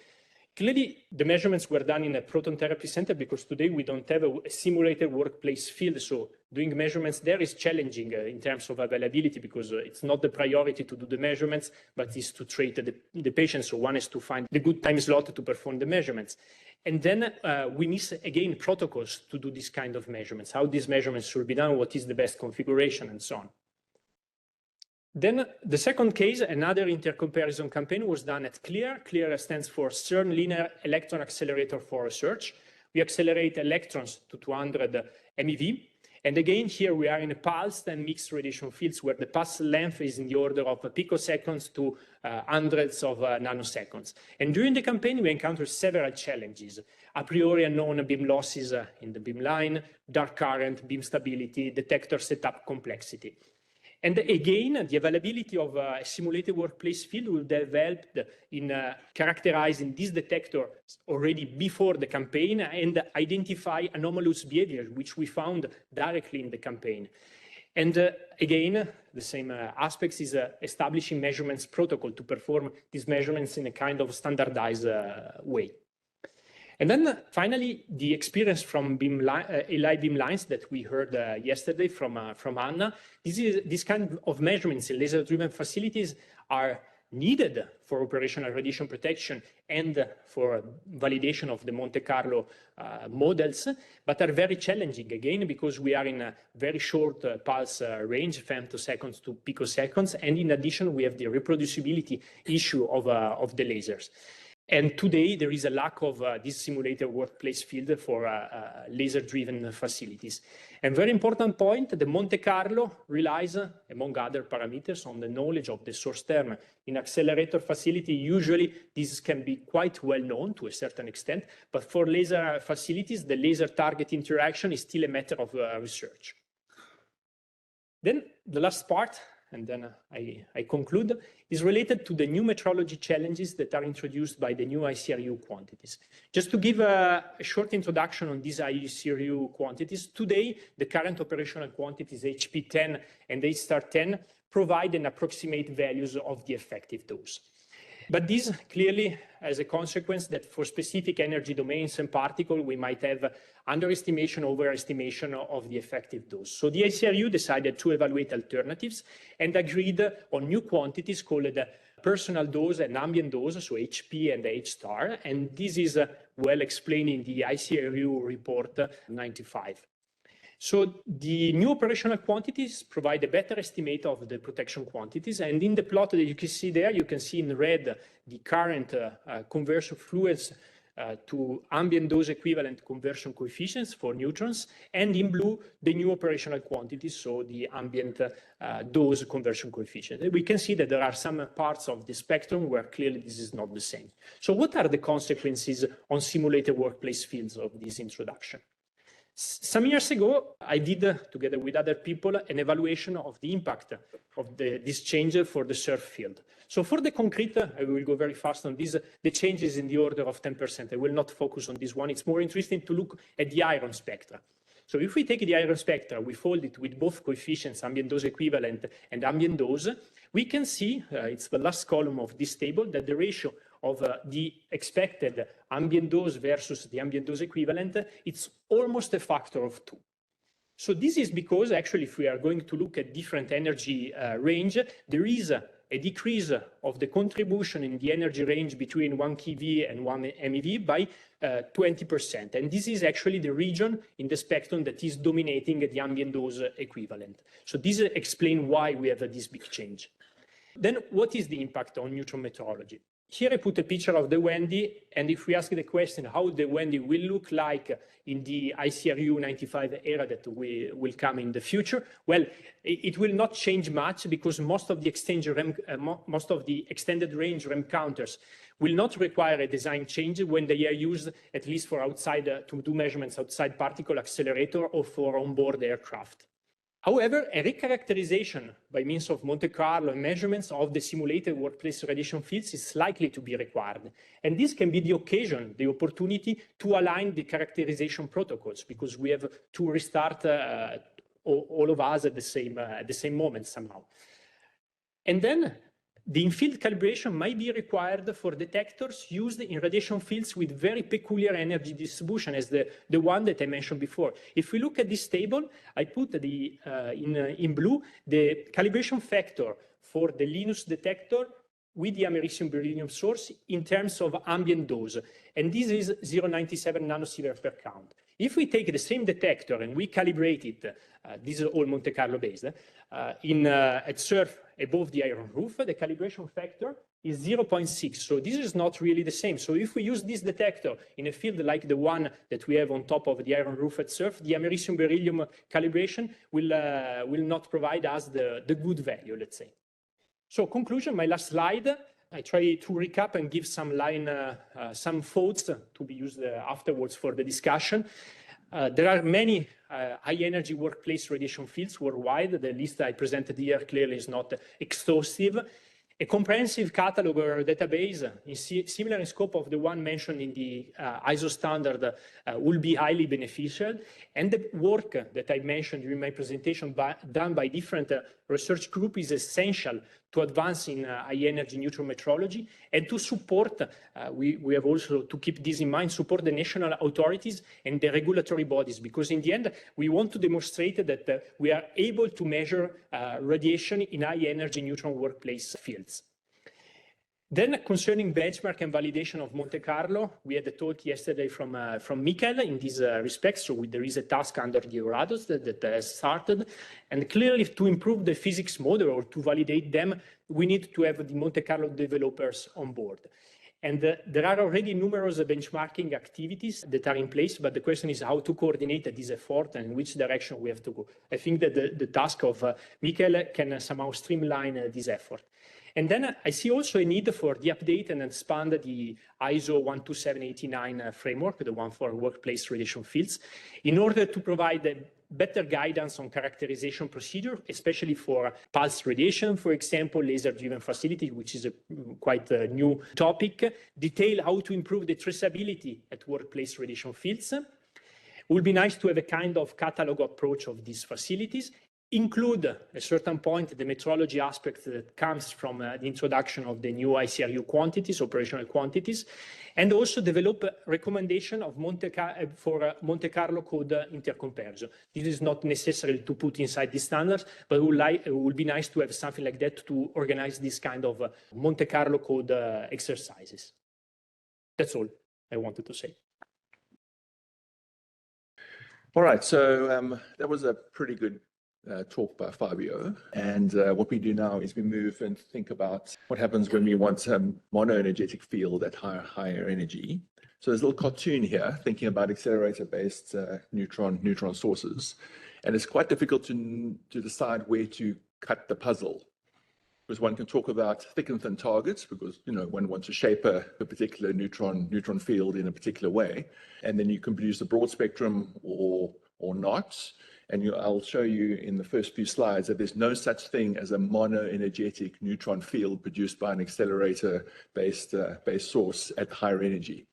Clearly, the measurements were done in a proton therapy center because today we don't have a simulated workplace field. So doing measurements there is challenging in terms of availability because it's not the priority to do the measurements, but is to treat the patient. So one is to find the good time slot to perform the measurements. And then we need, again, protocols to do this kind of measurements, how these measurements should be done, what is the best configuration, and so on. Then the second case, another intercomparison campaign was done at CLEAR. CLEAR stands for CERN Linear Electron Accelerator for Research. We accelerate electrons to 200 MeV. And again, here we are in a pulsed and mixed radiation fields where the pulse length is in the order of picoseconds to hundreds of nanoseconds. And during the campaign, we encountered several challenges. A priori unknown beam losses in the beam line, dark current, beam stability, detector setup complexity. And again, the availability of a simulated workplace field will develop in characterizing this detector already before the campaign and identify anomalous behavior, which we found directly in the campaign. And again, the same aspects is establishing measurements protocol to perform these measurements in a kind of standardized way. And then finally, the experience from LI beam lines that we heard yesterday from Anna. This kind of measurements in laser-driven facilities are needed for operational radiation protection and for validation of the Monte Carlo models, but are very challenging again because we are in a very short pulse range, femtoseconds to picoseconds, and in addition we have the reproducibility issue of the lasers. And today, there is a lack of this simulated workplace field for laser-driven facilities. And very important point, the Monte Carlo relies, among other parameters, on the knowledge of the source term. In accelerator facility, usually this can be quite well known to a certain extent, but for laser facilities, the laser-target interaction is still a matter of research. Then the last part, and then I conclude, is related to the new metrology challenges that are introduced by the new ICRU quantities. Just to give a short introduction on these ICRU quantities, today the current operational quantities HP10 and H*10 provide an approximate values of the effective dose. But this clearly has a consequence that for specific energy domains and particles, we might have underestimation, overestimation of the effective dose. So the ICRU decided to evaluate alternatives and agreed on new quantities called personal dose and ambient dose, so HP and H*, and this is well explained in the ICRU report 95. So the new operational quantities provide a better estimate of the protection quantities. And in the plot that you can see there, you can see in red the current conversion fluence to ambient dose equivalent conversion coefficients for neutrons, and in blue, the new operational quantities, so the ambient dose conversion coefficient. And we can see that there are some parts of the spectrum where clearly this is not the same. So what are the consequences on simulated workplace fields of this introduction? Some years ago, I did, together with other people, an evaluation of the impact of this change for the SURF field. So for the concrete, I will go very fast on this, the change is in the order of 10%. I will not focus on this one. It's more interesting to look at the iron spectra. So if we take the iron spectra, we fold it with both coefficients, ambient dose equivalent and ambient dose, we can see, it's the last column of this table, that the ratio of the expected ambient dose versus the ambient dose equivalent, it's almost a factor of 2. So this is because actually if we are going to look at different energy range, there is a decrease of the contribution in the energy range between 1 keV and 1 MeV by 20%. And this is actually the region in the spectrum that is dominating the ambient dose equivalent. So this explains why we have this big change. Then what is the impact on neutron metrology? Here I put a picture of the Wendy, and if we ask the question how the Wendy will look like in the ICRU 95 era that will come in the future, well, it will not change much because most of the extended range REM counters will not require a design change when they are used at least for outside to do measurements outside particle accelerator or for onboard aircraft. However, a recharacterization by means of Monte Carlo and measurements of the simulated workplace radiation fields is likely to be required. And this can be the occasion, the opportunity to align the characterization protocols, because we have to restart all of us at the same moment somehow. And then the in-field calibration might be required for detectors used in radiation fields with very peculiar energy distribution, as the one that I mentioned before. If we look at this table, I put in blue the calibration factor for the Linus detector with the americium beryllium source in terms of ambient dose. And this is 0.97 nanosievert per count. If we take the same detector and we calibrate it, this is all Monte Carlo based, at SURF above the iron roof, the calibration factor is 0.6. So this is not really the same. So if we use this detector in a field like the one that we have on top of the iron roof at SURF, the americium beryllium calibration will not provide us the good value, let's say. So conclusion, my last slide. I try to recap and give some thoughts to be used afterwards for the discussion. There are many high-energy workplace radiation fields worldwide. The list I presented here clearly is not exhaustive. A comprehensive catalog or database similar in scope of the one mentioned in the ISO standard will be highly beneficial. And the work that I mentioned during my presentation done by different research groups is essential to advance in high-energy neutron metrology and to support, we have also to keep this in mind, support the national authorities and the regulatory bodies, because in the end, we want to demonstrate that we are able to measure radiation in high-energy neutron workplace fields. Then concerning benchmark and validation of Monte Carlo, we had a talk yesterday from Michael in this respect. So there is a task under the Eurados that has started. And clearly to improve the physics model or to validate them, we need to have the Monte Carlo developers on board. And there are already numerous benchmarking activities that are in place, but the question is how to coordinate this effort and in which direction we have to go. I think that the task of Michael can somehow streamline this effort. And then I see also a need for the update and expand the ISO 12789 framework, the one for workplace radiation fields, in order to provide better guidance on characterization procedure, especially for pulse radiation, for example, laser-driven facility, which is a quite a new topic, detail how to improve the traceability at workplace radiation fields. It would be nice to have a kind of catalog approach of these facilities, include at a certain point the metrology aspect that comes from the introduction of the new ICRU quantities, operational quantities, and also develop a recommendation of Monte Carlo code intercomparison. This is not necessary to put inside the standards, but it would be nice to have something like that to organize this kind of Monte Carlo code exercises. That's all I wanted to say. All right, so that was a pretty good talk by Fabio. And what we do now is we move and think about what happens when we want a monoenergetic field at higher energy. So there's a little cartoon here thinking about accelerator-based neutron sources. And it's quite difficult to decide where to cut the puzzle, because one can talk about thick and thin targets, because one wants to shape a particular neutron field in a particular way, and then you can produce a broad spectrum or not. And I'll show you in the first few slides that there's no such thing as a monoenergetic neutron field produced by an accelerator-based source at higher energy.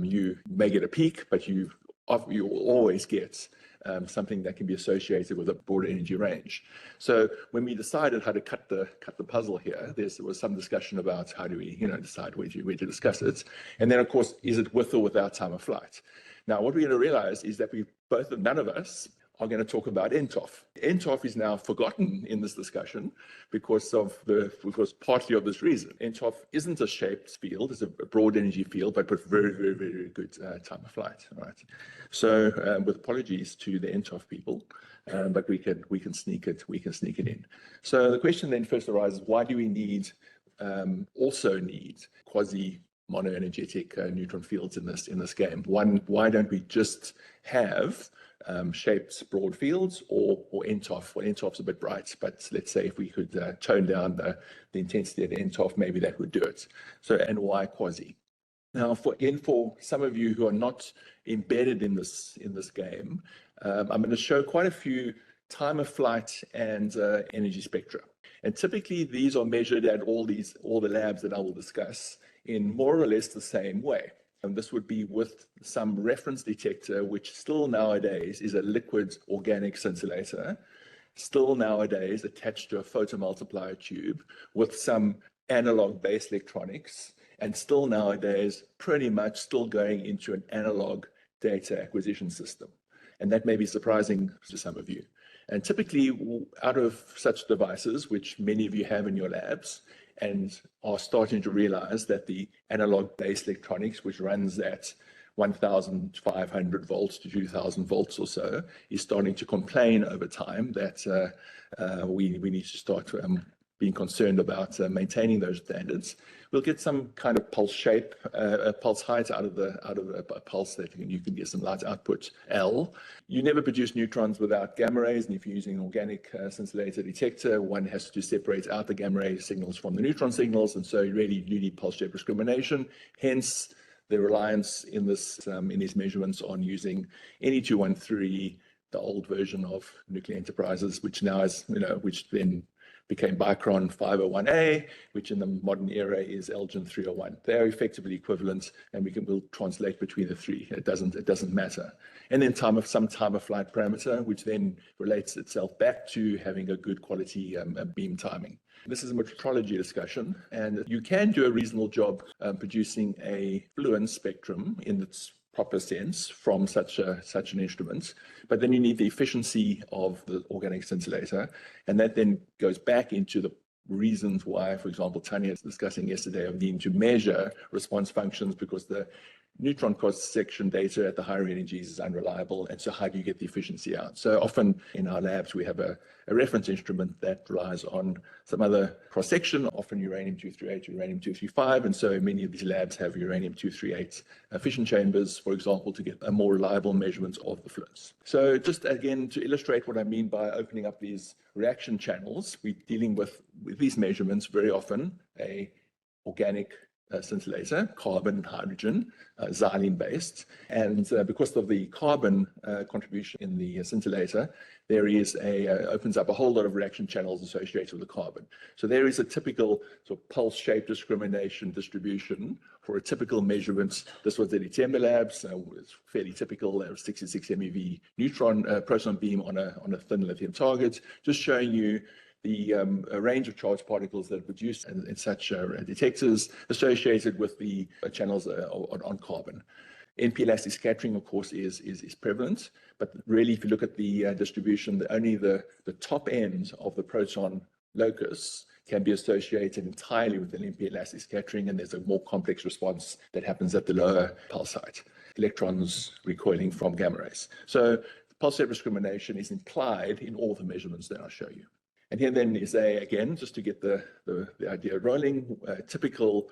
You may get a peak, but you will always get something that can be associated with a broader energy range. So when we decided how to cut the puzzle here, there was some discussion about how do we decide where to discuss it. And then, of course, is it with or without time of flight? Now, what we're going to realize is that none of us are going to talk about NTOF. NTOF is now forgotten in this discussion because partly of this reason. NTOF isn't a shaped field; it's a broad energy field, but with very, very, very good time of flight. All right. So, with apologies to the NTOF people, but we can sneak it in. So the question then first arises: why do we also need quasi-monoenergetic neutron fields in this game? Why don't we just have shaped broad fields or NTOF? Well, NTOF's a bit bright, but let's say if we could tone down the intensity of the NTOF, maybe that would do it. So, and why quasi? Now, for some of you who are not embedded in this game, I'm going to show quite a few time of flight and energy spectra. And typically, these are measured at all the labs that I will discuss in more or less the same way. And this would be with some reference detector, which still nowadays is a liquid organic scintillator, still nowadays attached to a photomultiplier tube with some analog based electronics, and still nowadays pretty much still going into an analog data acquisition system. And that may be surprising to some of you. And typically, out of such devices, which many of you have in your labs, and are starting to realize that the analog-based electronics, which runs at 1,500 volts to 2,000 volts or so, is starting to complain over time that we need to start being concerned about maintaining those standards. We'll get some kind of pulse shape, pulse height out of a pulse that you can get some light output L. You never produce neutrons without gamma rays, and if you're using an organic scintillator detector, one has to separate out the gamma ray signals from the neutron signals, and so you really do need pulse shape discrimination. Hence, the reliance in these measurements on using NE213, the old version of Nuclear Enterprises, which now is, which then became Bicron 501A, which in the modern era is Elgin 301. They're effectively equivalent, and we'll translate between the three. It doesn't matter. And then some time of flight parameter, which then relates itself back to having a good quality beam timing. This is a metrology discussion, and you can do a reasonable job producing a fluence spectrum in its proper sense from such an instrument, but then you need the efficiency of the organic scintillator, and that then goes back into the reasons why, for example, Tanya was discussing yesterday of needing to measure response functions because the neutron cross-section data at the higher energies is unreliable, and so how do you get the efficiency out? So often in our labs we have a reference instrument that relies on some other cross-section, often uranium-238, uranium-235, and so many of these labs have uranium-238 fission chambers, for example, to get a more reliable measurement of the fluence. So just again to illustrate what I mean by opening up these reaction channels, we're dealing with these measurements very often, a organic scintillator, carbon and hydrogen, xylene-based. And because of the carbon contribution in the scintillator, there is opens up a whole lot of reaction channels associated with the carbon. So there is a typical sort of pulse shape discrimination distribution for a typical measurement. This was the December labs. It's fairly typical, 66 MeV neutron proton beam on a thin lithium target, just showing you the range of charged particles that are produced in such detectors associated with the channels on carbon. NP elastic scattering, of course, is prevalent, but really if you look at the distribution, only the top end of the proton locus can be associated entirely with an NP elastic scattering, and there's a more complex response that happens at the lower pulse height, electrons recoiling from gamma rays. So pulse shape discrimination is implied in all the measurements that I'll show you. And here then is again, just to get the idea rolling, a typical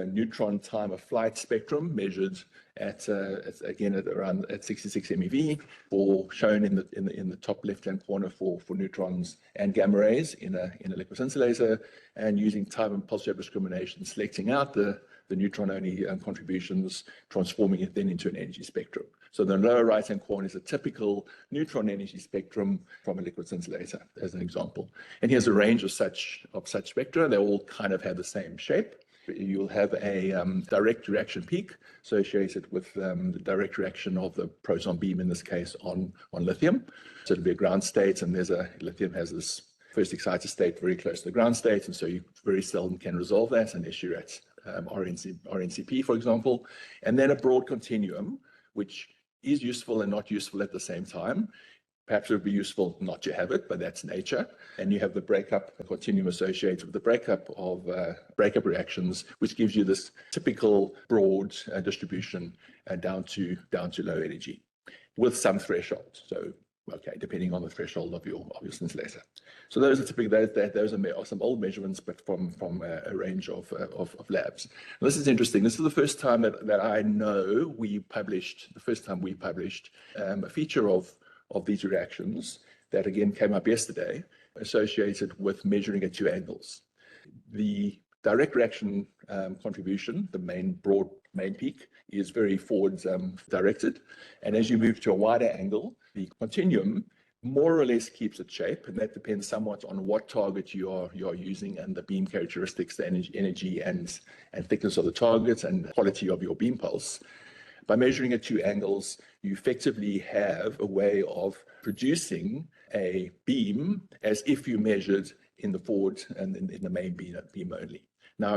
neutron time of flight spectrum measured at around 66 MeV, or shown in the top left-hand corner for neutrons and gamma rays in a liquid scintillator, and using time and pulse shape discrimination, selecting out the neutron-only contributions, transforming it then into an energy spectrum. So the lower right-hand corner is a typical neutron energy spectrum from a liquid scintillator, as an example. And here's a range of such spectra. They all kind of have the same shape. You'll have a direct reaction peak associated with the direct reaction of the proton beam, in this case on lithium. So it'll be a ground state, and lithium has this first excited state very close to the ground state, and so you very seldom can resolve that unless you're at RNCP, for example. And then a broad continuum, which is useful and not useful at the same time. Perhaps it would be useful not to have it, but that's nature. And you have the breakup continuum associated with the breakup of breakup reactions, which gives you this typical broad distribution down to low energy with some threshold. So, okay, depending on the threshold of your scintillator. So those are typically those are some old measurements, but from a range of labs. And this is interesting. This is the first time that I know we published a feature of these reactions that again came up yesterday, associated with measuring at two angles. The direct reaction contribution, the main peak, is very forward directed, and as you move to a wider angle, the continuum more or less keeps its shape, and that depends somewhat on what target you are using and the beam characteristics, the energy and thickness of the target and quality of your beam pulse. By measuring at two angles, you effectively have a way of producing a beam as if you measured in the forward and in the main beam only. Now,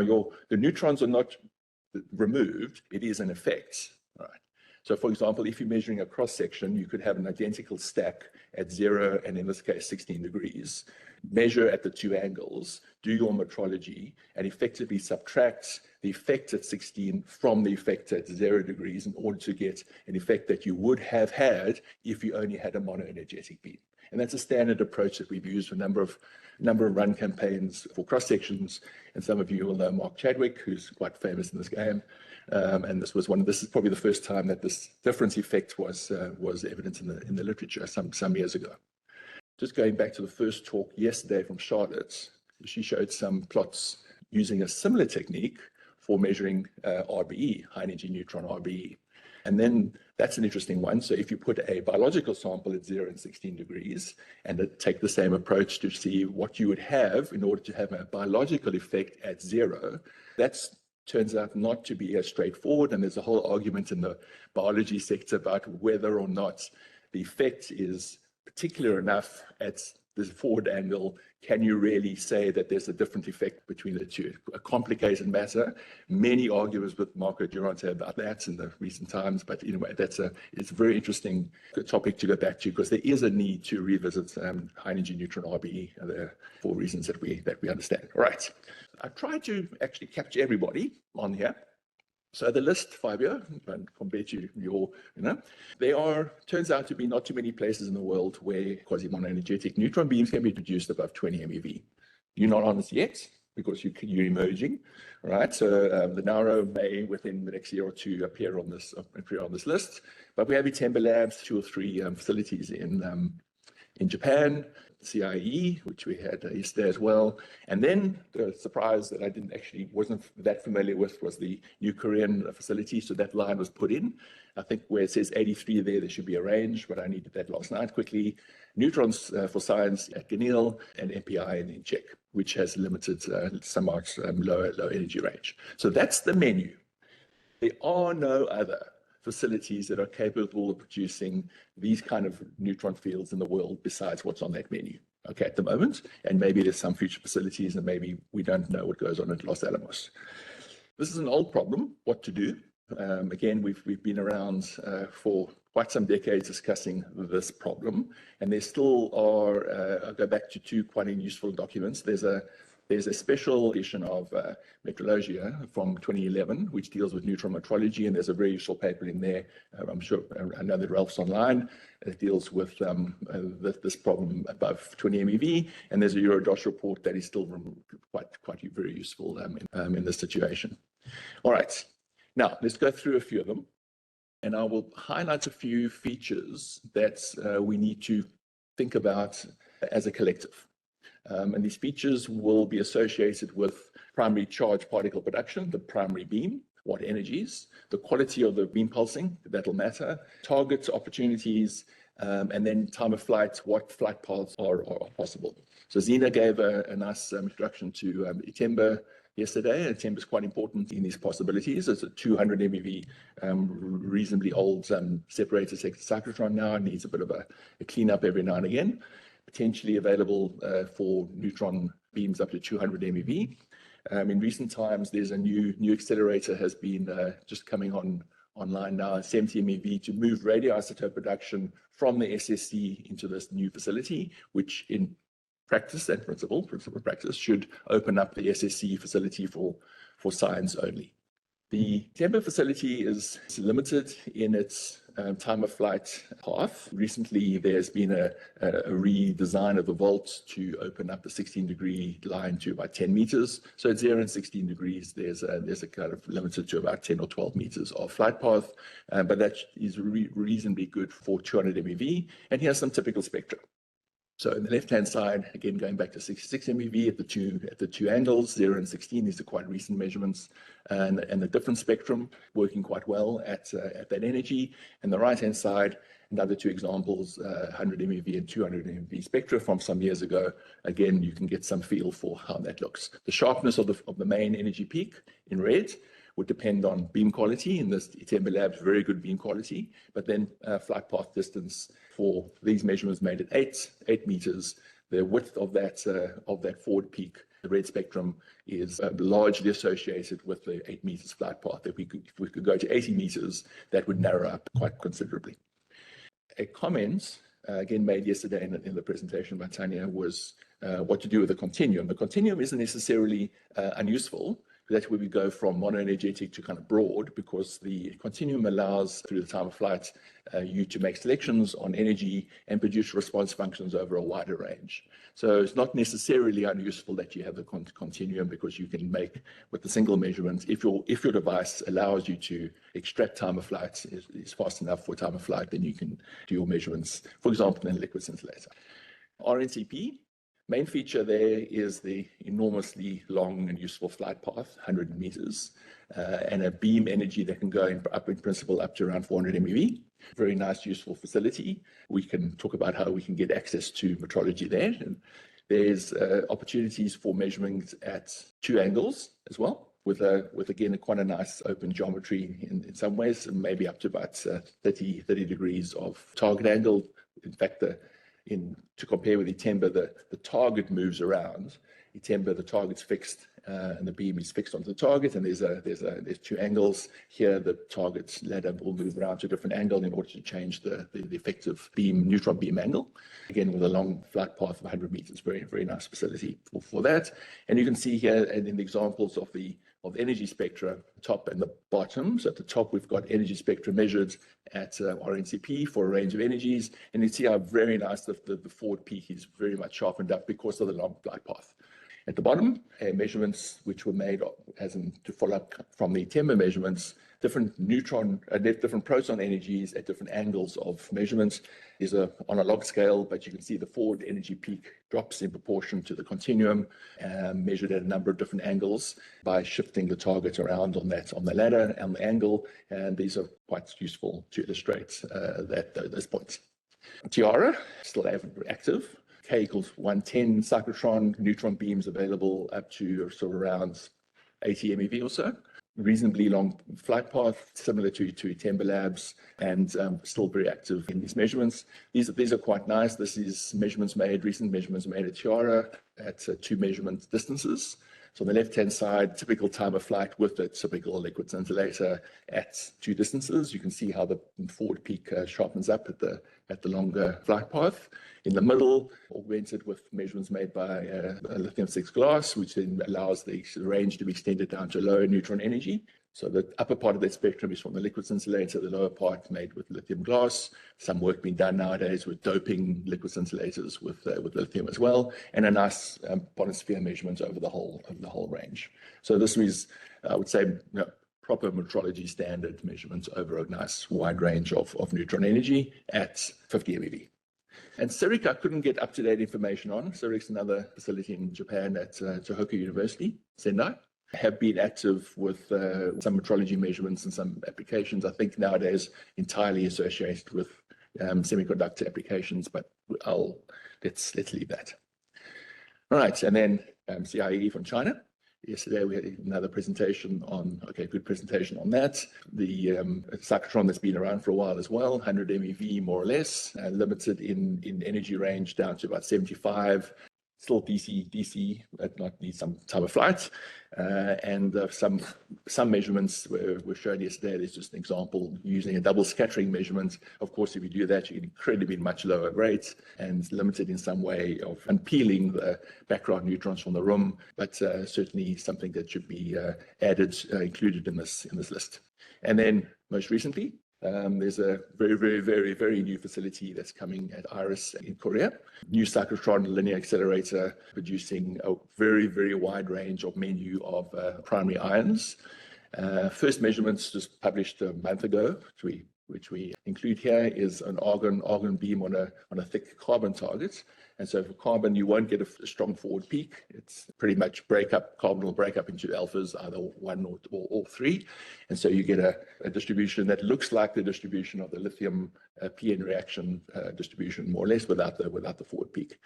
the neutrons are not removed, it is an effect. All right. So for example, if you're measuring a cross-section, you could have an identical stack at 0 and in this case 16 degrees. Measure at the two angles, do your metrology, and effectively subtract the effect at 16 from the effect at 0 degrees in order to get an effect that you would have had if you only had a monoenergetic beam. And that's a standard approach that we've used for a number of run campaigns for cross sections. And some of you will know Mark Chadwick, who's quite famous in this game. And this is probably the first time that this difference effect was evident in the literature some years ago. Just going back to the first talk yesterday from Charlotte, she showed some plots using a similar technique for measuring RBE, high energy neutron RBE. And then that's an interesting one. So if you put a biological sample at 0 and 16 degrees and take the same approach to see what you would have in order to have a biological effect at 0, that turns out not to be as straightforward. And there's a whole argument in the biology sector about whether or not the effect is particular enough at this forward angle. Can you really say that there's a different effect between the two? A complicated matter. Many arguments with Marco Durante about that in the recent times. But anyway, it's a very interesting topic to go back to, because there is a need to revisit high energy neutron RBE for reasons that we understand. All right. I tried to actually capture everybody on here. So the list, Fabio, compared to there turns out to be not too many places in the world where quasi-monoenergetic neutron beams can be produced above 20 MeV. You're not on this yet because you're emerging, right? So the Nauro may within the next year or two appear on this list. But we have Itemba Labs, 2 or 3 facilities in Japan, CIE, which we had yesterday as well. And then the surprise that I wasn't that familiar with was the new Korean facility. So that line was put in. I think where it says 83 there should be a range, but I needed that last night quickly. Neutrons for Science at Ganil and MPI in Czech, which has limited somewhat low energy range. So that's the menu. There are no other facilities that are capable of producing these kind of neutron fields in the world besides what's on that menu, okay, at the moment. And maybe there's some future facilities, and maybe we don't know what goes on at Los Alamos. This is an old problem, what to do. Again, we've been around for quite some decades discussing this problem, and there still are, I'll go back to 2 quite useful documents. There's a special edition of Metrology from 2011, which deals with neutron metrology, and there's a very useful paper in there. I'm sure I know that Ralph's online. It deals with this problem above 20 MeV, and there's a Eurados report that is still quite very useful in this situation. All right, now let's go through a few of them, and I will highlight a few features that we need to think about as a collective. And these features will be associated with primary charge particle production, the primary beam, what energies, the quality of the beam pulsing, that'll matter, targets, opportunities, and then time of flight, what flight paths are possible. So Zina gave a nice introduction to Itemba yesterday. Itemba is quite important in these possibilities. It's a 200 MeV, reasonably old separator cyclotron now. It needs a bit of a cleanup every now and again. Potentially available for neutron beams up to 200 MeV. In recent times, there's a new accelerator has been just coming online now, 70 MeV, to move radioisotope production from the SSC into this new facility, which in practice and principle practice should open up the SSC facility for science only. The Itemba facility is limited in its time of flight path. Recently, there's been a redesign of the vault to open up the 16-degree line to about 10 meters. So at 0 and 16 degrees, there's a kind of limited to about 10 or 12 meters of flight path, but that is reasonably good for 200 MeV. And here's some typical spectra. So on the left-hand side, again, going back to 66 MeV at the two angles, 0 and 16, these are quite recent measurements, and the different spectrum working quite well at that energy. And the right-hand side, another 2 examples, 100 MeV and 200 MeV spectra from some years ago. Again, you can get some feel for how that looks. The sharpness of the main energy peak in red would depend on beam quality. In this Itemba Labs, very good beam quality, but then flight path distance for these measurements made at 8 meters. The width of that forward peak, the red spectrum, is largely associated with the 8 meters flight path. If we could go to 80 meters, that would narrow up quite considerably. A comment again made yesterday in the presentation by Tanya was what to do with the continuum. The continuum isn't necessarily unuseful, That's where we go from monoenergetic to kind of broad, because the continuum allows, through the time of flight, you to make selections on energy and produce response functions over a wider range. So it's not necessarily unuseful that you have the continuum, because you can make, with the single measurement, if your device allows you to extract time of flight, is fast enough for time of flight, then you can do your measurements, for example, in a liquid scintillator. RNCP, main feature there is the enormously long and useful flight path, 100 meters, and a beam energy that can go up in principle up to around 400 MeV. Very nice, useful facility. We can talk about how we can get access to metrology there. And there's opportunities for measurements at 2 angles as well, with again, quite a nice open geometry in some ways, and maybe up to about 30 degrees of target angle. In fact, to compare with ITEMBA, the target moves around. ITEMBA, the target's fixed, and the beam is fixed onto the target, and there's 2 angles. Here, the target's ladder will move around to a different angle in order to change the effective neutron beam angle. Again, with a long flight path of 100 meters, very, very nice facility for that. And you can see here in the examples of energy spectra, top and the bottom. So at the top, we've got energy spectra measured at RNCP for a range of energies. And you see how very nice the forward peak is very much sharpened up because of the long flight path. At the bottom, measurements which were made to follow up from the ITEMBA measurements, different proton energies at different angles of measurements. These are on a log scale, but you can see the forward energy peak drops in proportion to the continuum, measured at a number of different angles by shifting the target around on the ladder and the angle. And these are quite useful to illustrate those points. Tiara, still active. K equals 110 cyclotron, neutron beams available up to sort of around 80 MeV or so. Reasonably long flight path, similar to ITEMBA labs, and still very active in these measurements. These are quite nice. This is recent measurements made at Tiara at 2 measurement distances. So on the left-hand side, typical time of flight with a typical liquid scintillator at 2 distances. You can see how the forward peak sharpens up at the longer flight path. In the middle, augmented with measurements made by lithium-6 glass, which then allows the range to be extended down to lower neutron energy. So the upper part of that spectrum is from the liquid scintillator, the lower part made with lithium glass. Some work being done nowadays with doping liquid scintillators with lithium as well, and a nice potosphere measurement over the whole range. So this is, I would say, proper metrology standard measurements over a nice wide range of neutron energy at 50 MeV. And CERN, I couldn't get up-to-date information on. CERN's another facility in Japan at Tohoku University, Sendai. Have been active with some metrology measurements and some applications, I think nowadays entirely associated with semiconductor applications, but let's leave that. All right, and then CIE from China. Yesterday we had another presentation good presentation on that. The cyclotron that's been around for a while as well, 100 MeV more or less, limited in energy range down to about 75. Still DC, but not need some time of flight. And some measurements were shown yesterday. There's just an example using a double scattering measurement. Of course, if you do that, you get incredibly much lower rates and limited in some way of unpeeling the background neutrons from the room, but certainly something that should be included in this list. And then most recently, there's a very, very, very, very new facility that's coming at IRIS in Korea. New cyclotron linear accelerator producing a very, very wide range of menu of primary ions. First measurements just published a month ago, which we include here, is an argon beam on a thick carbon target. And so for carbon, you won't get a strong forward peak. It's pretty much carbon will break up into alphas, either 1 or 3. And so you get a distribution that looks like the distribution of the lithium PN reaction distribution, more or less, without the forward peak.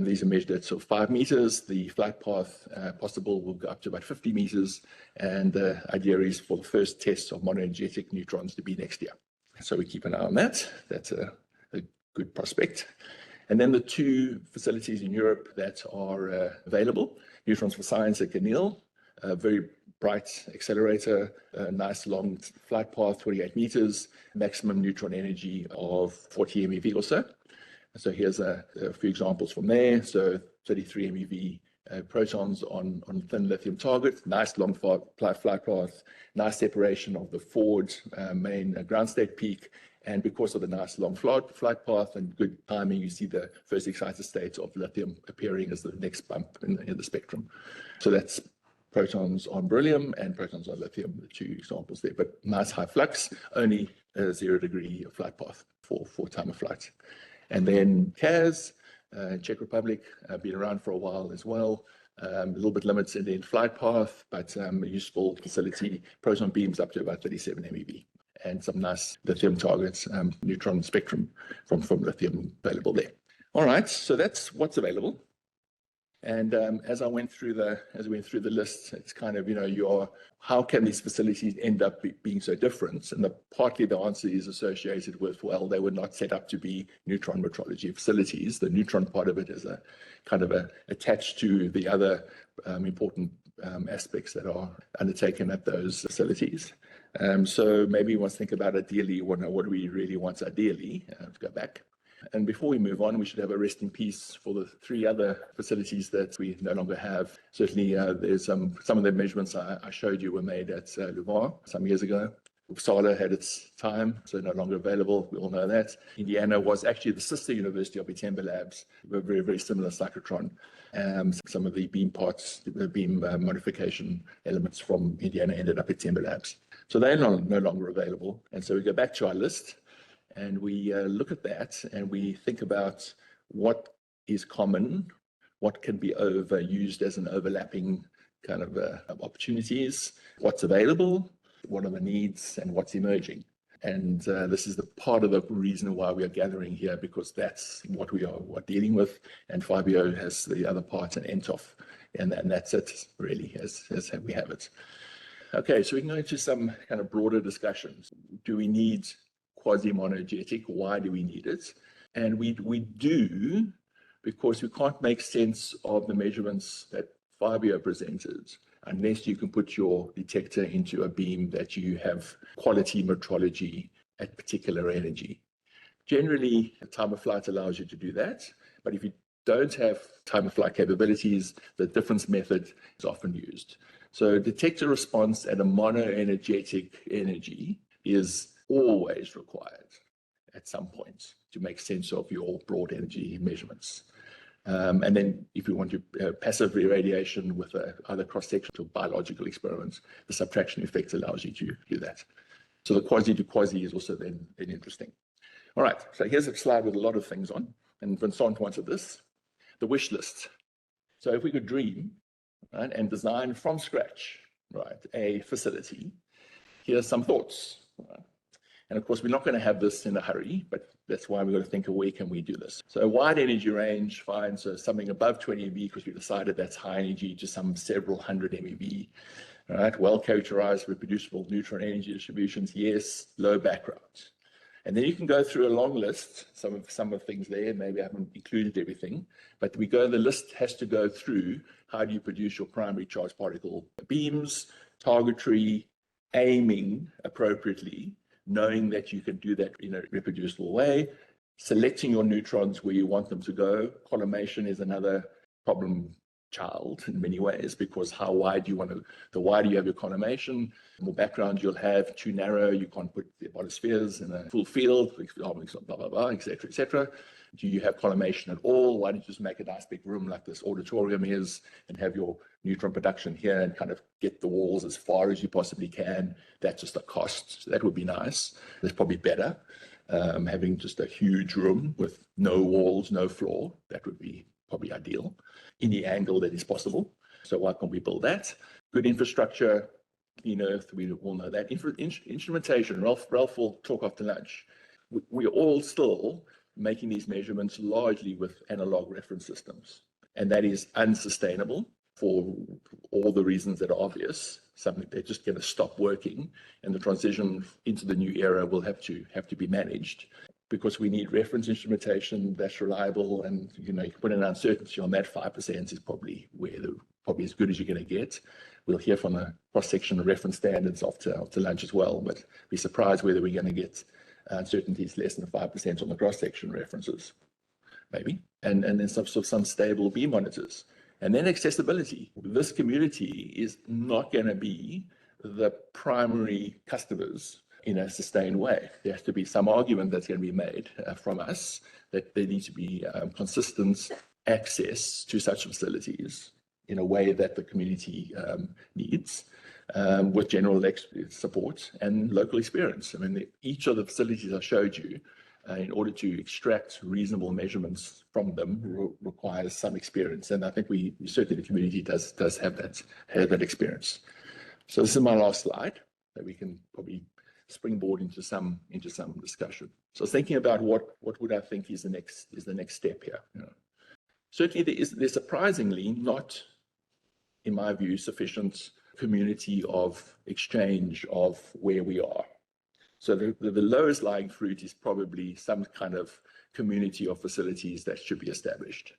These are measured at sort of 5 meters. The flight path possible will go up to about 50 meters. And the idea is for the first tests of monoenergetic neutrons to be next year. So we keep an eye on that. That's a good prospect. And then the 2 facilities in Europe that are available, Neutrons for Science at Ganil, a very bright accelerator, a nice long flight path, 28 meters, maximum neutron energy of 40 MeV or so. So here's a few examples from there. So 33 MeV protons on thin lithium targets, nice long flight path, nice separation of the forward main ground state peak. And because of the nice long flight path and good timing, you see the first excited state of lithium appearing as the next bump in the spectrum. So that's protons on beryllium and protons on lithium, the two examples there. But nice high flux, only a 0 degree flight path for time of flight. And then CAS, Czech Republic, been around for a while as well. A little bit limited in flight path, but a useful facility, proton beams up to about 37 MeV. And some nice lithium targets, neutron spectrum from lithium available there. All right, so that's what's available. And as we went through the list, it's kind of, how can these facilities end up being so different? And partly the answer is associated with, well, they were not set up to be neutron metrology facilities. The neutron part of it is a kind of attached to the other important aspects that are undertaken at those facilities. So maybe once think about ideally, what do we really want ideally? Let's go back. And before we move on, we should have a rest in peace for the 3 other facilities that we no longer have. Certainly, there's some of the measurements I showed you were made at Louvain some years ago. Uppsala had its time, so no longer available. We all know that. Indiana was actually the sister university of Itemba Labs, were very, very similar cyclotron. Some of the beam parts, the beam modification elements from Indiana ended up at Itemba Labs. So they're no longer available. And so we go back to our list and we look at that and we think about what is common, what can be used as an overlapping kind of opportunities, what's available, what are the needs, and what's emerging. And this is the part of the reason why we are gathering here, because that's what we are dealing with. And Fabio has the other part and ENTOF, and that's it really as we have it. Okay, so we can go into some kind of broader discussions. Do we need quasi-monoenergetic? Why do we need it? And we do, because we can't make sense of the measurements that Fabio presented unless you can put your detector into a beam that you have quality metrology at particular energy. Generally, time of flight allows you to do that, but if you don't have time of flight capabilities, the difference method is often used. So detector response at a monoenergetic energy is always required at some point to make sense of your broad energy measurements. And then if you want to passive irradiation with other cross-section to biological experiments, the subtraction effect allows you to do that. So the quasi to quasi is also then interesting. All right, so here's a slide with a lot of things on, and Vincent wanted this, the wish list. So if we could dream, right, and design from scratch, right, a facility, here's some thoughts. Right? And of course, we're not going to have this in a hurry, but that's why we've got to think of where can we do this. So a wide energy range, fine. So something above 20 MeV, because we decided that's high energy, to some several hundred MeV. All right, well-characterized, reproducible neutron energy distributions, yes, low background. And then you can go through a long list, some of things there, maybe I haven't included everything, but the list has to go through how do you produce your primary charged particle beams, targetry, aiming appropriately, knowing that you can do that in a reproducible way, selecting your neutrons where you want them to go. Collimation is another problem child in many ways, because how wide you want to, the wider you have your collimation, the more background you'll have. Too narrow, you can't put the bolospheres in a full field, blah, blah, blah, et cetera, et cetera. Do you have collimation at all? Why don't you just make a nice big room like this auditorium is and have your neutron production here and kind of get the walls as far as you possibly can? That's just a cost. So that would be nice. That's probably better. Having just a huge room with no walls, no floor, that would be probably ideal. Any angle that is possible. So why can't we build that? Good infrastructure, clean earth, we all know that. Instrumentation, Ralph will talk after lunch. We're all still making these measurements largely with analog reference systems. And that is unsustainable for all the reasons that are obvious. Something they're just going to stop working, and the transition into the new era will have to be managed, because we need reference instrumentation that's reliable, and you can put an uncertainty on that. 5% is probably probably as good as you're going to get. We'll hear from a cross-section of reference standards after lunch as well, but be surprised whether we're going to get uncertainties less than 5% on the cross-section references, maybe. And then some stable beam monitors. And then accessibility. This community is not going to be the primary customers in a sustained way. There has to be some argument that's going to be made from us that there needs to be consistent access to such facilities in a way that the community needs, with general support and local experience. I mean, each of the facilities I showed you, in order to extract reasonable measurements from them, requires some experience. And I think we certainly, the community does have that experience. So this is my last slide that we can probably springboard into some discussion. So thinking about what would I think is the next step here. You know. Certainly there's surprisingly not, in my view, sufficient community of exchange of where we are. So the lowest lying fruit is probably some kind of community of facilities that should be established.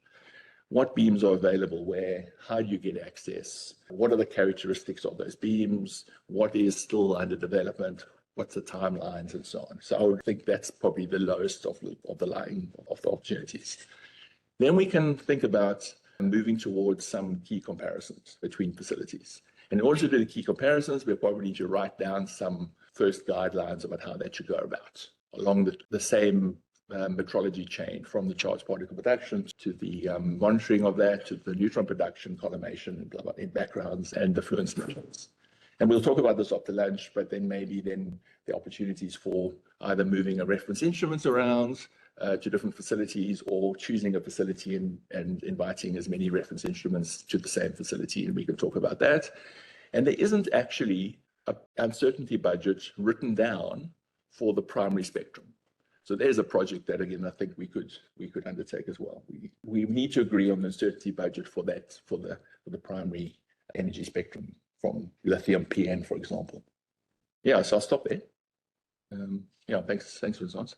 What beams are available where? How do you get access? What are the characteristics of those beams? What is still under development? What's the timelines and so on? So I would think that's probably the lowest of the lying of the opportunities. Then we can think about moving towards some key comparisons between facilities. In order to do the key comparisons, we probably need to write down some first guidelines about how that should go about along the same metrology chain, from the charged particle production to the monitoring of that, to the neutron production, collimation, and blah, blah, in backgrounds, and the fluence measurements. And we'll talk about this after lunch, but then maybe the opportunities for either moving a reference instruments around to different facilities, or choosing a facility and inviting as many reference instruments to the same facility, and we can talk about that. And there isn't actually an uncertainty budget written down for the primary spectrum. So there's a project that, again, I think we could undertake as well. We need to agree on the uncertainty budget for that, for the primary energy spectrum from lithium PN, for example. Yeah, so I'll stop there. Yeah, thanks for this answer.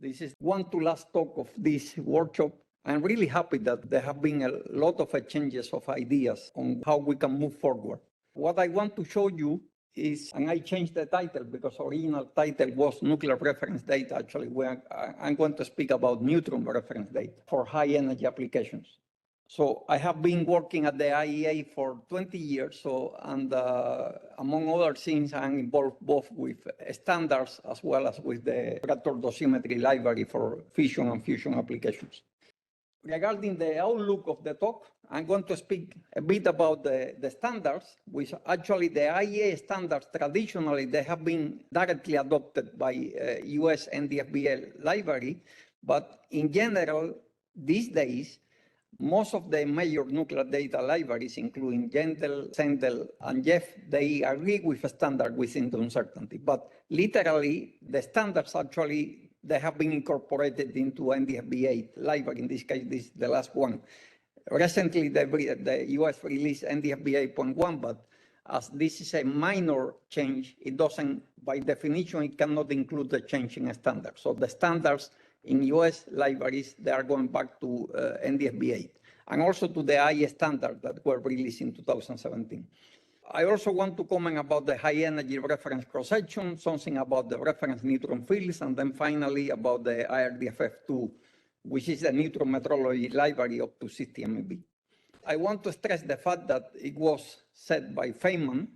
This is one to last talk of this workshop. I'm really happy that there have been a lot of exchanges of ideas on how we can move forward. What I want to show you is, and I changed the title because original title was Nuclear Reference Data. Actually, I'm going to speak about Neutron Reference Data for high energy applications. So I have been working at the IAEA for 20 years. And among other things, I'm involved both with standards as well as with the reactor dosimetry library for fission and fusion applications. Regarding the outlook of the talk, I'm going to speak a bit about the standards, which actually the IAEA standards, traditionally, they have been directly adopted by US NDFBA library. But in general, these days, most of the major nuclear data libraries, including GENTEL, CENTEL, and JEF, they agree with a standard within the uncertainty. But literally, the standards actually, they have been incorporated into NDFBA library. In this case, this is the last one. Recently, the US released NDFBA 8.1, but as this is a minor change, it doesn't, by definition, it cannot include the change in a standard. So the standards in US libraries, they are going back to NDFBA and also to the IA standard that were released in 2017. I also want to comment about the high energy reference cross-section, something about the reference neutron fields, and then finally about the IRDFF2, which is the Neutron Metrology library up to 60 MeV. I want to stress the fact that it was said by Feynman.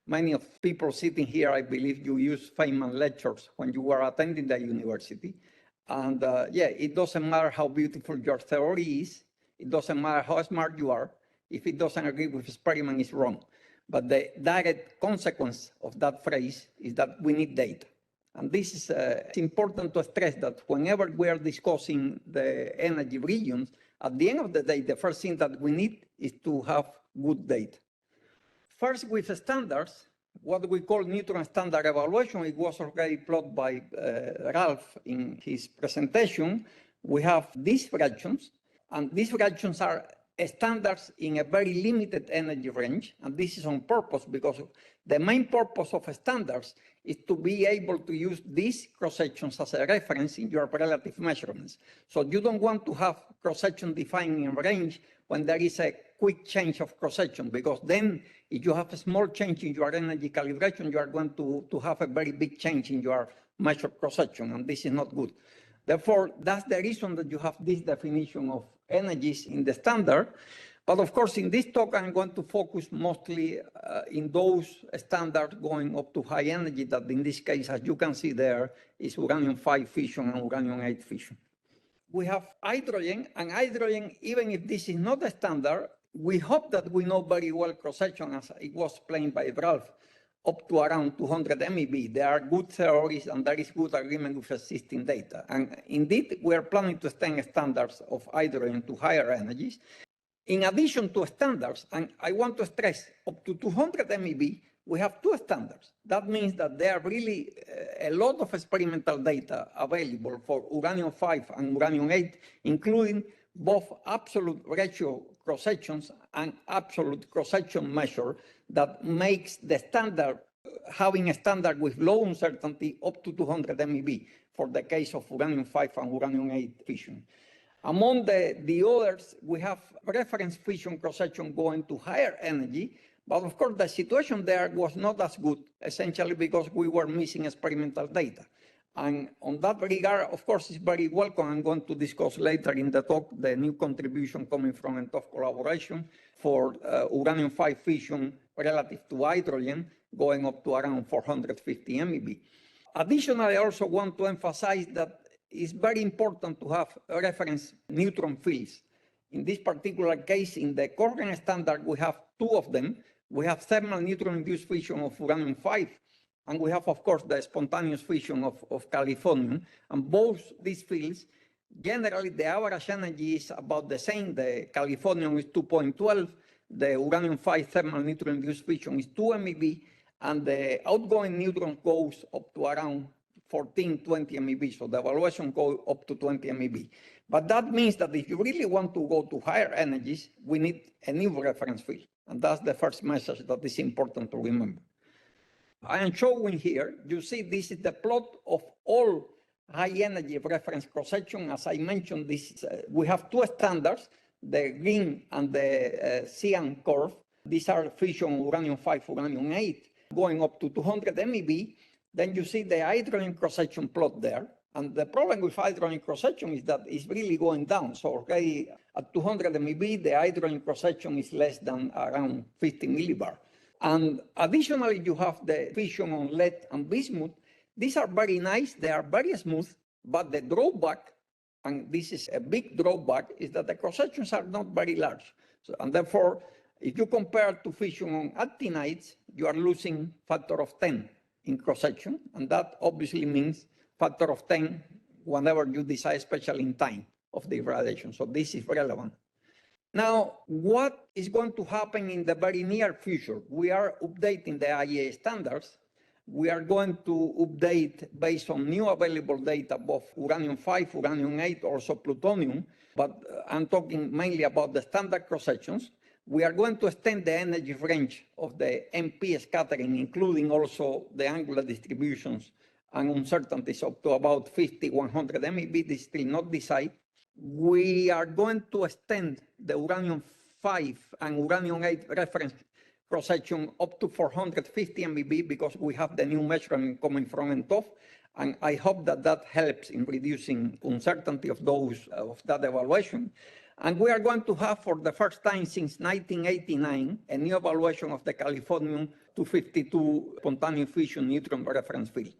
Many of people sitting here, I believe you use Feynman lectures when you were attending the university. And yeah, it doesn't matter how beautiful your theory is. It doesn't matter how smart you are. If it doesn't agree with experiment, it's wrong. But the direct consequence of that phrase is that we need data. And this is it's important to stress that whenever we are discussing the energy regions, at the end of the day, the first thing that we need is to have good data. First, with the standards, what we call neutron standard evaluation, it was already plotted by Ralph in his presentation. We have these fractions, and these fractions are standards in a very limited energy range. And this is on purpose because the main purpose of standards is to be able to use these cross-sections as a reference in your relative measurements. So you don't want to have cross-section defined in range when there is a quick change of cross-section, because then if you have a small change in your energy calibration, you are going to have a very big change in your measured cross-section, and this is not good. Therefore, that's the reason that you have this definition of energies in the standard. But of course, in this talk, I'm going to focus mostly in those standards going up to high energy, that in this case, as you can see there, is uranium-5 fission and uranium-8 fission. We have hydrogen, and hydrogen, even if this is not a standard, we hope that we know very well cross-section, as it was explained by Ralph, up to around 200 MeV. There are good theories and there is good agreement with existing data. And indeed, we are planning to extend standards of hydrogen to higher energies. In addition to standards, and I want to stress, up to 200 MeV, we have two standards. That means that there are really a lot of experimental data available for uranium-5 and uranium-8, including both absolute ratio cross-sections and absolute cross-section measure that makes the standard, having a standard with low uncertainty up to 200 MeV for the case of uranium-5 and uranium-8 fission. Among the others, we have reference fission cross-section going to higher energy, but of course the situation there was not as good, essentially because we were missing experimental data. And on that regard, of course, it's very welcome. I'm going to discuss later in the talk the new contribution coming from ENTOF collaboration for uranium-5 fission relative to hydrogen, going up to around 450 MeV. Additionally, I also want to emphasize that it's very important to have reference neutron fields. In this particular case, in the current standard, we have two of them. We have thermal neutron-induced fission of uranium-5, and we have, of course, the spontaneous fission of californium. And both these fields, generally, the average energy is about the same. The californium is 2.12, the uranium-5 thermal neutron-induced fission is 2 MeV, and the outgoing neutron goes up to around 14, 20 MeV, so the evaluation goes up to 20 MeV. But that means that if you really want to go to higher energies, we need a new reference field. And that's the first message that is important to remember. I am showing here, you see this is the plot of all high-energy reference cross-section. As I mentioned, we have two standards, the green and the cyan curve. These are fission uranium-5, uranium-8, going up to 200 MeV. Then you see the hydrogen cross-section plot there. And the problem with hydrogen cross-section is that it's really going down. So already at 200 MeV, the hydrogen cross-section is less than around 50 millibar. And additionally, you have the fission on lead and bismuth. These are very nice. They are very smooth. But the drawback, and this is a big drawback, is that the cross-sections are not very large. So, and therefore, if you compare to fission on actinides, you are losing factor of 10 in cross-section. And that obviously means factor of 10 whenever you decide, especially in time of the irradiation. So this is relevant. Now, what is going to happen in the very near future? We are updating the IAEA standards. We are going to update based on new available data, both uranium-5, uranium-8, also plutonium, but I'm talking mainly about the standard cross-sections. We are going to extend the energy range of the MP scattering, including also the angular distributions and uncertainties up to about 50, 100 MeV. This is still not decided. We are going to extend the uranium-5 and uranium-8 reference cross-section up to 450 MeV because we have the new measurement coming from NTOF. And I hope that that helps in reducing uncertainty of that evaluation. And we are going to have, for the first time since 1989, a new evaluation of the californium-252 spontaneous fission neutron reference field.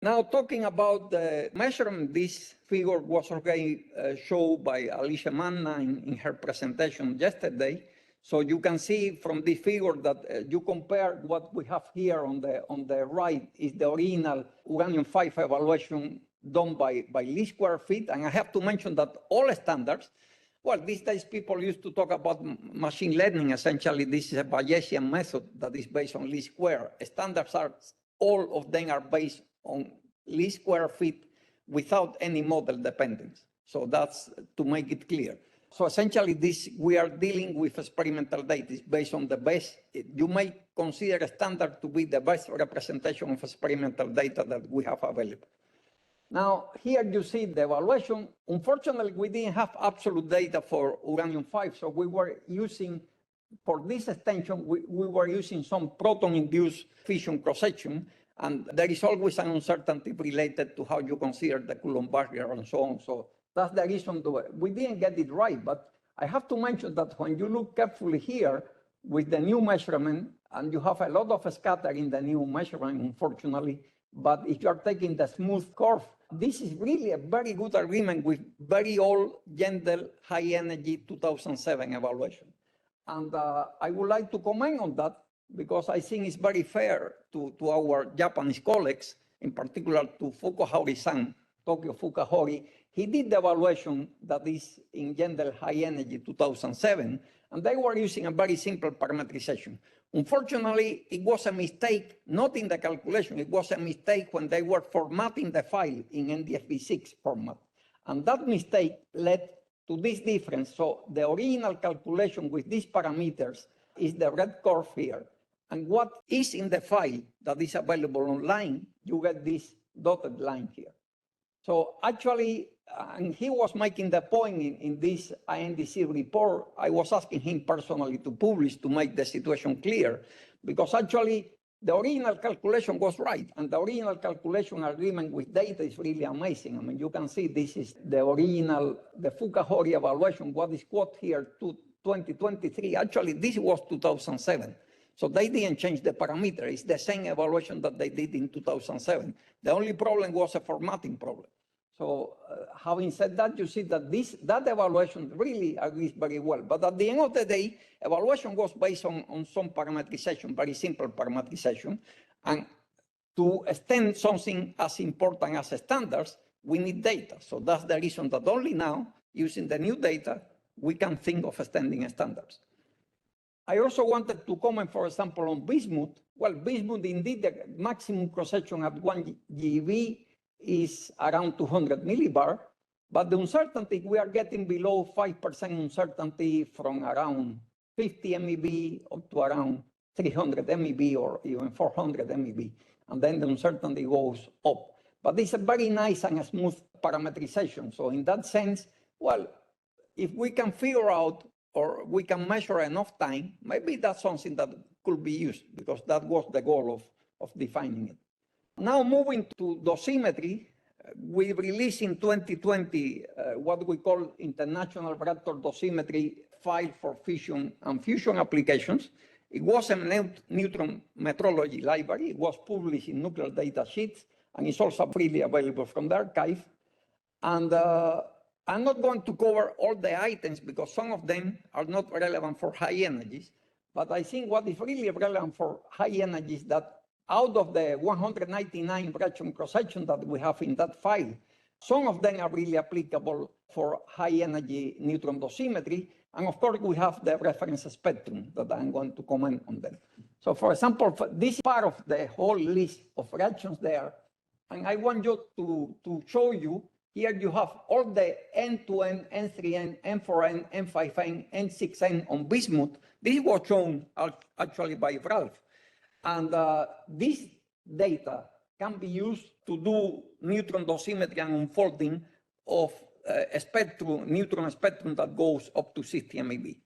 Now, talking about the measurement, this figure was already shown by Alicia Manna in her presentation yesterday. So you can see from this figure that you compare what we have here on the right is the original uranium-5 evaluation done by least square feet. And I have to mention that all standards, well, these days people used to talk about machine learning. Essentially, this is a Bayesian method that is based on least square. Standards are, all of them are based on least square feet without any model dependence. So that's to make it clear. So essentially, we are dealing with experimental data. It's based on the best. You may consider a standard to be the best representation of experimental data that we have available. Now, here you see the evaluation. Unfortunately, we didn't have absolute data for uranium-5, so we were using, for this extension, we were using some proton-induced fission cross-section, and there is always an uncertainty related to how you consider the Coulomb barrier and so on. So that's the reason we didn't get it right. But I have to mention that when you look carefully here with the new measurement, and you have a lot of scatter in the new measurement, unfortunately, but if you are taking the smooth curve, this is really a very good agreement with very old Yandel high-energy 2007 evaluation. And I would like to comment on that because I think it's very fair to our Japanese colleagues, in particular to Fukuhori-san, Tokyo Fukuhori. He did the evaluation that is in Yandel high-energy 2007, and they were using a very simple parametrization. Unfortunately, it was a mistake, not in the calculation, it was a mistake when they were formatting the file in NDFV6 format. And that mistake led to this difference. So the original calculation with these parameters is the red curve here. And what is in the file that is available online, you get this dotted line here. So actually, and he was making the point in this INDC report, I was asking him personally to publish to make the situation clear, because actually the original calculation was right, and the original calculation agreement with data is really amazing. I mean, you can see this is the original, the Fukuhori evaluation, what is quote here, 2023. Actually, this was 2007. So they didn't change the parameter. It's the same evaluation that they did in 2007. The only problem was a formatting problem. So having said that, you see that that evaluation really agrees very well. But at the end of the day, evaluation was based on some parametrization, very simple parametrization. And to extend something as important as standards, we need data. So that's the reason that only now, using the new data, we can think of extending standards. I also wanted to comment, for example, on bismuth. Well, bismuth, indeed, the maximum cross-section at 1 GeV is around 200 millibar, but the uncertainty, we are getting below 5% uncertainty from around 50 MeV up to around 300 MeV or even 400 MeV, and then the uncertainty goes up. but it's a very nice and smooth parameterization. So in that sense, well, if we can figure out or we can measure enough time, maybe that's something that could be used, because that was the goal of defining it. Now moving to dosimetry, we released in 2020 what we call International Reactor Dosimetry File for Fission and Fusion Applications. It was a neutron metrology library. It was published in nuclear data sheets, and it's also freely available from the archive. And I'm not going to cover all the items because some of them are not relevant for high energies. But I think what is really relevant for high energies, that out of the 199 reaction cross-sections that we have in that file, some of them are really applicable for high-energy neutron dosimetry. And of course, we have the reference spectrum that I'm going to comment on them. So for example, this part of the whole list of reactions there, and I want you to show you, here you have all the N2N, N3N, N4N, N5N, N6N on bismuth. This was shown actually by Ralph. And this data can be used to do neutron dosimetry and unfolding of a spectrum, neutron spectrum that goes up to 60 MeV.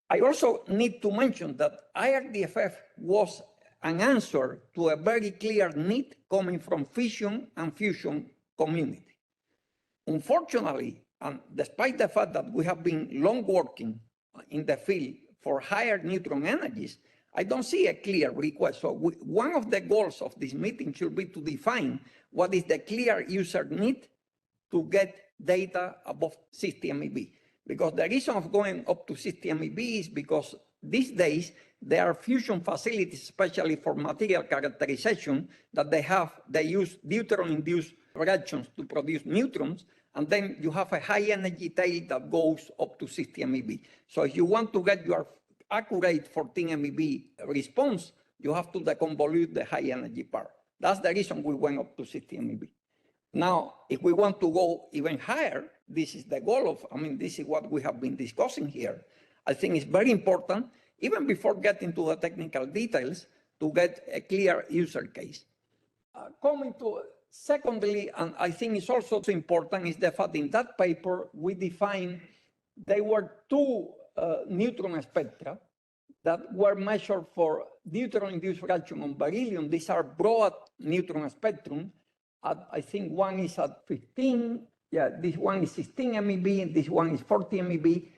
I also need to mention that IRDFF was an answer to a very clear need coming from fission and fusion community. Unfortunately, and despite the fact that we have been long working in the field for higher neutron energies, I don't see a clear request. So one of the goals of this meeting should be to define what is the clear user need to get data above 60 MeV. Because the reason of going up to 60 MeV is because these days there are fusion facilities, especially for material characterization, that they use deuteron-induced reactions to produce neutrons, and then you have a high energy tail that goes up to 60 MeV. So if you want to get your accurate 14 MeV response, you have to deconvolute the high energy part. That's the reason we went up to 60 MeV. Now, if we want to go even higher, this is the goal of, this is what we have been discussing here. I think it's very important, even before getting to the technical details, to get a clear user case. Coming to, secondly, and I think it's also important, is the fact in that paper we defined there were two neutron spectra that were measured for deuteron-induced reaction on beryllium. These are broad neutron spectrum. I think one is at 15, this one is 16 MeV, this one is 40 MeV.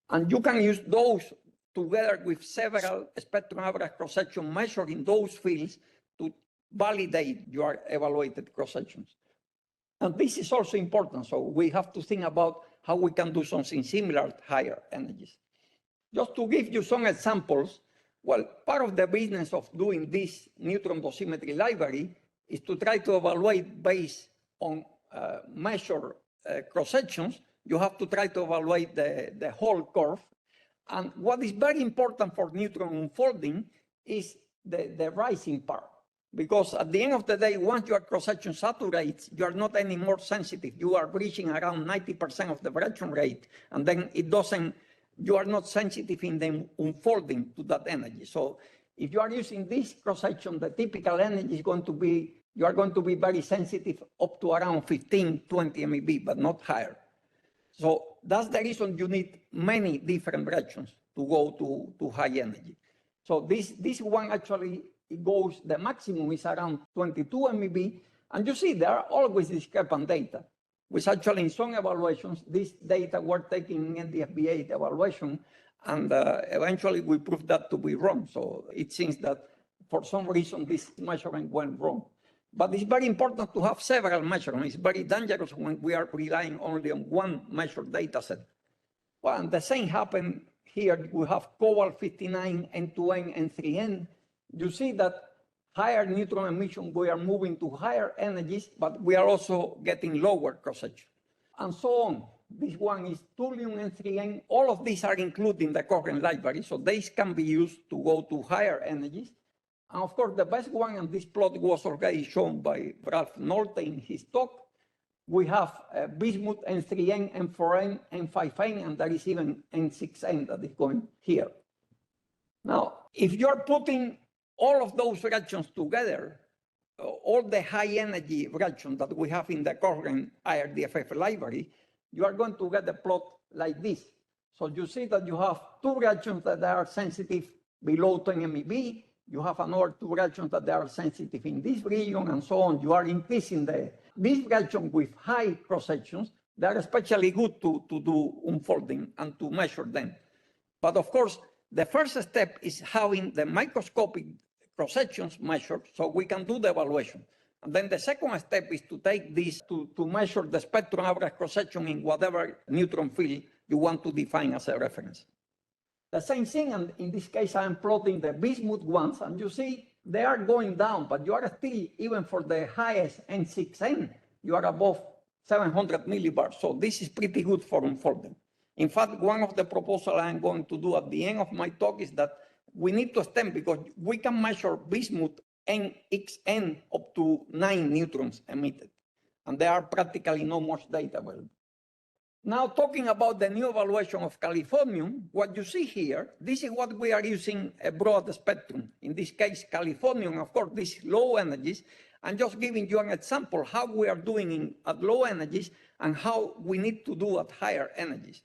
And you can use those together with several spectrum average cross-section measured in those fields to validate your evaluated cross-sections. And this is also important. So we have to think about how we can do something similar at higher energies. Just to give you some examples, well, part of the business of doing this neutron dosimetry library is to try to evaluate based on measured cross-sections. You have to try to evaluate the whole curve. And what is very important for neutron unfolding is the rising part. Because at the end of the day, once your cross-section saturates, you are not any more sensitive. You are reaching around 90% of the reaction rate, and then you are not sensitive in the unfolding to that energy. So if you are using this cross-section, the typical energy is going to be, you are going to be very sensitive up to around 15, 20 MeV, but not higher. So that's the reason you need many different reactions to go to high energy. So this one actually, it goes, the maximum is around 22 MeV, and you see there are always discrepant data, which actually in some evaluations, this data were taken in the FBA evaluation, and eventually we proved that to be wrong. So it seems that for some reason this measurement went wrong. But it's very important to have several measurements. It's very dangerous when we are relying only on one measured data set. Well, and the same happened here. We have cobalt 59, N2N, N3N. You see that higher neutron emission, we are moving to higher energies, but we are also getting lower cross-section, and so on. This one is thulium N3N. All of these are included in the current library, so these can be used to go to higher energies. And of course, the best one, and this plot was already shown by Ralph Nolte in his talk, we have bismuth N3N, N4N, N5N, and there is even N6N that is going here. Now, if you're putting all of those reactions together, all the high energy reactions that we have in the current IRDFF library, you are going to get a plot like this. So you see that you have two reactions that are sensitive below 10 MeV. You have another two reactions that are sensitive in this region, and so on. You are increasing these reactions with high cross sections. They are especially good to do unfolding and to measure them. But of course, the first step is having the microscopic cross sections measured so we can do the evaluation. And then the second step is to take this to measure the spectrum average cross section in whatever neutron field you want to define as a reference. The same thing, and in this case, I'm plotting the bismuth ones, and you see they are going down, but you are still, even for the highest N6N, you are above 700 millibars. So this is pretty good for unfolding. In fact, one of the proposals I'm going to do at the end of my talk is that we need to extend, because we can measure bismuth NXN up to 9 neutrons emitted, and there are practically no much data available. Now, talking about the new evaluation of californium, what you see here, this is what we are using a broad spectrum. In this case, californium, of course, these low energies. I'm just giving you an example how we are doing at low energies and how we need to do at higher energies.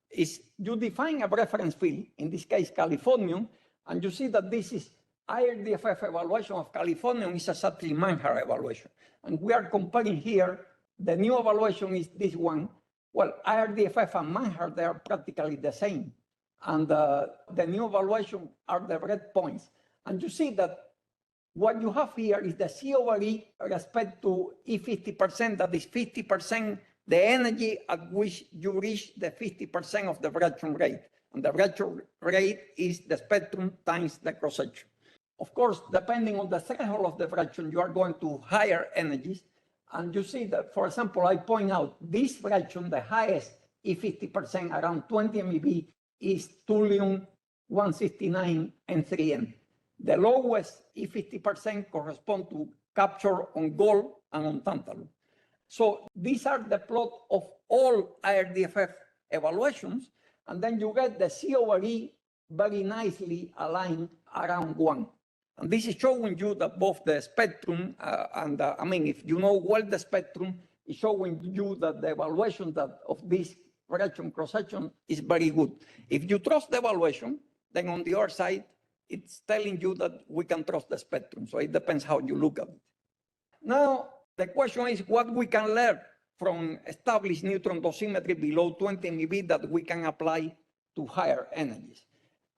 Is you define a reference field, in this case, californium, and you see that this is IRDFF evaluation of californium is exactly Manhart evaluation. And we are comparing here, the new evaluation is this one. Well, IRDFF and Manhart, they are practically the same. And the new evaluation are the red points. And you see that what you have here is the C/E respect to E50%, that is 50%, the energy at which you reach the 50% of the reaction rate. And the reaction rate is the spectrum times the cross-section. Of course, depending on the threshold of the fraction, you are going to higher energies. And you see that, for example, I point out this fraction, the highest E50%, around 20 MeV, is thulium-169 N3N. The lowest E50% correspond to capture on gold and on tantalum. So these are the plot of all IRDFF evaluations, and then you get the C/E very nicely aligned around 1. And this is showing you that both the spectrum I mean, if you know well the spectrum, it's showing you that the evaluation of this reaction cross-section is very good. If you trust the evaluation, then on the other side, it's telling you that we can trust the spectrum. So it depends how you look at it. Now, the question is what we can learn from established neutron dosimetry below 20 MeV that we can apply to higher energies.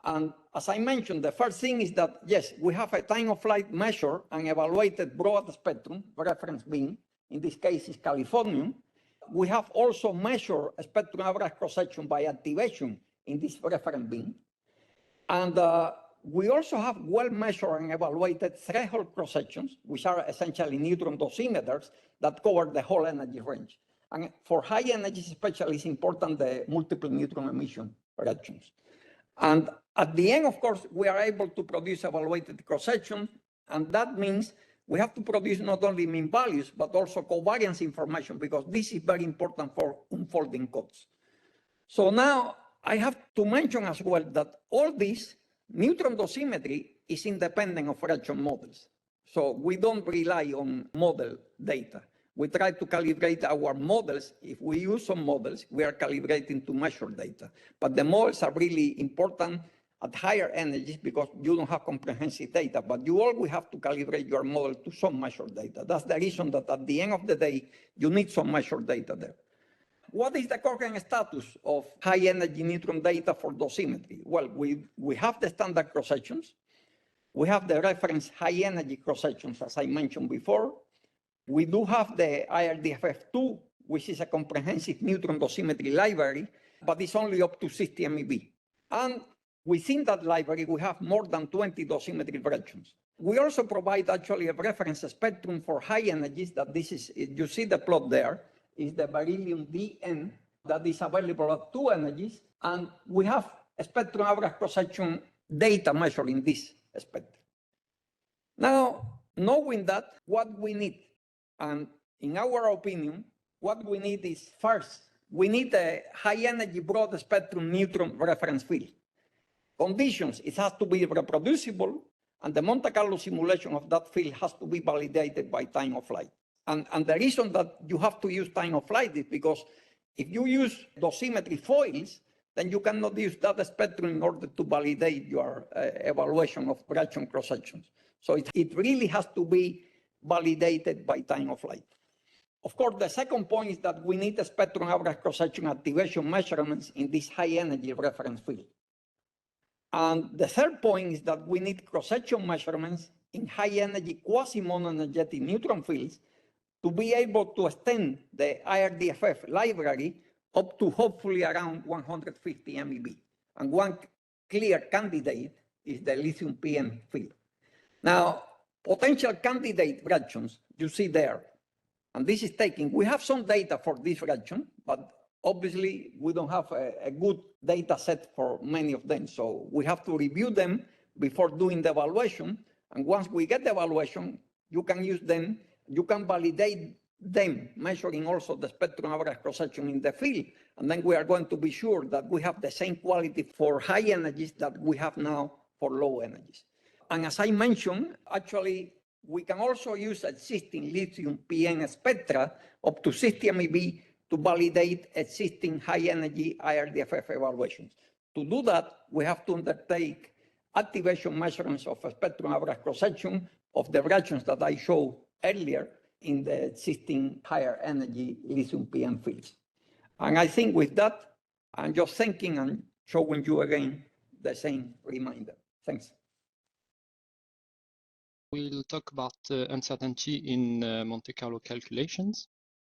And as I mentioned, the first thing is that, yes, we have a time of flight measure and evaluated broad spectrum, reference beam, in this case is californium. We have also measured a spectrum average cross-section by activation in this reference beam. And we also have well-measured and evaluated threshold cross-sections, which are essentially neutron dosimeters that cover the whole energy range. And for high energies especially, it's important the multiple neutron emission reactions. And at the end, of course, we are able to produce evaluated cross-section, and that means we have to produce not only mean values, but also covariance information, because this is very important for unfolding codes. So now I have to mention as well that all this neutron dosimetry is independent of reaction models. So we don't rely on model data. We try to calibrate our models. If we use some models, we are calibrating to measure data. But the models are really important at higher energies because you don't have comprehensive data, but you always have to calibrate your model to some measured data. That's the reason that at the end of the day, you need some measured data there. What is the current status of high-energy neutron data for dosimetry? Well, we have the standard cross-sections. We have the reference high-energy cross-sections, as I mentioned before. We do have the IRDFF2, which is a comprehensive neutron dosimetry library, but it's only up to 60 MeV. And within that library, we have more than 20 dosimetry versions. We also provide actually a reference spectrum for high energies that this is, you see the plot there, is the beryllium DN that is available at 2 energies. And we have a spectrum average cross-section data measured in this spectrum. Now, knowing that, what we need, and in our opinion, what we need is first, we need a high energy broad spectrum neutron reference field. Conditions, it has to be reproducible And the Monte Carlo simulation of that field has to be validated by time of flight. And the reason that you have to use time of flight is because if you use dosimetry foils, then you cannot use that spectrum in order to validate your evaluation of fraction cross-sections. So it really has to be validated by time of flight. Of course, the second point is that we need a spectrum average cross-section activation measurements in this high-energy reference field. And the third point is that we need cross-section measurements in high-energy quasi-monoenergetic neutron fields to be able to extend the IRDFF library up to hopefully around 150 MeV. And one clear candidate is the lithium PM field. Now, potential candidate fractions you see there, and this is taking, we have some data for this fraction, but obviously we don't have a good data set for many of them. So we have to review them before doing the evaluation. And once we get the evaluation, you can use them, you can validate them, measuring also the spectrum average cross-section in the field. And then we are going to be sure that we have the same quality for high energies that we have now for low energies. And as I mentioned, actually, we can also use existing lithium PN spectra up to 60 MeV to validate existing high-energy IRDFF evaluations. To do that, we have to undertake activation measurements of a spectrum average cross-section of the fractions that I showed earlier in the existing higher energy lithium PM fields. And I think with that, I'm just thinking and showing you again the same reminder. Thanks. We'll talk about uncertainty in Monte Carlo calculations.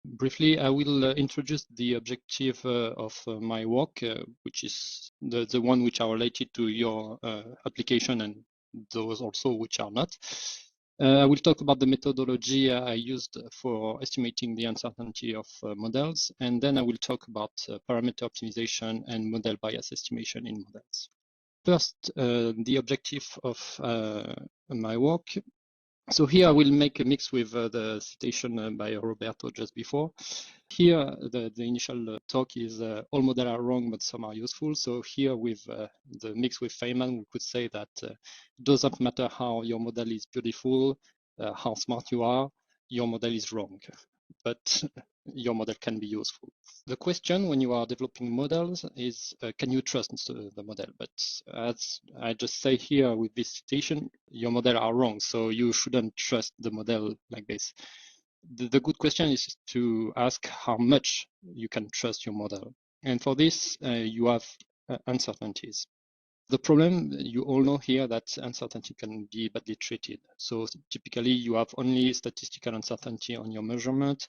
Briefly, I will introduce the objective of my work, which is the one which are related to your application and those also which are not. I will talk about the methodology I used for estimating the uncertainty of models, and then I will talk about parameter optimization and model bias estimation in models. First, the objective of my work. So here I will make a mix with the citation by Roberto just before. Here, the initial talk is all models are wrong, but some are useful. So here with the mix with Feynman, we could say that it doesn't matter how your model is beautiful, how smart you are, your model is wrong, but your model can be useful. The question when you are developing models is, can you trust the model? But as I just say here with this citation, your model are wrong, so you shouldn't trust the model like this. The good question is to ask how much you can trust your model. And for this, you have uncertainties. The problem, you all know here that uncertainty can be badly treated. So typically you have only statistical uncertainty on your measurement.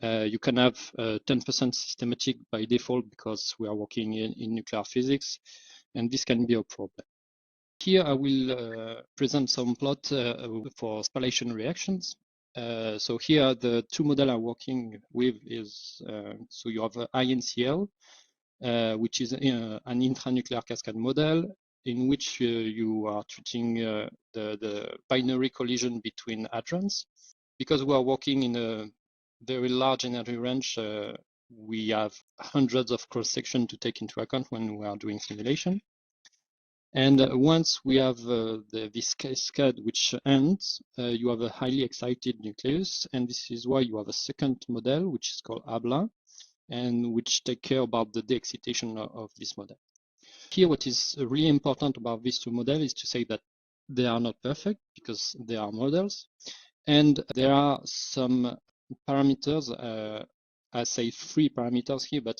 You can have 10% systematic by default because we are working in nuclear physics, and this can be a problem. Here I will present some plot for spallation reactions. So here the two models I'm working with is, so you have INCL, which is an intranuclear cascade model in which you are treating the binary collision between hadrons. Because we are working in a very large energy range, we have hundreds of cross-sections to take into account when we are doing simulation. And once we have this cascade which ends, you have a highly excited nucleus, and this is why you have a second model, which is called ABLA, and which take care about the de-excitation of this model. Here, what is really important about these two models is to say that they are not perfect because they are models, and there are some parameters. I say 3 parameters here, but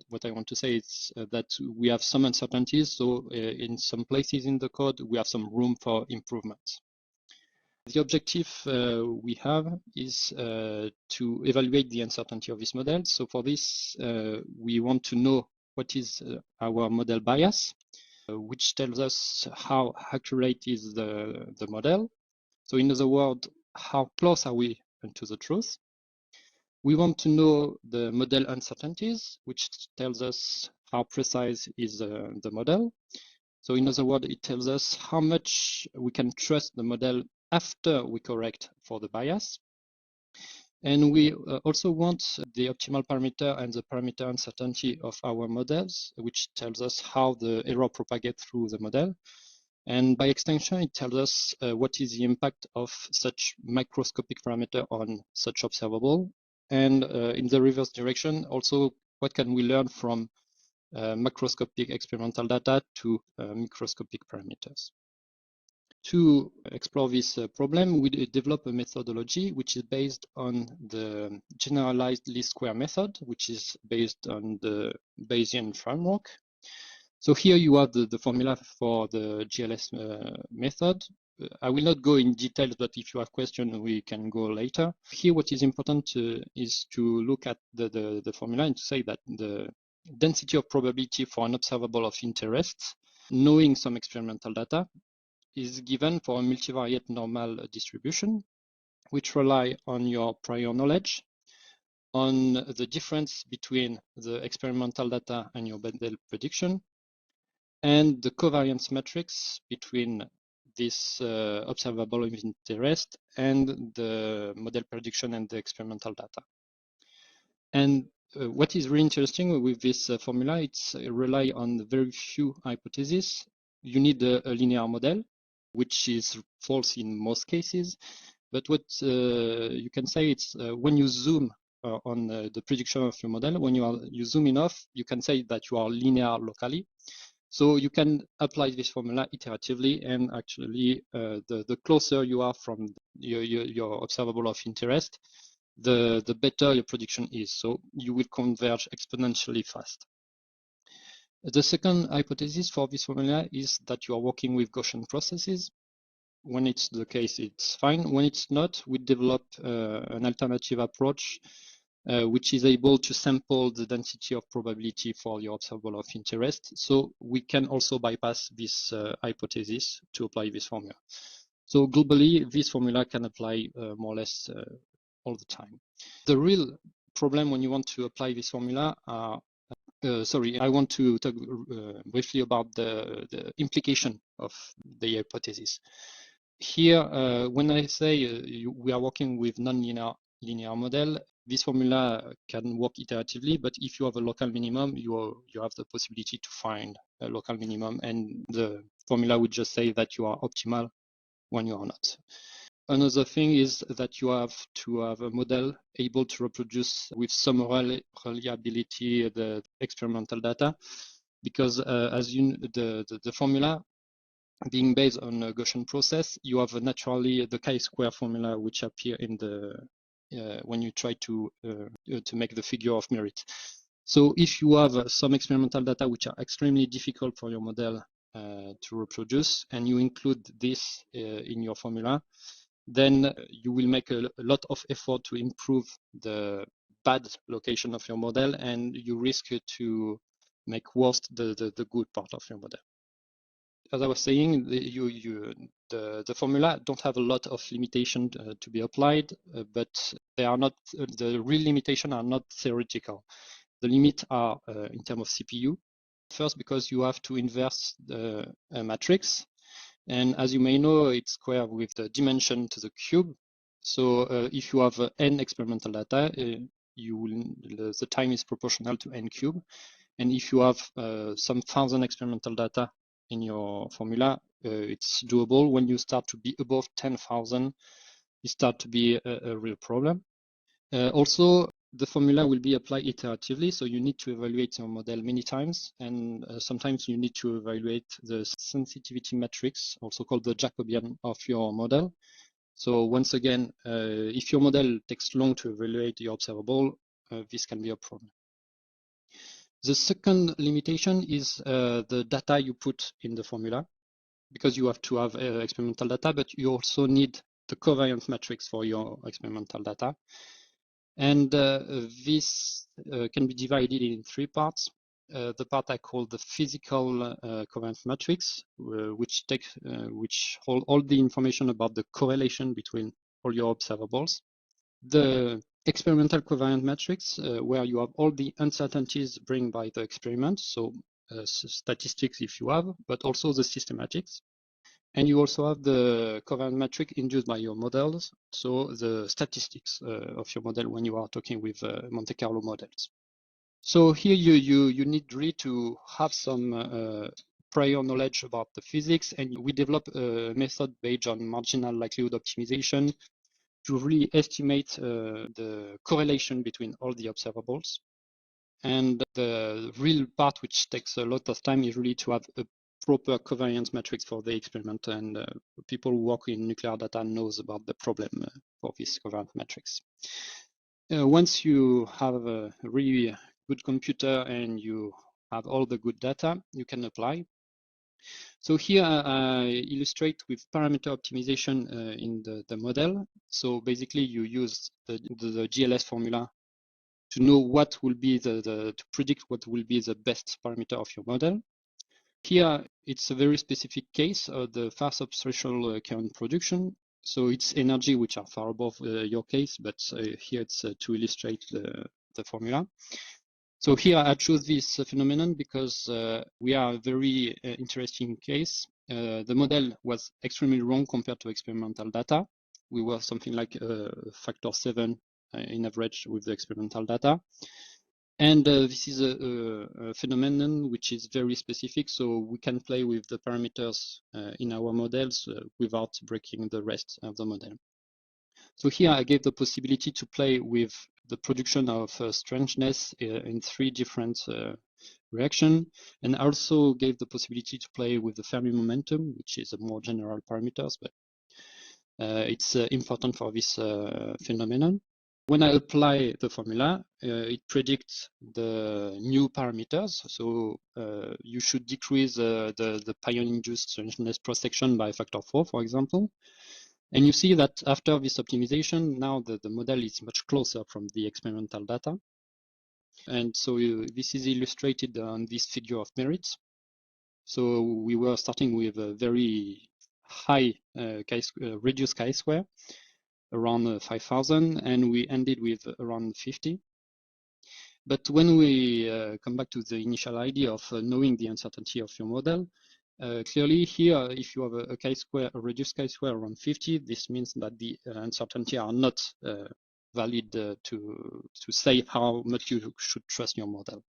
what I want to say is that we have some uncertainties. So in some places in the code, we have some room for improvement. The objective we have is to evaluate the uncertainty of this model. So for this, we want to know what is our model bias, which tells us how accurate is the model. So in other words, how close are we to the truth? We want to know the model uncertainties, which tells us how precise is the model. So in other words, it tells us how much we can trust the model after we correct for the bias. And we also want the optimal parameter and the parameter uncertainty of our models, which tells us how the error propagates through the model. And by extension, it tells us what is the impact of such microscopic parameter on such observable. And in the reverse direction, also, what can we learn from macroscopic experimental data to microscopic parameters? To explore this problem, we develop a methodology which is based on the generalized least square method, which is based on the Bayesian framework. So here you have the formula for the GLS method. I will not go in details, but if you have questions, we can go later. Here, what is important is to look at the formula and to say that the density of probability for an observable of interest, knowing some experimental data, is given for a multivariate normal distribution, which rely on your prior knowledge, on the difference between the experimental data and your Mendel prediction, and the covariance matrix between this observable of interest and the model prediction and the experimental data. And what is really interesting with this formula, it's rely on very few hypotheses. You need a linear model, which is false in most cases. But what you can say, it's when you zoom on the prediction of your model, when you zoom enough, you can say that you are linear locally. So you can apply this formula iteratively, and actually the closer you are from your observable of interest, the better your prediction is. So you will converge exponentially fast. The second hypothesis for this formula is that you are working with Gaussian processes. When it's the case, it's fine. When it's not, we develop an alternative approach which is able to sample the density of probability for your observable of interest. So we can also bypass this hypothesis to apply this formula. So globally, this formula can apply more or less all the time. The real problem when you want to apply this formula are sorry, I want to talk briefly about the implication of the hypothesis. Here, when I say we are working with non-linear model, this formula can work iteratively, but if you have a local minimum, you have the possibility to find a local minimum, and the formula would just say that you are optimal when you are not. Another thing is that you have to have a model able to reproduce with some reliability the experimental data, because as you the formula being based on a Gaussian process, you have naturally the chi-square formula which appear in the when you try to make the figure of merit. So if you have some experimental data which are extremely difficult for your model to reproduce, and you include this in your formula, then you will make a lot of effort to improve the bad location of your model, and you risk to make worse the good part of your model. As I was saying, the formula don't have a lot of limitation to be applied, but they are not the real limitation are not theoretical. The limits are in terms of CPU. First, because you have to inverse the matrix, and as you may know, it's square with the dimension to the cube. So if you have n experimental data, the time is proportional to n cube. And if you have some 1,000 experimental data in your formula, it's doable. When you start to be above 10,000, it start to be a real problem. Also, the formula will be applied iteratively, so you need to evaluate your model many times, and sometimes you need to evaluate the sensitivity matrix, also called the Jacobian of your model. So once again, if your model takes long to evaluate the observable, this can be a problem. The second limitation is the data you put in the formula, because you have to have experimental data, but you also need the covariance matrix for your experimental data. And this can be divided in three parts. The part I call the physical covariance matrix, which hold all the information about the correlation between all your observables. The experimental covariance matrix, where you have all the uncertainties bring by the experiment, so statistics if you have, but also the systematics. And you also have the covariance matrix induced by your models, so the statistics of your model when you are talking with Monte Carlo models. So here you need really to have some prior knowledge about the physics, and we develop a method based on marginal likelihood optimization to really estimate the correlation between all the observables. And the real part, which takes a lot of time, is really to have a proper covariance matrix for the experiment. And people who work in nuclear data knows about the problem for this covariance matrix. Once you have a really good computer and you have all the good data, you can apply. So here I illustrate with parameter optimization in the model. So basically you use the GLS formula to know what will be to predict what will be the best parameter of your model. Here it's a very specific case of the fast substratial current production. So it's energy which are far above your case, but here it's to illustrate the formula. So here I chose this phenomenon because we are a very interesting case. The model was extremely wrong compared to experimental data. We were something like factor 7 in average with the experimental data. And this is a phenomenon which is very specific, so we can play with the parameters in our models without breaking the rest of the model. So here I gave the possibility to play with the production of strangeness in 3 different reactions, and also gave the possibility to play with the Fermi momentum, which is a more general parameters, but it's important for this phenomenon. When I apply the formula, it predicts the new parameters. So you should decrease the pion-induced strangeness cross-section by factor 4, for example. And you see that after this optimization, now the model is much closer from the experimental data. And so this is illustrated on this figure of merits. So we were starting with a very high reduced chi-square, around 5,000, and we ended with around 50. But when we come back to the initial idea of knowing the uncertainty of your model, clearly here, if you have a chi-square, a reduced chi-square around 50, this means that the uncertainty are not valid to say how much you should trust your model.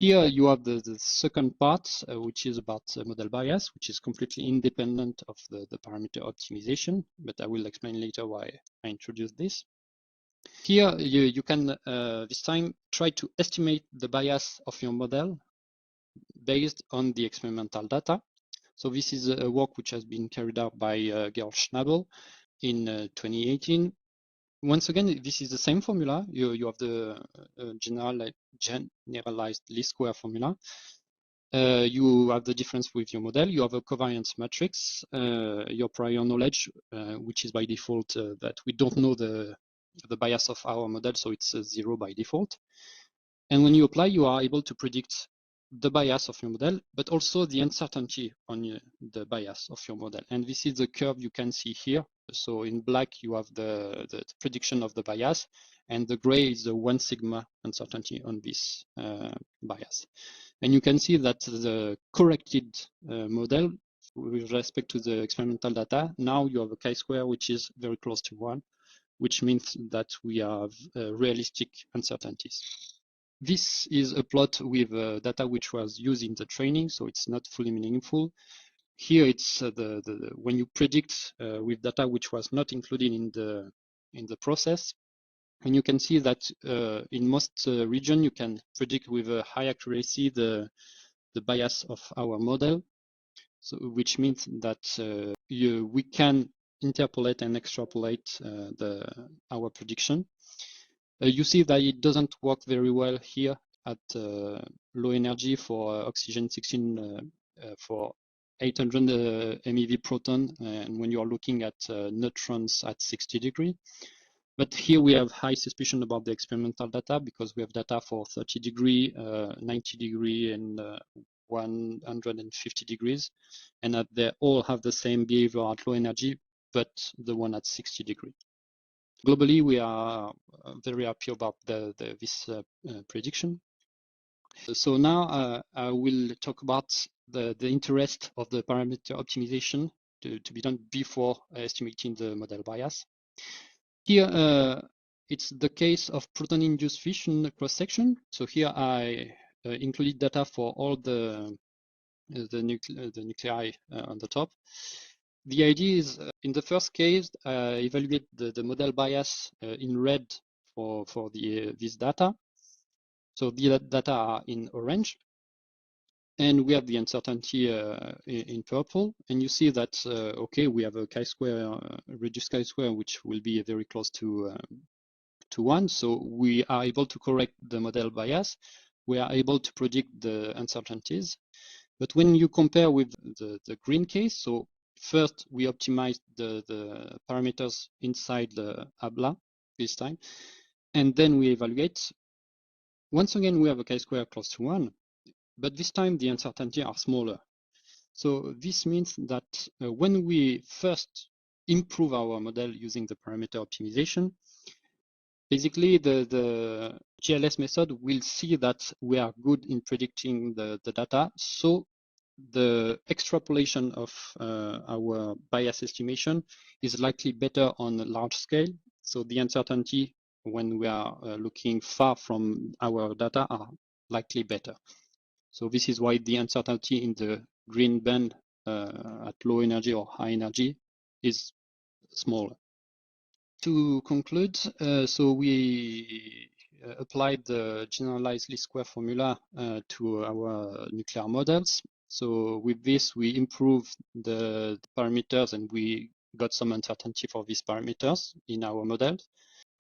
Here you have the second part, which is about model bias, which is completely independent of the parameter optimization, but I will explain later why I introduced this. Here you can this time try to estimate the bias of your model based on the experimental data. So this is a work which has been carried out by Georg Schnabel in 2018. Once again, this is the same formula. You have the generalized least square formula. You have the difference with your model. You have a covariance matrix, your prior knowledge, which is by default that we don't know the bias of our model, so it's 0 by default. And when you apply, you are able to predict the bias of your model, but also the uncertainty on the bias of your model. And this is the curve you can see here. So in black, you have the prediction of the bias, and the gray is the 1 sigma uncertainty on this bias. And you can see that the corrected model with respect to the experimental data, now you have a chi-square which is very close to 1, which means that we have realistic uncertainties. This is a plot with data which was used in the training, so it's not fully meaningful. Here it's when you predict with data which was not included in the process, and you can see that in most region you can predict with a high accuracy the bias of our model, so which means that we can interpolate and extrapolate our prediction. You see that it doesn't work very well here at low energy for oxygen 16 for 800 MeV proton, and when you are looking at neutrons at 60 degrees. But here we have high suspicion about the experimental data because we have data for 30 degrees, 90 degrees, and 150 degrees, and they all have the same behavior at low energy, but the one at 60 degrees. Globally, we are very happy about this prediction. So now I will talk about the interest of the parameter optimization to be done before estimating the model bias. Here, it's the case of proton-induced fission cross-section. So here I included data for all the the nuclei on the top. The idea is, in the first case, evaluate the model bias in red for this data. So the data are in orange, and we have the uncertainty in purple. And you see that, okay, we have a chi-square, reduced chi-square, which will be very close to 1. So we are able to correct the model bias. We are able to predict the uncertainties. But when you compare with the green case, so first we optimize the parameters inside the ABLA this time, and then we evaluate. Once again, we have a chi-square close to 1, but this time the uncertainty are smaller. So this means that when we first improve our model using the parameter optimization, basically the GLS method will see that we are good in predicting the data. So the extrapolation of our bias estimation is likely better on a large scale. So the uncertainty when we are looking far from our data are likely better. So this is why the uncertainty in the green band at low energy or high energy is smaller. To conclude, so we applied the generalized least square formula to our nuclear models. So with this, we improved the parameters and we got some uncertainty for these parameters in our models.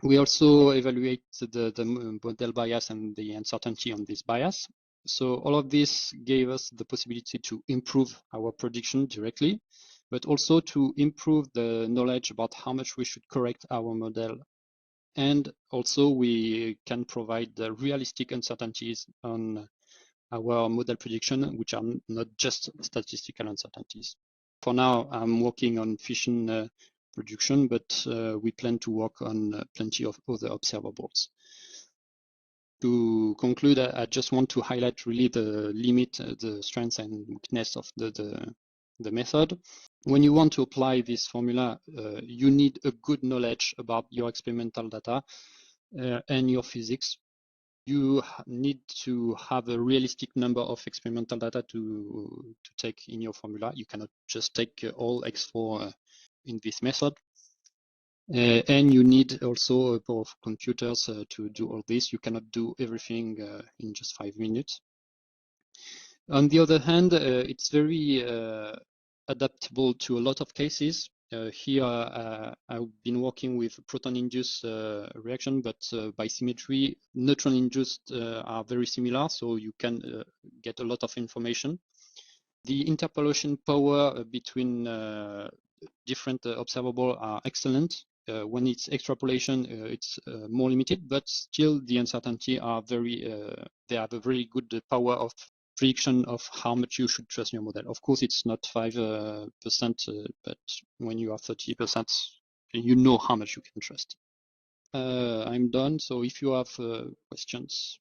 We also evaluate the model bias and the uncertainty on this bias. So all of this gave us the possibility to improve our prediction directly, but also to improve the knowledge about how much we should correct our model. And also we can provide the realistic uncertainties on our model prediction, which are not just statistical uncertainties. For now, I'm working on fission production, but we plan to work on plenty of other observables. To conclude, I just want to highlight really the limit, the strengths and weakness of the method. When you want to apply this formula, you need a good knowledge about your experimental data and your physics. You need to have a realistic number of experimental data to take in your formula. You cannot just take all X4 in this method. And you need also a power of computers to do all this. You cannot do everything in just 5 minutes. On the other hand, it's very adaptable to a lot of cases. Here, I've been working with proton-induced reaction, but by symmetry, neutron-induced are very similar, so you can get a lot of information. The interpolation power between different observables are excellent. When it's extrapolation, it's more limited, but still the uncertainty are very, they have a very good power of prediction of how much you should trust your model. Of course, it's not 5%, but when you are 30%, you know how much you can trust. I'm done, so if you have questions.